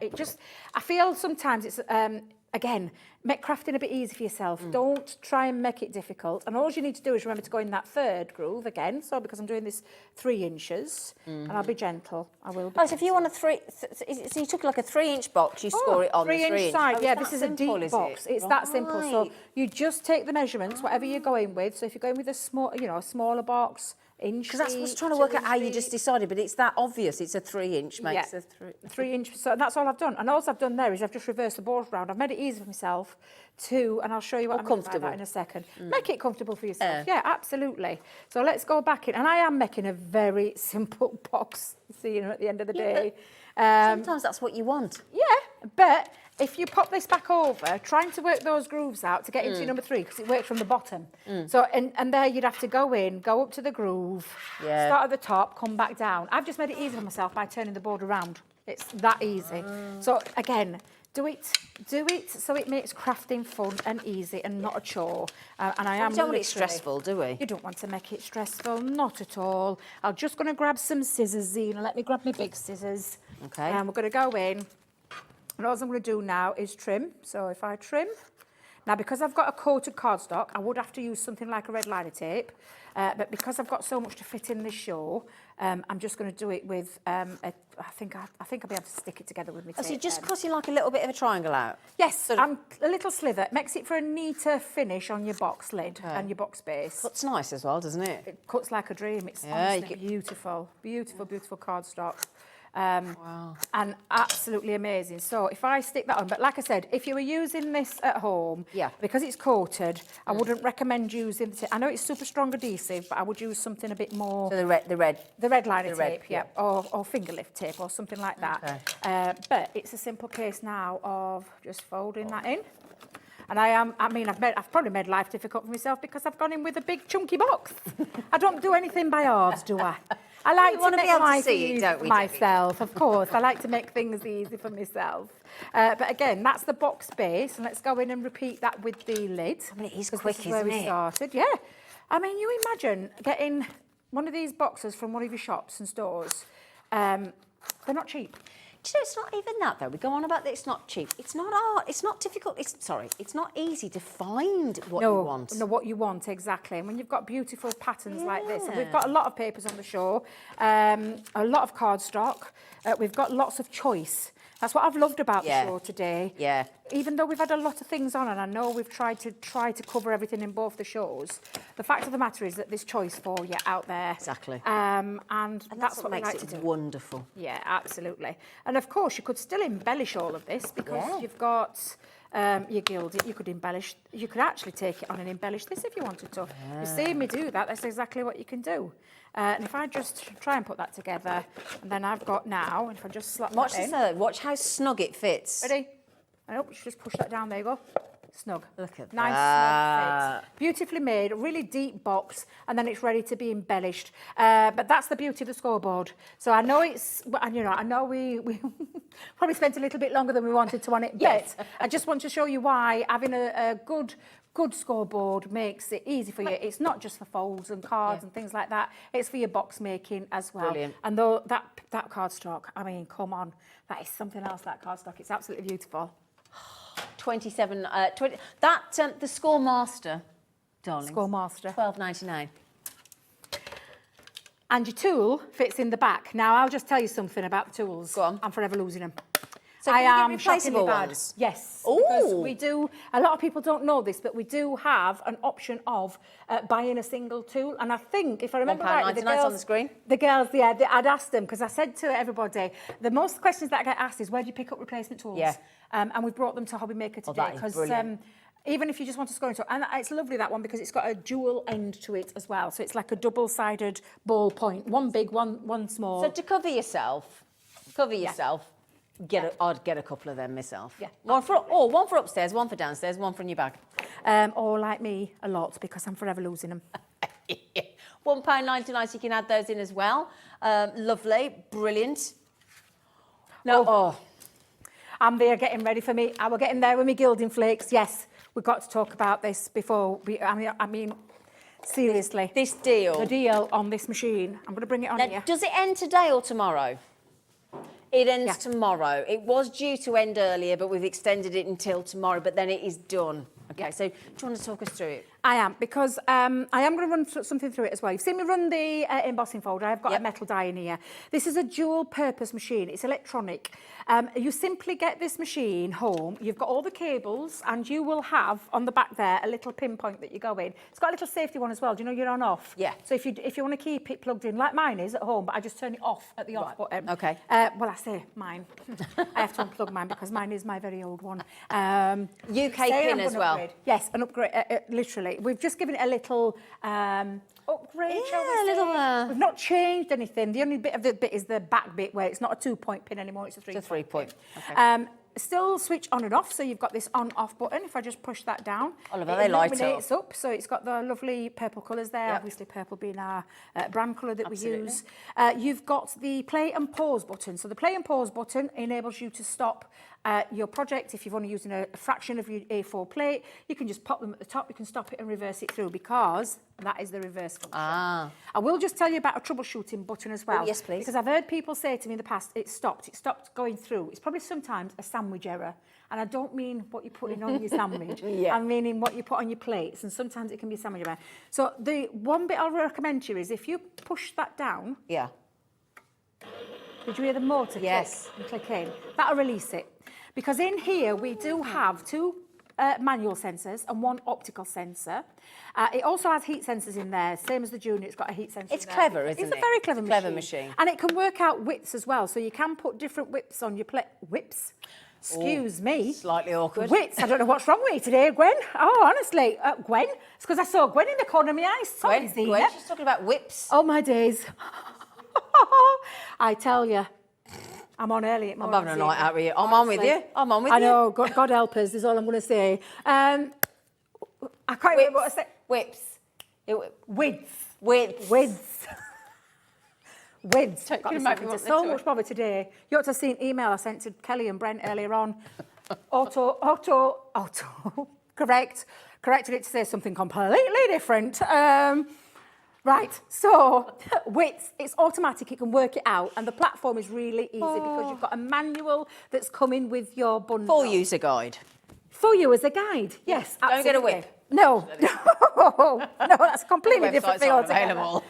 I feel sometimes it's, again, make crafting a bit easy for yourself. Don't try and make it difficult. And all you need to do is remember to go in that third groove again. So because I'm doing this 3 inches, and I'll be gentle. I will be Oh, so if you want a so you took like a 3-inch box, you score it on the 3-inch 3-inch. side. Oh, Yeah, it's this that is a simple, deep is box. it? It's that simple. So Right. you just take the measurements, whatever you're going with. So if you're going with a small, a smaller box, inch. Because that's what I was deep, trying to work out 2 how you inch just deep. decided, but it's that obvious. It's a 3-inch makes Yeah. a 3-inch. So that's all I've done. And all I've done there is I've just reversed the board round. I've made it easy for myself to, and I'll show you what I mean by comfortable. that in a second. Make it comfortable for yourself. Yeah, absolutely. So let's go back in. And I am making a very simple box, so at the end of the day. Sometimes that's what you want. Yeah, but if you pop this back over, trying to work those grooves out to get into your number 3, because it works from the bottom. So, and there you'd have to go in, go up to the groove, Yeah. start at the top, come back down. I've just made it easy for myself by turning the board around. It's that easy. So again, do it so it makes crafting fun and easy and not a chore. And I am We don't want it literally- stressful, do we? You don't want to make it stressful, not at all. I'm just going to grab some scissors, Zena. Let me grab my big scissors. Okay. And we're going to go in. And all I'm going to do now is trim. So if I trim, now because I've got a coated cardstock, I would have to use something like a red liner tape. But because I've got so much to fit in this show, I'm just going to do it with, I think I'll be able to stick it together with my tape. Oh, so just then. cut you like a little bit of a triangle out? Yes, a little sliver. It makes it for a neater finish on your box lid and your box base. Cuts nice as well, doesn't it? It cuts like a dream. It's Yeah, you honestly beautiful, beautiful cardstock. And absolutely amazing. So if I stick that on, but like I said, if you were using this at home, because it's coated, I wouldn't recommend using I know it's super strong adhesive, but I would use something a bit more. So the red liner the red, tape, or finger lift tape or something like that. But it's a simple case now of just folding that in. And I've probably made life difficult for myself because I've gone in with a big chunky box. I don't do anything by halves, do I? I like You to wanna make be able to life see it, easy don't for we, myself, of course. I like to make things easy for myself. But again, that's the box base, and let's go in and repeat that with the lid. I mean, it is 'cause quick, this is where isn't we it? started. Yeah. I mean, you imagine getting one of these boxes from one of your shops and stores. They're not cheap. Do you know, it's not even that though. We go on about that it's not cheap. It's not art. It's not difficult. It's not easy to find what you want. No, what you want, exactly. And when you've got beautiful patterns like this, and we've got a lot of papers on the show, a lot of cardstock, we've got lots of choice. That's what I've loved about the show today. Yeah. Even though we've had a lot of things on, and I know we've tried to cover everything in both the shows, the fact of the matter is that there's choice for you out there. Exactly. And that's what we makes like to it do. wonderful. Yeah, absolutely. And of course, you could still embellish all of this because you've got your gilding. You could embellish. You could actually take it on and embellish this if you wanted to. You see me do that. That's exactly what you can do. And if I just try and put that together, and then I've got now, if I just slap Watch that in. this. Watch how snug it fits. Ready? I hope you just push that down. There you go. Snug. Look at nice, that. snug fit. Beautifully made, a really deep box, and then it's ready to be embellished. But that's the beauty of the scoreboard. So I know I know we probably spent a little bit longer than we wanted to on it, but I just want to show you why having a good scoreboard makes it easy for you. It's not just for folds and cards and things like that. It's for your box making as well. Brilliant. And though that cardstock, I mean, come on, that is something else. That cardstock, it's absolutely beautiful. 27, 20. That the Score Master, darling. Score Master. $12.99. And your tool fits in the back. Now, I'll just tell you something about the tools. Go on. I'm forever losing them. So I can you get am replaceable shockingly bad. ones? Yes. Ooh. Because we do, a lot of people don't know this, but we do have an option of buying a single tool. And I think, if I remember rightly, £1.99 on the screen. The girls, I'd asked them, because I said to everybody, the most questions that I get asked is, where do you pick up replacement tools? Yeah. And we've brought them to Hobby Maker today. that is Because brilliant. even if you just want to score into it, and it's lovely, that one, because it's got a dual end to it as well. So it's like a double-sided ball point, one big, one small. So to cover yourself, I'd get a couple of them myself. Yeah. One for upstairs, one for downstairs, one for in your bag. Or like me, a lot, because I'm forever losing them. £1.99, so you can add those in as well. Lovely, brilliant. I'm there getting ready for me. I were getting there with my gilding flakes. Yes, we've got to talk about this before. I mean, seriously. This deal. The deal on this machine. I'm going to bring it on Now, here. does it end today or tomorrow? It ends tomorrow. It was due to end earlier, but we've extended it until tomorrow, but then it is done. Okay, so do you want to talk us through it? I am, because I am going to run something through it as well. You've seen me run the embossing folder. I've got a metal die in here. This is a dual-purpose machine. It's electronic. You simply get this machine home. You've got all the cables, and you will have on the back there a little pinpoint that you go in. It's got a little safety one as well. Do you know you're on-off? Yeah. So if you want to keep it plugged in, like mine is at home, but I just turn it off at the off button. Okay. Well, I say mine. I have to unplug mine because mine is my very old one. UK pin as well. Upgrade. Yes, an upgrade, literally. We've just given it a little upgrade, shall we say? We've not changed anything. The only bit of the bit is the back bit where it's not a 2-point pin anymore, it's a 3-point. Okay. Still switch on and off, so you've got this on-off button. If I just push that down, Oliver, they light up. It illuminates up, so it's got the lovely purple colours there. Yep. Obviously, purple being our brand colour that Absolutely. we use. You've got the play and pause button. So the play and pause button enables you to stop your project. If you're only using a fraction of your A4 plate, you can just pop them at the top. You can stop it and reverse it through, because that is the reverse function. I will just tell you about a troubleshooting button as well. Oh, yes, please. Because I've heard people say to me in the past, it stopped going through. It's probably sometimes a sandwich error. And I don't mean what you're putting on your sandwich. I'm meaning what you put on your plates. And sometimes it can be a sandwich error. So the one bit I'll recommend to you is if you push that down. Yeah. Did you hear the motor click and click in? That'll release it. Because in here we do have 2 manual sensors and 1 optical sensor. It also has heat sensors in there, same as the Junior. It's got a heat sensor. It's clever, isn't it? It's a very clever machine. Clever machine. And it can work out widths as well, so you can put different widths on your plate. Whips? Excuse me. Slightly awkward. Widths. I don't know what's wrong with you today, Gwen. Oh, honestly, Gwen. It's because I saw Gwen in the corner of my eyes. Sorry, Gwen, she's talking about whips. Oh my days. I tell you. I'm on early at I'm morning. having a night out with you. I'm on with you. I'm on with you. I know. God help us is all I'm going to say. I can't remember what I said. Whips. Widths. Widths. Widths. Widths. Don't Got you me make me something want to to so do much it. bother today. You ought to have seen an email I sent to Kelly and Brent earlier on. Corrected it to say something completely different. Right, so width, it's automatic, it can work it out, and the platform is really easy because you've got a manual that's coming with your bundle. Full user guide. For you as a guide, yes, Don't absolutely. get a whip. No, no, that's a completely different thing altogether. Available.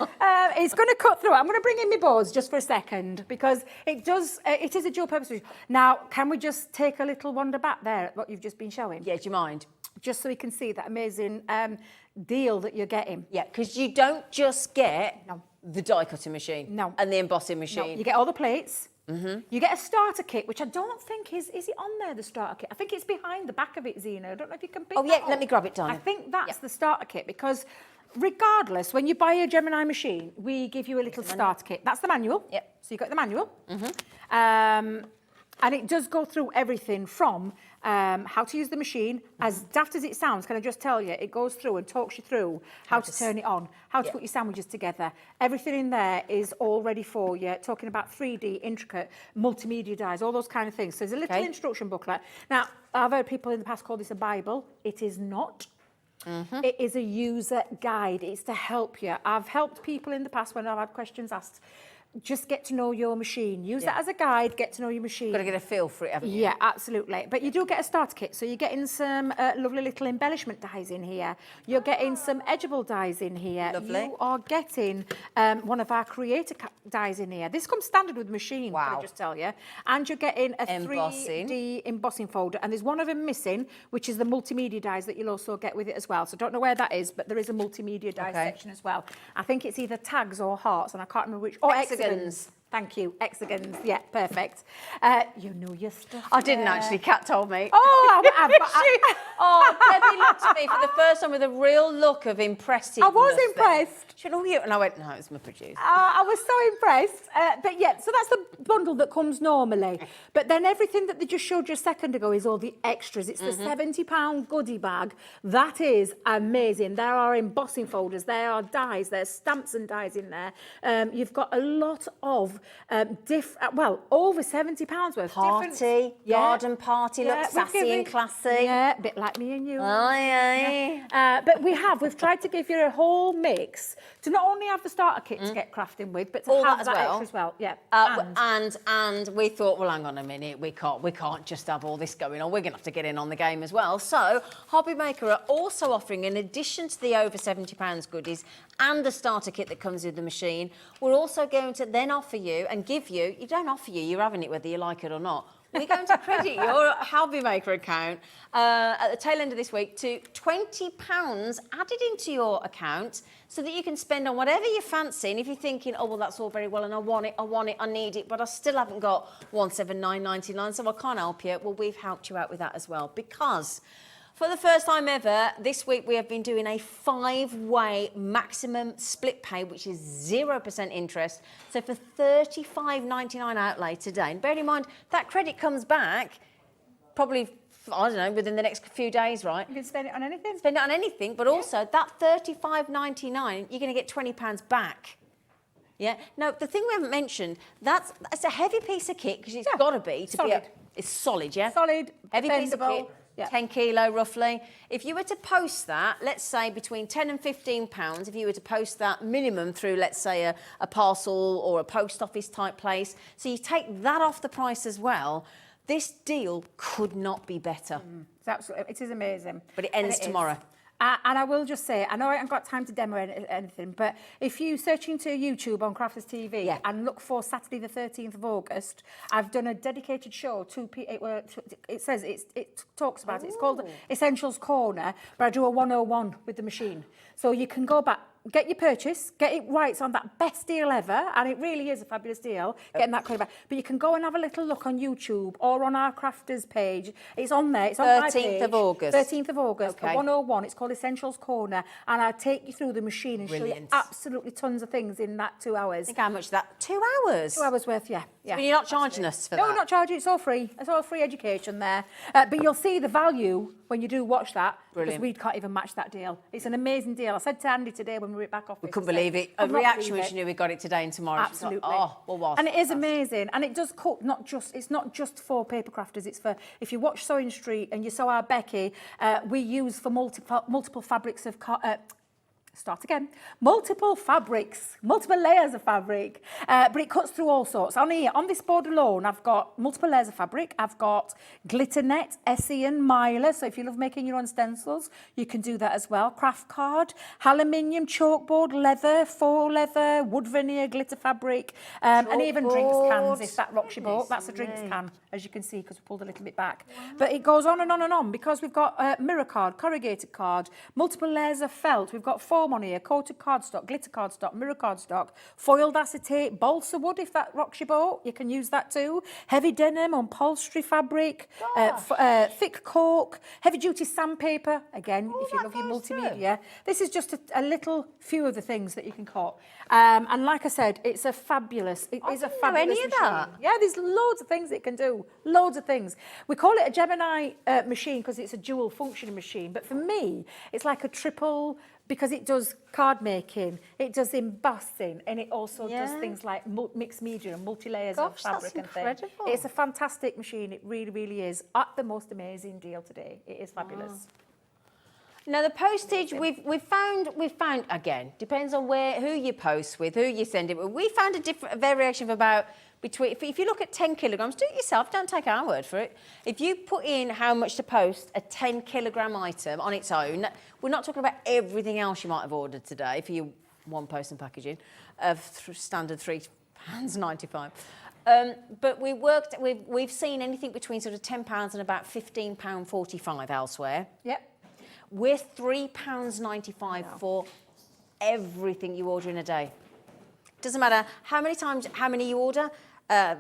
It's going to cut through. I'm going to bring in my boards just for a second because it does. It is a dual purpose machine. Now, can we just take a little wander back there at what you've just been showing? Yeah, do you mind? Just so we can see that amazing deal that you're getting. Yeah, because you don't just get the die cutting machine. No. And the embossing No, machine. you get all the plates. You get a starter kit, which I don't think is it on there, the starter kit? I think it's behind the back of it, Zena. I don't know if you can pick Oh, yeah, that let up. me grab it, darling. I think that's the starter kit because regardless, when you buy a Gemini machine, we give you a little starter kit. That's the manual. Yep. So you got the manual. And it does go through everything from how to use the machine. As daft as it sounds, can I just tell you, it goes through and talks you through how to turn it on, how to put your sandwiches together. Everything in there is all ready for you, talking about 3D, intricate, multimedia dies, all those kind of things. So there's a little instruction booklet. Now, I've heard people in the past call this a Bible. It is not. It is a user guide. It's to help you. I've helped people in the past when I've had questions asked. Just get to know your machine. Use that as a guide, get to know your machine. Got to get a feel for it, haven't you? Yeah, absolutely. But you do get a starter kit. So you're getting some lovely little embellishment dies in here. You're getting some edgeable dies in here. Lovely. You are getting one of our creator dies in here. This comes standard with the machine, can I just tell you. And you're getting a Embossing. 3D embossing folder. And there's one of them missing, which is the multimedia dies that you'll also get with it as well. So don't know where that is, but there is a multimedia die section as well. I think it's either tags or hearts, and I can't remember which. Or hexagons. Thank you. Hexagons. Yeah, perfect. You know your stuff. I didn't actually. Kat told me. Oh, Debbie looked at me for the first time with a real look of impressive. I was impressed. She went, oh, you. And I went, no, it's my producer. I was so impressed. But yeah, so that's the bundle that comes normally. But then everything that they just showed you a second ago is all the extras. It's the £70 goodie bag. That is amazing. There are embossing folders, there are dies, there's stamps and dies in there. You've got a lot of over £70 worth. Party, garden party, look sassy and classy. Yeah, a bit like me and you. Aye. But we've tried to give you a whole mix to not only have the starter kit to get crafting with, but to All have that as that well. extra as well. Yeah. And we thought, well, hang on a minute, we can't just have all this going on. We're going to have to get in on the game as well. So Hobby Maker are also offering, in addition to the over £70 goodies and the starter kit that comes with the machine, we're also going to then offer you and give you, you're having it whether you like it or not. We're going to credit your Hobby Maker account at the tail end of this week to £20 added into your account so that you can spend on whatever you fancy. And if you're thinking, oh, well, that's all very well and I want it, I need it, but I still haven't got £179.99, so I can't help you. Well, we've helped you out with that as well, because for the first time ever, this week we have been doing a 5-way maximum split pay, which is 0% interest. So for £35.99 outlay today, and bear in mind, that credit comes back probably, I don't know, within the next few days, right? You can spend it on anything. Spend it on anything, but also that £35.99, you're going to get £20 back. Yeah. Now, the thing we haven't mentioned, that's a heavy piece of kit, because it's got to be. Solid. It's solid, yeah? Solid, Heavy piece of bendable. kit. Yeah. 10 kilo roughly. If you were to post that, let's say between £10 and £15, if you were to post that minimum through, let's say, a parcel or a post office type place, so you take that off the price as well, this deal could not be better. It's absolutely, it is amazing. But it ends tomorrow. And I will just say, I know I haven't got time to demo anything, but if you search into YouTube on Crafters TV and look for Saturday the 13th of August, I've done a dedicated show. It talks about it. It's called Essentials Corner, but I do a 101 with the machine. So you can go back, get your purchase, get it right. It's on that best deal ever, and it really is a fabulous deal, getting that credit back. But you can go and have a little look on YouTube or on our Crafters page. It's on there. It's on my page. 13th of August. 13th of August, Okay. 101. It's called Essentials Corner, and I take you through the machine and show you absolutely tons of things in that 2 hours. Think how much that? 2 hours? 2 hours worth, yeah. But you're not charging us for that? No, not charging. It's all free. It's all free education there. But you'll see the value when you do watch that. Brilliant. Because we can't even match that deal. It's an amazing deal. I said to Andy today when we were back off. We couldn't believe it. A reaction when she knew we got it today and tomorrow. Absolutely. Like, oh, well, what? And it is amazing. And it does cut, it's not just for paper crafters. It's for, if you watch Sewing Street and you sew our Becky, we use for multiple fabrics of multiple fabrics, multiple layers of fabric, but it cuts through all sorts. On here, on this board alone, I've got multiple layers of fabric. I've got glitter net, Essie and Myla, so if you love making your own stencils, you can do that as well. Craft card, aluminium, chalkboard, leather, faux leather, wood veneer, glitter fabric, and even drinks cans, if that rocks your boat. That's a drinks can, as you can see, because we pulled a little bit back. Wow. But it goes on and on and on, because we've got mirror card, corrugated card, multiple layers of felt. We've got foam on here, coated cardstock, glitter cardstock, mirror cardstock, foiled acetate, balsa wood, if that rocks your boat, you can use that too. Heavy denim, upholstery fabric, thick cork, heavy duty sandpaper, again, if you love your multimedia. This is just a little few of the things that you can cut. And like I said, it's a fabulous, it is a fabulous machine. That. Yeah, there's loads of things it can do, loads of things. We call it a Gemini machine because it's a dual functioning machine, but for me, it's like a triple, because it does card making, it does embossing, and it also does things like mixed media and multi-layers of fabric and things. It's a fantastic machine, it really, really is. At the most amazing deal today. It is fabulous. Wow. Now the postage we've found again, depends on who you post with, who you send it with. We found a variation of about between, if you look at 10 kilograms, do it yourself, don't take our word for it. If you put in how much to post a 10 kilogram item on its own, we're not talking about everything else you might have ordered today for your one person packaging of standard £3.95. But we've seen anything between sort of £10 and about £15.45 elsewhere. Yep. We're £3.95 for everything you order in a day. Doesn't matter how many you order,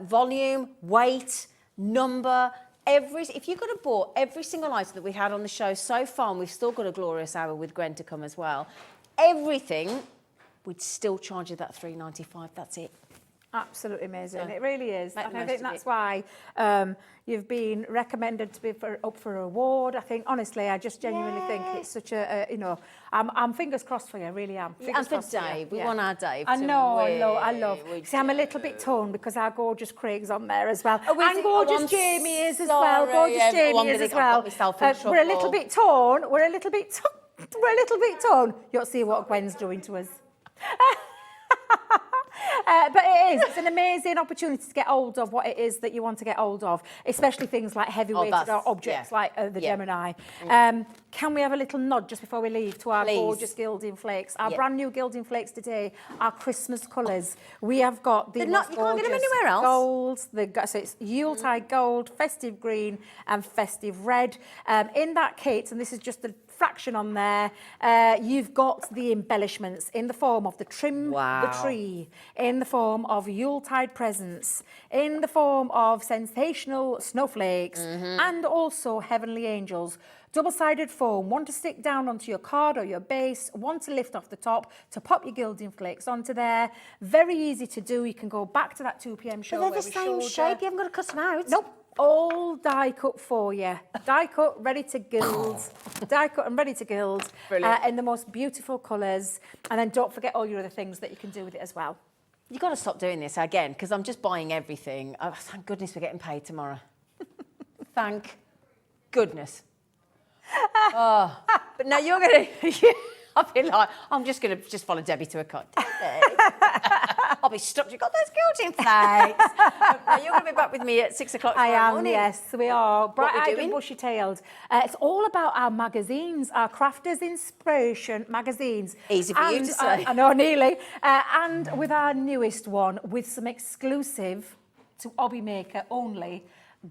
volume, weight, number, if you could have bought every single item that we had on the show so far, and we've still got a glorious hour with Gwen to come as well, everything, we'd still charge you that £3.95, that's it. Absolutely amazing. So, It really is. make And the I most think of that's it. why you've been recommended to be up for an award. I think, honestly, I just genuinely think it's such I'm fingers crossed for you, I really am. And Fingers for crossed you. Dave, we want our Dave I to know, win. I love. We See, I'm a little bit torn because our gorgeous Craig's on there as well. Oh, is and it? gorgeous Oh, I'm Jamie is as well. sorry, Gorgeous everyone, Jamie is but as I've got well. myself in We're a little trouble. bit torn. We're a little bit torn. You'll see what Gwen's doing to us. But it's an amazing opportunity to get hold of what it is that you want to get hold of, especially things like heavy-weighted objects like the Gemini. Can we have a little nod just before we leave to our gorgeous gilding flakes? Our brand new gilding flakes today are Christmas colours. We have got the You can't get them anywhere else. golds, so it's Yuletide gold, festive green and festive red. In that kit, and this is just the fraction on there, you've got the embellishments in the form of the trim the tree, in the form of Yuletide presents, in the form of sensational snowflakes, and also heavenly angels. Double-sided foam, one to stick down onto your card or your base, one to lift off the top to pop your gilding flakes onto there. Very easy to do. You can go back to that 2 p.m. show. But they're the same shape, you haven't got to cut them out. Nope. All die cut for you. Die cut, ready to gild. Die cut and ready to gild. In the most beautiful colours. And then don't forget all your other things that you can do with it as well. You've got to stop doing this again, because I'm just buying everything. Oh, thank goodness we're getting paid tomorrow. Thank goodness. But no, you're going to... I've been like, I'm just going to follow Debbie to a cut. I'll be stuck. You've got those gilding flakes. No, you're going to be back with me at 6 o'clock tomorrow morning. Yes, we are. Bright-eyed doing? and bushy-tailed. It's all about our magazines, our Crafters Inspiration magazines. Easy for you to say. I know, nearly. And with our newest one, with some exclusive to hobby maker only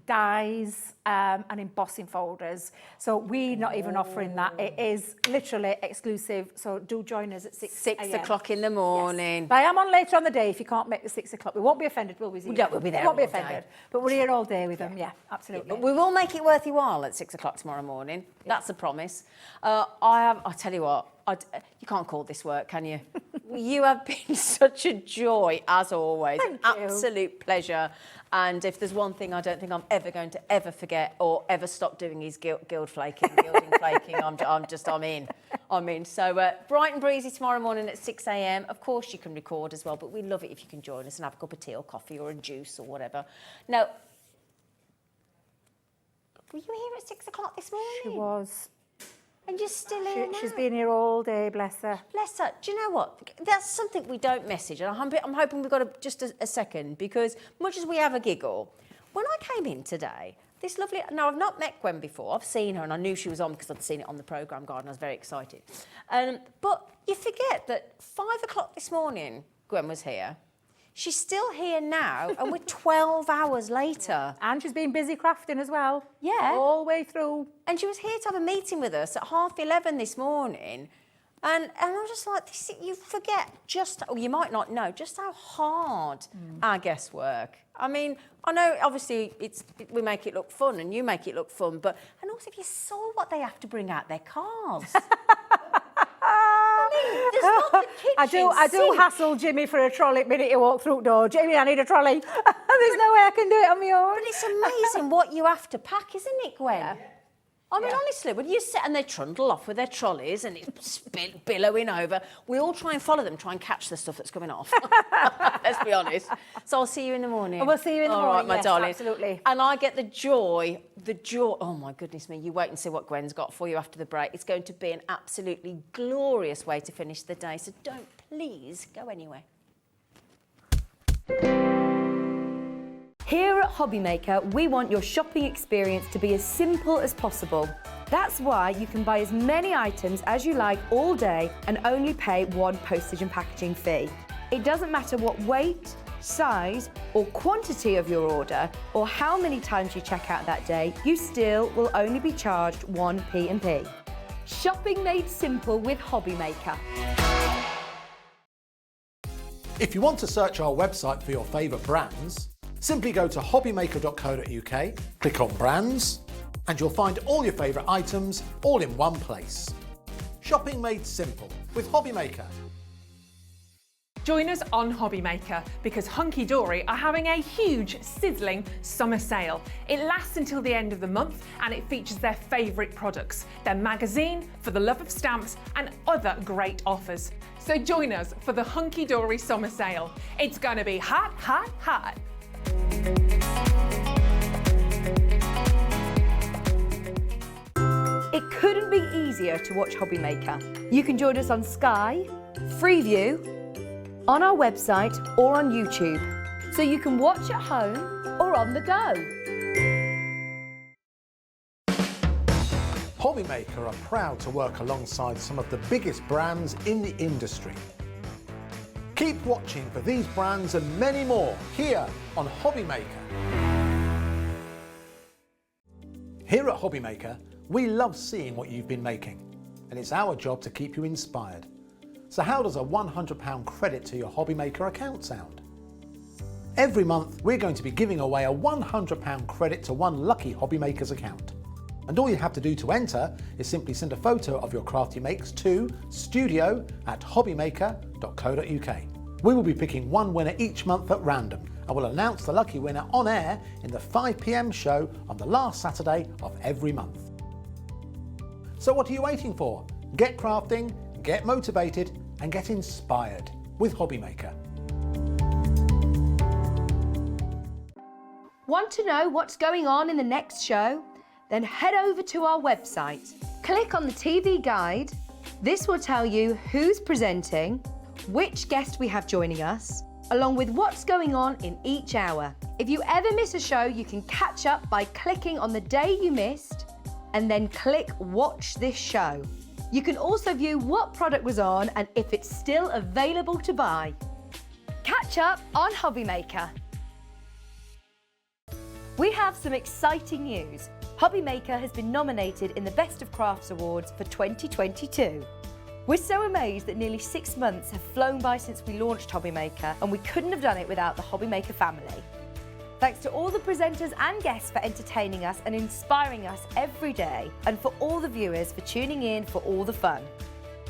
dies and embossing folders. So we're not even offering that. It is literally exclusive. So do join us at 6 o'clock in the morning. Yes. But I am on later on the day if you can't make the 6 o'clock. We won't be offended, will we? No, we'll be there We won't be all day. offended. But we're here all day with them. Yeah, absolutely. But we will make it worth your while at 6 o'clock tomorrow morning. That's a promise. I'll tell you what, you can't call this work, can you? You have been such a joy, as always. Thank An you. absolute pleasure. And if there's one thing I don't think I'm ever going to ever forget or ever stop doing is gilding flaking. I'm in. So bright and breezy tomorrow morning at 6 a.m. Of course you can record as well, but we love it if you can join us and have a cup of tea or coffee or a juice or whatever. Now, were you here at 6 o'clock this morning? She was. And you're still here now? She's been here all day, bless her. Bless her. Do you know what? That's something we don't message, and I'm hoping we've got just a second, because much as we have a giggle, when I came in today, this lovely... Now, I've not met Gwen before. I've seen her, and I knew she was on because I'd seen it on the programme guide, and I was very excited. But you forget that 5 o'clock this morning, Gwen was here. She's still here now, and we're 12 hours later. And she's been busy crafting as well. Yeah. All the way through. And she was here to have a meeting with us at 11:30 this morning. And I was just like, you forget or you might not know, just how hard our guests work. I mean, I know, obviously, we make it look fun and you make it look fun, and also if you saw what they have to bring out their cars. There's not the kitchen I do sink. hassle Jimmy for a trolley the minute he walked through the door. Jimmy, I need a trolley. There's no way I can do it on my own. But it's amazing what you have to pack, isn't it, Gwen? Yeah. I mean, honestly, when you sit and they trundle off with their trolleys and it's billowing over, we all try and follow them, try and catch the stuff that's coming off. Let's be honest. So I'll see you in the morning. We'll see you in the morning, All right, my darling. Absolutely. And I get the joy. Oh, my goodness me. You wait and see what Gwen's got for you after the break. It's going to be an absolutely glorious way to finish the day. So don't please go anywhere. Here at Hobbymaker, we want your shopping experience to be as simple as possible. That's why you can buy as many items as you like all day and only pay one postage and packaging fee. It doesn't matter what weight, size or quantity of your order or how many times you check out that day, you still will only be charged one P&P. Shopping made simple with Hobbymaker. If you want to search our website for your favourite brands, simply go to hobbymaker.co.uk, click on brands, and you'll find all your favourite items all in one place. Shopping made simple with Hobbymaker. Join us on Hobbymaker because Hunkydorys are having a huge, sizzling summer sale. It lasts until the end of the month and it features their favourite products, their magazine, For the Love of Stamps and other great offers. So join us for the Hunkydorys summer sale. It's going to be hot, hot, hot. It couldn't be easier to watch Hobbymaker. You can join us on Sky, Freeview, on our website or on YouTube, so you can watch at home or on the go. Hobbymaker are proud to work alongside some of the biggest brands in the industry. Keep watching for these brands and many more here on Hobbymaker. Here at Hobbymaker, we love seeing what you've been making, and it's our job to keep you inspired. So how does a £100 credit to your Hobbymaker account sound? Every month, we're going to be giving away a £100 credit to one lucky Hobbymaker's account. And all you have to do to enter is simply send a photo of your craft you makes to studio@hobbymaker.co.uk. We will be picking one winner each month at random and will announce the lucky winner on air in the 5 p.m. show on the last Saturday of every month. So what are you waiting for? Get crafting, get motivated and get inspired with Hobbymaker. Want to know what's going on in the next show? Then head over to our website. Click on the TV guide. This will tell you who's presenting, which guest we have joining us, along with what's going on in each hour. If you ever miss a show, you can catch up by clicking on the day you missed and then click Watch This Show. You can also view what product was on and if it's still available to buy. Catch up on Hobbymaker. We have some exciting news. Hobbymaker has been nominated in the Best of Crafts Awards for 2022. We're so amazed that nearly 6 months have flown by since we launched Hobbymaker, and we couldn't have done it without the Hobbymaker family. Thanks to all the presenters and guests for entertaining us and inspiring us every day, and for all the viewers for tuning in for all the fun.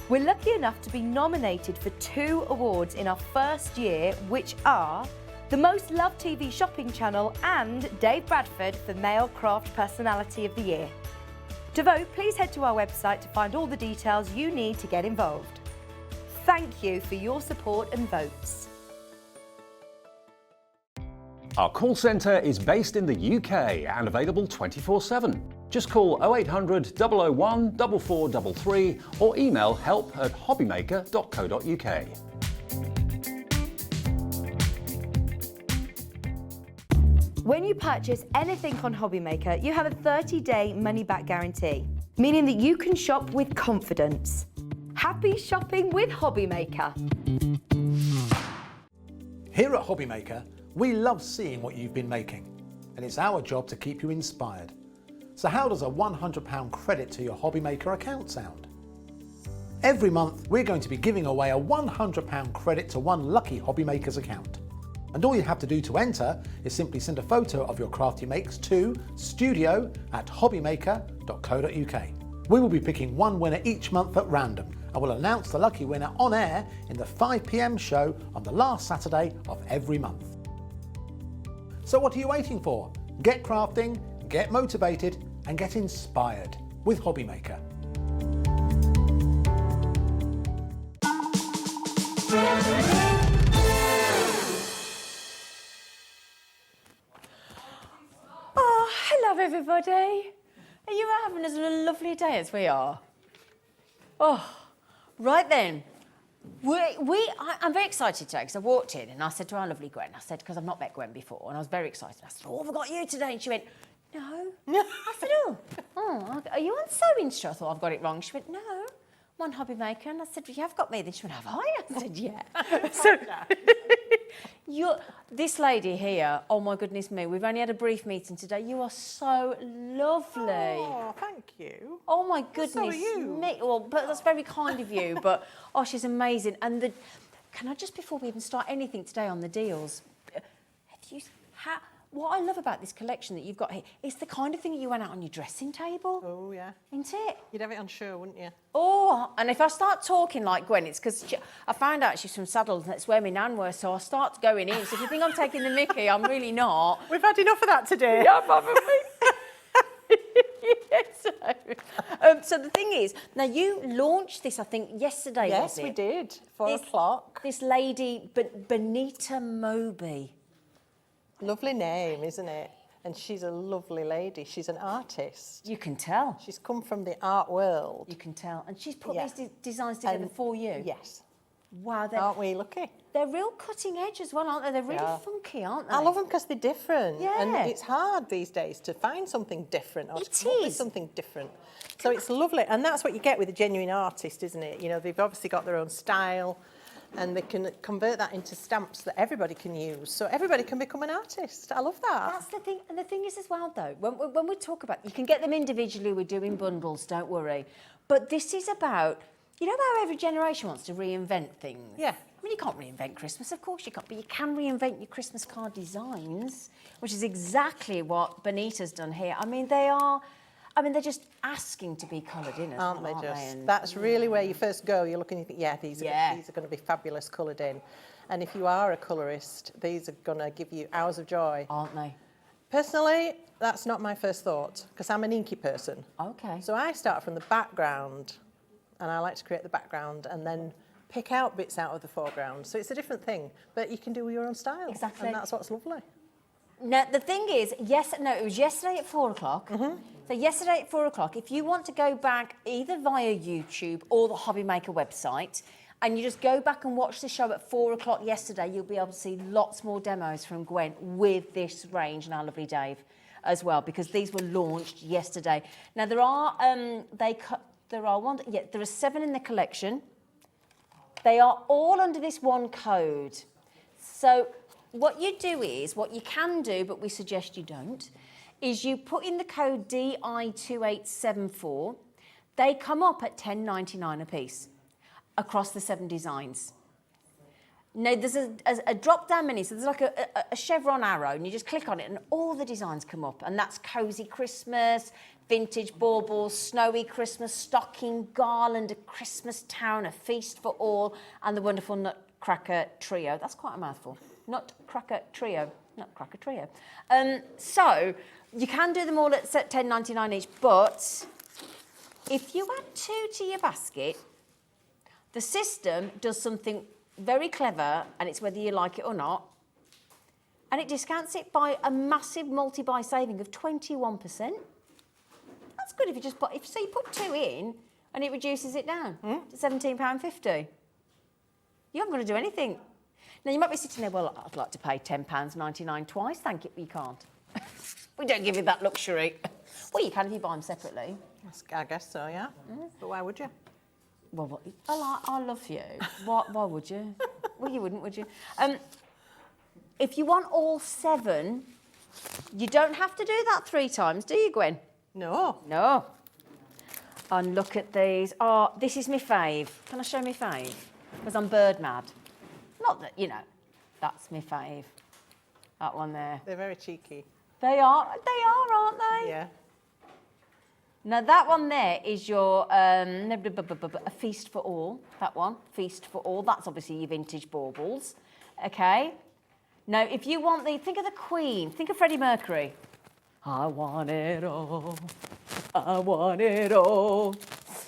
We're lucky enough to be nominated for 2 awards in our first year, which are the Most Loved TV Shopping Channel and Dave Bradford for Male Craft Personality of the Year. To vote, please head to our website to find all the details you need to get involved. Thank you for your support and votes. Our call centre is based in the UK and available 24/7. Just call 0800 001 4433 or email help@hobbymaker.co.uk. When you purchase anything on Hobbymaker, you have a 30-day money-back guarantee, meaning that you can shop with confidence. Happy shopping with Hobbymaker. Here at Hobbymaker, we love seeing what you've been making, and it's our job to keep you inspired. So how does a £100 credit to your Hobbymaker account sound? Every month, we're going to be giving away a £100 credit to one lucky Hobbymaker's account. And all you have to do to enter is simply send a photo of your craft you makes to studio@hobbymaker.co.uk. We will be picking one winner each month at random and will announce the lucky winner on air in the 5 p.m. show on the last Saturday of every month. So what are you waiting for? Get crafting, get motivated and get inspired with Hobbymaker. Oh, hello everybody. Are you having as a lovely day as we are? Oh, right then. I'm very excited today because I walked in and I said to our lovely Gwen, I said, because I've not met Gwen before, and I was very excited. I said, oh, have I got you today? And she went, no. I said, oh, are you on Sewing Straw? I thought I've got it wrong. She went, no, I'm on Hobbymaker. And I said, you have got me. Then she went, have I? I said, yeah. So, this lady here, oh my goodness me, we've only had a brief meeting today. You are so lovely. Oh, thank you. Oh my goodness So are you. me. Well, but that's very kind of you. But oh, she's amazing. And can I just, before we even start anything today on the deals, what I love about this collection that you've got here, it's the kind of thing that you went out on your dressing table. Oh, yeah. Isn't it? You'd have it on show, wouldn't you? Oh, and if I start talking like Gwen, it's because I found out she's from Saddles and that's where my nan was, so I start going in. So if you think I'm taking the mickey, I'm really not. We've had enough of that today. Yeah, probably. So the thing is, now you launched this, I think, yesterday, Yes, was it? we did. 4 o'clock. This lady, Benita Moby. Lovely name, isn't it? And she's a lovely lady. She's an artist. You can tell. She's come from the art world. You can tell. And she's put Yeah. these designs together And- for you. Yes. Wow, Aren't we lucky? they're real cutting edge as well, aren't they? They're really are. funky, aren't they? I love them because they're different. Yeah. And it's hard these days to find something different or It to come up with is. something different. So it's lovely. And that's what you get with a genuine artist, isn't it? You know, they've obviously got their own style and they can convert that into stamps that everybody can use. So everybody can become an artist. I love that. That's the thing. And the thing is as well, though, when we talk about, you can get them individually, we're doing bundles, don't worry. But this is about, you know how every generation wants to reinvent things? Yeah. I mean, you can't reinvent Christmas, of course you can't, but you can reinvent your Christmas card designs, which is exactly what Benita's done here. I mean, they're just asking to be coloured in, Aren't they just? And That's really where you first go. You look and you think, yeah, these are going to be fabulous coloured in. And if you are a colourist, these are going to give you hours of joy. aren't they? Personally, that's not my first thought because I'm an inky person. Okay. So I start from the background and I like to create the background and then pick out bits out of the foreground. So it's a different thing, but you can do your own style. Exactly. And that's what's lovely. Now, the thing is, it was yesterday at 4 o'clock. So yesterday at 4 o'clock, if you want to go back either via YouTube or the Hobby Maker website, and you just go back and watch the show at 4 o'clock yesterday, you'll be able to see lots more demos from Gwen with this range and our lovely Dave as well, because these were launched yesterday. Now, there are 7 in the collection. They are all under this one code. So what you do is, what you can do, but we suggest you don't, is you put in the code DI2874. They come up at $10.99 a piece across the 7 designs. Now, there's a drop-down menu, so there's like a chevron arrow, and you just click on it, and all the designs come up. And that's Cozy Christmas, Vintage Baubles, Snowy Christmas, Stocking, Garland, A Christmas Town, A Feast for All, and the wonderful Nutcracker Trio. That's quite a mouthful. Nutcracker Trio. Nutcracker Trio. So, you can do them all at $10.99 each, but if you add 2 to your basket, the system does something very clever, and it's whether you like it or not, and it discounts it by a massive multi-buy saving of 21%. That's good if you just put, you put 2 in, and it reduces it down to £17.50. You haven't got to do anything. Now, you might be sitting there, well, I'd like to pay £10.99 twice, thank you, but you can't. We don't give you that luxury. Well, you can if you buy them separately. I guess so, yeah. But why would you? Well, I love you. Why would you? Well, you wouldn't, would you? If you want all 7, you don't have to do that 3 times, do you, Gwen? No. No. And look at these. Oh, this is my fave. Can I show my fave? Because I'm bird mad. Not that, that's my fave. That one there. They're very cheeky. They are, aren't they? Yeah. Now, that one there is your A Feast for All. That one, Feast for All. That's obviously your vintage baubles. Okay? Now, if you want think of the Queen. Think of Freddie Mercury. I want it all. I want it all.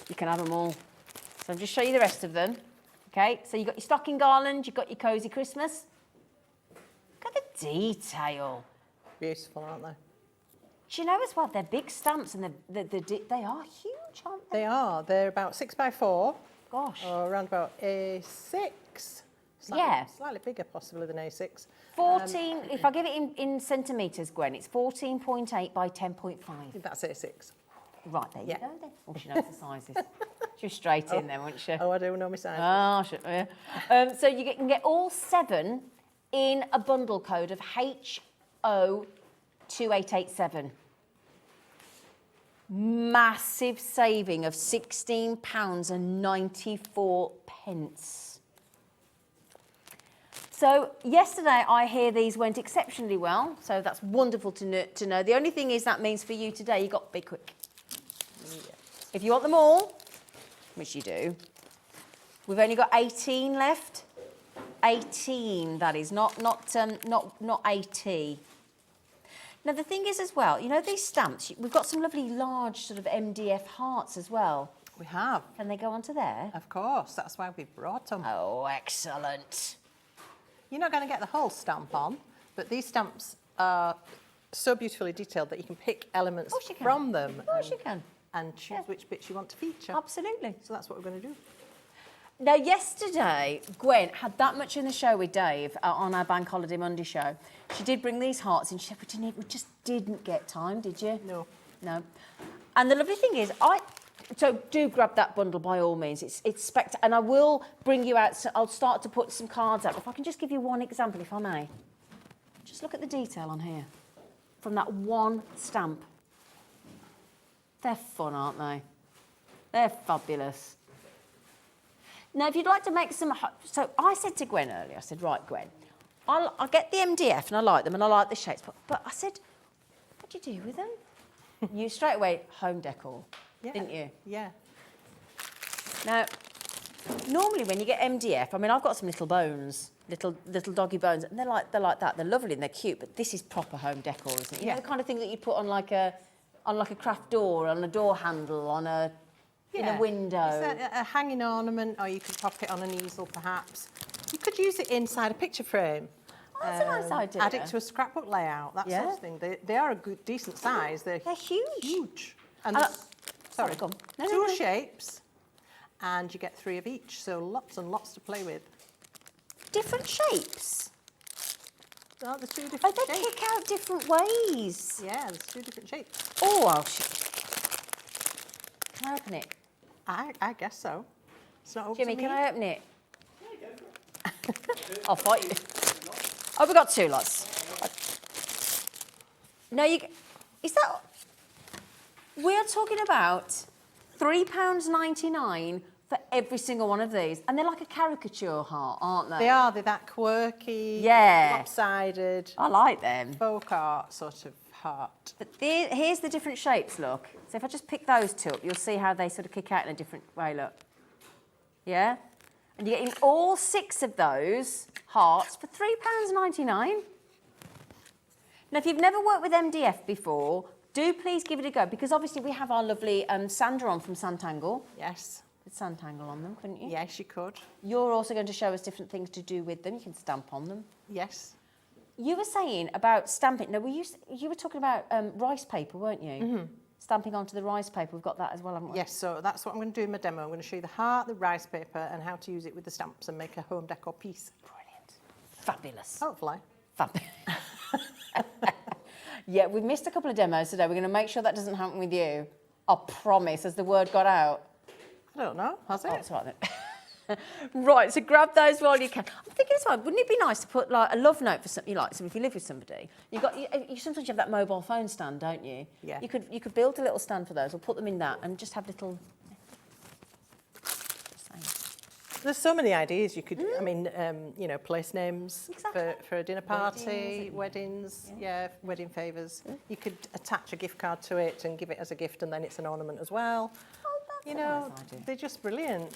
You can have them all. So I'll just show you the rest of them. Okay? So you've got your stocking garland. You've got your Cozy Christmas. Look at the detail. Beautiful, aren't they? Do you know as well, they're big stamps and they are huge, aren't they? They are. They're about 6x4. Gosh. Or around about A6. Slightly bigger possibly than A6. 14, if I give it in centimetres, Gwen, it's 14.8 by 10.5. That's A6. Right, there you Yeah. go then. Oh, she knows the sizes. She was straight in then, wasn't she? Oh, I do know my size. Oh, yeah. So you can get all 7 in a bundle code of HO2887. Massive saving of £16.94. So yesterday, I hear these went exceptionally well. So that's wonderful to know. The only thing is that means for you today, you've got to be quick. If you want them all, which you do, we've only got 18 left. 18, that is, not 80. Now, the thing is as well, you know these stamps, we've got some lovely large sort of MDF hearts as well. We have. Can they go onto there? Of course, that's why we've brought them. Oh, excellent. You're not going to get the whole stamp on, but these stamps are so beautifully detailed that you can pick elements from them. Of course you can. And choose which bits you want to feature. Absolutely. So that's what we're going to do. Now, yesterday, Gwen had that much in the show with Dave on our Bank Holiday Monday show. She did bring these hearts in. She said, we just didn't get time, did you? No. No. And the lovely thing is, so do grab that bundle by all means. It's spectacular. And I will bring you out, so I'll start to put some cards out. If I can just give you one example, if I may. Just look at the detail on here. From that one stamp. They're fun, aren't they? They're fabulous. Now, if you'd like to make some... So I said to Gwen earlier, I said, right, Gwen, I'll get the MDF and I like them and I like the shapes, but I said, what do you do with them? You straight away, home decor, didn't you? Yeah. Now, normally when you get MDF, I mean, I've got some little bones, little doggy bones, and they're like that. They're lovely and they're cute, but this is proper home decor, isn't it? You know, the kind of thing that you put on like a craft door, on a door handle, on a... in a window. It's a hanging ornament, or you could pop it on an easel, perhaps. You could use it inside a picture frame. Oh, that's a nice idea. Add it to a scrapbook layout, that sort of thing. They are a good, decent size. They're huge. Huge. And sorry, go on. Two shapes, and you get 3 of each, so lots and lots to play with. Different shapes? Oh, there's 2 different shapes. They kick out different ways. Yeah, there's 2 different shapes. Oh, can I open it? I guess so. It's not Jimmy, up to me. can I open it? I'll fight you. Oh, we've got 2 lots. No, is that... We're talking about £3.99 for every single one of these. And they're like a caricature heart, aren't they? They are. They're that quirky, lopsided... I like them. Folk art sort of heart. But here's the different shapes, look. So if I just pick those 2 up, you'll see how they sort of kick out in a different way, look. Yeah? And you're getting all 6 of those hearts for £3.99. Now, if you've never worked with MDF before, do please give it a go, because obviously we have our lovely sander on from Santangle. Yes. With Santangle on them, couldn't you? Yes, you could. You're also going to show us different things to do with them. You can stamp on them. Yes. You were saying about stamping. No, you were talking about rice paper, weren't you? Mm-hmm. Stamping onto the rice paper. We've got that as well, haven't we? Yes, so that's what I'm going to do in my demo. I'm going to show you the heart, the rice paper, and how to use it with the stamps and make a home decor piece. Brilliant. Fabulous. Hopefully. Fabulous. Yeah, we've missed a couple of demos today. We're going to make sure that doesn't happen with you. I promise. Has the word got out? I don't know. Has it? Oh, it's right then. Right, so grab those while you can. I'm thinking as well, wouldn't it be nice to put like a love note for something you like? So if you live with somebody, you sometimes you have that mobile phone stand, don't you? Yeah. You could build a little stand for those, or put them in that, and just have little. There's so many ideas you could. I mean, you know, place names for a dinner party, weddings, wedding favours. You could attach a gift card to it and give it as a gift, and then it's an ornament as well. Oh, that's you know, they're just brilliant.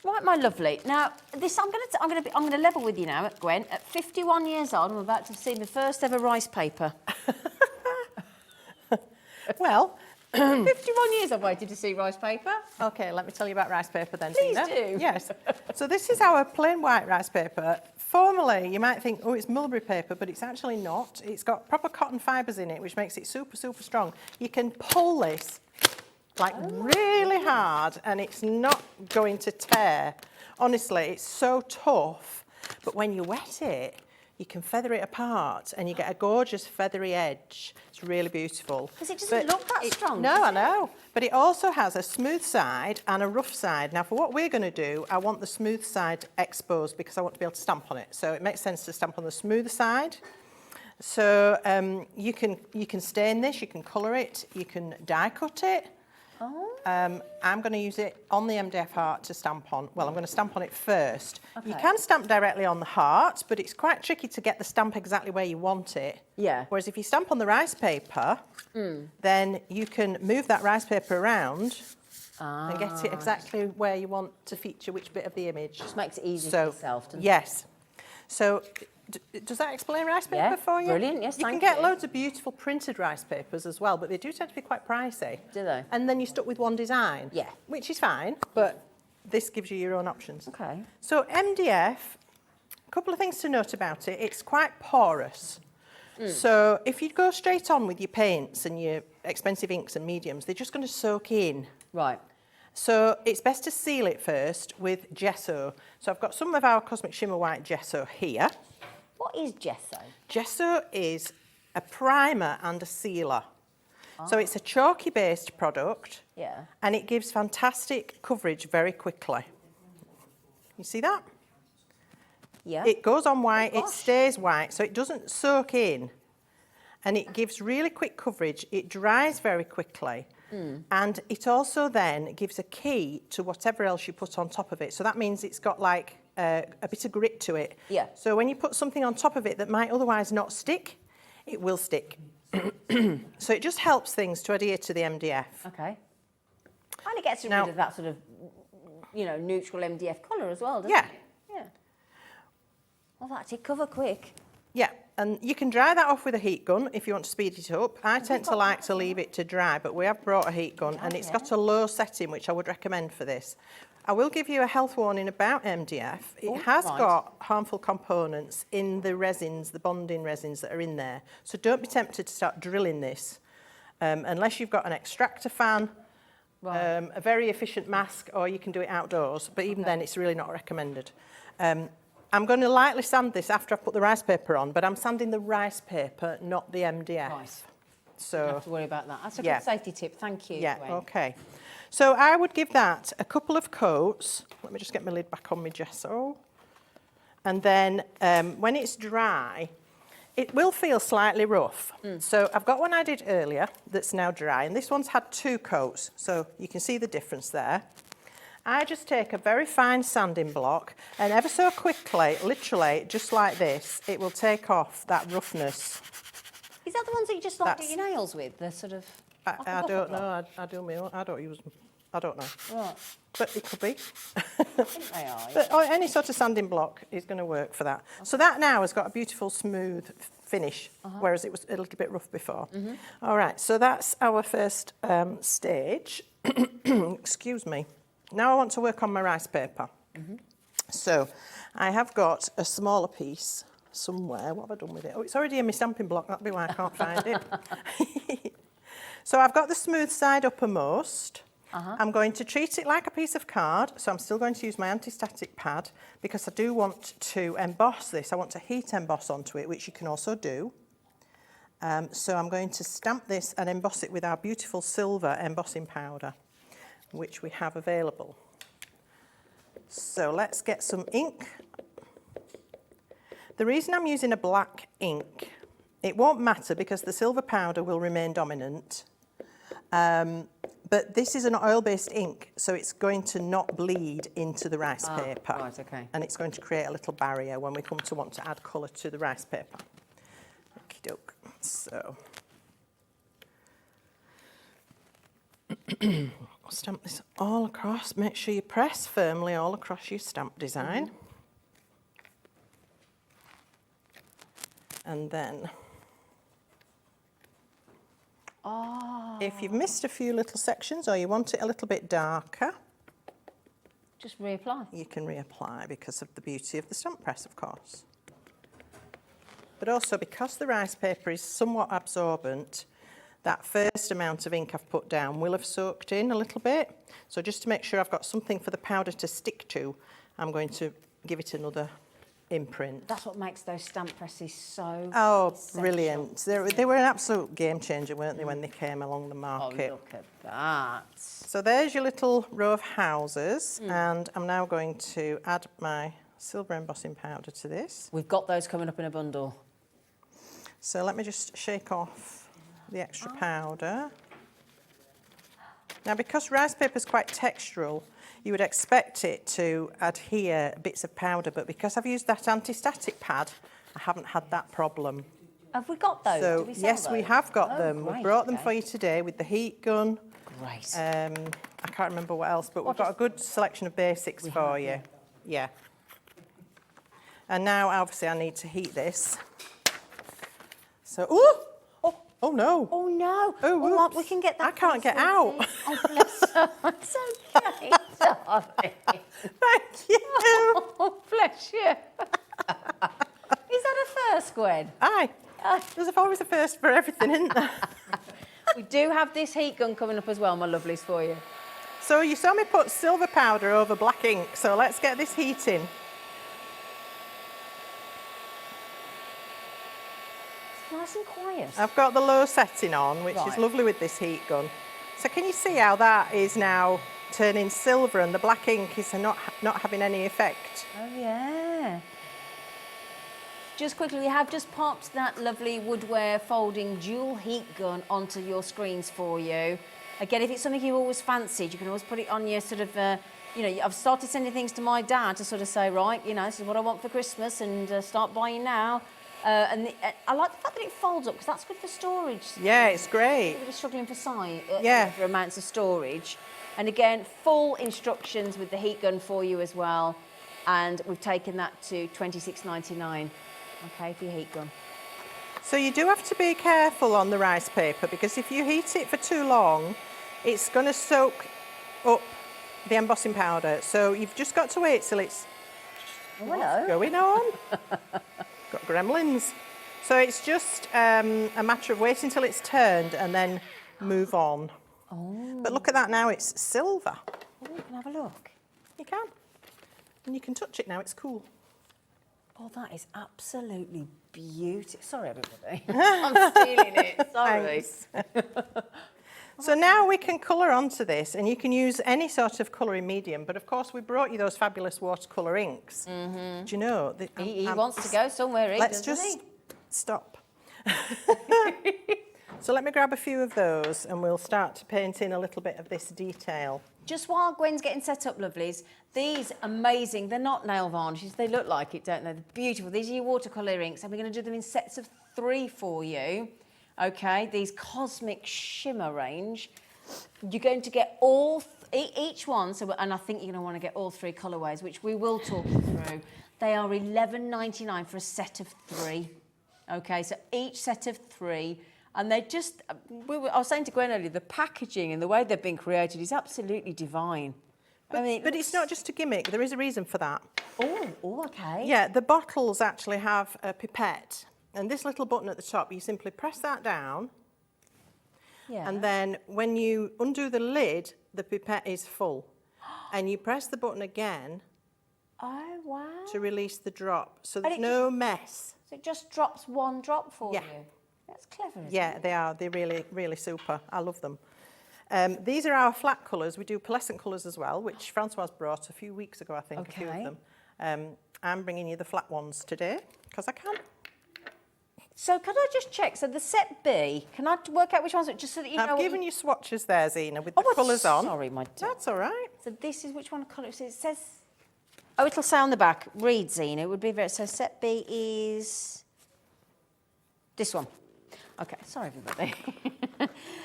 Right, my lovely. Now, this I'm going to level with you now, Gwen. At 51 years old, I'm about to see the first ever rice paper. Well, 51 years I've waited to see rice paper. Okay, let me tell you about rice paper then, Please Tina. do. Yes. So this is our plain white rice paper. Formerly, you might think, oh, it's mulberry paper, but it's actually not. It's got proper cotton fibres in it, which makes it super, super strong. You can pull this like really hard and it's not going to tear. Honestly, it's so tough, but when you wet it, you can feather it apart and you get a gorgeous feathery edge. It's really beautiful. Because it doesn't look that strong. No, I know. But it also has a smooth side and a rough side. Now, for what we're going to do, I want the smooth side exposed because I want to be able to stamp on it. So it makes sense to stamp on the smooth side. So you can stain this, you can colour it, you can die cut it. I'm going to use it on the MDF heart to stamp on. Well, I'm going to stamp on it first. Okay. You can stamp directly on the heart, but it's quite tricky to get the stamp exactly where you want it. Yeah. Whereas if you stamp on the rice paper, then you can move that rice paper around and get it exactly where you want to feature which bit of the image. Just makes it easy for yourself, doesn't it? Yes. So does that explain rice paper for you? Brilliant, yes, You can get loads of beautiful printed rice papers as well, but they do tend to be quite pricey. Do they? And then you're stuck with one design. Yeah. Which is fine, but this gives you your own options. Okay. So MDF, a couple of things to note about it. It's quite porous. So if you go straight on with your paints and your expensive inks and mediums, they're just going to soak in. Right. So it's best to seal it first with gesso. So I've got some of our Cosmic Shimmer White gesso here. What is gesso? Gesso is a primer and a sealer. So it's a chalky-based product. Yeah. And it gives fantastic coverage very quickly. You see that? Yeah. It goes on white, Oh, it gosh. stays white, so it doesn't soak in. And it gives really quick coverage. It dries very quickly. And it also then gives a key to whatever else you put on top of it. So that means it's got like a bit of grit to it. Yeah. So when you put something on top of it that might otherwise not stick, it will stick. So it just helps things to adhere to the MDF. Okay. And it gets rid of that sort of, neutral MDF colour as well, doesn't Yeah. it? Yeah. Well, that did cover quick. Yeah, and you can dry that off with a heat gun if you want to speed it up. I tend to like to leave it to dry, but we have brought a heat gun and it's got a low setting, which I would recommend for this. I will give you a health warning about MDF. It has got harmful components in the resins, the bonding resins that are in there. So don't be tempted to start drilling this unless you've got an extractor fan, a very efficient mask, or you can do it outdoors. But even then, it's really not recommended. I'm going to lightly sand this after I've put the rice paper on, but I'm sanding the rice paper, not the MDF. Right. So Don't have to worry about that. That's a good safety tip. Thank you. yeah, Gwen. okay. So I would give that a couple of coats. Let me just get my lid back on my gesso. And then when it's dry, it will feel slightly rough. So I've got one I did earlier that's now dry, and this one's had 2 coats, so you can see the difference there. I just take a very fine sanding block, and ever so quickly, literally, just like this, it will take off that roughness. Is that the ones that you just like do your nails with? The sort of... I don't know. I do my own. I don't use them. I don't know. Right. But it could be. I think they are. But any sort of sanding block is going to work for that. Okay. So that now has got a beautiful smooth finish, whereas it was a little bit rough before. All right, so that's our first stage. Excuse me. Now I want to work on my rice paper. So I have got a smaller piece somewhere. What have I done with it? Oh, it's already in my stamping block. That'll be why I can't find it. So I've got the smooth side uppermost. I'm going to treat it like a piece of card, so I'm still going to use my anti-static pad because I do want to emboss this. I want to heat emboss onto it, which you can also do. So I'm going to stamp this and emboss it with our beautiful silver embossing powder, which we have available. So let's get some ink. The reason I'm using a black ink, it won't matter because the silver powder will remain dominant. But this is an oil-based ink, so it's going to not bleed into the rice paper. Right, okay. And it's going to create a little barrier when we come to want to add colour to the rice paper. Okie doke. So stamp this all across. Make sure you press firmly all across your stamp design. And then if you've missed a few little sections or you want it a little bit darker, just reapply. You can reapply because of the beauty of the stamp press, of course. But also because the rice paper is somewhat absorbent, that first amount of ink I've put down will have soaked in a little bit. So just to make sure I've got something for the powder to stick to, I'm going to give it another imprint. That's what makes those stamp presses so essential. Brilliant. They were an absolute game changer, weren't they, when they came along the market? Oh, look at that. So there's your little row of houses, and I'm now going to add my silver embossing powder to this. We've got those coming up in a bundle. So let me just shake off the extra powder. Now, because rice paper is quite textural, you would expect it to adhere bits of powder, but because I've used that anti-static pad, I haven't had that problem. Have we got those? So, Do we sell yes, we those? have got Oh, them. great, We brought them okay. for you today with the heat gun. Great. I can't remember what else, but we've got a good selection of basics for you. Yeah. And now, obviously, I need to heat this. So, oh no. Oh no! Oh, well, whoops. we can get that. I can't get sorted. out. Oh bless her. It's okay, darling. Thank you. Oh bless you. Is that a first, Gwen? Aye. There's always a first for everything, isn't there? We do have this heat gun coming up as well, my lovelies, for you. So you saw me put silver powder over black ink, so let's get this heating. It's nice and quiet. I've got the low setting on, which is Right. lovely with this heat gun. So can you see how that is now turning silver and the black ink is not having any effect? Oh yeah. Just quickly, we have just popped that lovely woodware folding dual heat gun onto your screens for you. Again, if it's something you've always fancied, you can always put it on your sort of, you know, I've started sending things to my dad to sort of say, right, you know, this is what I want for Christmas and start buying now. I like the fact that it folds up because that's good for storage. Yeah, it's great. You're really struggling for size, Yeah. for amounts of storage. And again, full instructions with the heat gun for you as well. And we've taken that to $26.99, okay, for your heat gun. So you do have to be careful on the rice paper because if you heat it for too long, it's going to soak up the embossing powder. So you've just got to wait till it's Oh, hello. going on. Got gremlins. So it's just a matter of waiting till it's turned and then move on. Oh. But look at that now, it's silver. Oh, you can have a look. You can. And you can touch it now, it's cool. Oh, that is absolutely beautiful. Sorry, everybody. I'm stealing it. Sorry. Thanks. So now we can colour onto this, and you can use any sort of colouring medium, but of course we brought you those fabulous watercolour inks. Do you know? He wants to go somewhere, Let's doesn't just he? stop. So let me grab a few of those and we'll start to paint in a little bit of this detail. Just while Gwen's getting set up, lovelies, these amazing, they're not nail varnishes, they look like it, don't they? They're beautiful. These are your watercolour inks, and we're going to do them in sets of 3 for you. Okay, these Cosmic Shimmer range. You're going to get all, each one, so, and I think you're going to want to get all 3 colourways, which we will talk you through. They are $11.99 for a set of 3. Okay, so each set of 3. And they just, I was saying to Gwen earlier, the packaging and the way they've been created is absolutely divine. But it's not just a gimmick, there is a reason for that. Oh, okay. Yeah, the bottles actually have a pipette, and this little button at the top, you simply press that down, Yeah. and then when you undo the lid, the pipette is full. And you press the button again Oh, wow. to release the drop, so And there's it no mess. So it just drops 1 drop for Yeah. you. That's clever, isn't Yeah, it? they are. They're really, really super. I love them. These are our flat colours. We do pearlescent colours as well, which Francoise brought a few weeks ago, I think, a few Okay. of them. I'm bringing you the flat ones today, because I can. So can I just check? So the set B, can I work out which ones? Just so that you know. I've what given you swatches there, Zena, with Oh, the colours on. Sorry, my dear. That's all right. So this is which one colour? So it says. Oh, it'll say on the back. Read, Zena. It would be very. So set B is this one. Okay, sorry everybody.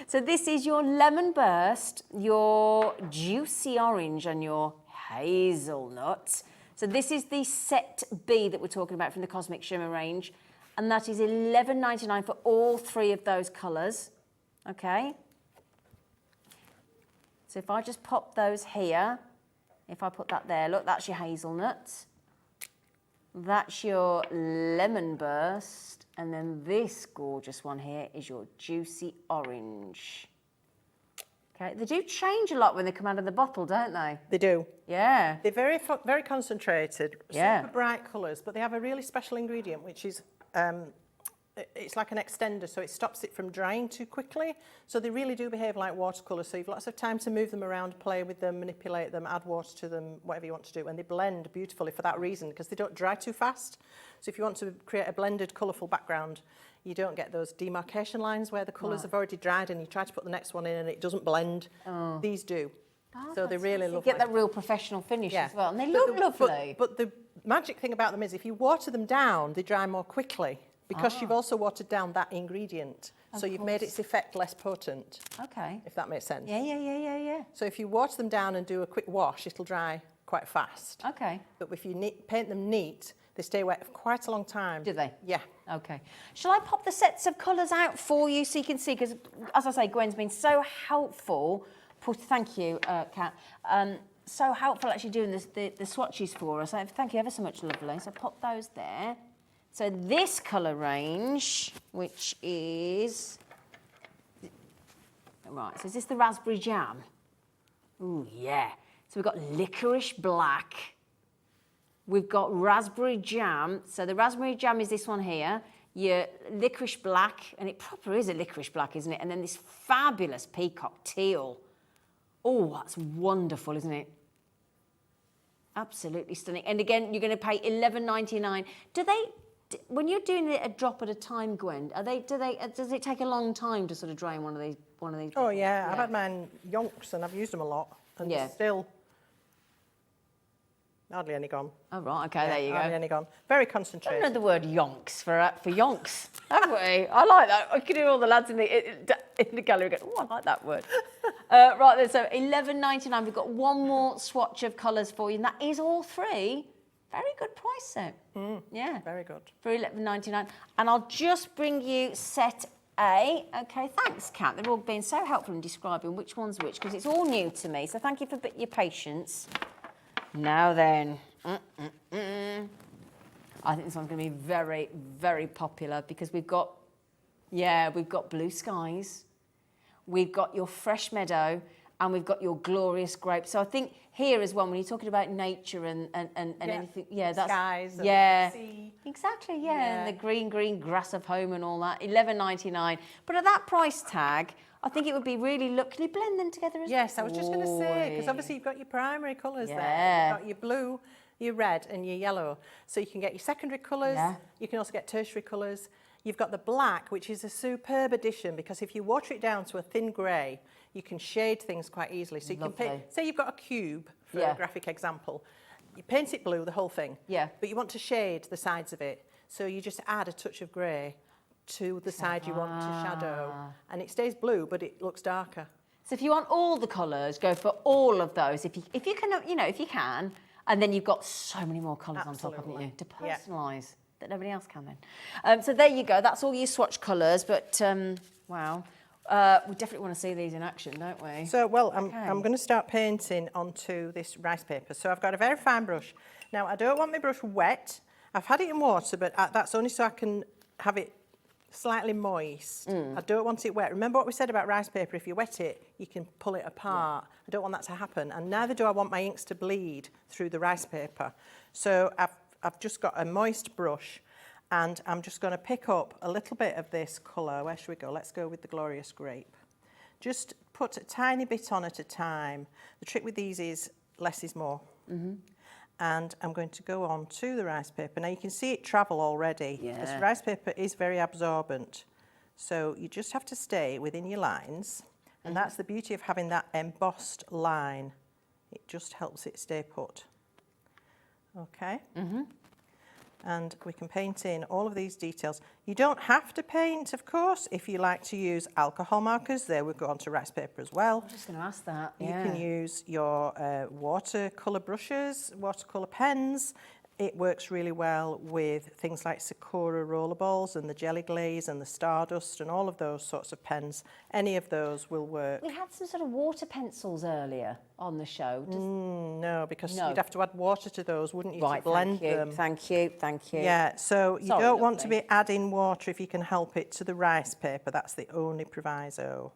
So this is your lemon burst, your juicy orange, and your hazelnut. So this is the set B that we're talking about from the Cosmic Shimmer range, and that is $11.99 for all 3 of those colours. Okay. So if I just pop those here, if I put that there, look, that's your hazelnut. That's your lemon burst. And then this gorgeous one here is your juicy orange. Okay, they do change a lot when they come out of the bottle, don't they? They do. Yeah. They're very concentrated, Yeah. super bright colours, but they have a really special ingredient, which is, it's like an extender, so it stops it from drying too quickly. So they really do behave like watercolours, so you've lots of time to move them around, play with them, manipulate them, add water to them, whatever you want to do. And they blend beautifully for that reason, because they don't dry too fast. So if you want to create a blended, colourful background, You don't get those demarcation lines where the colours have already dried and you try to put the next one in and it doesn't blend. These do. So they really You lovely. get that real professional finish Yeah. as well. And they look lovely. But the magic thing about them is if you water them down, they dry more quickly because you've also watered down that ingredient. So you've made its effect less potent, Okay. if that makes sense. Yeah. So if you water them down and do a quick wash, it'll dry quite fast. Okay. But if you paint them neat, they stay wet for quite a long time. Do they? Yeah. Okay. Shall I pop the sets of colours out for you so you can see? Because, as I say, Gwen's been so helpful. Thank you, Kat. So helpful actually doing the swatches for us. Thank you ever so much, lovely. So pop those there. So this colour range, which is... Right, so is this the raspberry jam? Ooh, yeah. So we've got licorice black. We've got raspberry jam. So the raspberry jam is this one here. Your licorice black, and it proper is a licorice black, isn't it? And then this fabulous peacock teal. Oh, that's wonderful, isn't it? Absolutely stunning. And again, you're going to pay $11.99. Do they, when you're doing it a drop at a time, Gwen, does it take a long time to sort of dry in one of these? Oh yeah, I've had mine yonks and I've used them a lot, and still hardly any gone. Oh right, okay, there you go. Hardly any gone. Very I don't concentrated. know the word yonks for yonks, have we? I like that. I can hear all the lads in the gallery go, oh, I like that word. Right then, so $11.99. We've got one more swatch of colours for you, and that is all three. Very good price though. Yeah. Very good. For $11.99. And I'll just bring you set A. Okay, thanks, Kat. They've all been so helpful in describing which one's which, because it's all new to me. So thank you for your patience. Now then, I think this one's going to be very, very popular because we've got blue skies, we've got your fresh meadow, and we've got your glorious grape. So I think here as well, when you're talking about nature and anything, that's skies, and yeah, sea. exactly, and the green grass of home and all that. $11.99, but at that price tag, I think it would be really can you blend them together as well? Yes, I was just going to say, because obviously you've got your primary colours there. You've got your blue, your red and your yellow. So you can get your secondary colours, you can also get tertiary colours. You've got the black, which is a superb addition, because if you water it down to a thin grey, you can shade things quite easily. So you can paint, say you've got a cube, for a graphic example. You paint it blue, the whole thing, but you want to shade the sides of it. So you just add a touch of grey to the side you want to shadow, and it stays blue, but it looks darker. So if you want all the colours, go for all of those. If you can, if you can, and then you've got so many more colours on top, haven't you, to personalise that nobody else can then. So there you go. That's all your swatch colours. But wow, we definitely want to see these in action, don't we? So I'm going to start painting onto this rice paper. So I've got a very fine brush. Now I don't want my brush wet. I've had it in water, but that's only so I can have it slightly moist. I don't want it wet. Remember what we said about rice paper, if you wet it, you can pull it apart. I don't want that to happen, and neither do I want my inks to bleed through the rice paper. So I've just got a moist brush, and I'm just going to pick up a little bit of this colour. Where should we go? Let's go with the Glorious Grape. Just put a tiny bit on at a time. The trick with these is less is more. And I'm going to go on to the rice paper. Now you can see it travel already. This rice paper is very absorbent. So you just have to stay within your lines. And that's the beauty of having that embossed line. It just helps it stay put. Okay. And we can paint in all of these details. You don't have to paint, of course, if you like to use alcohol markers. There we go on to rice paper as well. I was just going to ask that. You can use your watercolour brushes, watercolour pens. It works really well with things like Sakura rollerballs and the Jelly Glaze and the Stardust and all of those sorts of pens. Any of those will work. We had some sort of water pencils earlier on the show. No, because you'd have to add water to those, wouldn't you, to blend them? Thank you. Yeah, so you don't want to be adding water if you can help it to the rice paper. That's the only proviso.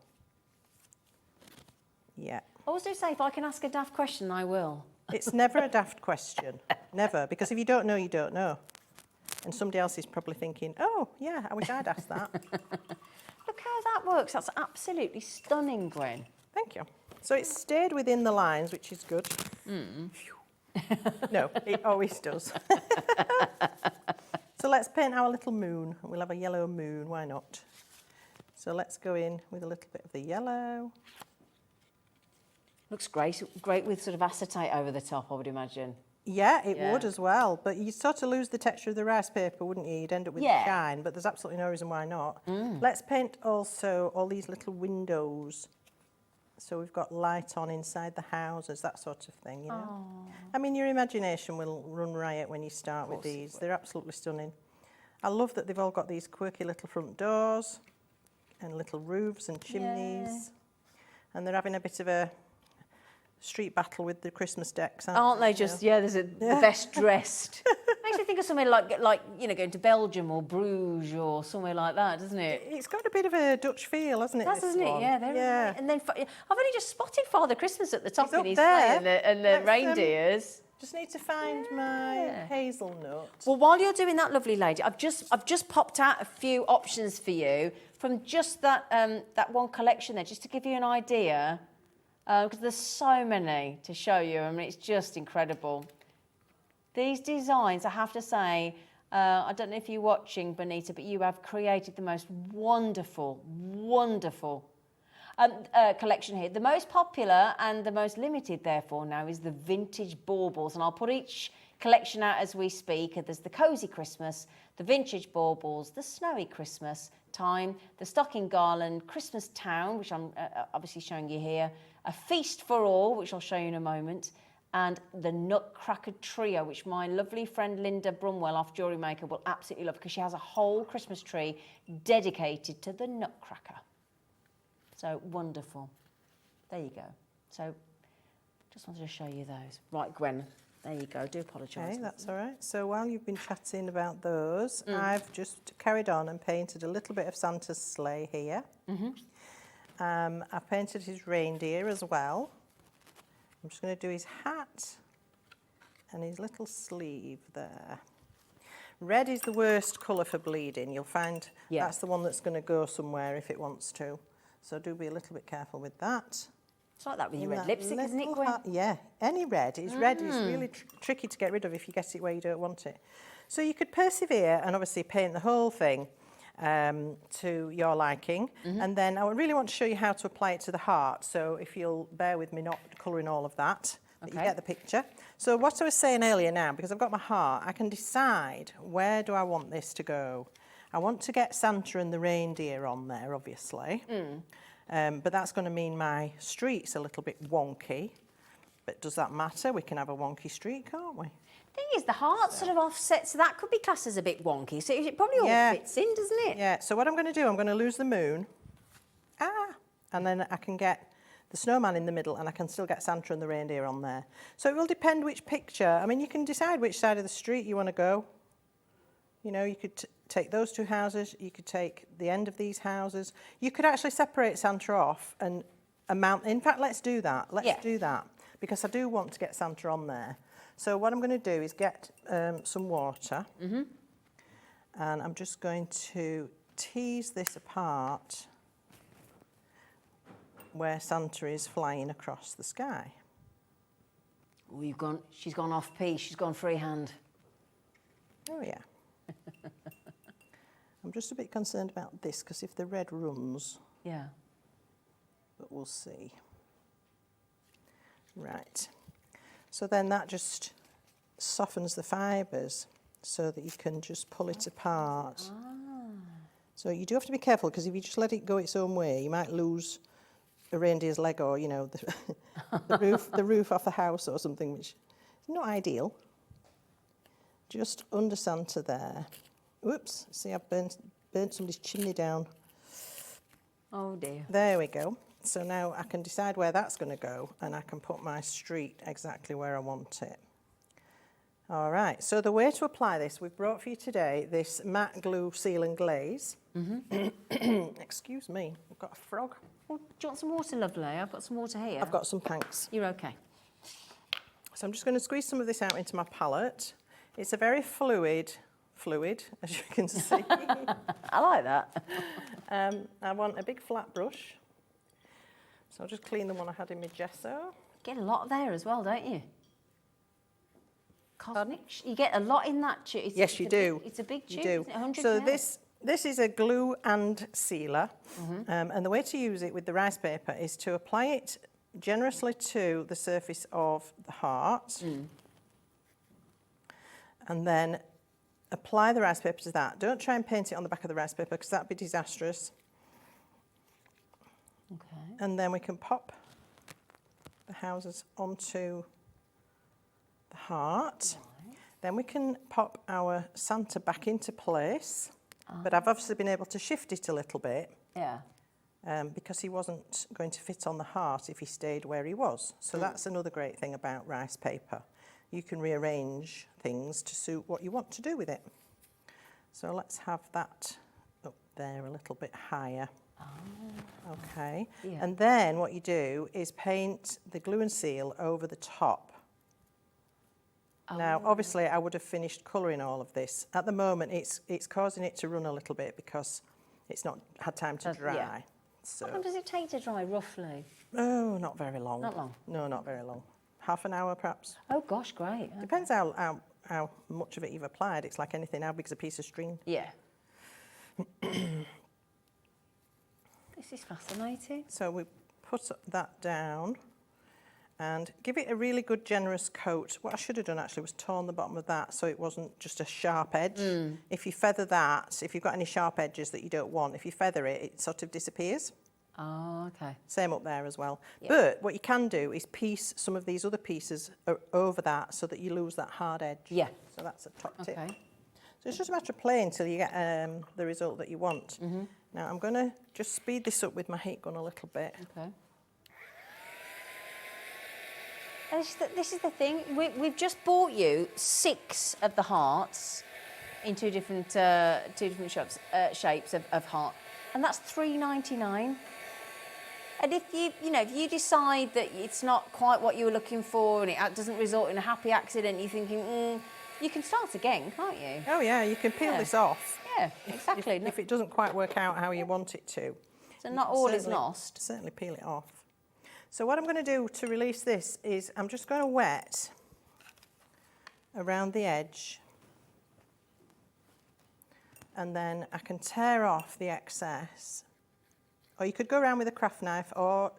Yeah. I always do say, if I can ask a daft question, I will. It's never a daft question, never, because if you don't know, you don't know. And somebody else is probably thinking, oh, yeah, I wish I'd asked that. Look how that works. That's absolutely stunning, Gwen. Thank you. So it's stayed within the lines, which is good. No, it always does. So let's paint our little moon. We'll have a yellow moon, why not? So let's go in with a little bit of the yellow. Looks great. Great with sort of acetate over the top, I would imagine. Yeah, it Yeah. would as well, but you'd sort of lose the texture of the rice paper, wouldn't you? You'd end up with Yeah. shine, but there's absolutely no reason why not. Let's paint also all these little windows. So we've got light on inside the houses, that sort of thing, you know. I mean, your imagination will run riot when you start with these. They're absolutely stunning. I love that they've all got these quirky little front doors and little roofs and chimneys. And they're having a bit of a street battle with the Christmas decks, Aren't they just, yeah, there's the best dressed. Makes me think of somewhere like, you know, going to Belgium or Bruges or somewhere like that, doesn't it? It's got a bit of a Dutch feel, hasn't it? That's, this isn't it? one? Yeah, they're and then I've only just spotted Father Christmas at the top He's in up his there. sleigh and the reindeers. Just need to find my hazelnut. Well, while you're doing that, lovely lady, I've just popped out a few options for you from just that that one collection there, just to give you an idea, because there's so many to show you. I mean, it's just incredible. These designs, I have to say, I don't know if you're watching, Bonita, but you have created the most wonderful, wonderful collection here. The most popular and the most limited, therefore, now is the vintage baubles, and I'll put each collection out as we speak. There's the Cosy Christmas, the vintage baubles, the Snowy Christmas time, the stocking garland, Christmas town, which I'm obviously showing you here, a feast for all, which I'll show you in a moment, and the Nutcracker Trio, which my lovely friend Linda Brumwell off Jewellery Maker will absolutely love, because she has a whole Christmas tree dedicated to the Nutcracker. So wonderful. There you go. So just wanted to show you those. Right, Gwen, there you go. Do apologise. Okay, that's all right. So while you've been chatting about those, I've just carried on and painted a little bit of Santa's sleigh here. I've painted his reindeer as well. I'm just going to do his hat and his little sleeve there. Red is the worst colour for bleeding. You'll find that's the one that's going to go somewhere if it wants to. So do be a little bit careful with that. It's like that with your red lipstick, isn't it, Gwen? Yeah, any red. Red is really tricky to get rid of if you get it where you don't want it. So you could persevere and obviously paint the whole thing to your liking. And then I really want to show you how to apply it to the heart. So if you'll bear with me not colouring all of that, but you get the picture. So what I was saying earlier now, because I've got my heart, I can decide where do I want this to go. I want to get Santa and the reindeer on there, obviously. But that's going to mean my street's a little bit wonky. But does that matter? We can have a wonky street, can't we? Thing is, the heart sort of offsets, so that could be classed as a bit wonky. So it probably all fits in, doesn't it? Yeah, so what I'm going to do, I'm going to lose the moon. And then I can get the snowman in the middle and I can still get Santa and the reindeer on there. So it will depend which picture. I mean, you can decide which side of the street you want to go. You know, you could take those two houses, you could take the end of these houses. You could actually separate Santa off and mount. In fact, let's do that. Let's do that, because I do want to get Santa on there. So what I'm going to do is get some water. And I'm just going to tease this apart where Santa is flying across the sky. Oh, she's gone off piece, she's gone freehand. Oh, yeah. I'm just a bit concerned about this, because if the red runs... Yeah. But we'll see. Right. So then that just softens the fibres so that you can just pull it apart. So you do have to be careful, because if you just let it go its own way, you might lose a reindeer's leg or, you know, the roof off the house or something, which is not ideal. Just under Santa there. Whoops, see, I've burnt somebody's chimney down. Oh dear. There we go. So now I can decide where that's going to go, and I can put my street exactly where I want it. All right, so the way to apply this, we've brought for you today this matte glue seal and glaze. Excuse me, I've got a frog. Well, do you want some water, lovely? I've got some water here. I've got some, thanks. You're okay. So I'm just going to squeeze some of this out into my palette. It's a very fluid, as you can see. I like that. I want a big flat brush. So I'll just clean the one I had in my gesso. Get a lot there as well, don't you? cosmic. You get a lot in that tube. Yes, you do. It's a big tube, You do. isn't it? 100 So mil. this is a glue and sealer, and the way to use it with the rice paper is to apply it generously to the surface of the heart, and then apply the rice paper to that. Don't try and paint it on the back of the rice paper because that'd be disastrous. Okay. And then we can pop the houses onto the heart. Right. Then we can pop our Santa back into place. But I've obviously been able to shift it a little bit. Yeah. Because he wasn't going to fit on the heart if he stayed where he was. So that's another great thing about rice paper. You can rearrange things to suit what you want to do with it. So let's have that up there a little bit higher. Okay. Yeah. And then what you do is paint the glue and seal over the top. Now, obviously, I would have finished colouring all of this. At the moment, it's causing it to run a little bit because it's not had time to dry. Yeah. So, How long does it take to dry, roughly? oh, not very long. Not long? No, not very long. Half an hour, perhaps. Oh, gosh, great. Okay. Depends how much of it you've applied. It's like anything. How big's a piece of string? Yeah. This is fascinating. So we put that down and give it a really good generous coat. What I should have done actually was torn the bottom of that so it wasn't just a sharp edge. If you feather that, if you've got any sharp edges that you don't want, if you feather it, it sort of disappears. Oh, okay. Same up there as well. Yeah. But what you can do is piece some of these other pieces over that so that you lose that hard edge. Yeah. So that's a top tip. Okay. So it's just a matter of playing until you get the result that you want. Now I'm going to just speed this up with my heat gun a little bit. Okay. And this is the thing. We've just bought you 6 of the hearts in two different shapes of heart, and that's $3.99. And if you decide that it's not quite what you were looking for and it doesn't result in a happy accident, you're thinking, you can start again, can't you? Oh yeah, you can peel this off. Yeah, exactly. If it doesn't quite work out how you want it to. So not all is lost. Certainly peel it off. So what I'm going to do to release this is I'm just going to wet around the edge, and then I can tear off the excess. Or you could go around with a craft knife or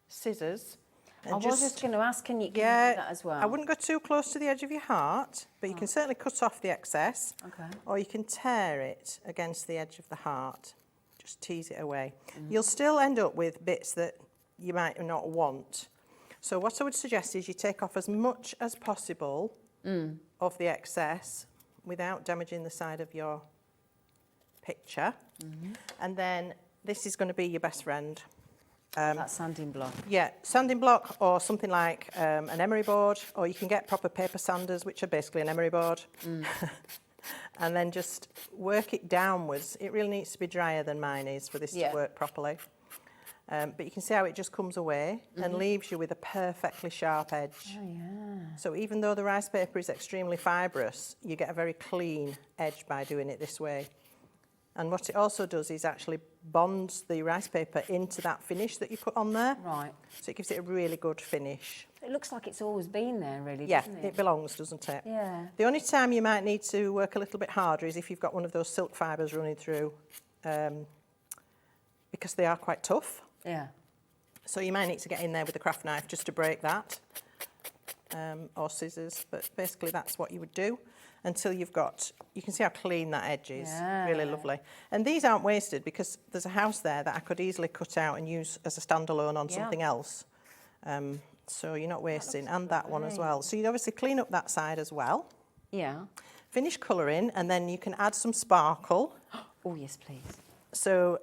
scissors. I was just going to ask, can you do yeah, that as well? I wouldn't go too close to the edge of your heart, but you can certainly cut off the excess. Okay. Or you can tear it against the edge of the heart. Just tease it away. You'll still end up with bits that you might not want. So what I would suggest is you take off as much as possible of the excess without damaging the side of your picture. And then this is going to be your best friend. That sanding block. Yeah, sanding block or something like an emery board, or you can get proper paper sanders, which are basically an emery board. And then just work it downwards. It really needs to be drier than mine is for this to work properly. But you can see how it just comes away and leaves you with a perfectly sharp edge. Oh, yeah. So even though the rice paper is extremely fibrous, you get a very clean edge by doing it this way. And what it also does is actually bonds the rice paper into that finish that you put on there. Right. So it gives it a really good finish. It looks like it's always been there, really, Yeah, doesn't it belongs, doesn't it? Yeah. The only time you might need to work a little bit harder is if you've got one of those silk fibres running through, because they are quite tough. Yeah. So you might need to get in there with a craft knife just to break that, or scissors, but basically that's what you would do until you've got, you can see how clean that edge is, really lovely. And these aren't wasted because there's a house there that I could easily cut out and use as a standalone on something else. So you're not wasting, and that one as well. So you'd obviously clean up that side as well. Yeah. Finish colouring, and then you can add some sparkle. Oh, yes, please. So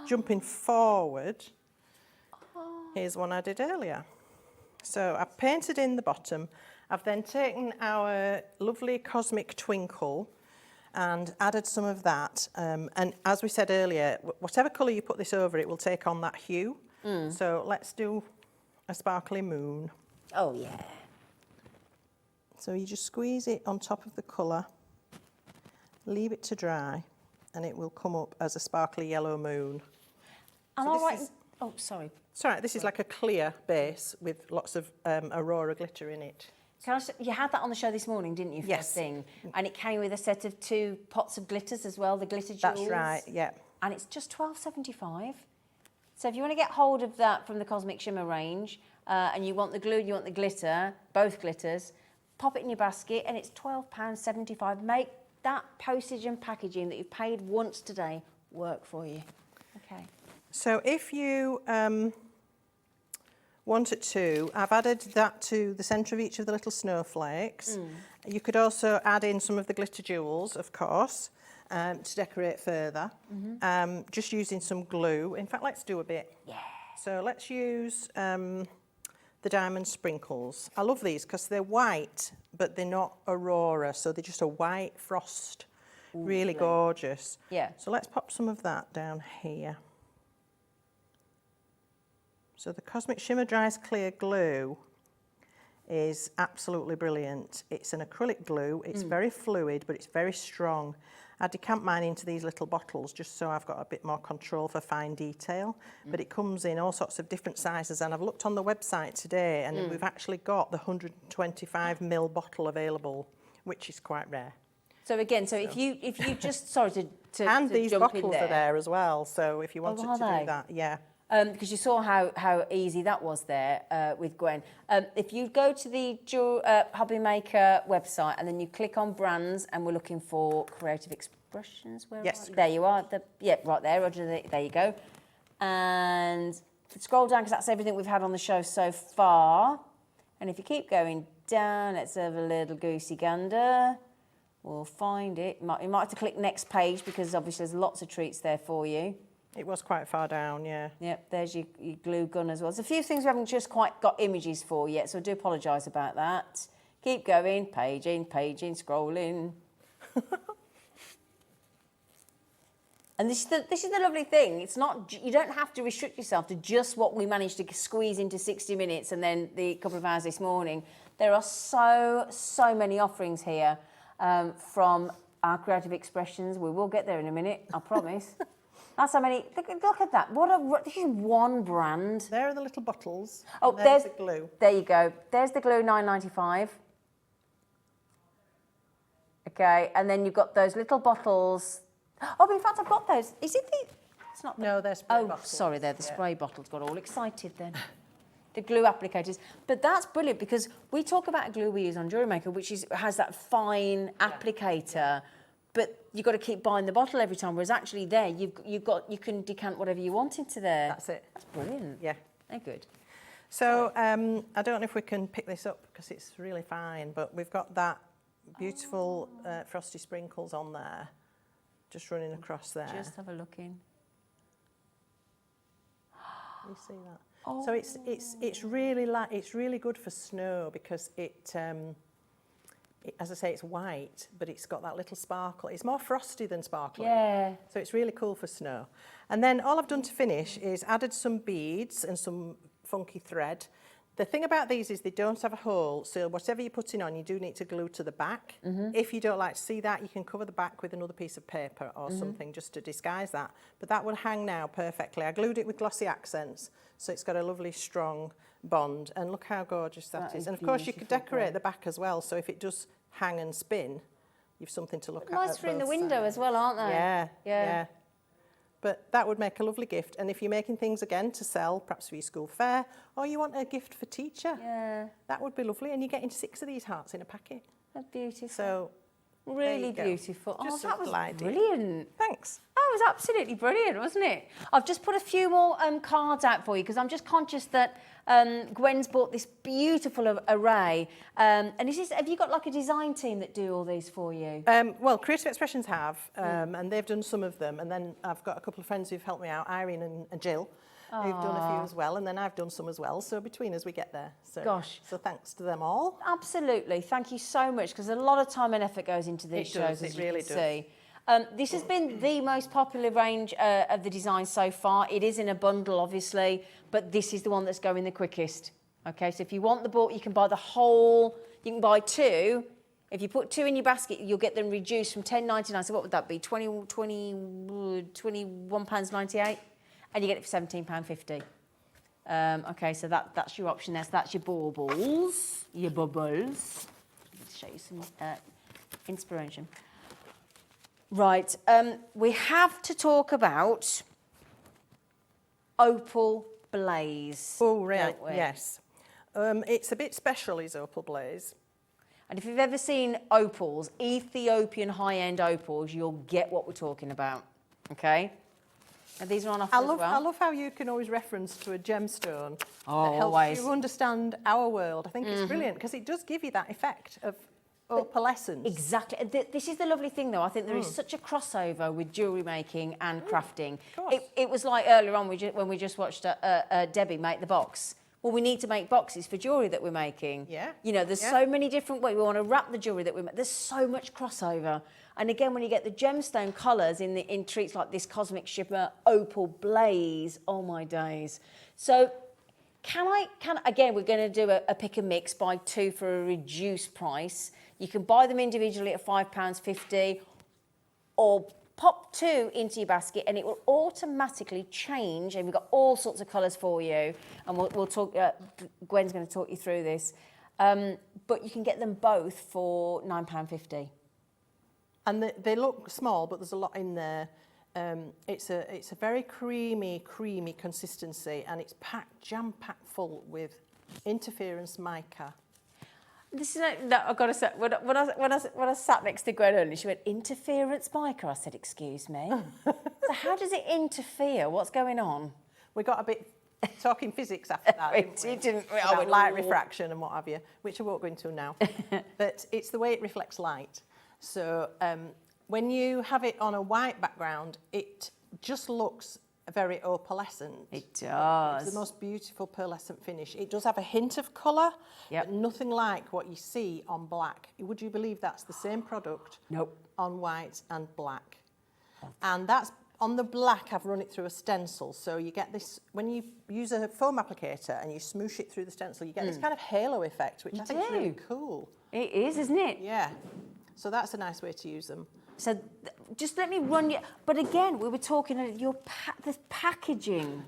jumping forward, here's one I did earlier. So I've painted in the bottom. I've then taken our lovely Cosmic Twinkle and added some of that. And as we said earlier, whatever colour you put this over, it will take on that hue. So let's do a sparkly moon. Oh, yeah. So you just squeeze it on top of the colour, leave it to dry, and it will come up as a sparkly yellow moon. Am So I this right is- Oh, sorry. Sorry, this is like a clear base with lots of Aurora glitter in it. You had that on the show this morning, didn't you? Yes. First thing. And it came with a set of 2 pots of glitters as well, the glitter jewels. That's right, yeah. And it's just £12.75. So if you want to get hold of that from the Cosmic Shimmer range, and you want the glue, you want the glitter, both glitters, pop it in your basket, and it's £12.75. Make that postage and packaging that you've paid once today work for you. Okay. So if you wanted to, I've added that to the centre of each of the little snowflakes. You could also add in some of the glitter jewels, of course, to decorate further, just using some glue. In fact, let's do a bit. Yeah. So let's use the diamond sprinkles. I love these because they're white, but they're not Aurora, so they're just a white frost. Ooh, really gorgeous. Yeah. So let's pop some of that down here. So the Cosmic Shimmer Dries Clear glue is absolutely brilliant. It's an acrylic glue. It's very fluid, but it's very strong. I decant mine into these little bottles just so I've got a bit more control for fine detail. But it comes in all sorts of different sizes, and I've looked on the website today, and we've actually got the 125ml bottle available, which is quite rare. So again, if you just sorry to and to these jump in bottles are there as well. So if you wanted are to they? do that, yeah. Because you saw how easy that was there with Gwen. If you go to the Hobby Maker website and then you click on brands, and we're looking for creative expressions. Where Yes. there you are. Right there, Roger. There you go. And scroll down because that's everything we've had on the show so far. And if you keep going down, let's have a little goosey gander. We'll find it. You might have to click next page because obviously there's lots of treats there for you. It was quite far down, yeah. Yep, there's your glue gun as well. There's a few things we haven't just quite got images for yet, so I do apologise about that. Keep going, paging, scrolling. And this is the lovely thing. It's not, you don't have to restrict yourself to just what we managed to squeeze into 60 minutes and then the couple of hours this morning. There are so many offerings here from our creative expressions. We will get there in a minute, I promise. That's how many. Look at that. This is one brand. There are the little bottles. Oh, there's the glue. There you go. There's the glue, £9.95. Okay, and then you've got those little bottles. Oh, in fact, I've got those. Is it the? It's not. No, they're spray bottles. Sorry, they're the spray bottles. Got all excited then. The glue applicators. But that's brilliant because we talk about a glue we use on Jewellery Maker, which has that fine applicator. But you've got to keep buying the bottle every time, whereas actually there, you can decant whatever you want into there. That's it. That's brilliant. Yeah. They're good. So I don't know if we can pick this up because it's really fine, but we've got that beautiful frosty sprinkles on there, just running across there. Just have a look in. You see that? Oh. So it's really good for snow because it, as I say, it's white, but it's got that little sparkle. It's more frosty than sparkly. Yeah. So it's really cool for snow. And then all I've done to finish is added some beads and some funky thread. The thing about these is they don't have a hole, so whatever you're putting on, you do need to glue to the back. If you don't like to see that, you can cover the back with another piece of paper or something just to disguise that. But that will hang now perfectly. I glued it with glossy accents, so it's got a lovely strong bond. And look how gorgeous that is. And of course, you could decorate the back as well, so if it does hang and spin, you've something to look at. Nice for in the window as well, aren't they? Yeah. But that would make a lovely gift. And if you're making things again to sell, perhaps for your school fair, or you want a gift for teacher, that would be lovely. And you're getting 6 of these hearts in a packet. That's beautiful. So really beautiful. Just that was idea. brilliant. Thanks. That was absolutely brilliant, wasn't it? I've just put a few more cards out for you because I'm just conscious that Gwen's bought this beautiful array. And have you got like a design team that do all these for you? Well, Creative Expressions have, and they've done some of them. And then I've got a couple of friends who've helped me out, Irene and Jill, who've done a few as well. And then I've done some as well. So between us, we get there. So, Gosh. So thanks to them all. Absolutely. Thank you so much because a lot of time and effort goes into these shows, as you can see. This has been the most popular range of the design so far. It is in a bundle, obviously, but this is the one that's going the quickest. Okay, so if you want the book, you can buy the whole, you can buy 2. If you put 2 in your basket, you'll get them reduced from £10.99. So what would that be? £21.98? and you get it for £17.50. Okay, so that's your option there. So that's your baubles, your bubbles. Let's show you some inspiration. Right, we have to talk about Opal Blaze. Oh, right, don't we? yes. It's a bit special, is Opal Blaze. And if you've ever seen opals, Ethiopian high-end opals, you'll get what we're talking about, okay? And these are on offer as well. I love how you can always reference to a gemstone that helps always. you understand our world. I think it's brilliant because it does give you that effect of opalescence. Exactly. This is the lovely thing, though. I think there is such a crossover with jewellery making and crafting. It was like earlier on when we just watched Debbie make the box. Well, we need to make boxes for jewellery that we're making. Yeah. You know, there's so many different ways. We want to wrap the jewellery that we make. There's so much crossover. And again, when you get the gemstone colours in treats like this Cosmic Shimmer Opal Blaze, oh my days. So again, we're going to do a pick and mix, buy two for a reduced price. You can buy them individually at £5.50 or pop two into your basket and it will automatically change. And we've got all sorts of colours for you. And we'll talk, Gwen's going to talk you through this. But you can get them both for £9.50. And they look small, but there's a lot in there. It's a very creamy consistency, and it's jam-packed full with interference mica. This is I've got to say, when I sat next to Gwen earlier, she went, interference mica. I said, excuse me. So how does it interfere? What's going on? We got a bit talking physics after that, didn't we? About light refraction and what have you, which I won't go into now. But it's the way it reflects light. So when you have it on a white background, it just looks very opalescent. It does. It's the most beautiful pearlescent finish. It does have a hint of colour, but nothing like what you see on black. Would you believe that's the same product? Nope. On white and black. And that's on the black, I've run it through a stencil. So you get this, when you use a foam applicator and you smoosh it through the stencil, you get this kind of halo effect, which I think is really cool. It is, isn't it? Yeah. So that's a nice way to use them. So just let me run you. But again, we were talking the packaging.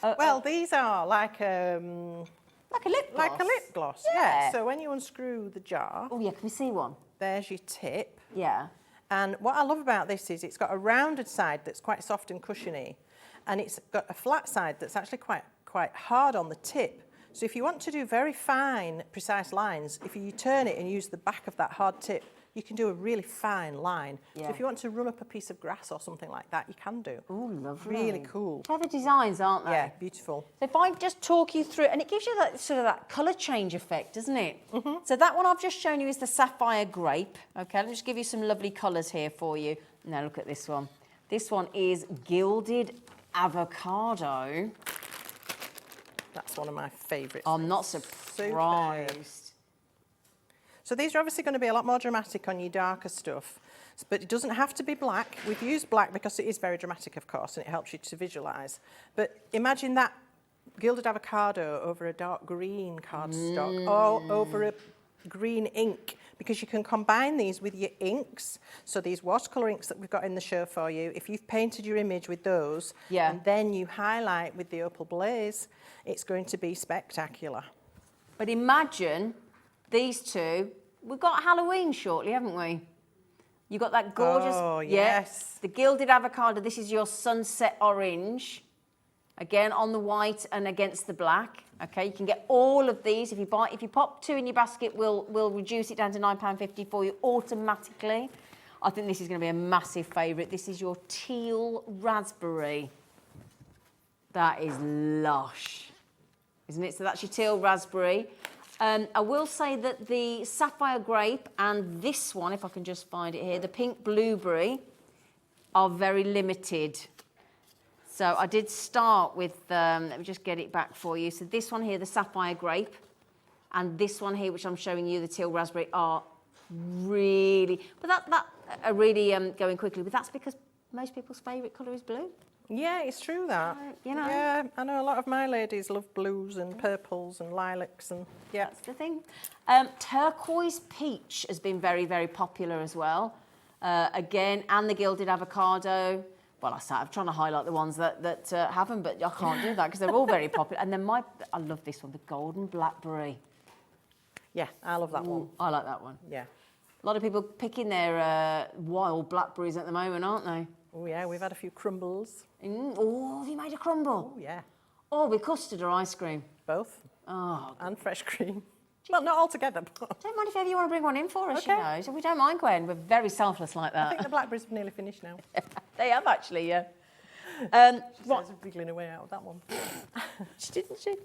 Well, these are like a lip gloss. Like a lip gloss. Yeah. So when you unscrew the jar. Oh yeah, can we see one? There's your tip. Yeah. And what I love about this is it's got a rounded side that's quite soft and cushiony, and it's got a flat side that's actually quite hard on the tip. So if you want to do very fine, precise lines, if you turn it and use the back of that hard tip, you can do a really fine line. Yeah. So if you want to run up a piece of grass or something like that, you can do. Oh, lovely. Really cool. Clever designs, aren't they? Yeah, beautiful. So if I just talk you through, and it gives you that sort of that colour change effect, doesn't it? So that one I've just shown you is the Sapphire Grape. Okay, let me just give you some lovely colours here for you. Now look at this one. This one is Gilded Avocado. That's one of my favourites. I'm not surprised. So these are obviously going to be a lot more dramatic on your darker stuff, but it doesn't have to be black. We've used black because it is very dramatic, of course, and it helps you to visualise. But imagine that gilded avocado over a dark green cardstock or over a green ink, because you can combine these with your inks. So these watercolour inks that we've got in the show for you, if you've painted your image with those, and then you highlight with the Opal Blaze, it's going to be spectacular. But imagine these two. We've got Halloween shortly, haven't we? You've got that gorgeous... Oh, yes. The Gilded Avocado. This is your sunset orange. Again, on the white and against the black. Okay, you can get all of these. If you pop two in your basket, we'll reduce it down to £9.50 for you automatically. I think this is going to be a massive favourite. This is your teal raspberry. That is lush, isn't it? So that's your teal raspberry. I will say that the Sapphire Grape and this one, if I can just find it here, the Pink Blueberry, are very limited. So I did start with, let me just get it back for you. So this one here, the Sapphire Grape, and this one here, which I'm showing you, the Teal Raspberry, are really, but that are really going quickly. But that's because most people's favourite colour is blue. Yeah, it's true that. You know. Yeah, I know a lot of my ladies love blues and purples and lilacs and That's the thing. Turquoise Peach has been very, very popular as well. Again, and the Gilded Avocado. well, I started trying to highlight the ones that haven't, but I can't do that because they're all very popular. And then I love this one, the golden blackberry. Yeah, I love that one. I like that one. Yeah. A lot of people picking their wild blackberries at the moment, aren't they? Oh, yeah, we've had a few crumbles. Oh, have you made a crumble? Oh, yeah. Oh, with custard or ice cream? Both. Oh, And fresh cream. Well, not all together, but don't mind if ever you want to bring one in for us, Okay. you know. So we don't mind, Gwen. We're very selfless like I think that. the blackberries have nearly finished now. They have actually, yeah. What? Wiggling away out of that one. Didn't she?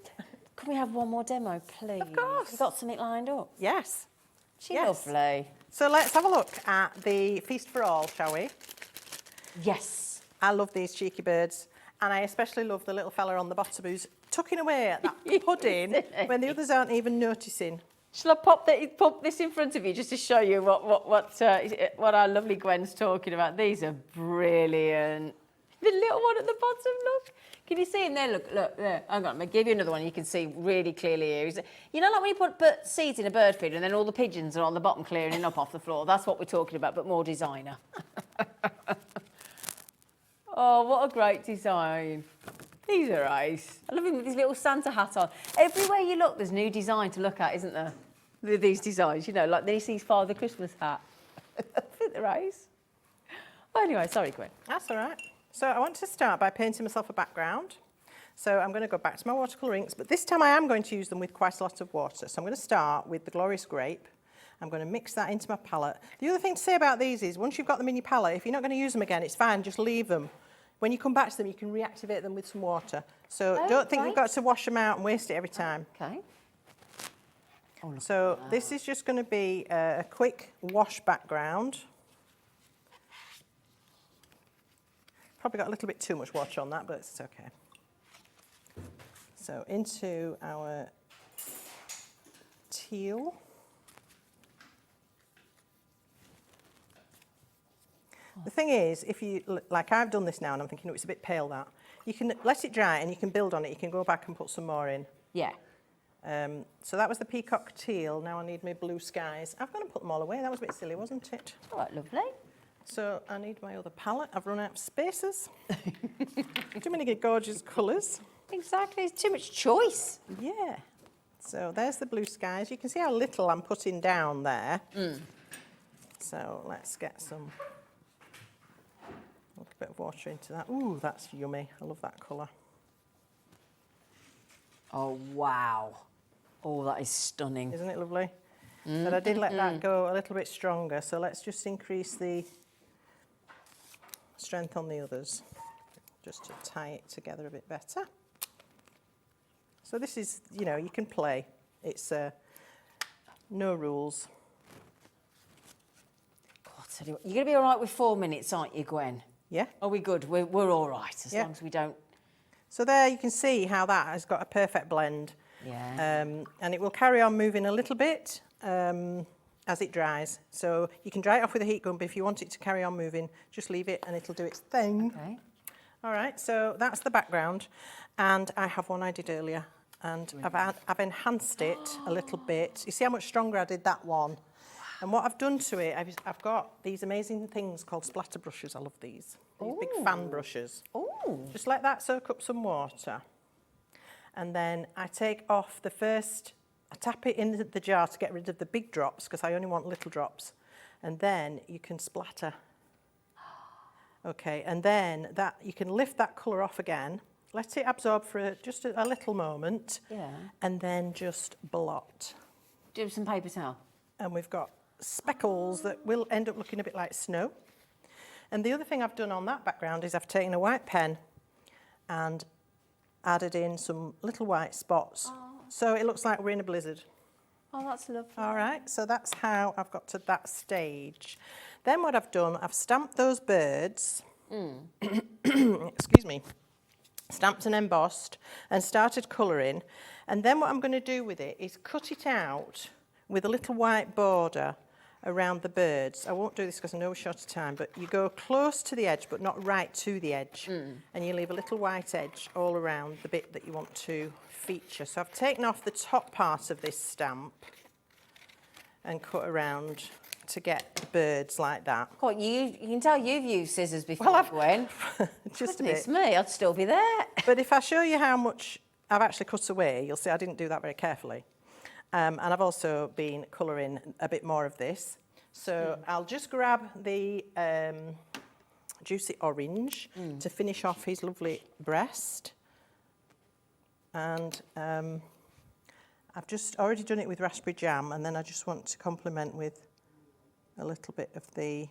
Can we have one more demo, please? Of course. We've got something lined up. Yes. She's Yes. lovely. So let's have a look at the Feast for All, shall we? Yes. I love these cheeky birds, and I especially love the little fella on the bottom who's tucking away at that pudding when the others aren't even noticing. Shall I pop this in front of you just to show you what our lovely Gwen's talking about? These are brilliant. The little one at the bottom, look. Can you see him there? Look, there. Hang on, I'm going to give you another one you can see really clearly here. You know, like when you put seeds in a bird feeder and then all the pigeons are on the bottom clearing up off the floor? That's what we're talking about, but more designer. Oh, what a great design. These are nice. I love him with his little Santa hat on. Everywhere you look, there's new design to look at, isn't there? With these designs, you know, like then he sees Father Christmas hat. I think they're nice. Oh, anyway, sorry, Gwen. That's all right. So I want to start by painting myself a background. So I'm going to go back to my watercolour inks, but this time I am going to use them with quite a lot of water. So I'm going to start with the Glorious Grape. I'm going to mix that into my palette. The other thing to say about these is once you've got them in your palette, if you're not going to use them again, it's fine, just leave them. When you come back to them, you can reactivate them with some water. So don't think you've got to wash them out and waste it every time. Okay. So this is just going to be a quick wash background. Probably got a little bit too much water on that, but it's okay. So into our teal. The thing is, if you, like I've done this now and I'm thinking, oh, it's a bit pale that, you can let it dry and you can build on it. You can go back and put some more in. Yeah. So that was the peacock teal. Now I need my blue skies. I've got to put them all away. That was a bit silly, wasn't it? All right, lovely. So I need my other palette. I've run out of spaces. Too many gorgeous colours. Exactly, it's too much choice. Yeah. So there's the blue skies. You can see how little I'm putting down there. So let's get some, a little bit of water into that. Ooh, that's yummy. I love that colour. Oh, wow. Oh, that is stunning. Isn't it lovely? But I did let that go a little bit stronger. So let's just increase the strength on the others, just to tie it together a bit better. So this is, you know, you can play. It's no rules. God, tell you what, you're going to be all right with 4 minutes, aren't you, Gwen? Yeah. Are we good? We're all right, as Yeah. long as we don't... So there you can see how that has got a perfect blend. Yeah. And it will carry on moving a little bit as it dries. So you can dry it off with a heat gun, but if you want it to carry on moving, just leave it and it'll do its thing. Okay. All right, so that's the background. And I have one I did earlier. And I've enhanced it a little bit. You see how much stronger I did that one? And what I've done to it, I've got these amazing things called splatter brushes. I love these. These big fan brushes. Oh. Just let that soak up some water. And then I take off the first, I tap it in the jar to get rid of the big drops because I only want little drops. And then you can splatter. Okay, and then that you can lift that colour off again. Let it absorb for just a little moment. Yeah. And then just blot. Do some paper towel. And we've got speckles that will end up looking a bit like snow. And the other thing I've done on that background is I've taken a white pen and added in some little white spots. So it looks like we're in a blizzard. Oh, that's lovely. All right, so that's how I've got to that stage. Then what I've done, I've stamped those birds, excuse me, stamped and embossed and started colouring. And then what I'm going to do with it is cut it out with a little white border around the birds. I won't do this because I know we're short of time, but you go close to the edge but not right to the edge. And you leave a little white edge all around the bit that you want to feature. So I've taken off the top part of this stamp and cut around to get the birds like that. What, you can tell you've used scissors before, Well, I've- Gwen. Just a Goodness bit. me, I'd still be there. But if I show you how much I've actually cut away, you'll see I didn't do that very carefully. And I've also been colouring a bit more of this. So I'll just grab the juicy orange to finish off his lovely breast. And I've just already done it with raspberry jam, and then I just want to complement with a little bit of the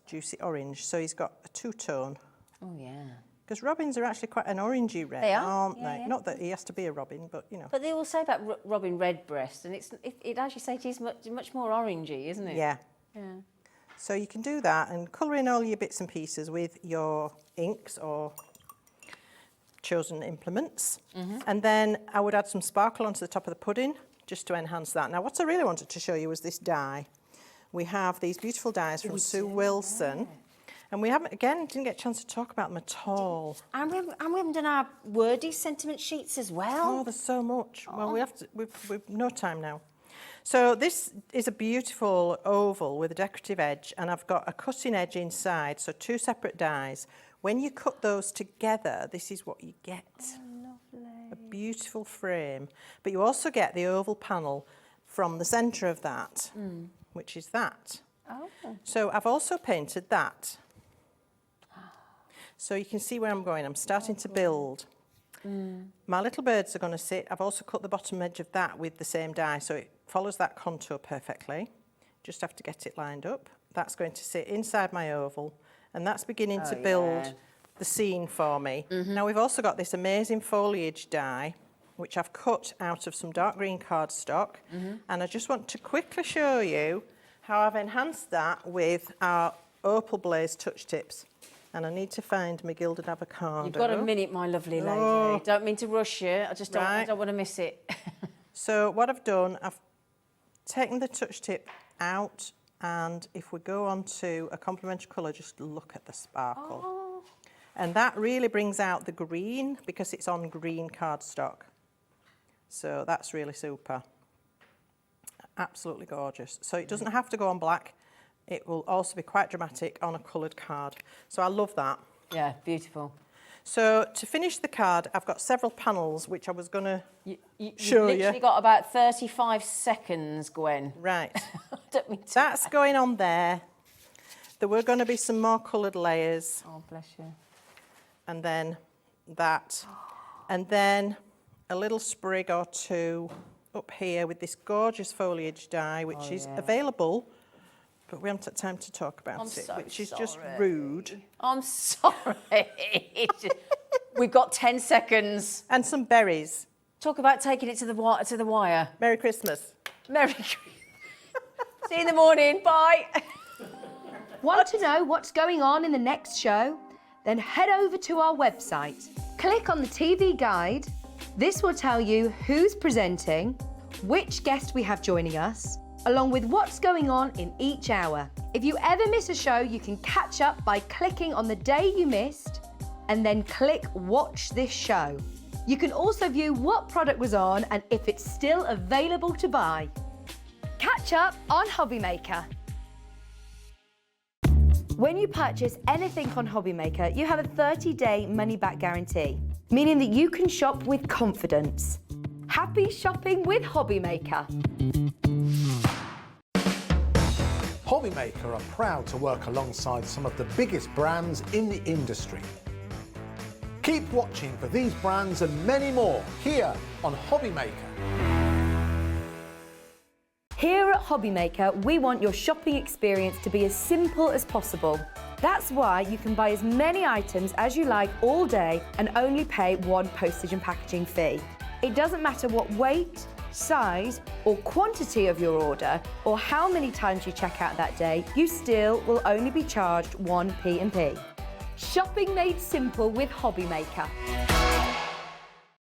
juicy orange. So he's got a two-tone. Oh, yeah. Because robins are actually quite an orangey red, They are, aren't yeah, they? yeah. Not that he has to be a robin, but you know. But they all say about robin redbreast, and it as you say, it is much more orangey, isn't it? Yeah. Yeah. So you can do that and colour in all your bits and pieces with your inks or chosen implements. And then I would add some sparkle onto the top of the pudding just to enhance that. Now, what I really wanted to show you was this die. We have these beautiful dies from Sue Wilson. And we didn't get a chance to talk about them at all. And we haven't done our wordy sentiment sheets as well. Oh, there's so much. Well, we've no time now. So this is a beautiful oval with a decorative edge, and I've got a cutting edge inside, so two separate dies. When you cut those together, this is what you get. Oh, lovely. A beautiful frame. But you also get the oval panel from the centre of that, which is that. Oh. So I've also painted that. So you can see where I'm going. I'm starting to build. My little birds are going to sit. I've also cut the bottom edge of that with the same die, so it follows that contour perfectly. Just have to get it lined up. That's going to sit inside my oval, and that's beginning to build the scene for me. Now we've also got this amazing foliage die, which I've cut out of some dark green cardstock, and I just want to quickly show you how I've enhanced that with our Opal Blaze touch tips. And I need to find my gilded avocado. You've got a minute, my lovely lady. Oh. Don't mean to rush you. I just Right. don't want to miss it. So what I've done, I've taken the touch tip out, and if we go on to a complementary colour, just look at the sparkle. Oh. And that really brings out the green because it's on green cardstock. So that's really super. Absolutely gorgeous. So it doesn't have to go on black. It will also be quite dramatic on a coloured card. So I love that. Yeah, beautiful. So to finish the card, I've got several panels which I was going to You've show you. literally got about 35 seconds, Gwen. Right. I don't mean to. That's going on there. There were going to be some more coloured layers. Oh, bless you. And then that. And then a little sprig or two up here with this gorgeous foliage die, which is available, but we haven't had time to talk about it, so which is just sorry. rude. I'm sorry. We've got 10 seconds. And some berries. Talk about taking it to the wire. Merry Christmas. Merry Christmas. See you in the morning. Bye. Want to know what's going on in the next show? Then head over to our website. Click on the TV guide. This will tell you who's presenting, which guest we have joining us, along with what's going on in each hour. If you ever miss a show, you can catch up by clicking on the day you missed and then click Watch This Show. You can also view what product was on and if it's still available to buy. Catch up on Hobby Maker. When you purchase anything on Hobby Maker, you have a 30-day money-back guarantee, meaning that you can shop with confidence. Happy shopping with Hobby Maker. Hobby Maker are proud to work alongside some of the biggest brands in the industry. Keep watching for these brands and many more here on Hobby Maker. Here at Hobby Maker, we want your shopping experience to be as simple as possible. That's why you can buy as many items as you like all day and only pay one postage and packaging fee. It doesn't matter what weight, size or quantity of your order or how many times you check out that day, you still will only be charged one P&P. Shopping made simple with Hobby Maker.